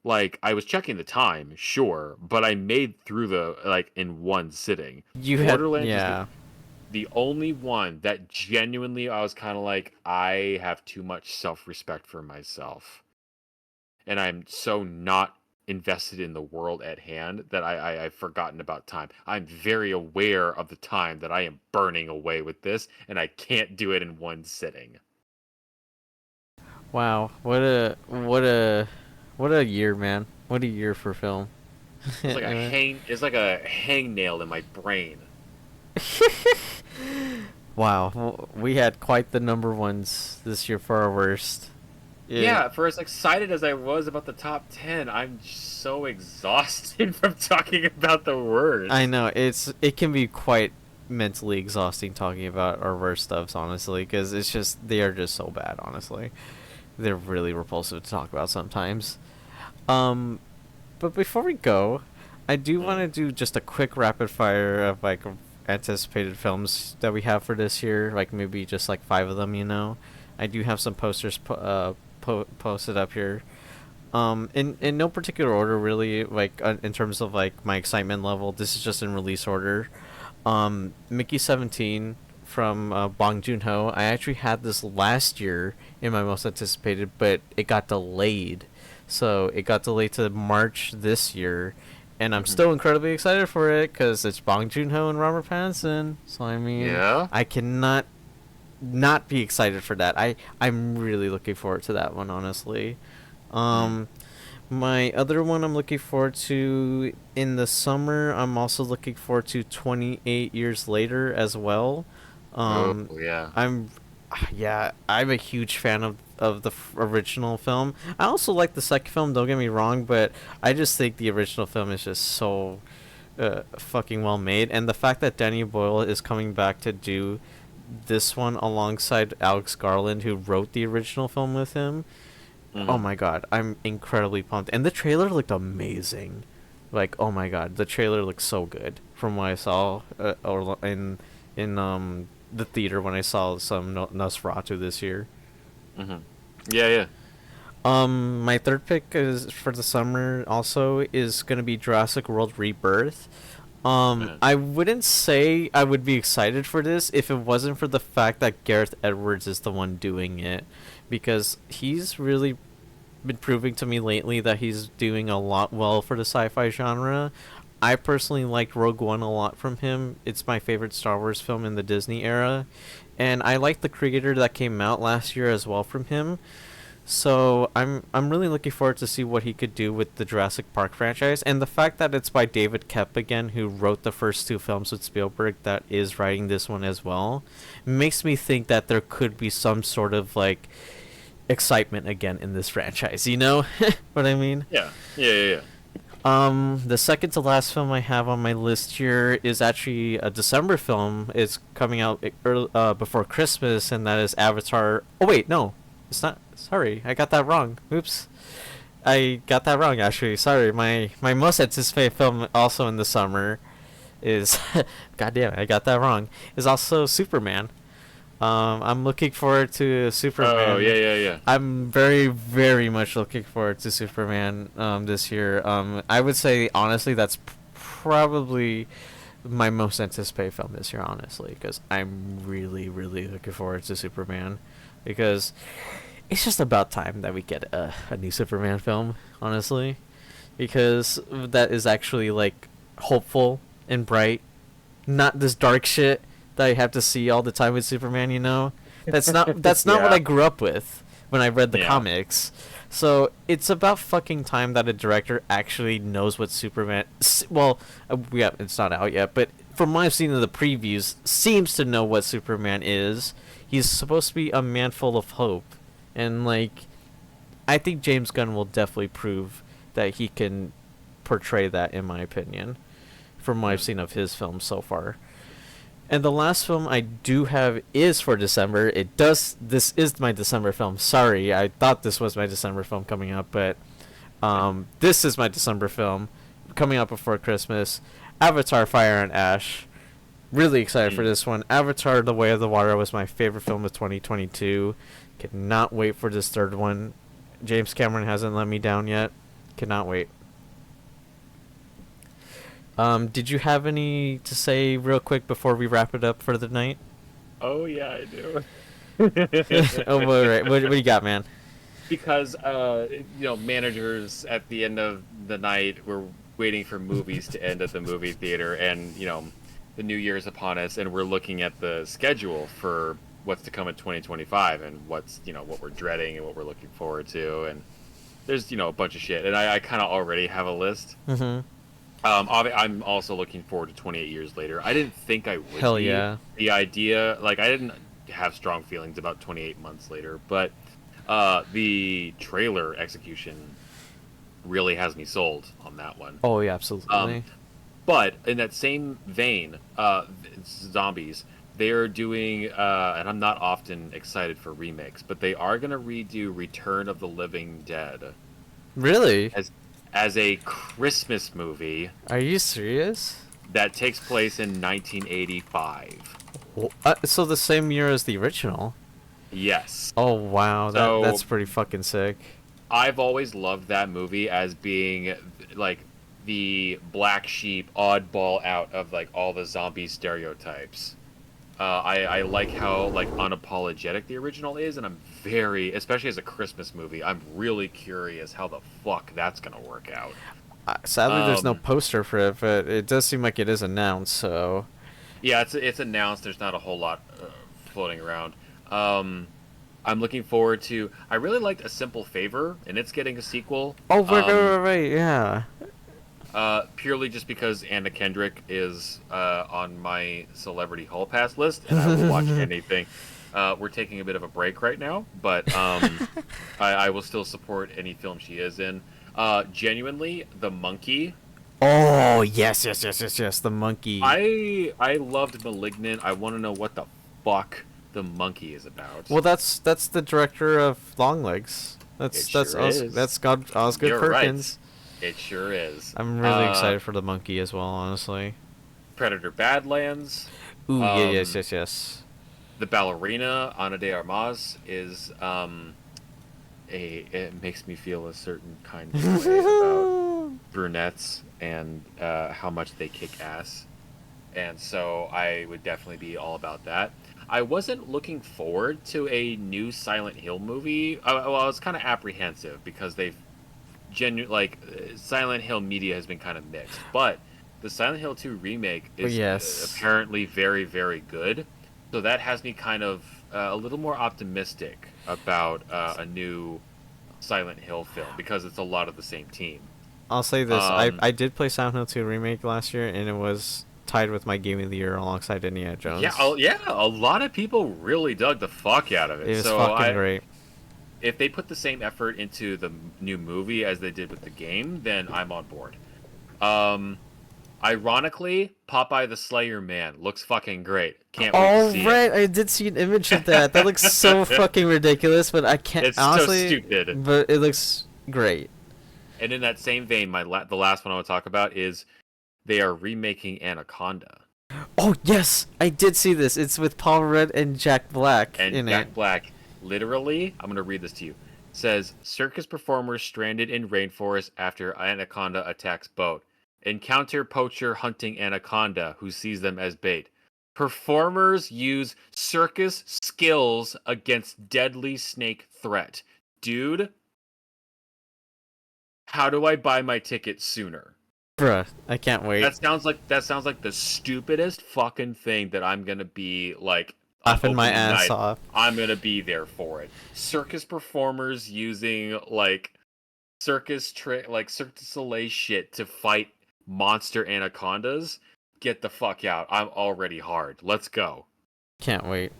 like, I was checking the time, sure, but I made through the like in one sitting. You had, Borderlands is yeah. the only one that genuinely I was kind of like, I have too much self-respect for myself. And I'm so not invested in the world at hand that I've forgotten about time. I'm very aware of the time that I am burning away with this, and I can't do it in one sitting. Wow, what a year, man. What a year for film. It's like a hangnail in my brain. Wow, we had quite the number ones this year for our worst. It, Yeah, for as excited as I was about the top 10, I'm so exhausted from talking about the I worst. know it can be quite mentally exhausting talking about our worst stuffs, honestly, because it's just they are just so bad. Honestly, they're really repulsive to talk about sometimes. Um, but before we go, I do want Mm. to do just a quick rapid fire of like anticipated films that we have for this year, like maybe just like 5 of them. I do have some posters posted up here. In no particular order, really. Like in terms of like my excitement level, this is just in release order. Mickey 17 from Bong Joon Ho. I actually had this last year in my most anticipated, but it got delayed. So it got delayed to March this year, and I'm Hmm. still incredibly excited for it because it's Bong Joon Ho and Robert Pattinson. So I mean, Yeah? I cannot not be excited for that. I'm really looking forward to that one, honestly. Mm. Um, my other one I'm looking forward to in the summer, I'm also looking forward to 28 Years Later as well. Oh, Um, yeah. I'm, yeah, I'm a huge fan of the original film. I also like the second film, don't get me wrong, but I just think the original film is just so fucking well made. And the fact that Danny Boyle is coming back to do this one alongside Alex Garland, who wrote the original film with him, oh Hmm. my god, I'm incredibly pumped. And the trailer looked amazing. Like, oh my god, the trailer looks so good from what I saw or in the theater when I saw some Nosferatu this year. Hmm. Yeah, yeah. My third pick is for the summer also is gonna be Jurassic World Rebirth. Man. I wouldn't say I would be excited for this if it wasn't for the fact that Gareth Edwards is the one doing it, because he's really been proving to me lately that he's doing a lot well for the sci-fi genre. I personally liked Rogue One a lot from him. It's my favorite Star Wars film in the Disney era, and I like the creator that came out last year as well from him. So I'm really looking forward to see what he could do with the Jurassic Park franchise, and the fact that it's by David Koepp again, who wrote the first 2 films with Spielberg, that is writing this one as well, makes me think that there could be some sort of like excitement again in this franchise. You know what I mean? Yeah. Yeah, yeah, yeah. The second to last film I have on my list here is actually a December film. It's coming out early, before Christmas, and that is Avatar. Oh wait, no, it's not. Sorry, I got that wrong. Oops, I got that wrong. Actually, sorry. My most anticipated film also in the summer is, God damn it, I got that wrong. Is also Superman. I'm looking forward to Oh, Superman. yeah, yeah, yeah. I'm very, very much looking forward to Superman this year. I would say honestly that's probably my most anticipated film this year, honestly, because I'm really, really looking forward to Superman, because it's just about time that we get a new Superman film, honestly, because that is actually like hopeful and bright, not this dark shit that I have to see all the time with Superman. That's not what Yeah. I grew up with when I read the Yeah. comics. So it's about fucking time that a director actually knows what Superman. Well, yeah, it's not out yet, but from what I've seen in the previews, seems to know what Superman is. He's supposed to be a man full of hope, and like, I think James Gunn will definitely prove that he can portray that, in my opinion, from what I've Mm. seen of his films so far. And the last film I do have is for December. It does. This is my December film. Sorry, I thought this was my December film coming up, but this is my December film coming up before Christmas. Avatar: Fire and Ash. Really excited for Mm. this one. Avatar: The Way of the Water was my favorite film of 2022. Cannot wait for this third one. James Cameron hasn't let me down yet. Cannot wait. Did you have any to say real quick before we wrap it up for the night? Oh yeah, I do. Oh, all right. What do you got, man? Because managers at the end of the night were waiting for movies to end at the movie theater, and the new year is upon us, and we're looking at the schedule for what's to come in 2025, and what's what we're dreading and what we're looking forward to, and there's a bunch of shit, and I kind of already have a list. Mm-hmm. I'm also looking forward to 28 Years Later. I didn't think I would Hell be. yeah. The idea, like, I didn't have strong feelings about 28 Months Later, but the trailer execution really has me sold on that one. Oh yeah, absolutely. But in that same vein, zombies, they are doing, and I'm not often excited for remakes, but they are going to redo Return of the Living Dead Really? as a Christmas movie Are you serious? that takes place in 1985. So the same year as the original. Yes. Oh wow, So that's pretty fucking sick. I've always loved that movie as being like the black sheep, oddball out of like all the zombie stereotypes. I like how like unapologetic the original is, and I'm very, especially as a Christmas movie, I'm really curious how the fuck that's gonna work out. Sadly, there's no Um, poster for it, but it does seem like it is announced. So. yeah, it's announced. There's not a whole lot floating around. I'm looking forward to. I really liked A Simple Favor, and it's getting a sequel. Oh right, yeah. Purely just because Anna Kendrick is on my celebrity hall pass list, and I will watch anything. We're taking a bit of a break right now, but I will still support any film she is in. Genuinely, The Monkey. Oh yes. The monkey. I loved Malignant. I want to know what the fuck The Monkey is about. Well, that's the director of Longlegs. That's It that's sure Os, is. that's God Osgood You're Perkins. right. It sure is. I'm really excited for the monkey as well, honestly. Predator Badlands. Ooh, yeah, Um, yes. The ballerina Ana de Armas is it makes me feel a certain kind of way about brunettes and how much they kick ass, and so I would definitely be all about that. I wasn't looking forward to a new Silent Hill movie. Well, I was kind of apprehensive because they've Silent Hill media has been kind of mixed, but the Silent Hill 2 remake is Yes. apparently very, very good. So that has me kind of a little more optimistic about a new Silent Hill film because it's a lot of the same team. I'll say this: I Um, I did play Silent Hill 2 remake last year, and it was tied with my game of the year alongside Indiana Jones. yeah, a lot of people really dug the fuck out of it. It was So fucking great. if they put the same effort into the new movie as they did with the game, then I'm on board. Um, Ironically, Popeye the Slayer Man looks fucking great. Can't wait to Oh see right, it. I did see an image of that. That looks so fucking ridiculous, but I can't It's honestly. so stupid. But it looks great. And in that same vein, the last one I want to talk about is they are remaking Anaconda. Oh yes, I did see this. It's with Paul Rudd and Jack Black And in Jack it. Black, literally, I'm going to read this to you. Says circus performers stranded in rainforest after anaconda attacks boat. Encounter poacher hunting anaconda who sees them as bait. Performers use circus skills against deadly snake threat. Dude, how do I buy my ticket sooner? Bruh, I can't wait. That sounds like the stupidest fucking thing that I'm gonna be like on Laughing my opening ass night. off. I'm gonna be there for it. Circus performers using like Cirque du Soleil shit to fight monster anacondas. Get the fuck out. I'm already hard. Let's go. Can't wait.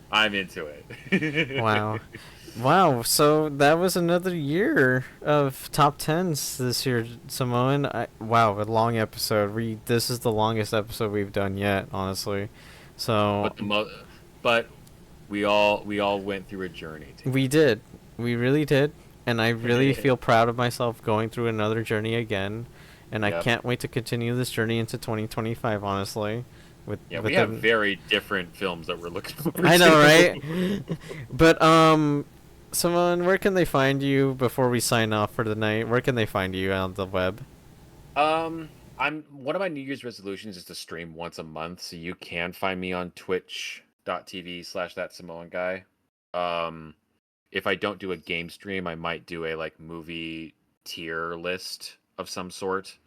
I'm into it. Wow. Wow, so that was another year of top tens this year, Samoan. Wow, a long episode. This is the longest episode we've done yet, honestly. So But we all went through a journey we together. did, we really did, and I really feel proud of myself going through another journey again, and I Yep. can't wait to continue this journey into 2025. Honestly, Yeah, we with have the very different films that we're looking forward I know, to. right? But someone, where can they find you before we sign off for the night? Where can they find you on the web? Um, I'm one of my New Year's resolutions is to stream once a month, so you can find me on twitch.tv/ThatSamoanGuy. Um, if I don't do a game stream, I might do a like movie tier list of some sort.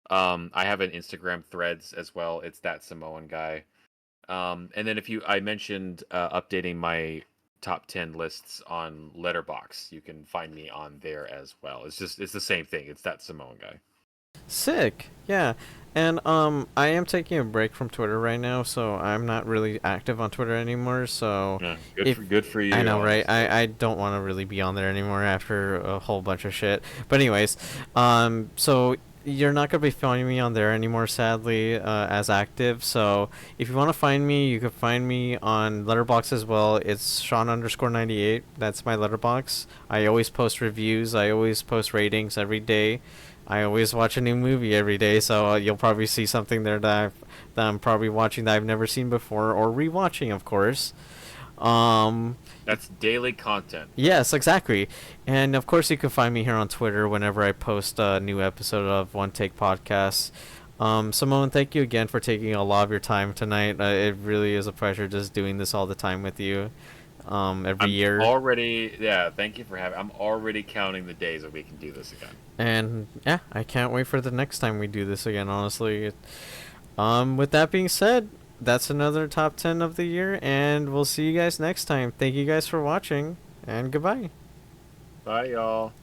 I have an Instagram threads as well. It's that Samoan guy. And then I mentioned updating my top 10 lists on Letterbox. You can find me on there as well. It's the same thing. It's that Samoan guy. Sick. Yeah. And I am taking a break from Twitter right now, so I'm not really active on Twitter anymore. So Yeah, if good for I you, know, right? honestly. I don't want to really be on there anymore after a whole bunch of shit. But anyways, so you're not gonna be finding me on there anymore, sadly, as active. So if you want to find me, you can find me on Letterbox as well. It's Sean_98. That's my Letterbox. I always post reviews. I always post ratings every day. I always watch a new movie every day, so you'll probably see something there that I'm probably watching that I've never seen before, or rewatching, of course. Um, That's daily content. yes, exactly. And of course, you can find me here on Twitter whenever I post a new episode of One Take Podcast. Simone, thank you again for taking a lot of your time tonight. It really is a pleasure just doing this all the time with you. Every I'm year. already, yeah, thank you for having. I'm already counting the days that we can do this again. And yeah, I can't wait for the next time we do this again, honestly. With that being said, that's another top 10 of the year, and we'll see you guys next time. Thank you guys for watching, and goodbye. Bye, y'all.